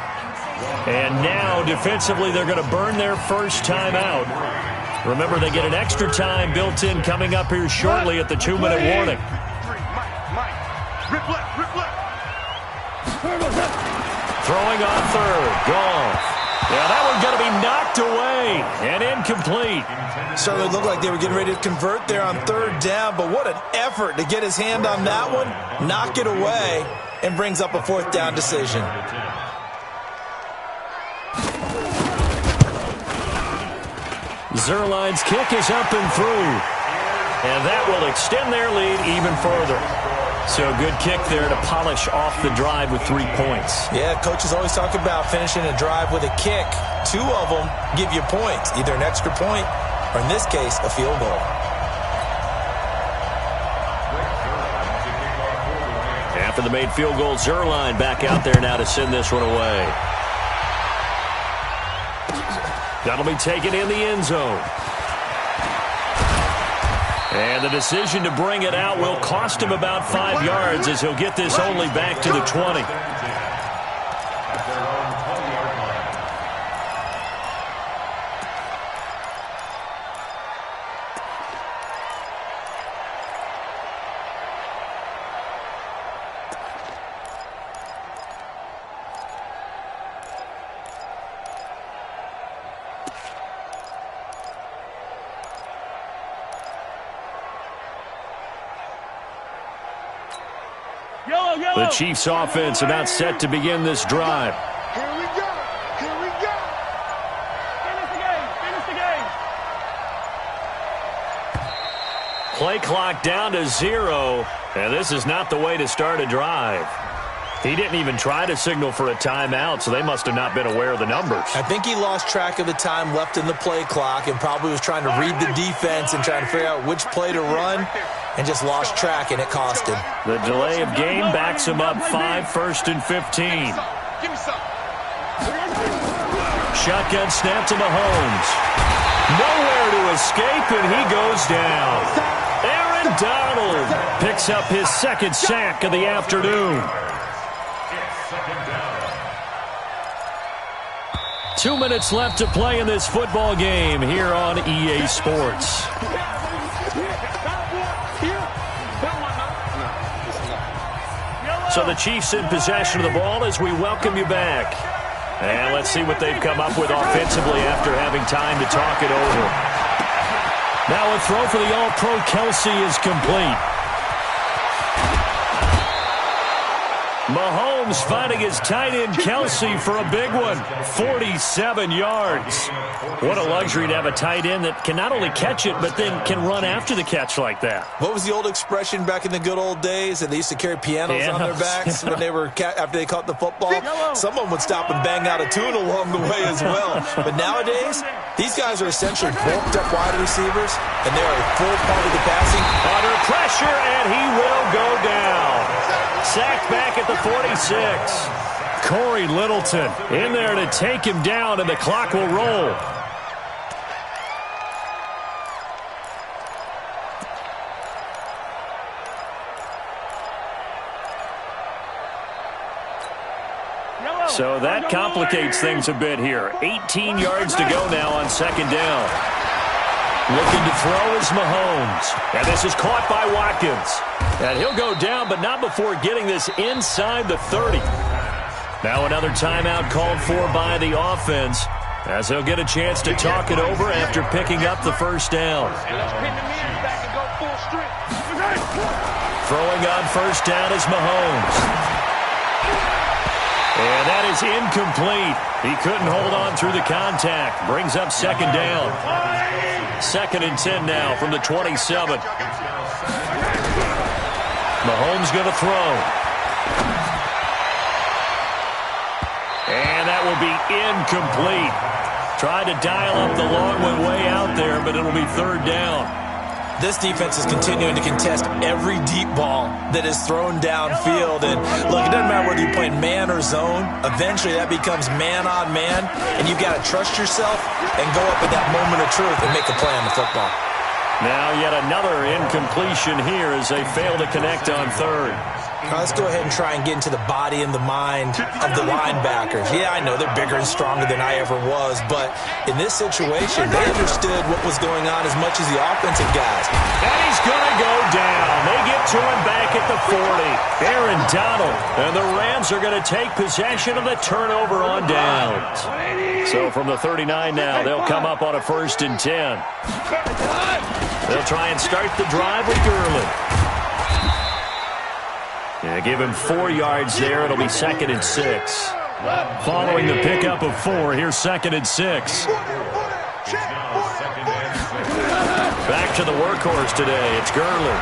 And now, defensively, they're going to burn their first time out. Remember, they get an extra time built in coming up here shortly at the 2-minute warning. Throwing on 3rd. Goff. Yeah, that one's going to be knocked away and incomplete. Certainly looked like they were getting ready to convert there on 3rd down, but what an effort to get his hand on that one, knock it away, and brings up a 4th down decision. Zuerlein's kick is up and through, and that will extend their lead even further. So a good kick there to polish off the drive with 3 points. Yeah, coaches always talk about finishing a drive with a kick. 2 of them give you points, either an extra point or, in this case, a field goal. After the made field goal, Zuerlein back out there now to send this one away. That'll be taken in the end zone. And the decision to bring it out will cost him about 5 yards as he'll get this only back to the 20. The Chiefs offense about set to begin this drive. Here we go. Here we go. Finish the game. Finish the game. Play clock down to 0. And this is not the way to start a drive. He didn't even try to signal for a timeout, so they must have not been aware of the numbers. I think he lost track of the time left in the play clock and probably was trying to read the defense and trying to figure out which play to run and just lost track, and it cost him. The delay of game backs him up 5, 1st and 15. Shotgun snap to Mahomes. Nowhere to escape, and he goes down. Aaron Donald picks up his second sack of the afternoon. 2 minutes left to play in this football game here on EA Sports. So the Chiefs in possession of the ball as we welcome you back. And let's see what they've come up with offensively after having time to talk it over. Now a throw for the All-Pro Kelsey is complete. Mahomes finding his tight end Kelsey for a big one. 47 yards. What a luxury to have a tight end that can not only catch it, but then can run after the catch like that. What was the old expression back in the good old days? That they used to carry pianos on their backs when they were after they caught the football. Someone would stop and bang out a tune along the way as well. But nowadays, these guys are essentially bulked up wide receivers, and they are a full part of the passing. Under pressure, and he will go down. Sacked back at the 46. Corey Littleton in there to take him down, and the clock will roll. So that complicates things a bit here. 18 yards to go now on second down. Looking to throw is Mahomes. And this is caught by Watkins. And he'll go down, but not before getting this inside the 30. Now another timeout called for by the offense, as he'll get a chance to talk it over after picking up the first down. Throwing on first down is Mahomes. And that is incomplete. He couldn't hold on through the contact. Brings up second down. 2nd and 10 now from the 27. Mahomes going to throw. And that will be incomplete. Tried to dial up the long one way out there, but it'll be third down. This defense is continuing to contest every deep ball that is thrown downfield. And look, it doesn't matter whether you're playing man or zone. Eventually that becomes man on man, and you've got to trust yourself and go up at that moment of truth and make a play on the football. Now yet another incompletion here as they fail to connect on third. Let's go ahead and try and get into the body and the mind of the linebackers. Yeah, I know they're bigger and stronger than I ever was, but in this situation, they understood what was going on as much as the offensive guys. And he's going to go down. They get to him back at the 40. Aaron Donald. And the Rams are going to take possession of the turnover on downs. So from the 39 now, they'll come up on a 1st and 10. They'll try and start the drive with Gurley. Yeah, give him 4 yards there. It'll be 2nd and 6. Following the pickup of 4, here's 2nd and 6. Back to the workhorse today. It's Gurley.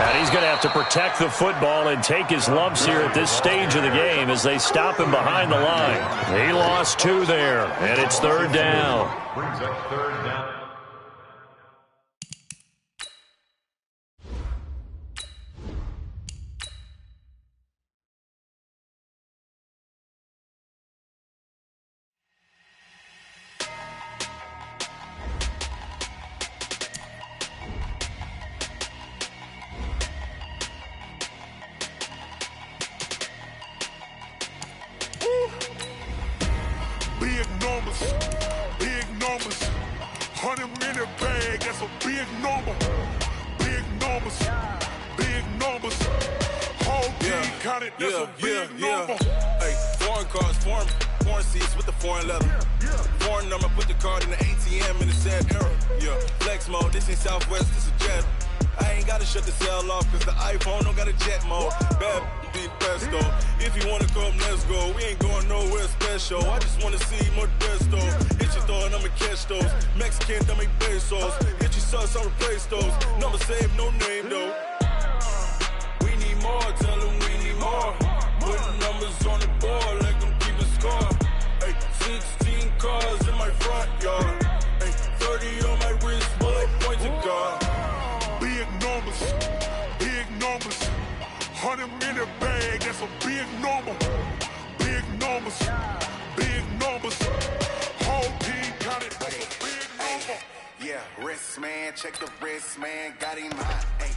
And he's going to have to protect the football and take his lumps here at this stage of the game as they stop him behind the line. He lost 2 there, and it's third down. Brings up third down. Big numbers, 100-minute bag, that's a big number. Big numbers, whole team counted, that's a big number. Hey, foreign cars, foreign seats with the foreign leather. Foreign number, put the card in the ATM in the sad era. Yeah, flex mode, this ain't Southwest, this a jet. I ain't gotta shut the cell off, cause the iPhone don't got a jet mode. Bad be best though. If you wanna come, let's go. We ain't going nowhere special. I just wanna see Modesto. Hit your thought, I'ma catch those. Mexican, don't make pesos. Hit your sauce, I'll replace those. Number saved, no name though. We need more, tell them we need more. Putting numbers on the board like I'm keeping score. Hey, 16 cars in my front yard. Hey, 30 on my wrist, bullet point to God. Big numbers, 100-minute bag, that's a big number. Big numbers, whole team counted, that's a big number. Yeah, wrist man, check the wrist, man, got him hot. Hey,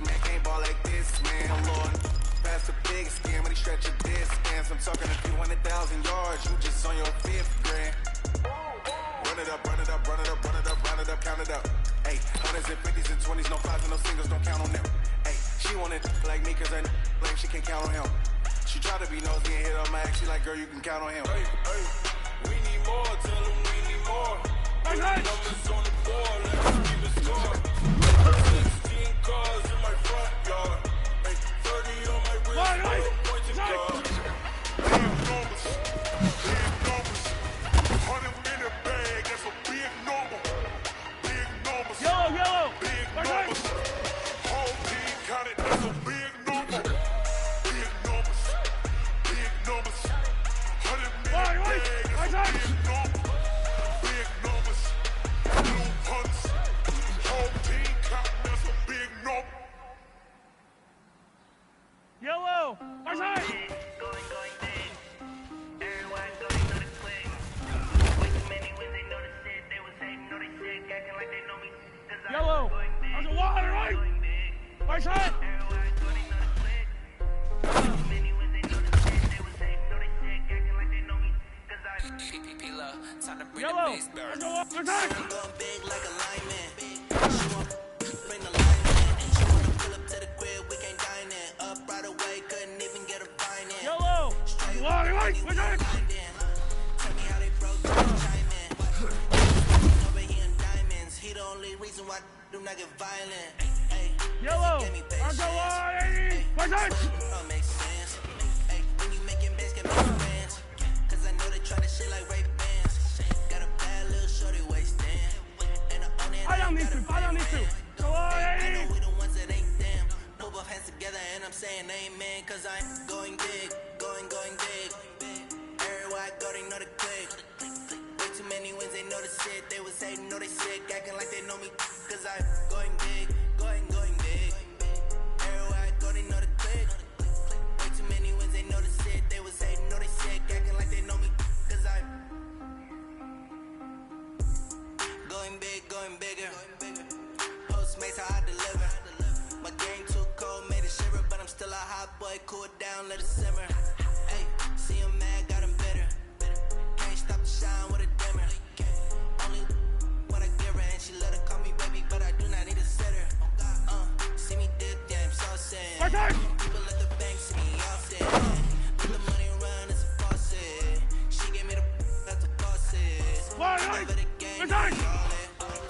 man, can't ball like this, man. Lord, pass the big skin when he stretch a distance. I'm talking a few 100,000 yards, you just on your 5th grand. Run it up, run it up, run it up, run it up, run it up, count it up. Hey, 100s and 50s and 20s, no 5s and no singles, don't count on them. Hey, she wanted like me, cause I like she can't count on him. She tried to be nosy and hit on my ex, she like, girl, you can count on him. Hey, hey, we need more, tell him we need more. Put numbers on the board, let's keep it score. 16 cars in my front yard. Hey, 30 on my wrist, pointing cars. Big numbers, 100-minute bag, that's a big number. Big numbers, big numbers. Whole team got it, that's a big number. Big numbers, 100-minute bag, that's a big number. Big numbers, blue punts. Whole team got it, that's a big number. Yellow, my side. Going big. Everyone going to the click. Way too many wins, they know the shit. They was hating, know they sick, acting like they know me. Cause Yellow, there's a water, right? My side. Everyone going to the click. Way too many wins, they know the shit. They was hating, know they sick, acting like they know me. Cause Time to bring Yellow, the bass there's back. a water, my side. She going big like a lineman. She want bring the lineman. She want to pull up to the crib, we can't dine in. Up right away, couldn't even get a fine in. Yellow, water, right? My side. Tell me how they broke, chime in. Over here in diamonds, he the only reason why I do not get violent. Hey, Yellow, give me I'm the patience. water, my side. Don't make sense. Hey, when you making bands, get make friends. Cause I know they try to shit like Ray Bans. Got a bad little shorty wasting. And I own it. I don't need to. I know we the ones that ain't them. Put both hands together and I'm saying amen. Cause I'm going big, going big. Everywhere I go, they know the click. Way too many wins, they know the shit. They was hating, know they sick, acting like they know me. Cause I'm going big, going big. Everywhere I go, they know the click. Way too many wins, they know the shit. They was hating, know they sick, acting like they know me. Cause I'm going big, going bigger. Postmates how I deliver. My game too cold, made it shiver, but I'm still a hot boy. Cool it down, let it simmer. Hey, see him mad, got him bitter. Can't stop the shine with a dimmer. Only when I give her, and she let her call me baby, but I do not need a sitter. See me dip, damn, so sad. People at the bank see me all set. Let the money run, it's a faucet. She gave me the that's a faucet. Over the game, I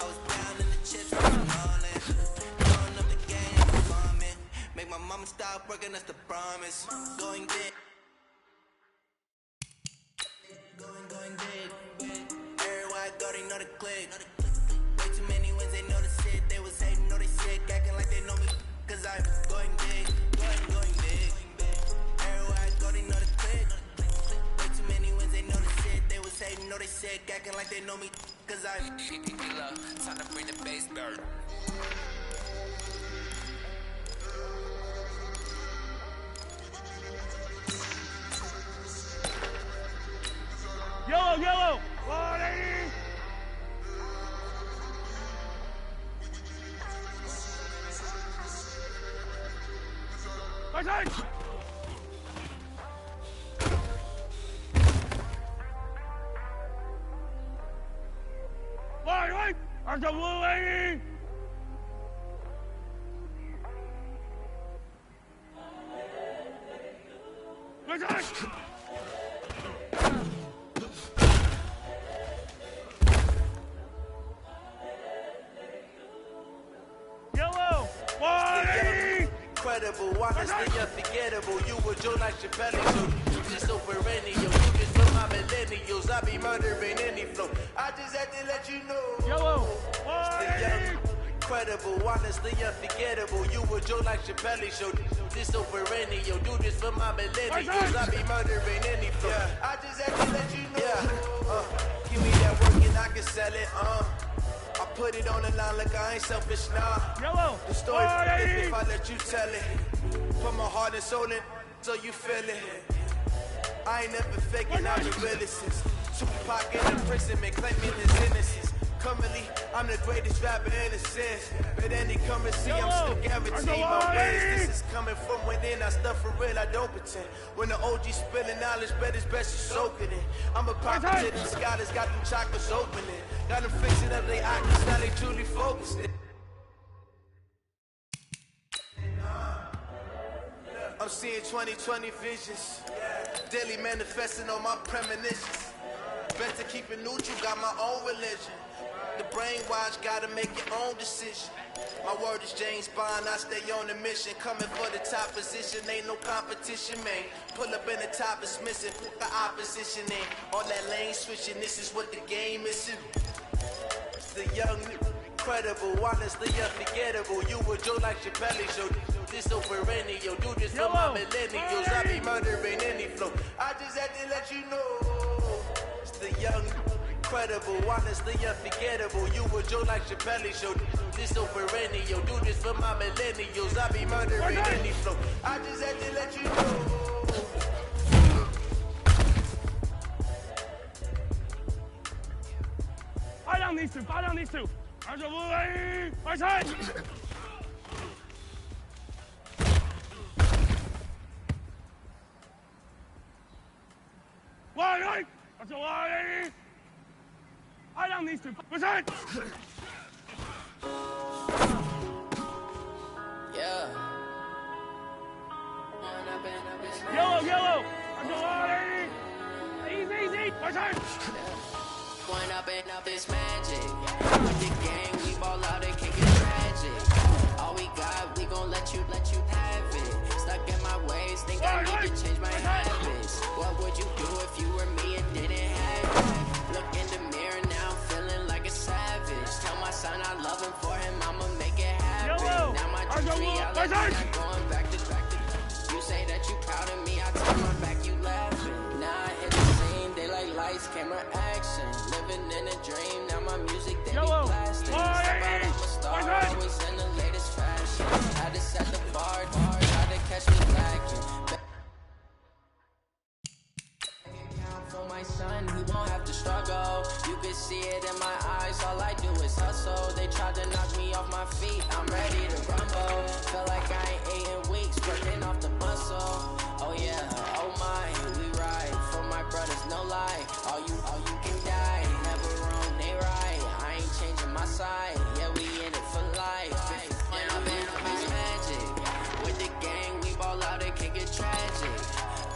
was down in the chips, throwing up the game, I'm bombing. Make my mama stop working, that's the promise. Going big. Going big. Everywhere I go, they know the click. Way too many wins, they know the shit. They was hating, know they sick, acting like they know me. Cause I'm going big, going big. Everywhere I go, they know the click. Way too many wins, they know the shit. They was hating, know they sick, acting like they know me. Cause I'm Time to bring the bass back. Yellow, 180. My side. Right, I'm the blue 80. My side. Yellow, 180. incredible, honestly unforgettable. You were Joe like Chappelle, so you just so perennial. You just for my millennials, I be murdering any flow. I just had to let you know. Yellow, incredible, honestly unforgettable. You were Joe like Chappelle, so just so perennial. Do this for my millennials, I be murdering any flow. I just had to let you know. Give me that work and I can sell it. I put it on the line like I ain't selfish, nah. Yellow. The story if I let you tell it. Put my heart and soul in so you feel it. I ain't never faking, I've been realest since Tupac in imprisonment, claiming his innocence. Currently, I'm the greatest rapper in a sense. But any come and see, I'm still guaranteed my wins. This is coming from within. I stuff for real, I don't pretend. When the OG spilling knowledge, bet it's best you soak it in. I'm a prophet to the scholars, got them chakras opening. Got them fixing up they eyes, now they truly focused. I'm seeing 2020 visions. Daily manifesting on my premonitions. Better keep it neutral, got my own religion. The brainwash, gotta make your own decision. My word is James Bond, I stay on the mission. Coming for the top position, ain't no competition, man. Pull up in the top, it's missing, put the opposition in. All that lane switching, this is what the game is. The young, incredible, honestly unforgettable. You were Joe like Chappelle show. This so perennial, do this for my millennials. I be murdering any flow. I just had to let you know. It's the young, incredible, honestly unforgettable. You were Joe like Chappelle show. This so perennial, do this for my millennials. I be murdering any flow. I just had to let you know. Fire down these two, fire down these two. Right side. Right. That's a lie. Fire down these two. Right side. Yeah. Yellow. That's a lie. Easy. Right side. Going up and up is magic. With the gang, we ball out, it can't get tragic. All we got, we gon' let you have it. Stuck in my ways, think I need to change my habits. What would you do if you were me and didn't have it? Look in the mirror now, I'm feeling like a savage. Tell my son I love him, for him I'ma make it happen. Now my dreams reality, I'm going back to. You say that you proud of me, I turn my back, you laughing. Now I hit the scene, they like lights, camera, action. Living in a dream, now my music, they be blasting. Step out, I'm a star, always in the latest fashion. Had to set the bar, tried to catch me lacking. For my son, he won't have to struggle. You can see it in my eyes, all I do is hustle. They tried to knock me off my feet, I'm ready to rumble. Feel like I ain't ate in weeks, working off the muscle. Oh yeah, oh my, we ride for my brothers, no lie. All you can die, never wrong, they right. I ain't changing my side, yeah, we in it for life. And I've been on this magic. With the gang, we ball out, it can get tragic.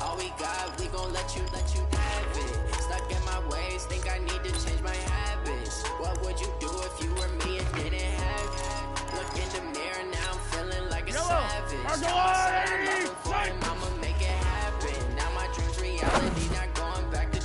All we got, we gon' let you have it. Stuck in my ways, think I need to change my habits. What would you do if you were me and didn't have it? Look in the mirror, now I'm feeling like a savage. Tell my son I love him, for him I'ma make it happen. Now my dreams reality, not going back to.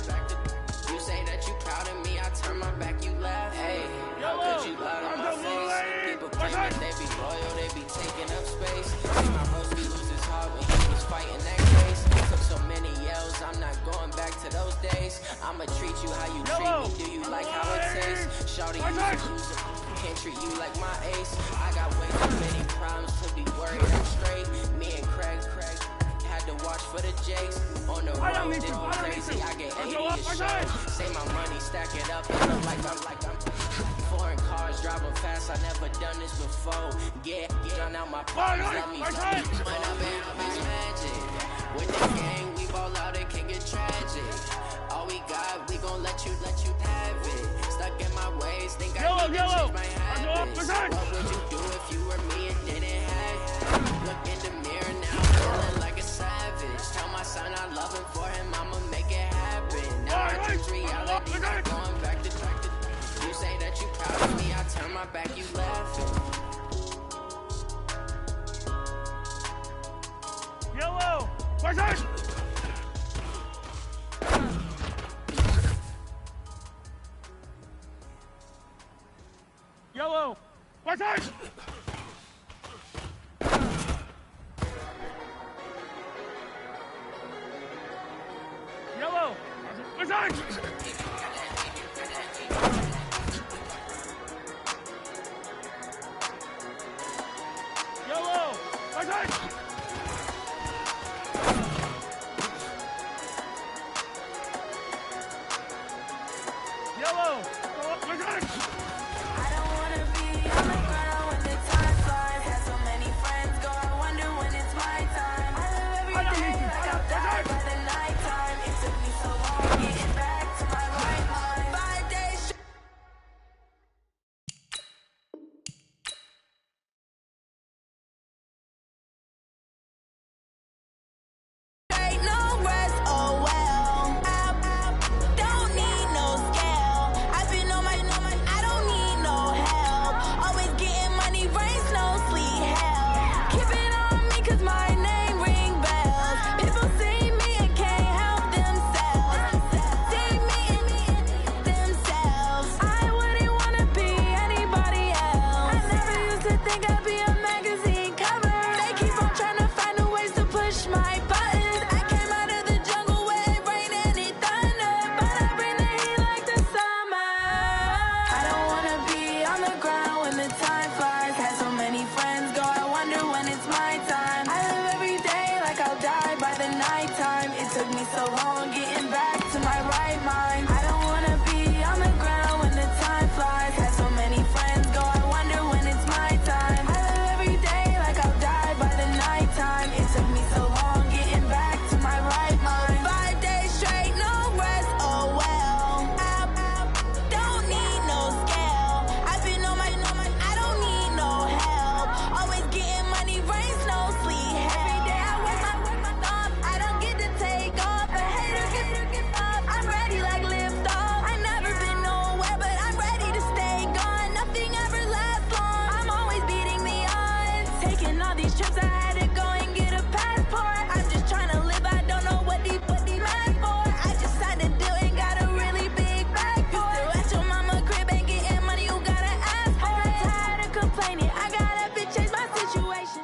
You say that you proud of me, I turn my back, you laugh. Hey, how could you lie to my face? People claiming they be loyal, they be taking up space. See my broski lose his heart when he was fighting that case. Took so many yells, I'm not going back to those days. I'ma treat you how you treat me, do you like how it tastes? Shawty, you a loser, can't treat you like my ace. I got way too many problems to be worried I'm straight. Me and Craig had to watch for the Jakes. On the road, did me crazy, I get 80 a show. Say my money, stack it up, and look like I'm foreign cars, driving fast, I never done this before. Get out my pockets, let me when I've been up is magic. With the gang, we ball out, it can get tragic. All we got, we gon' let you have it. Stuck in my ways, think I need to change my habits. What would you do if you were me and didn't have it? Look in the mirror now, feeling like a savage. Tell my son I love him, for him I'ma make it happen. Now my dreams reality, not going back to. You say that you proud of me, I turn my back, you laughing. Yellow. Right side. Yellow. Right side. Yellow. Right side. Yellow. Right side. Yellow. Right side. so long getting back to my right mind. I don't wanna be on the ground when the time flies. Had so many friends go, I wonder when it's my time. I live every day like I'll die by the nighttime. It took me so long getting back to my right mind. 5 days straight, no rest, oh well. I don't need no scale. I've been on my, I don't need no help. Always getting money, rain, snow, sleet, every day I work my thumb. I don't get to take off, a hater get up. I'm ready like lift off. I never been nowhere, but I'm ready to stay gone. Nothing ever lasts long. I'm always beating the odds. Taking all these trips, I had to go and get a passport. I'm just trying to live, I don't know what these mad for. I just signed a deal and got a really big bag for it. Still at your mama crib and getting money, you gotta ask for it. I'm tired of complaining, I gotta change my situation.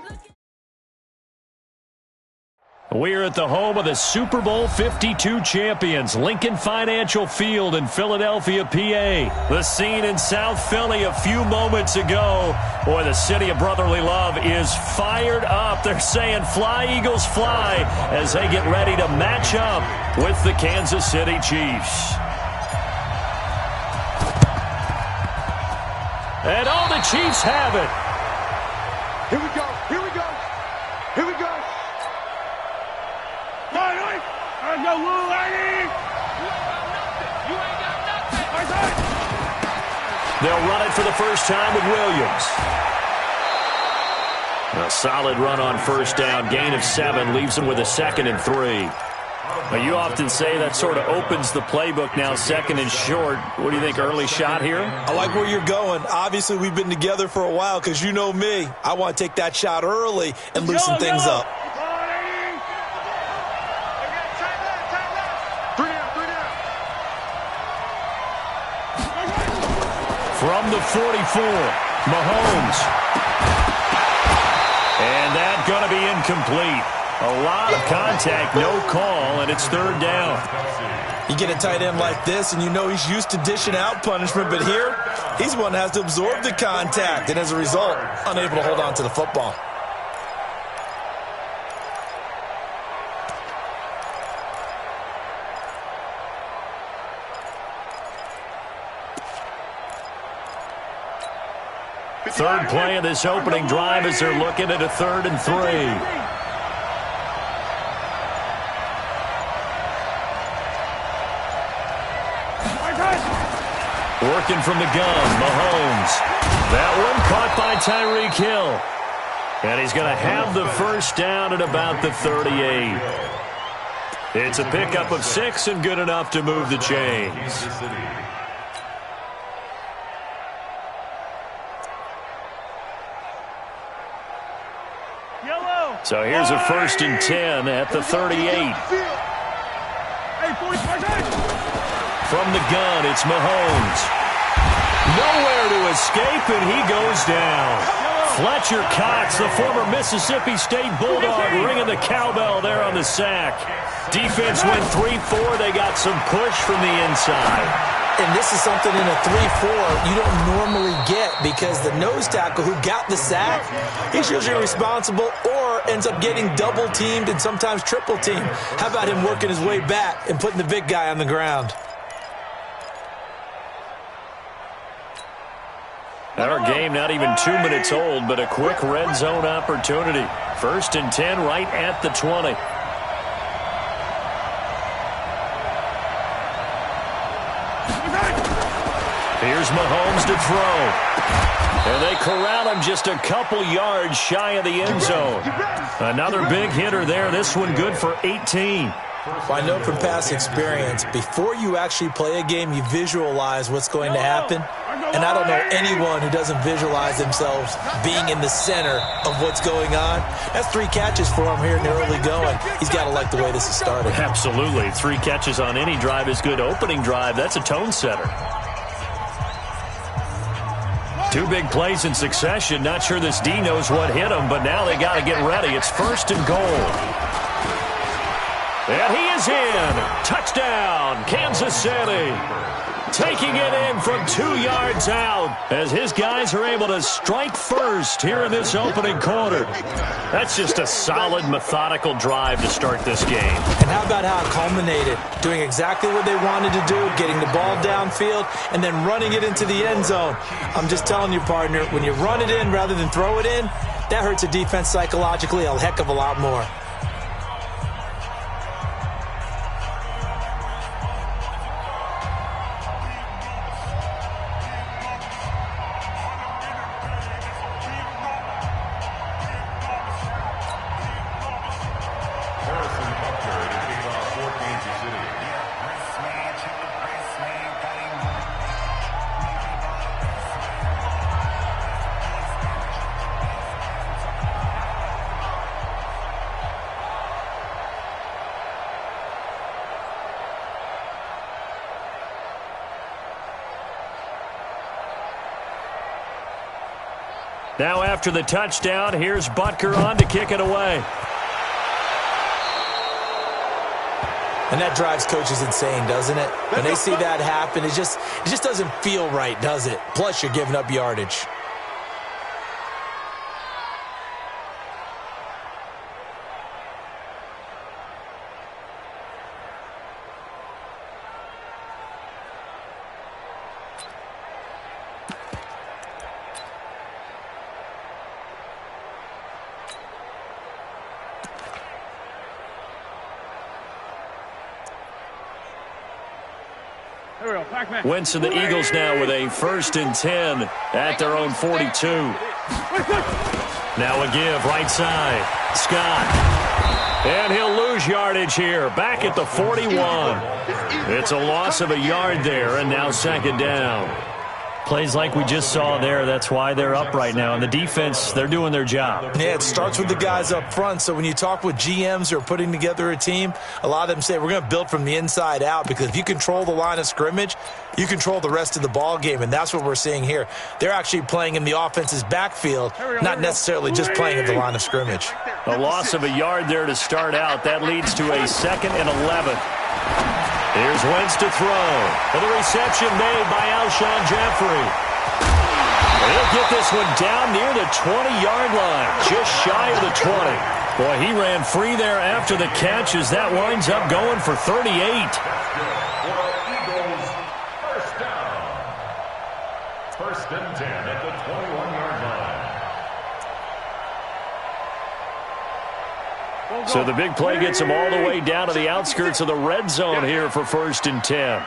We're at the home of the Super Bowl 52 champions, Lincoln Financial Field in Philadelphia, PA. The scene in South Philly a few moments ago. Boy, the city of brotherly love is fired up. They're saying, "Fly, Eagles, fly," as they get ready to match up with the Kansas City Chiefs. And all the Chiefs have it. Here we go, here we go, here we go. Let's go, Lou, lady! You ain't got nothing! They'll run it for the first time with Williams. A solid run on first down. Gain of 7 leaves them with a 2nd and 3. Now, you often say that sort of opens the playbook now, 2nd and short. What do you think, early shot here? I like where you're going. Obviously, we've been together for a while because you know me. I want to take that shot early and loosen things up. From the 44, Mahomes. And that's going to be incomplete. A lot of contact, no call, and it's 3rd down. You get a tight end like this, and you know he's used to dishing out punishment, but here, he's one that has to absorb the contact, and as a result, unable to hold on to the football. Third play of this opening drive as they're looking at a 3rd and 3. Working from the gun, Mahomes. That one caught by Tyreek Hill. And he's going to have the first down at about the 38. It's a pickup of 6 and good enough to move the chains. So here's a 1st and 10 at the 38. From the gun, it's Mahomes. Nowhere to escape, and he goes down. Fletcher Cox, the former Mississippi State Bulldog, ringing the cowbell there on the sack. Defense went 3-4. They got some push from the inside. And this is something in a 3-4 you don't normally get because the nose tackle who got the sack, he's usually responsible or ends up getting double-teamed and sometimes triple-teamed. How about him working his way back and putting the big guy on the ground? Our game not even 2 minutes old, but a quick red zone opportunity. 1st and 10 right at the 20. Here's Mahomes to throw. And they corral him just a couple yards shy of the end zone. Another big hitter there. This one good for 18. Well, I know from past experience, before you actually play a game, you visualize what's going to happen. And I don't know anyone who doesn't visualize themselves being in the center of what's going on. That's 3 catches for him here in the early going. He's got to like the way this is started. Absolutely. 3 catches on any drive is good. Opening drive, that's a tone setter. 2 big plays in succession. Not sure this D knows what hit him, but now they got to get ready. It's 1st and goal. And he is in. Touchdown, Kansas City. taking it in from 2 yards out as his guys are able to strike first here in this opening quarter. That's just a solid, methodical drive to start this game. And how about how it culminated? Doing exactly what they wanted to do, getting the ball downfield, and then running it into the end zone. I'm just telling you, partner, when you run it in rather than throw it in, that hurts a defense psychologically a heck of a lot more. Now after the touchdown, here's Butker on to kick it away. And that drives coaches insane, doesn't it? When they see that happen, it just doesn't feel right, does it? Plus, you're giving up yardage. Wentz and the Eagles now with a 1st and 10 at their own 42. Now a give right side. Scott. And he'll lose yardage here. Back at the 41. It's a loss of a yard there, and now 2nd down. Plays like we just saw there. That's why they're up right now. And the defense, they're doing their job. Yeah, it starts with the guys up front. So when you talk with GMs who are putting together a team, a lot of them say we're going to build from the inside out, because if you control the line of scrimmage, you control the rest of the ball game, and that's what we're seeing here. They're actually playing in the offense's backfield, not necessarily just playing at the line of scrimmage. A loss of a yard there to start out. That leads to a 2nd and 11. Here's Wentz to throw. And the reception made by Alshon Jeffrey. He'll get this one down near the 20-yard line, just shy of the 20. Boy, he ran free there after the catch as that winds up going for 38. Eagles, 1st down. 1st and 10 at the 21-yard line. So the big play gets him all the way down to the outskirts of the red zone here for 1st and 10.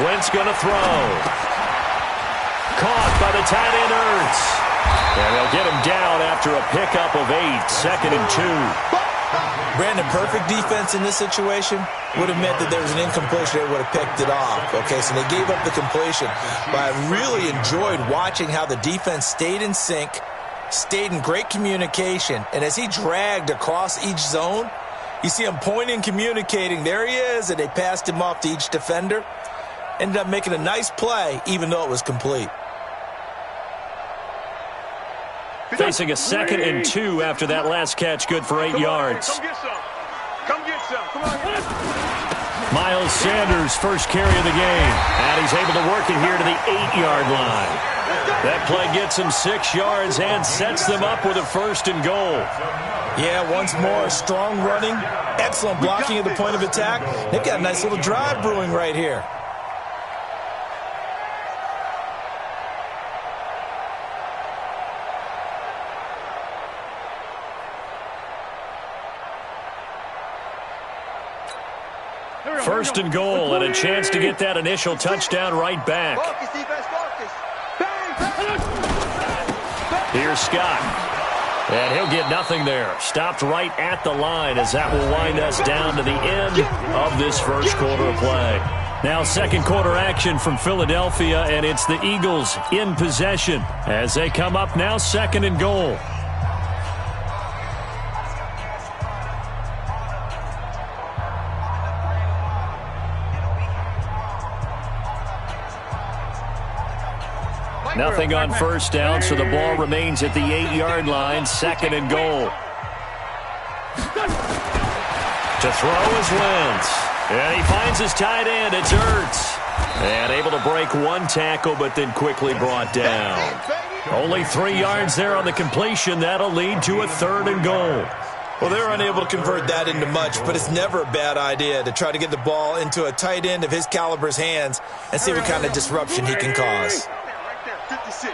Wentz going to throw. Caught by the tight end Ertz. And they'll get him down after a pickup of 8, 2nd and 2. Brandon, perfect defense in this situation would have meant that there was an incompletion. They would have picked it off. Okay, so they gave up the completion. But I really enjoyed watching how the defense stayed in sync, stayed in great communication, and as he dragged across each zone, you see him pointing, communicating. There he is, and they passed him off to each defender. Ended up making a nice play, even though it was complete. Facing a 2nd and 2 after that last catch, good for 8 yards. Come get some. Come get some. Come on. Miles Sanders' first carry of the game, and he's able to work it here to the 8-yard line. That play gets him 6 yards and sets them up with a 1st and goal. Yeah, once more, strong running, excellent blocking at the point of attack. They've got a nice little drive brewing right here. First and goal, and a chance to get that initial touchdown right back. Here's Scott. And he'll get nothing there. Stopped right at the line as that will wind us down to the end of this first quarter of play. Now 2nd quarter action from Philadelphia, and it's the Eagles in possession as they come up now 2nd and goal. Nothing on 1st down, so the ball remains at the 8-yard line, 2nd and goal. To throw is Wentz. And he finds his tight end. It's Ertz. And able to break one tackle, but then quickly brought down. Only 3 yards there on the completion. That'll lead to a 3rd and goal. Well, they're unable to convert that into much, but it's never a bad idea to try to get the ball into a tight end of his caliber's hands and see what kind of disruption he can cause. Right there, 56.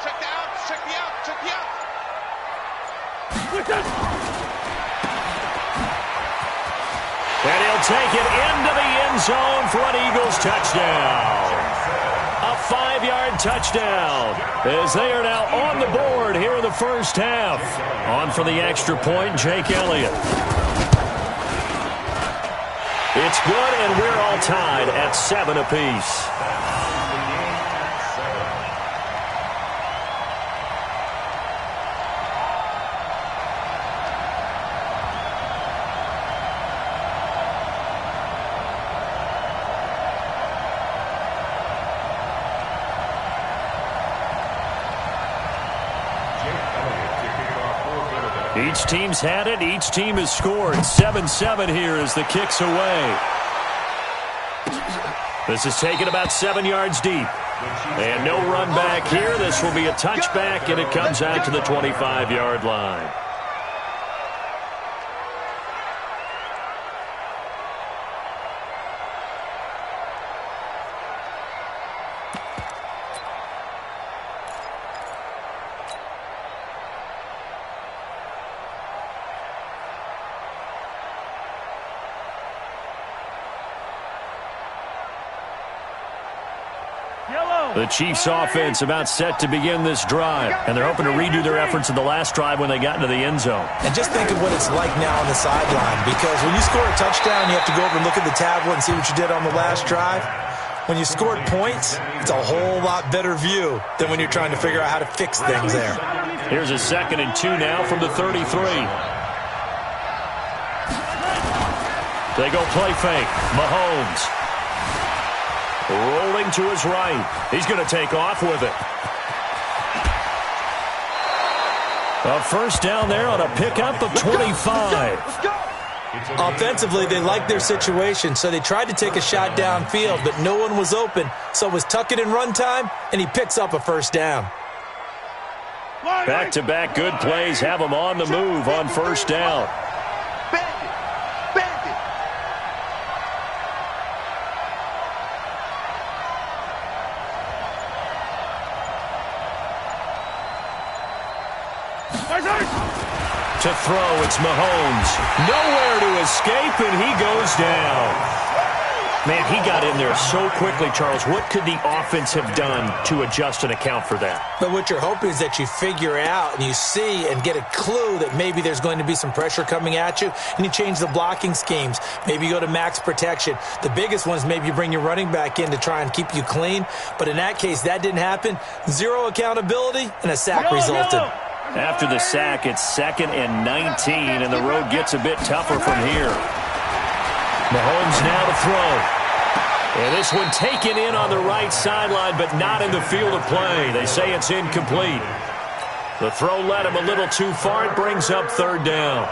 Check the out, check the out, check the out. And he'll take it into the end zone for an Eagles touchdown. A 5-yard touchdown as they are now on the board here in the first half. On for the extra point, Jake Elliott. It's good, and we're all tied at 7 apiece. Each team's had it. Each team has scored. 7-7 here as the kick's away. This is taken about 7 yards deep. And no run back here. This will be a touchback, and it comes out to the 25-yard line. The Chiefs offense about set to begin this drive, and they're hoping to redo their efforts in the last drive when they got into the end zone. And just think of what it's like now on the sideline, because when you score a touchdown, you have to go over and look at the tablet and see what you did on the last drive. When you scored points, it's a whole lot better view than when you're trying to figure out how to fix things there. Here's a 2nd and 2 now from the 33. They go play fake. Mahomes. Rolling to his right. He's going to take off with it. A first down there on a pickup of 25. Offensively, they liked their situation, so they tried to take a shot downfield, but no one was open. So it was tuck it in run time, and he picks up a first down. Back-to-back good plays have him on the move on first down. To throw, it's Mahomes. Nowhere to escape, and he goes down. Man, he got in there so quickly, Charles. What could the offense have done to adjust and account for that? But what you're hoping is that you figure out and you see and get a clue that maybe there's going to be some pressure coming at you, and you change the blocking schemes. Maybe you go to max protection. The biggest one is maybe you bring your running back in to try and keep you clean. But in that case, that didn't happen. Zero accountability, and a sack resulted. After the sack, it's 2nd and 19, and the road gets a bit tougher from here. Mahomes now to throw. And this one taken in on the right sideline, but not in the field of play. They say it's incomplete. The throw led him a little too far. It brings up 3rd down.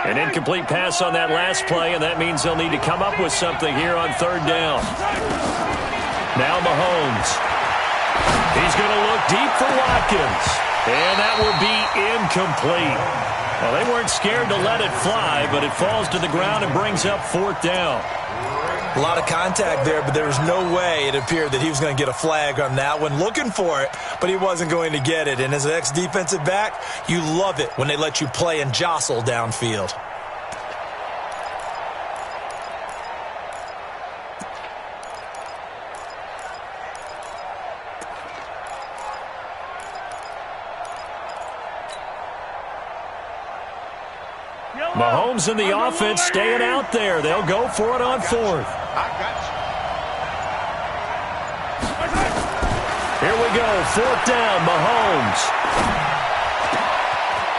An incomplete pass on that last play, and that means they'll need to come up with something here on 3rd down. Now Mahomes. He's going to look deep for Watkins, and that will be incomplete. Well, they weren't scared to let it fly, but it falls to the ground and brings up 4th down. A lot of contact there, but there was no way it appeared that he was going to get a flag on that one. Looking for it, but he wasn't going to get it. And as an ex-defensive back, you love it when they let you play and jostle downfield. Mahomes and the offense staying out there. They'll go for it on 4th. Here we go, 4th down, Mahomes.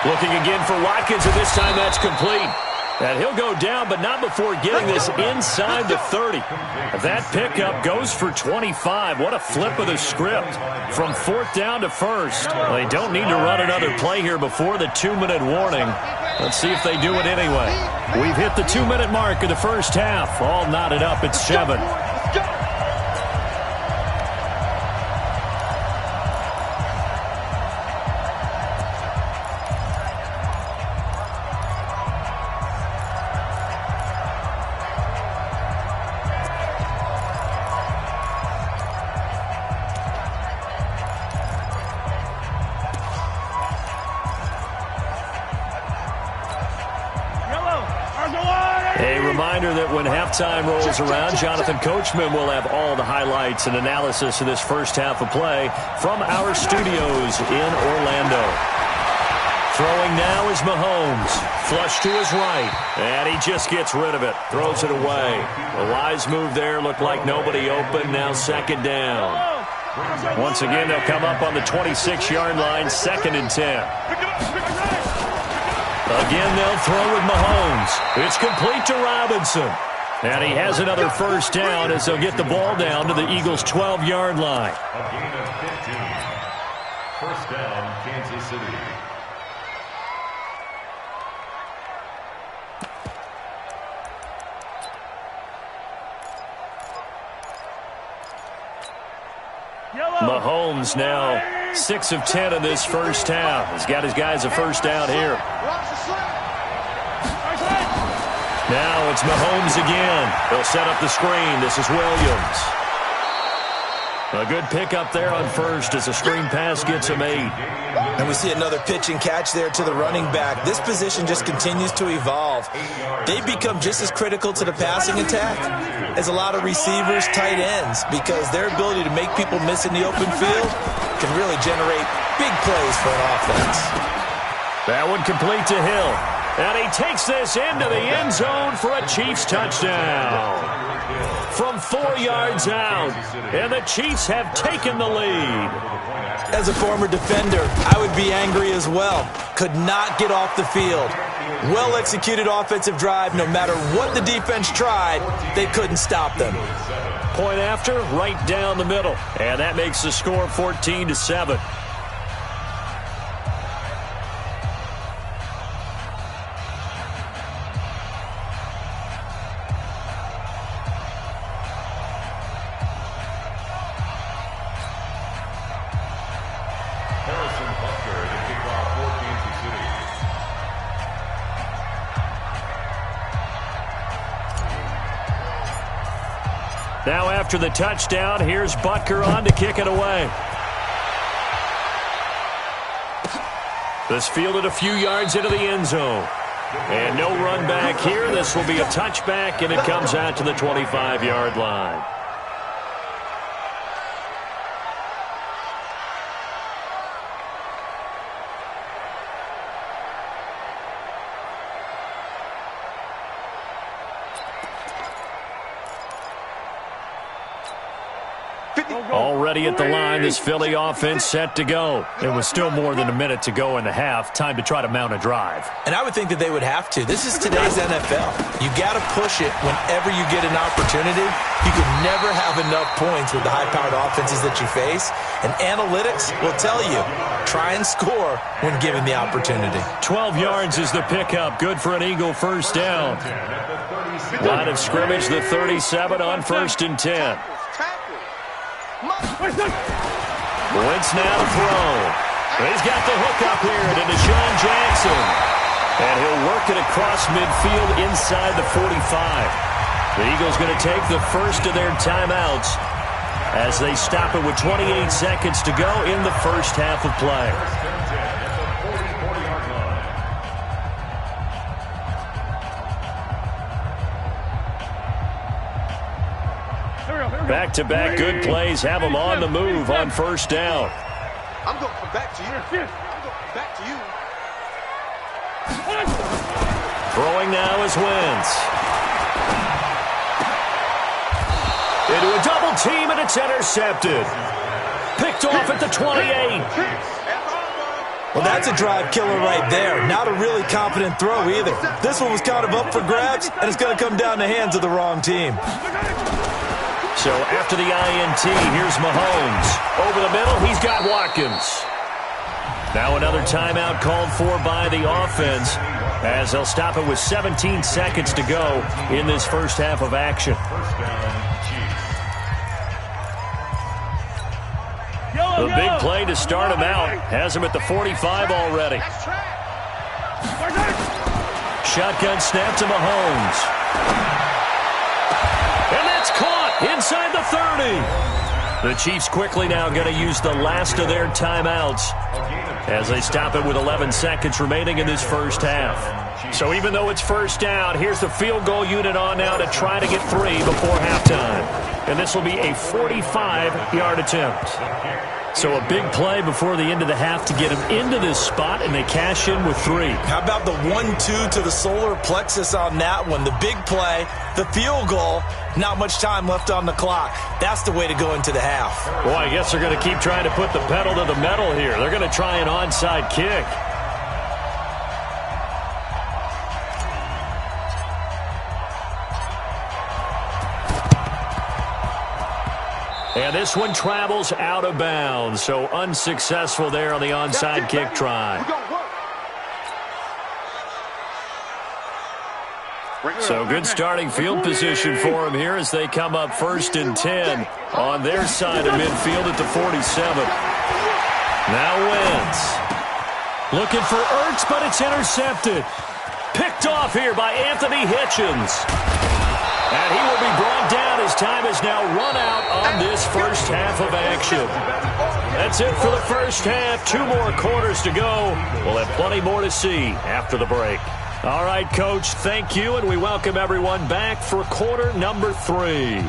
Looking again for Watkins, and this time that's complete. And he'll go down, but not before getting this inside the 30. That pickup goes for 25. What a flip of the script. From 4th down to 1st. Well, they don't need to run another play here before the 2-minute warning. Let's see if they do it anyway. We've hit the 2-minute mark of the first half. All knotted up at 7. That when halftime rolls around, Jonathan Coachman will have all the highlights and analysis of this first half of play from our studios in Orlando. Throwing now is Mahomes. Flush to his right. And he just gets rid of it. Throws it away. A wise move there. Looked like nobody open. Now 2nd down. Once again, they'll come up on the 26-yard line. 2nd and 10. Again, they'll throw with Mahomes. It's complete to Robinson. And he has another first down as they'll get the ball down to the Eagles' 12-yard line. A gain of 15. First down, Kansas City. Mahomes now 6 of 10 in this first half. He's got his guys a first down here. Now it's Mahomes again. They'll set up the screen. This is Williams. A good pickup there on first as the screen pass gets him 8. And we see another pitch and catch there to the running back. This position just continues to evolve. They've become just as critical to the passing attack as a lot of receivers, tight ends, because their ability to make people miss in the open field can really generate big plays for an offense. That one complete to Hill. And he takes this into the end zone for a Chiefs touchdown. From 4 yards out. And the Chiefs have taken the lead. As a former defender, I would be angry as well. Could not get off the field. Well-executed offensive drive. No matter what the defense tried, they couldn't stop them. Point after, right down the middle. And that makes the score 14-7. Now after the touchdown, here's Butker on to kick it away. This fielded a few yards into the end zone. And no run back here. This will be a touchback, and it comes out to the 25-yard line. Already at the line, this Philly offense set to go. There was still more than a minute to go in the half. Time to try to mount a drive. And I would think that they would have to. This is today's NFL. You got to push it whenever you get an opportunity. You can never have enough points with the high-powered offenses that you face. And analytics will tell you, try and score when given the opportunity. 12 yards is the pickup. Good for an Eagle first down. Line of scrimmage, the 37 on 1st and 10. Wentz now to throw. He's got the hook up here to Deshaun Jackson. And he'll work it across midfield inside the 45. The Eagles going to take the first of their timeouts as they stop it with 28 seconds to go in the first half of play. Back-to-back good plays have them on the move on first down. I'm going to come back to you. I'm going to come back to you. Throwing now is Wentz. Into a double team, and it's intercepted. Picked off at the 28. Well, that's a drive killer right there. Not a really confident throw either. This one was kind of up for grabs, and it's going to come down the hands of the wrong team. So after the INT, here's Mahomes. Over the middle, he's got Watkins. Now another timeout called for by the offense, as they'll stop it with 17 seconds to go in this first half of action. The big play to start him out has him at the 45 already. Shotgun snap to Mahomes. And that's caught inside the 30. The Chiefs quickly now going to use the last of their timeouts as they stop it with 11 seconds remaining in this first half. So even though it's first down, here's the field goal unit on now to try to get 3 before halftime. And this will be a 45-yard attempt. So a big play before the end of the half to get him into this spot, and they cash in with 3. How about the 1-2 to the solar plexus on that one? The big play, the field goal, not much time left on the clock. That's the way to go into the half. Boy, I guess they're going to keep trying to put the pedal to the metal here. They're going to try an onside kick. And this one travels out of bounds, so unsuccessful there on the onside kick try. So good starting field position for him here as they come up 1st and 10 on their side of midfield at the 47. Now Wentz. Looking for Ertz, but it's intercepted. Picked off here by Anthony Hitchens. And he will be brought down as time is now run out on this first half of action. That's it for the first half. 2 more quarters to go. We'll have plenty more to see after the break. All right, Coach, thank you, and we welcome everyone back for quarter number 3.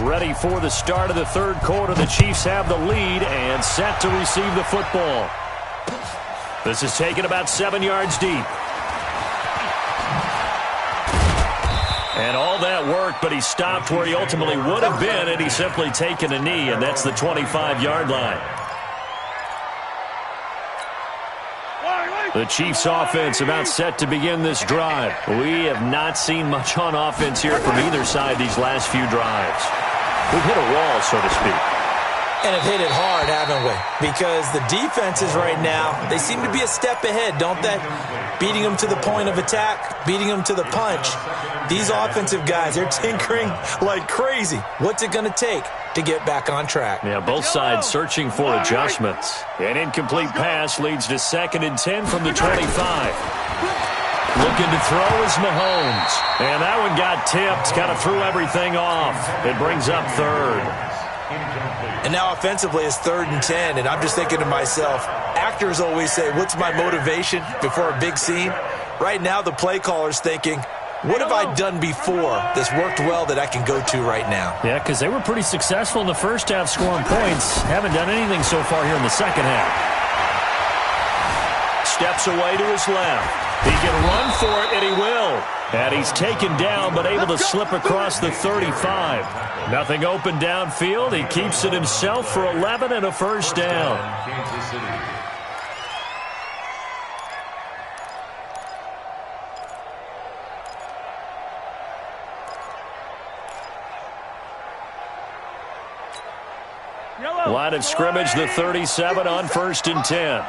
Ready for the start of the third quarter. The Chiefs have the lead and set to receive the football. This is taken about 7 yards deep. And all that work, but he stopped where he ultimately would have been, and he's simply taken a knee, and that's the 25-yard line. The Chiefs offense about set to begin this drive. We have not seen much on offense here from either side these last few drives. We've hit a wall, so to speak. And have hit it hard, haven't we? Because the defenses right now, they seem to be a step ahead, don't they? Beating them to the point of attack, beating them to the punch. These offensive guys, they're tinkering like crazy. What's it going to take to get back on track? Yeah, both sides searching for adjustments. An incomplete pass leads to 2nd and 10 from the 25. Looking to throw is Mahomes. And that one got tipped, kind of threw everything off. It brings up 3rd. And now offensively it's 3rd and 10, and I'm just thinking to myself, actors always say, what's my motivation before a big scene? Right now the play caller's thinking, what have I done before that's worked well that I can go to right now? Yeah, because they were pretty successful in the first half scoring points. Haven't done anything so far here in the second half. Steps away to his left. He can run for it, and he will. And he's taken down, but able to slip across the 35. Nothing open downfield. He keeps it himself for 11 and a first down. Line of scrimmage, the 37 on 1st and 10.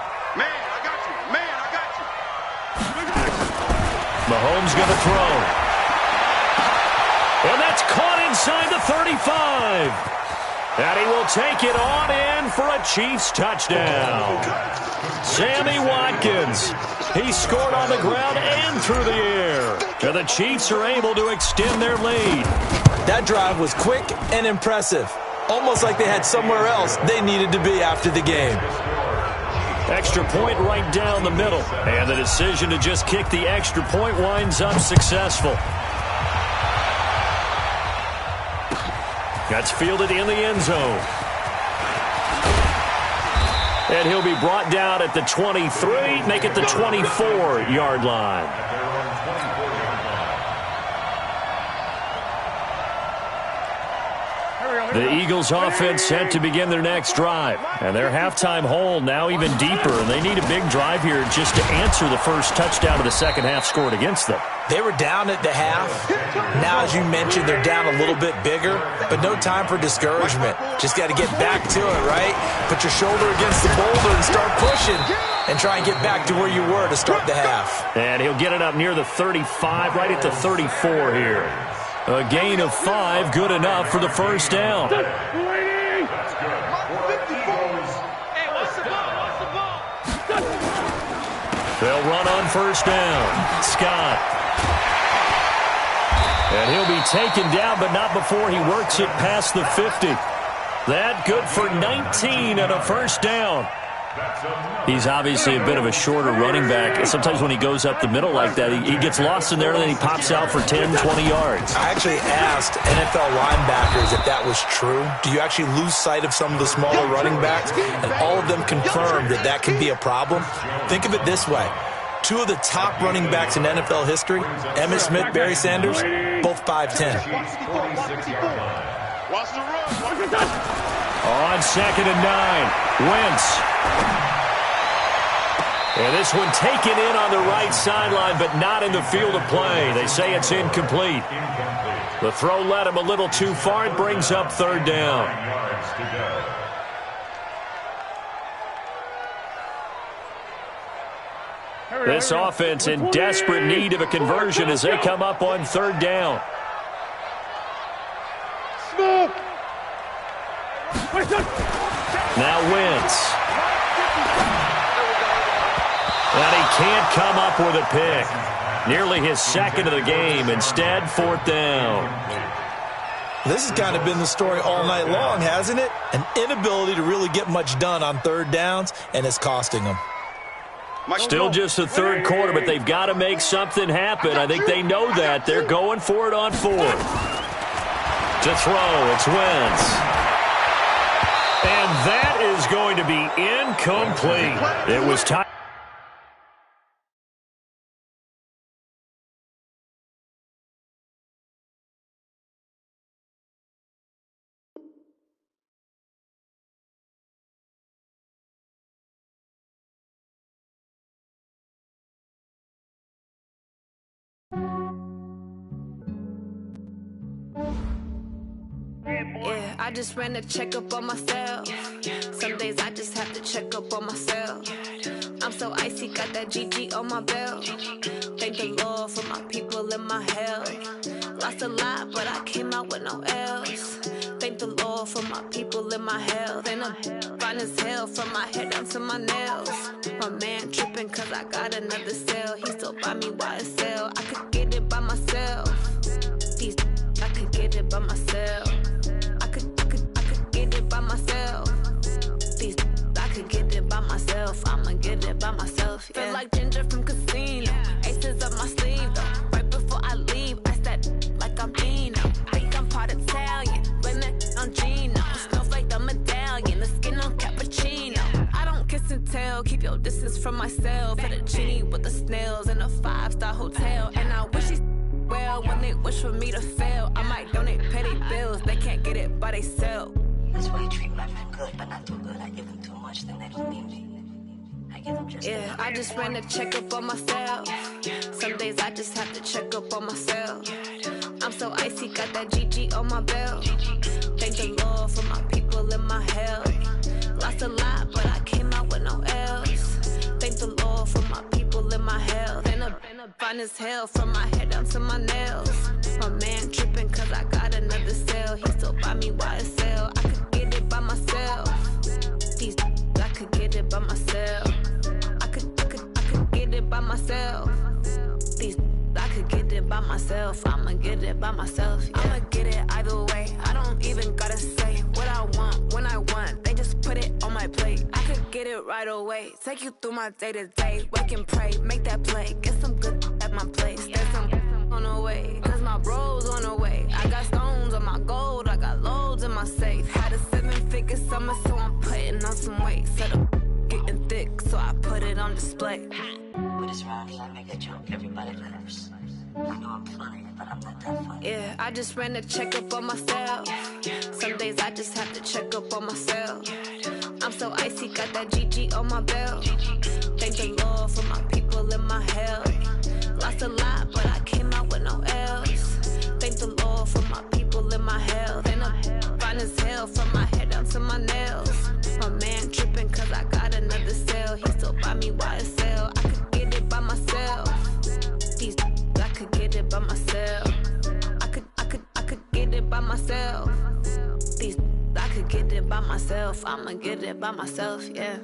Mahomes going to throw. And that's caught inside the 35. And he will take it on in for a Chiefs touchdown. Sammy Watkins. He scored on the ground and through the air. And the Chiefs are able to extend their lead. That drive was quick and impressive. Almost like they had somewhere else they needed to be after the game. Extra point right down the middle. And the decision to just kick the extra point winds up successful. That's fielded in the end zone. And he'll be brought down at the 23, make it the 24-yard line. The Eagles offense set to begin their next drive. And their halftime hole now even deeper. And they need a big drive here just to answer the first touchdown of the second half scored against them. They were down at the half. Now, as you mentioned, they're down a little bit bigger. But no time for discouragement. Just got to get back to it, right? Put your shoulder against the boulder and start pushing. And try and get back to where you were to start the half. And he'll get it up near the 35, right at the 34 here. A gain of 5, good enough for the first down. Hey, what's the ball? They'll run on first down. Scott. And he'll be taken down, but not before he works it past the 50. That good for 19 and a first down. He's obviously a bit of a shorter running back. Sometimes when he goes up the middle like that, he gets lost in there, and then he pops out for 10, 20 yards. I actually asked NFL linebackers if that was true. Do you actually lose sight of some of the smaller running backs? And all of them confirmed that that can be a problem. Think of it this way. 2 of the top running backs in NFL history, Emmitt Smith, Barry Sanders, both 5'10". On 2nd and 9, Wentz. And this one taken in on the right sideline, but not in the field of play. They say it's incomplete. The throw led him a little too far. It brings up third down. This offense in desperate need of a conversion as they come up on third down. Now Wentz. And he can't come up with a pick. Nearly his second of the game. Instead, 4th down. This has kind of been the story all night long, hasn't it? An inability to really get much done on third downs, and it's costing them. Still just the third quarter, but they've got to make something happen. I think they know that. They're going for it on 4th. To throw, it's Wentz. And that is going to be incomplete. It was time. Yeah, I just ran a checkup on myself. Some days I just have to check up on myself. I'm so icy, got that GG on my belt. Thank the Lord for my people and my health. Lost a lot, but I came out with no L's. Thank the Lord for my people and my health. And I'm fine as hell from my head down to my nails. My man tripping cause I got another cell. He still buy me YSL. I could get it by myself. I could get it by myself. I could get it by myself. I could get it by myself. I'ma get it by myself. Yeah. Feel like Ginger from Casino. Aces up my sleeve though. Right before I leave, I said like I'm Dino. Think I'm part Italian. Blame that on Gino. Smells like the medallion. The skin on cappuccino. I don't kiss and tell. Keep your distance from myself. At a genie with the snails in a 5-star hotel. And I wish he's well when they wish for me to fail. I might donate petty bills. They can't get it by themselves. That's why you treat my friend good, but not too good. I give them too much, then they don't need me. I give them just yeah, I just ran a checkup on myself. Some days I just have to check up on myself. I'm so icy, got that GG on my belt. Thank the Lord for my people and my health. Lost a lot, but I came out with no L's. Thank the Lord for my people and my health. And I'm fine as hell from my head down to my nails. My man tripping cause I got another cell. He still buy me YSL. I could get it by myself. I could get it by myself. I could get it by myself. I could get it by myself. I'ma get it by myself. Yeah. I'ma get it either way. I don't even gotta say what I want when I want. They just put it on my plate. I could get it right away. Take you through my day to day. Wake and pray, make that play. Get some good at my place. There's some on the way, cause my bro's on the way. I got stones on my gold, I got loads in my safe. Had a 7-figure summer, so I'm putting on some weight. Said I'm getting thick, so I put it on display. With this round, I make a joke, everybody laughs. I know I'm funny, but I'm not that funny. Yeah, I just ran a checkup on myself. Some days I just have to check up on myself. I'm so icy, got that GG on my belt. Thank the Lord for my people in my health. Lost a lot, but I came out with no L's. Thank the Lord for my people in my health. And I'm fine as hell from my head down to my nails. My man tripping cause I got another sale. He still buy me YSL. I could get it by myself. These I could get it by myself. I could get it by myself. These I could get it by myself. I'ma get it by myself, yeah.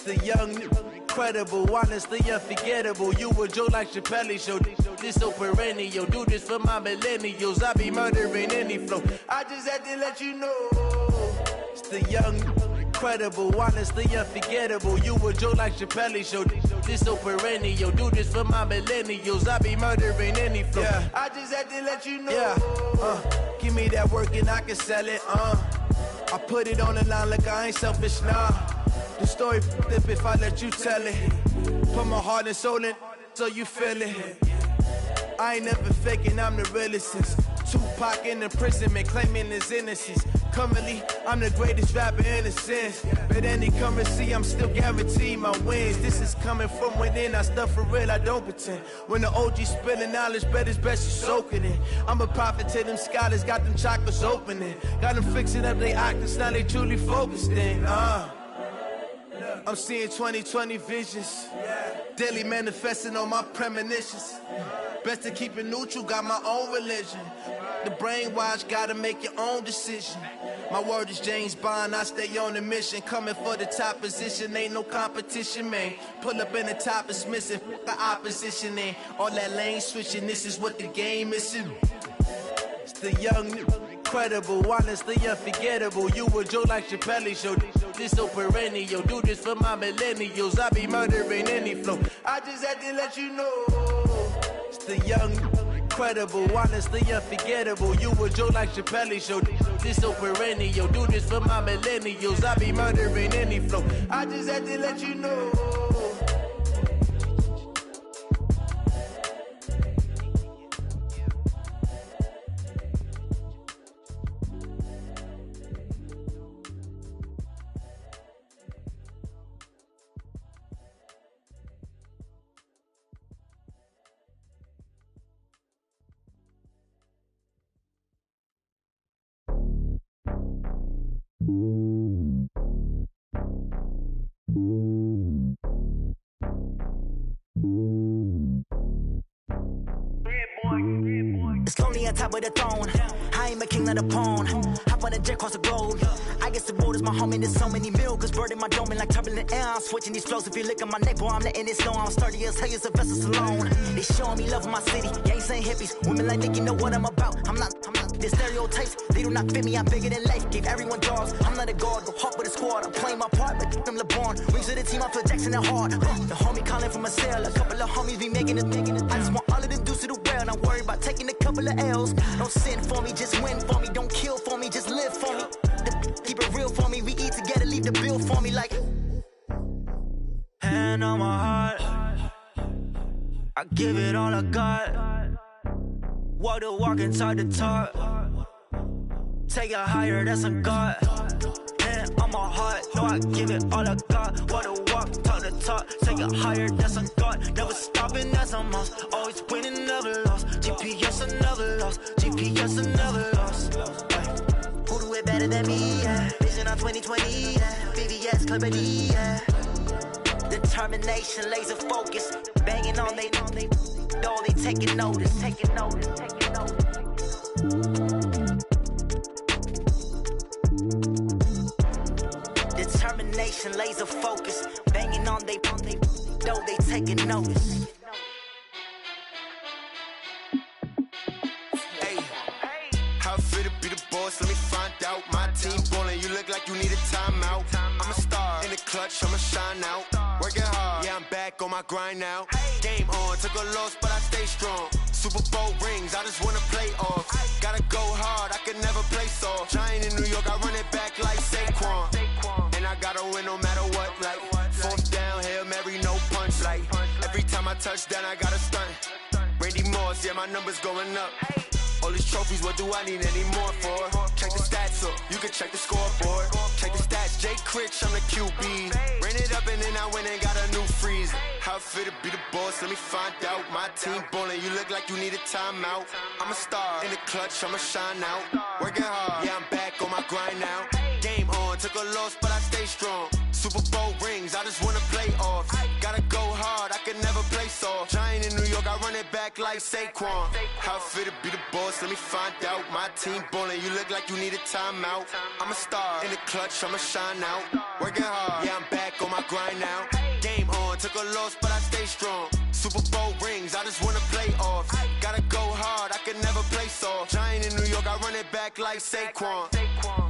The young, incredible, honestly unforgettable. You a Joe like Chappelle show. This so perennial. Do this for my millennials. I be murdering any flow. I just had to let you know. It's the young, incredible, honestly unforgettable. You a Joe like Chappelle show. This so perennial. Do this for my millennials. I be murdering any flow. Yeah. I just had to let you know. Yeah. Give me that work and I can sell it. I put it on the line like I ain't selfish, nah. The story flip if I let you tell it. Put my heart and soul in so you feel it. I ain't never faking, I'm the realest since Tupac in imprisonment, claiming his innocence. Currently, I'm the greatest rapper in a sense. But any currency, I'm still guaranteed my wins. This is coming from within, I stuff for real, I don't pretend. When the OG spilling knowledge, bet it's best you soak it in. I'm a prophet to them scholars, got them chakras opening. Got them fixing up they octaves, now they truly focused in. I'm seeing 2020 visions. Daily manifesting on my premonitions. Best to keep it neutral, got my own religion. The brainwash, gotta make your own decision. My word is James Bond, I stay on the mission. Coming for the top position, ain't no competition, man. Pull up in the top, it's missing, the opposition ain't. All that lane switching, this is what the game is. It's the young, incredible, honestly unforgettable. You a Joe like Chappelle show. This so perennial. Do this for my millennials. I be murdering any flow. I just had to let you know. It's the young, incredible, honestly unforgettable. You a Joe like Chappelle show. This so perennial. Do this for my millennials. I be murdering any flow. I just had to let you know. It's lonely on top of the throne. I ain't a king of the pawn. Hop on a jet across the globe. I guess the road is my home and there's so many milk. Bird in my dome and like turbulent air. I'm switching these flows. If you look at my neck, boy, I'm letting it snow. I'm sturdy as hell as a vessel alone. They showing me love in my city. Gangs ain't hippies. Women like Nick, you know what I'm about. I'm not. The stereotypes, they do not fit me. I'm bigger than life. Gave everyone jobs. I'm not a guard. Go hard with a squad. I'm playing my part, but I'm LeBron. Rings of the team, I feel Jackson and hard. The homie calling from a cell. A couple of homies be making it. I just want all of them dudes to do well. Not worry about taking a couple of L's. Don't sin for me, just win for me. Don't kill for me, just live for me. Keep it real for me. We eat together, leave the bill for me like. Hand on my heart. I give it all I got. Walk the walk and talk the talk. Take it higher, that's a God. Hand on my heart, no, I give it all I got. Walk the walk, talk the talk. Take it higher, that's a God. Never stopping, that's a must. Always winning, never lost. GPS, I never lost. GPS, I never lost. Who do it better than me? Yeah. Vision on 2020, yeah. VVS, Clarity, yeah. The Determination, laser focus, banging on they door, they taking notice. Determination, laser focus, banging on they door, they taking notice. How fit to be the boss? Let me find out. My team ballin', you look like you need a timeout. I'm a star in the clutch, I'ma shine out. Working hard, yeah, I'm back on my grind now. Game on, took a loss, but I stay strong. Super Bowl rings, I just wanna play off. Gotta go hard, I can never play soft. Giant in New York, I run it back like Saquon. And I gotta win no matter what, like fourth down, Hail Mary, no punch. Like every time I touch down, I gotta stunt. Randy Moss, yeah, my numbers going up. All these trophies, what do I need any more for? Check the stats up, you can check the scoreboard. Check the stats, Jake Critch, I'm the QB. Ran it up and then I went and got a new freeze. How fit to be the boss, let me find out. My team ballin', you look like you need a timeout. I'm a star in the clutch, I'ma shine out. Working hard, yeah, I'm back on my grind now. Game on, took a loss, but I stay strong. Super Bowl rings, I just wanna play off. Gotta go hard, I can never play soft. Giant in New York, I run it back like Saquon. How fit to be the boss, let me find out. My team ballin', you look like you need a timeout. I'm a star in the clutch, I'ma shine out. Working hard, yeah, I'm back on my grind now. Game on, took a loss, but I stay strong. Super Bowl rings, I just wanna play off. Gotta go hard, I can never play soft. Giant in New York, I run it back like Saquon.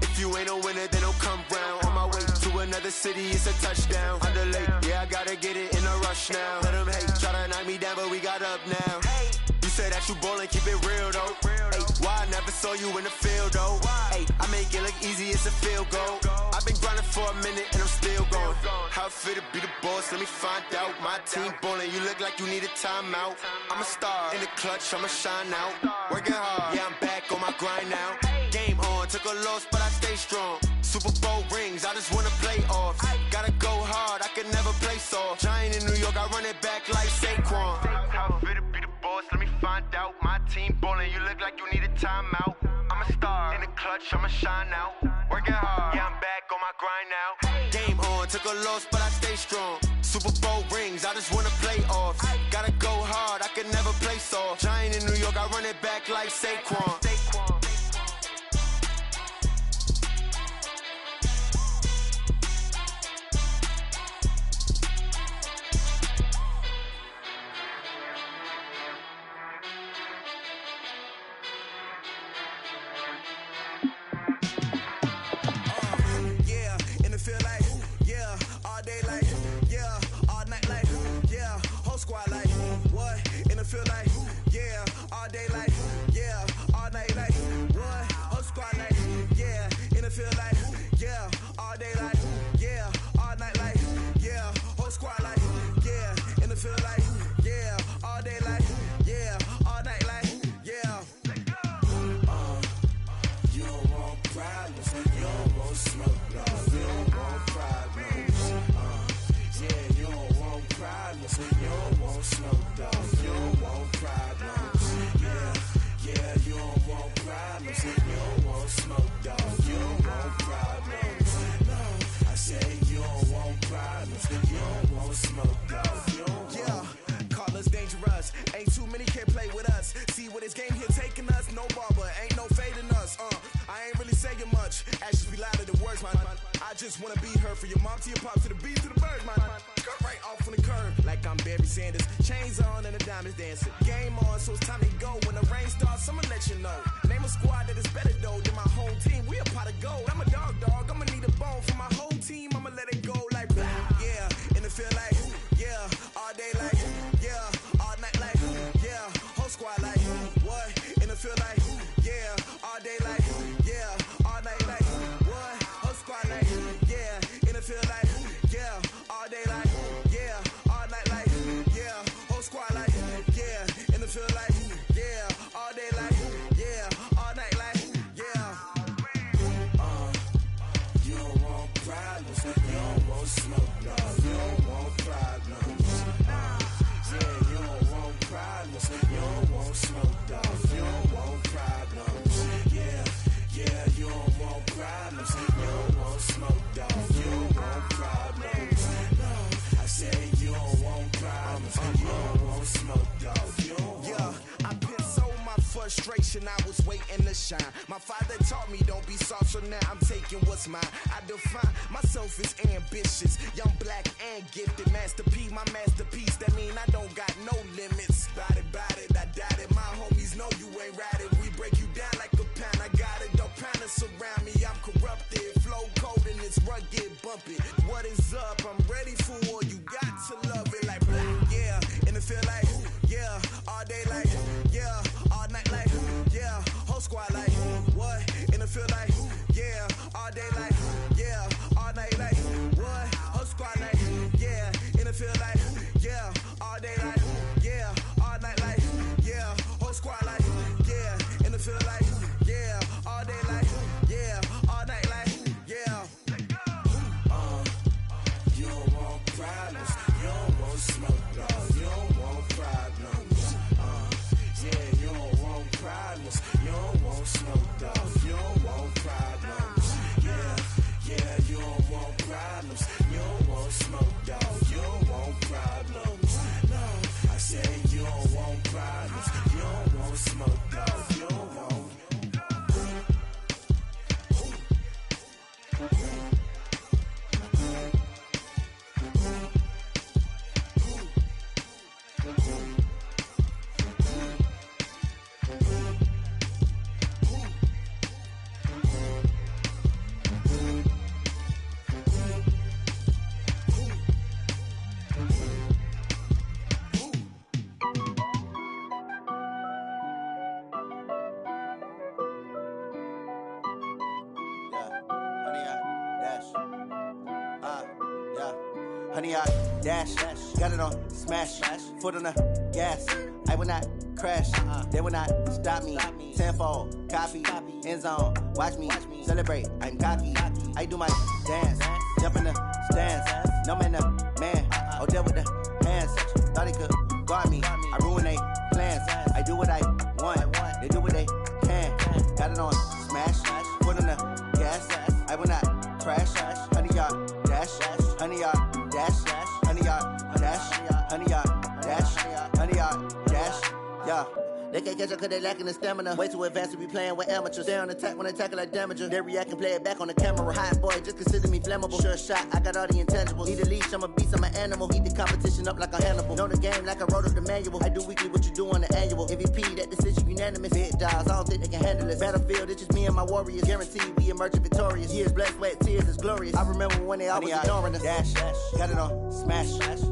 If you ain't a winner, then don't come round. On my way to another city, it's a touchdown. Underlay, yeah, I gotta get it in a rush now. Let them hate, try to knock me down, but we got up now. You say that you ballin', keep it real though. Hey, why I never saw you in the field though? Hey, I make it look easy, it's a field goal. I've been grinding for a minute and I'm still going. How fit to be the boss, let me find out. My team ballin', you look like you need a timeout. I'm a star in the clutch, I'ma shine out. Working hard, yeah, I'm back on my grind now. Game on, took a loss, but I stay strong. Super Bowl rings, I just wanna play off. Gotta go hard, I can never play soft. Giant in New York, I run it back like Saquon. How fit to be the boss, let me find out. My team ballin', you look like you need a timeout. I'm a star in the clutch, I'ma shine out. Working hard, yeah, I'm back on my grind now. Game on, took a loss, but I stay strong. Super Bowl rings, I just wanna play off. Gotta go hard, I can never play soft. Giant in New York, I run it back like Saquon. I say Father taught me don't be soft, so now I'm taking what's mine. I define myself as ambitious, young, black, and gifted. Master P, my masterpiece. That mean I don't got no limits. Bout it, I doubt it. My homies know you ain't ratted. We break you down like a pound. I got it, don't pound to surround me. I'm corrupted, flow cold and it's rugged, bumpy. What is up? I'm ready for war. You got to love it like yeah, and it feel like yeah, all day like yeah, all night like yeah, whole squad like what? And it feel like yeah, all day like yeah, all night like what? Whole squad like yeah, and it feel like yeah, all day like yeah, all night like yeah, whole squad like yeah, and it feel like yeah, all day like yeah, all night like yeah. You don't want problems, you don't want smoke, dog. You don't want problems. Yeah, you don't want problems, you don't want smoke, dog. You don't want problems. Yeah, you don't want problems, you don't want smoke, dog. You don't want problems. No, I said you don't want problems, you don't want smoke, dog. You don't want. Honey, I dash, got it on smash, foot on the gas. I will not crash, they will not stop me. Tenfold, copy, end zone, watch me celebrate. I'm cocky, I do my dance, jump in the stands. No man, man, oh deal with the hands. Thought he could guard me, I ruin they plans. I do what I want, they do what they can. Got it on smash, foot on the gas. I will not crash, honey, y'all dash, honey, y'all dash, honey, y'all dash, honey, y'all dash, honey, y'all dash, yeah. They can't catch up cause they lacking the stamina. Way too advanced to be playing with amateurs. Stay on attack when they tackle like damager. They react and play it back on the camera. Hot boy, just consider me flammable. Sure shot, I got all the intangibles. Need a leash, I'm a beast, I'm an animal. Heat the competition up like a Hannibal. Know the game like I wrote up the manual. I do weekly what you do on the annual. MVP, that decision unanimous. Big dials, I don't think they can handle it. Battlefield, it's just me and my warriors. Guaranteed we emerging victorious. Years, blood, sweat, tears, it's glorious. I remember when they always ignoring us. Dash, got it on smash,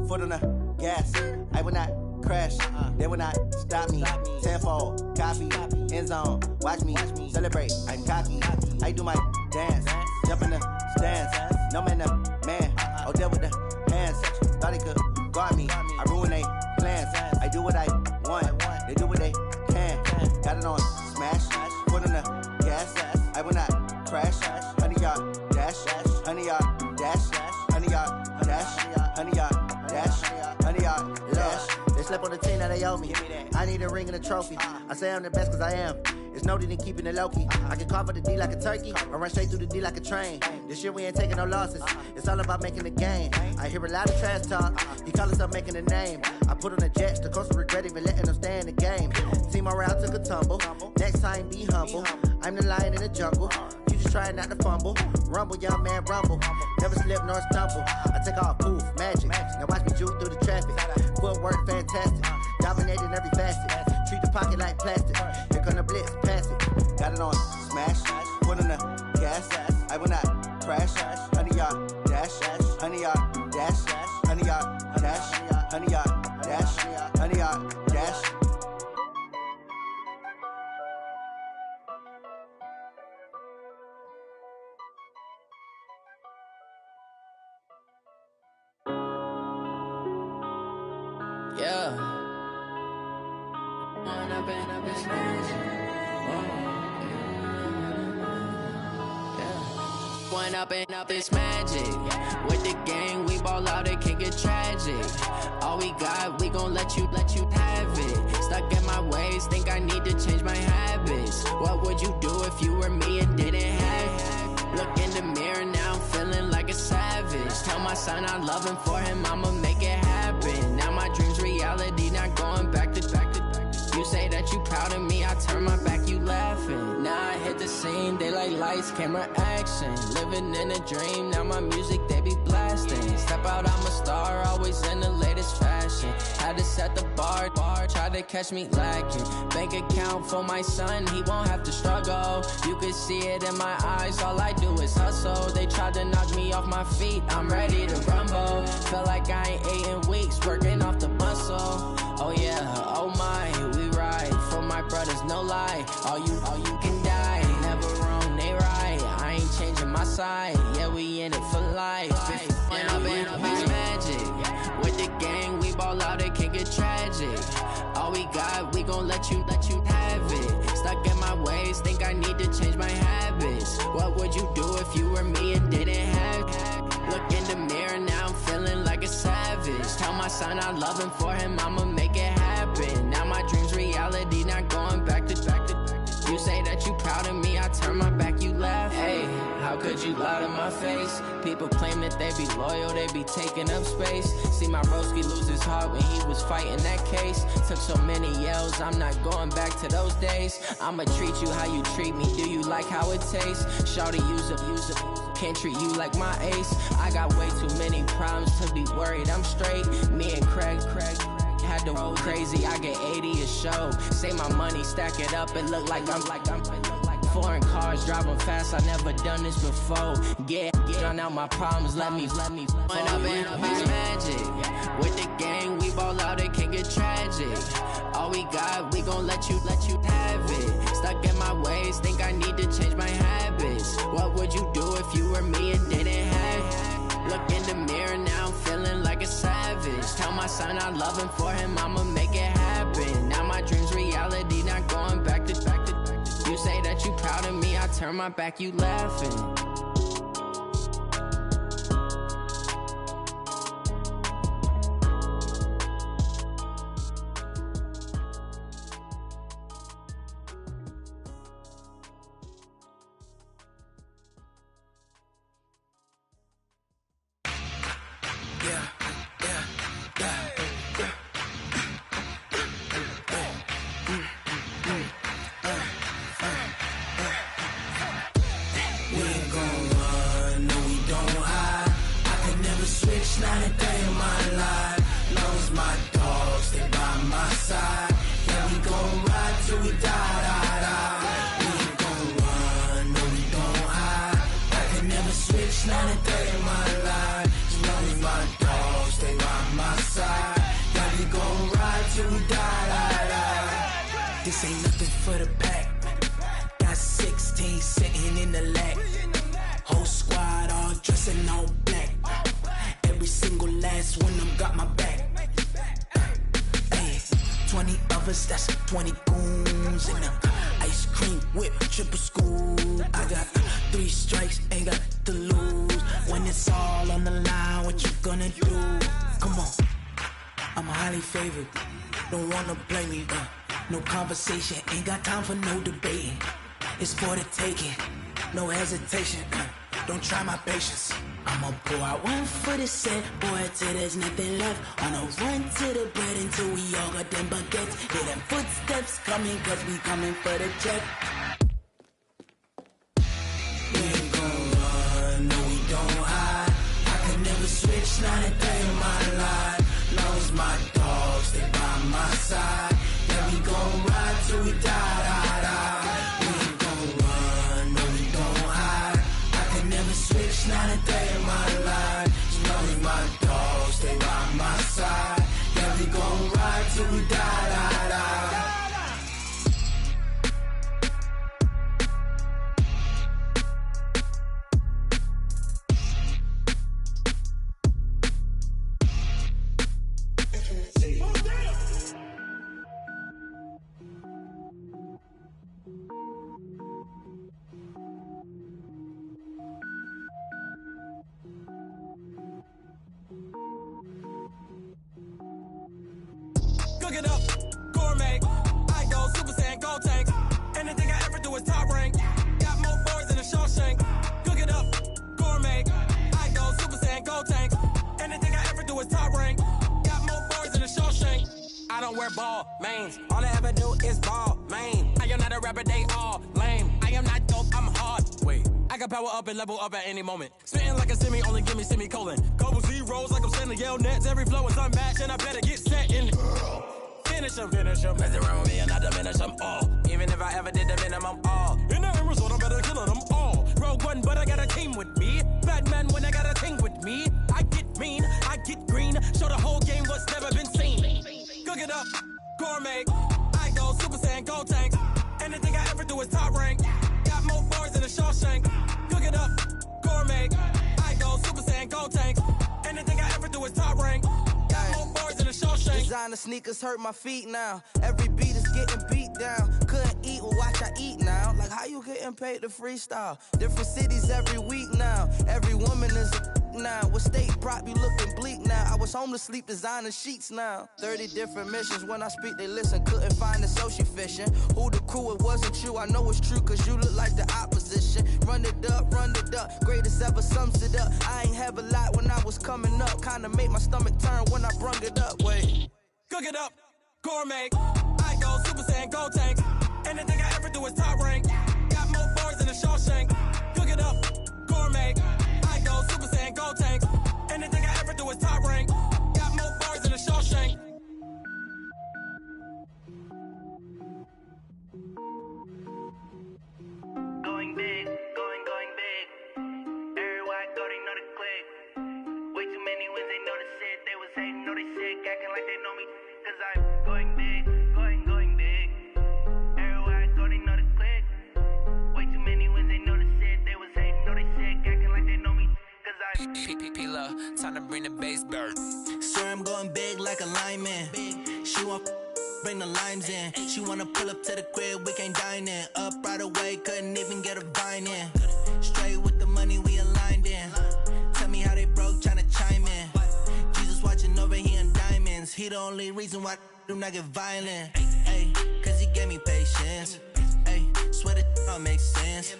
foot on the gas. I will not crash, they will not stop me. Tenfold, copy, end zone, watch me celebrate. I'm cocky, I do my dance, jump in the stands. No man, man, oh deal with the hands. Thought he could guard me, I ruin they plans. I do what I want, they do what they can. Got it on smash, foot on the gas. I will not crash, honey, y'all dash, honey, y'all dash, honey, y'all dash, honey, y'all dash, honey, y'all dash. They slept on the team that they owe me. I need a ring and a trophy. I say I'm the best cause I am. It's no need in keeping it low-key. I can carve for the D like a turkey, or run straight through the D like a train. This year we ain't taking no losses. It's all about making the game. I hear a lot of trash talk. He call himself making a name. I put on the Jets, the coach regret even letting them stay in the game. Team morale took a tumble. Next time be humble. I'm the lion in the jungle. You just trying not to fumble. Rumble, young man, rumble. Never slip nor stumble. I take off, poof, magic. Now watch me juke through the traffic. Footwork fantastic. Dominating every facet. Treat the pocket like plastic. Here come the blitz, pass it. Got it on smash, foot on the gas. I will not crash. Honey, y'all dash, honey, y'all dash, honey, y'all dash, honey, y'all dash, honey, y'all dash. Yeah. One up and up, it's magic. With the gang, we ball out, it can get tragic. All we got, we gon' let you have it. Stuck in my ways, think I need to change my habits. What would you do if you were me and didn't have it? Look in the mirror now, I'm feeling like a savage. Tell my son I love him, for him I'ma make it happen. Now my dream's reality, not going back to. You say that you proud of me, I turn my back, you laughing. Now I hit the scene, they like lights, camera, action. Living in a dream, now my music they be blasting. Step out, I'm a star, always in the latest fashion. Had to set the bar, try to catch me lacking. Bank account for my son, he won't have to struggle. You can see it in my eyes, all I do is hustle. They tried to knock me off my feet, I'm ready to rumble. Feel like I ain't ate in weeks, working off the muscle. Oh yeah, oh my, we ride for my brothers, no lie. All you can die, never wrong, they right. I ain't changing my side, yeah, we in it for life. When I'm in a beach magic, with the gang, we ball out, it can get tragic. All we got, we gon' let you have it. Stuck in my ways, think I need to change my habits. What would you do if you were me and didn't have it? Look in the mirror, now I'm feeling like a savage. Tell my son I love him, for him I'ma make it happen. Now my dream's reality, not going back to. You say that you proud of me, I turn my back, you laugh. Hey, how could you lie to my face? People claim that they be loyal, they be taking up space. See my broski lose his heart when he was fighting that case. Took so many yells, I'm not going back to those days. I'ma treat you how you treat me, do you like how it tastes? Shawty, use it, can't treat you like my ace. I got way too many problems to be worried, I'm straight. Me and Craig had to roll crazy, I get 80 a show. Say my money, stack it up, it look like I'm foreign cars, driving fast, I never done this before. Get drown out my problems, let me When I'm in a beach magic, with the gang, we ball out, it can get tragic. All we got, we gon' let you have it. Stuck in my ways, think I need to change my habits. What would you do if you were me and didn't have it? Look in the mirror, now I'm feeling like a savage. Tell my son I love him, for him I'ma make it happen. Now my dream's reality, not going back to. You say that you proud of me, I turn my back, you laughing. This ain't nothing for the pack. Got 16 sitting in the lap. Whole squad all dressing all black. Every single last one of them got my back. Hey, 20 of us, that's 20 goons in the ice cream whip, triple scoop. I got 3 strikes, ain't got to lose. When it's all on the line, what you gonna do? Come on, I'm highly favored. Don't wanna play me, no conversation, ain't got time for no debating. It's for the taking, no hesitation. Don't try my patience. I'ma pour out one for the set, boy, till there's nothing left. On a run to the bread until we all got them baguettes. Hear them footsteps coming, cause we coming for the check. We ain't gon' run, no we don't hide. I can never switch, not a day in my life. Long as my dogs stay by my side. Yeah, we gon' ride till we die. We ain't gon' run, no we don't hide. I can never switch, not a day in my life. As long as my dogs stay by my side. Yeah, we gon' ride till we die. Cook it up, gourmet. I go Super Saiyan, gold tank. Anything I ever do is top rank. Got more boards than a Shawshank. Cook it up, gourmet. I go Super Saiyan, gold tank. Anything I ever do is top rank. Got more boards than a Shawshank. I don't wear ball mains. All I ever do is ball main. I am not a rapper, they all lame. I am not dope. can power up and level up at any moment. Spitting like a semi, only give me semicolon. Couple zeros like I'm sending yell nets. Every flow is unmatched and I better get set in. Finish them. Mess around with me and I diminish them all. Even if I ever did the minimum all. In the end result, I better kill them all. Rogue One, but I got a team with me. Batman when I got a team with me. I get mean, I get green. Show the whole game what's never been seen. Cook it up, gourmet. I go Super Saiyan, Gold Tank. Anything I ever do is top rank. Got more bars than a Shawshank. Cook it up, gourmet. I go Super Saiyan, Gold Tank. Anything I ever do is top rank. Got more bars than a Shawshank. Designer sneakers hurt my feet now. Every beat is getting beat down. Couldn't eat, well watch I eat now. Like how you getting paid to freestyle? Different cities every week now. Every woman is a now. With state prop, you looking bleak now. I was home to sleep, designer sheets now. 30 different missions. When I speak, they listen. Couldn't find it, so she fishing. Who the crew? It wasn't you. I know it's true, cause you look like the opposition. Run it up. Greatest ever sums it up. I ain't have a lot when I was coming up. Kinda made my stomach turn when I brung it up. Wait. Cook it up, gourmet. I go Super Saiyan, Gold Tank. Anything I ever do is top rank. Got more bars than a Shawshank. Cook it up, gourmet. I go Super Saiyan, Gold Tank. Anything I ever do is top rank. Got more bars than a Shawshank. Going big, going big. Everywhere I go, they know the click. Way too many wins, they know the shit. They was hating, know they sick, acting like they know me. Cause I'm going big, going big. Everywhere I go, they know the click. Way too many wins, they know the shit. They was hating, know they sick, acting like they know me. Cause I'm P-P-P-Love, time to bring the bass bird. Sir, I'm going big like a lineman. She want bring the limes in. She wanna pull up to the crib, we can't dine in. Up right away, couldn't even get a vine in. Straight with the money, we aligned in. Tell me how they broke, tryna chime in. Jesus watching over here in diamonds. He the only reason why do not get violent. Ay, cause he gave me patience. Ay, swear that all makes sense.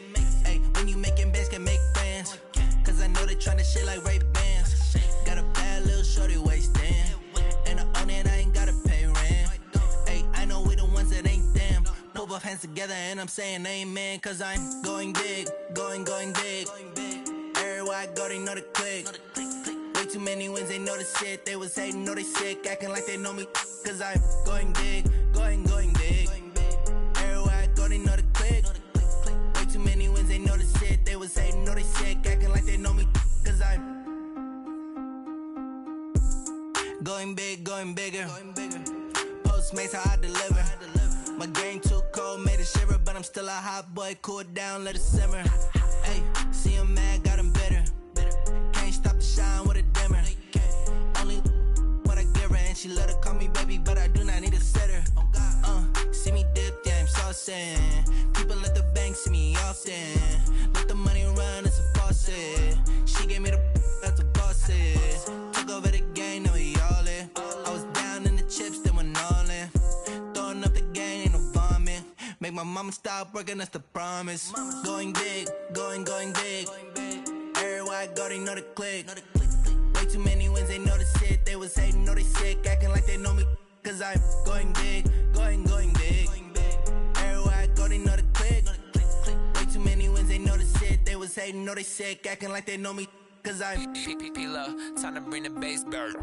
Ay, when you making bands, can make friends. Cause I know they tryna shit like Ray-Bans. Got a bad little shorty wasting. And I own it, I ain't gotta pay rent. Ay, I know we the ones that ain't them. Pull both hands together and I'm saying amen. Cause I'm going big, going big. Everywhere I go, they know the click. Way too many wins, they know the shit. They was hating, know they sick, acting like they know me. Cause I'm going big, going big. Everywhere I go, they know the click. Way too many wins, they know the shit. They was hating, know they sick, acting like they know me. Cause I'm going big, going bigger. Postmates how I deliver. My game too cold, made it shiver. But I'm still a hot boy, cool it down, let it simmer. Hey, see him mad, got him bitter. Can't stop the shine with a dimmer. Only what I give her, and she let her call me baby, but I do not need a sitter. See me dip, yeah, I'm saucing. People at the bank see me often. Let the money run, it's a faucet. She gave me the that's a boss it. Took over the game, now we all in. I was down in the chips, then went all in. Throwing up the game, ain't no vomit. Make my mama stop working, that's the promise. Going big, going big. Everywhere I go, they know the click. Way too many wins, they know the shit. They was hating, know they sick, acting like they know me. Cause I'm going big, going big. Everywhere I go, they know the click. Way too many wins, they know the shit. They was hating, know they sick, acting like they know me. Cause I'm P-P-P-Love, time to bring the bass bird.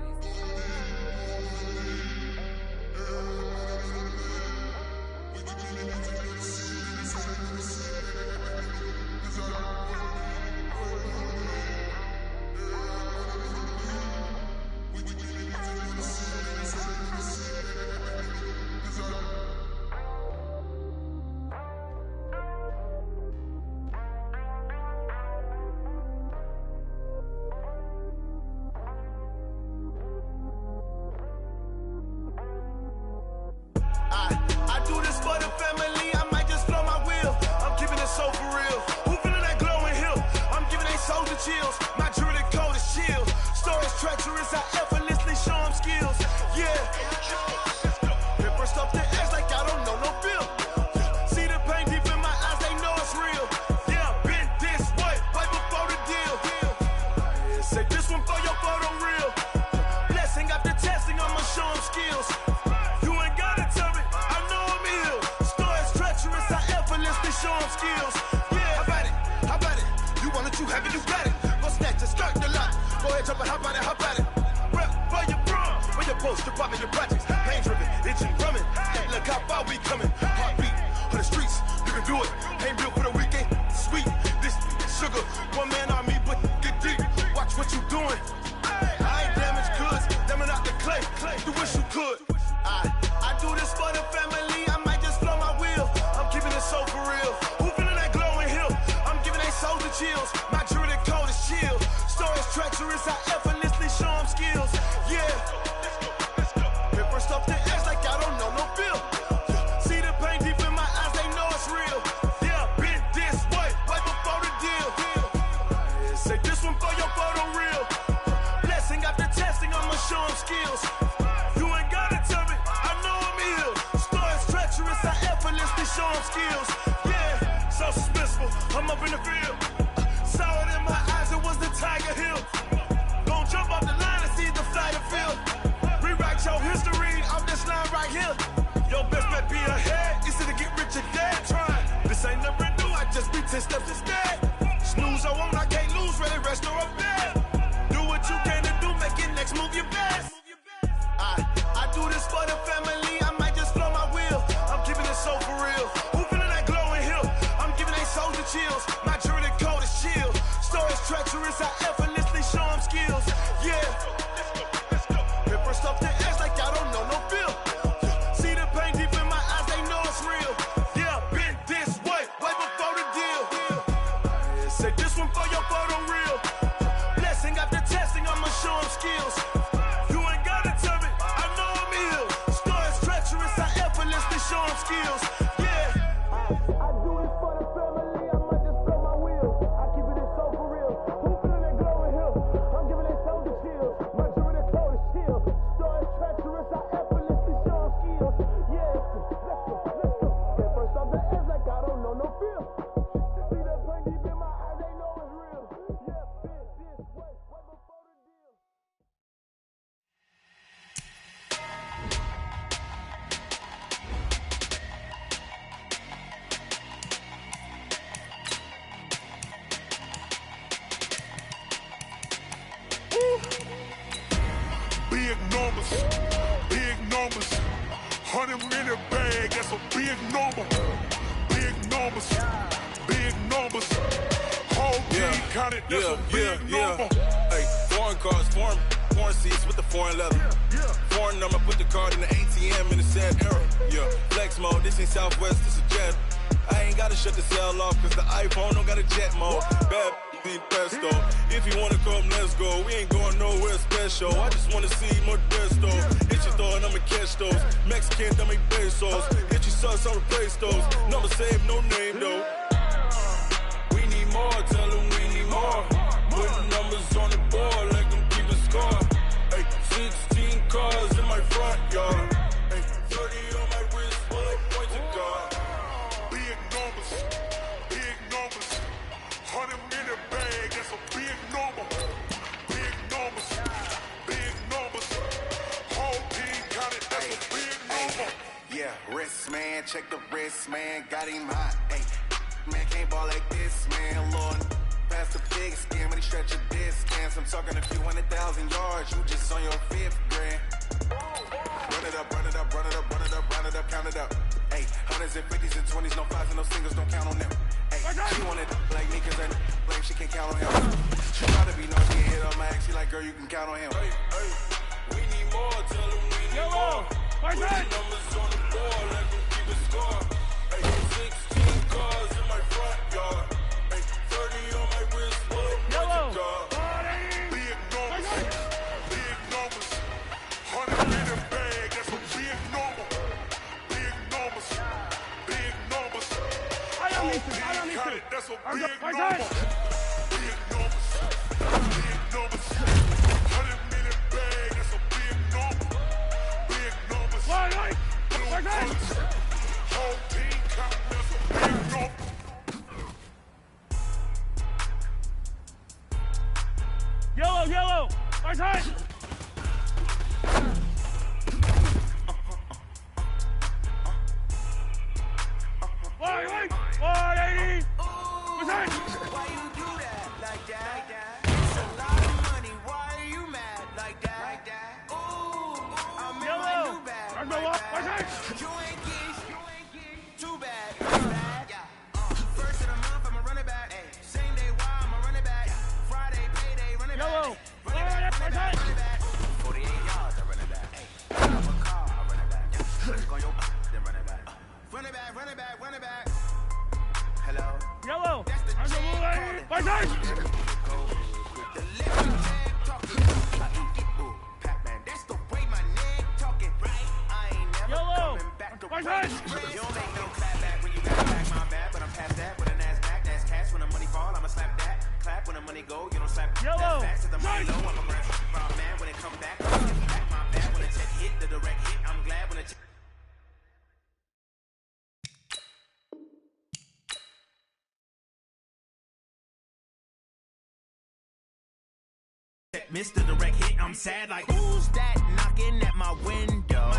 what you have and you got it. Go snatch a skirt the lot. Go ahead, jump and hop on it, hop at it. Rep for your bra, where your post, your poppin' your projects. Pain driven, itching, drumming. Hey, look how far we coming. Heartbeat on the streets, you can do it. Ain't built for the weekend. Sweet, this sugar, one man army, but get deep. Watch what you doing. I ain't damaged goods, damn out the clay. You wish you could. I do this for the family. I might just blow my wheel. I'm keeping it so for real. Who feeling that glowing hill? I'm giving they soldier chills. My jewelry cold is chill. Stories treacherous, I effortlessly show them skills. Yeah. Paper stuff to edge like I don't know no feel. See the pain deep in my eyes, they know it's real. Yeah, been this way, right before the deal. Say this one for your photo reel. Blessing after testing, I'ma show them skills. You ain't gotta tell me, I know I'm ill. Stories treacherous, I effortlessly show them skills. Yeah, so suspenseful, I'm up in the field. Saw it in my eyes, it was the Tiger Hill. Don't jump off the line and see the fly the field. Rewrite your history off this line right here. Your best bet be ahead, easy to get rich or dead. Try, this ain't never new, I just be 10 steps instead. Snooze I won't, I can't lose, ready, rest or a bed. Do what you can to do, make it next move your best. I do this for the family, I might just blow my wheel. I'm keeping it so for real. Who feeling that glowing hill? I'm giving they soldier chills. My jewelry cold is chill. Stories treacherous, I effortlessly show them skills. Yeah. Paper stuff to edge like I don't know no feel. See the pain deep in my eyes, they know it's real. Yeah, been this way, way before the deal. Say this one for your photo reel. Blessing after testing, I'ma show them skills. You ain't gotta tell me, I know I'm ill. Stories treacherous, I effortlessly show them skills. Yeah. I do this for the family, I might just blow my wheel. I keep it so for real. Who feeling that glowing hill? I'm giving they soldier chills. My jewelry cold is chill. Stories treacherous, I effortlessly show them skills. Yeah, let's go. Paper stuff the edge like I don't know no feel. See that pain deep in my eyes, they know it's real. Yeah, been this way, way before the deal. Big numbers, big numbers. 100 in the bag, that's a big number. Big numbers, big numbers. Whole team counted, that's a big number. Hey, foreign cars, foreign seats with the foreign leather. Foreign number, put the card in the ATM in the sad era. Yeah, flex mode, this ain't Southwest, this a jet. I ain't gotta shut the cell off, cause the iPhone don't got a jet mode. Bad be pesto. If you wanna come, let's go. We ain't going nowhere special. I just wanna see more pesto. Hit your throw and I'ma catch those. Mexican, dame pesos. Hit your sauce, I'll replace those. Number save, no name though. We need more, tell them we need more. Putting numbers on the board like them keeping score. Hey, 16 cars in my front yard. Hey, 30 on my wrist, while I point to God. Big numbers, big numbers. 100 in the bag, that's a big number. Big numbers, big numbers. Whole team counted, that's a big number. Yeah, wrist man, check the wrist man, got him hot. Hey, man can't ball like this, man. Lord, pass the big skin, but he stretch a distance. I'm talking a few 100,000 yards, you just on your fifth grand. Run it up, run it up, run it up, run it up, run it up, count it up. Hey, hundreds and fifties and 20s, no fives and no singles, don't count on them. Hey, she wanted like me, cause that like she can't count on him. She try to be naughty and hit on my ex, she like, girl, you can count on him. Hey, hey, we need more, tell them we need more. Put the numbers on the board like them keeping score. Hey, 16 cars in my front yard. Hey, 30 on my wrist, while I point to God. Big numbers, big numbers. 100 in the bag, that's a big number. Big numbers, big numbers. Whole team counted, that's a big number. Big numbers, big numbers. 100 in the bag, that's a big number. Big numbers, blue colors. Whole team counted, that's a big number. Yellow, right side. Why, 180. Right side. Why you do that? money go. You don't slap that fast at the money low. I'm a grand man when it come back. Back my back when the check hit, the direct hit. I'm glad when the check. Mr. Direct Hit, I'm sad like who's that knocking at my window?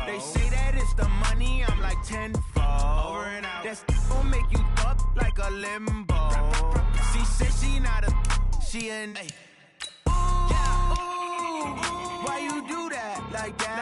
They say that it's the money, I'm like tenfold. Over and out. That's gon' make you up like a limbo. She said she not a, she an. Ooh, why you do that like that?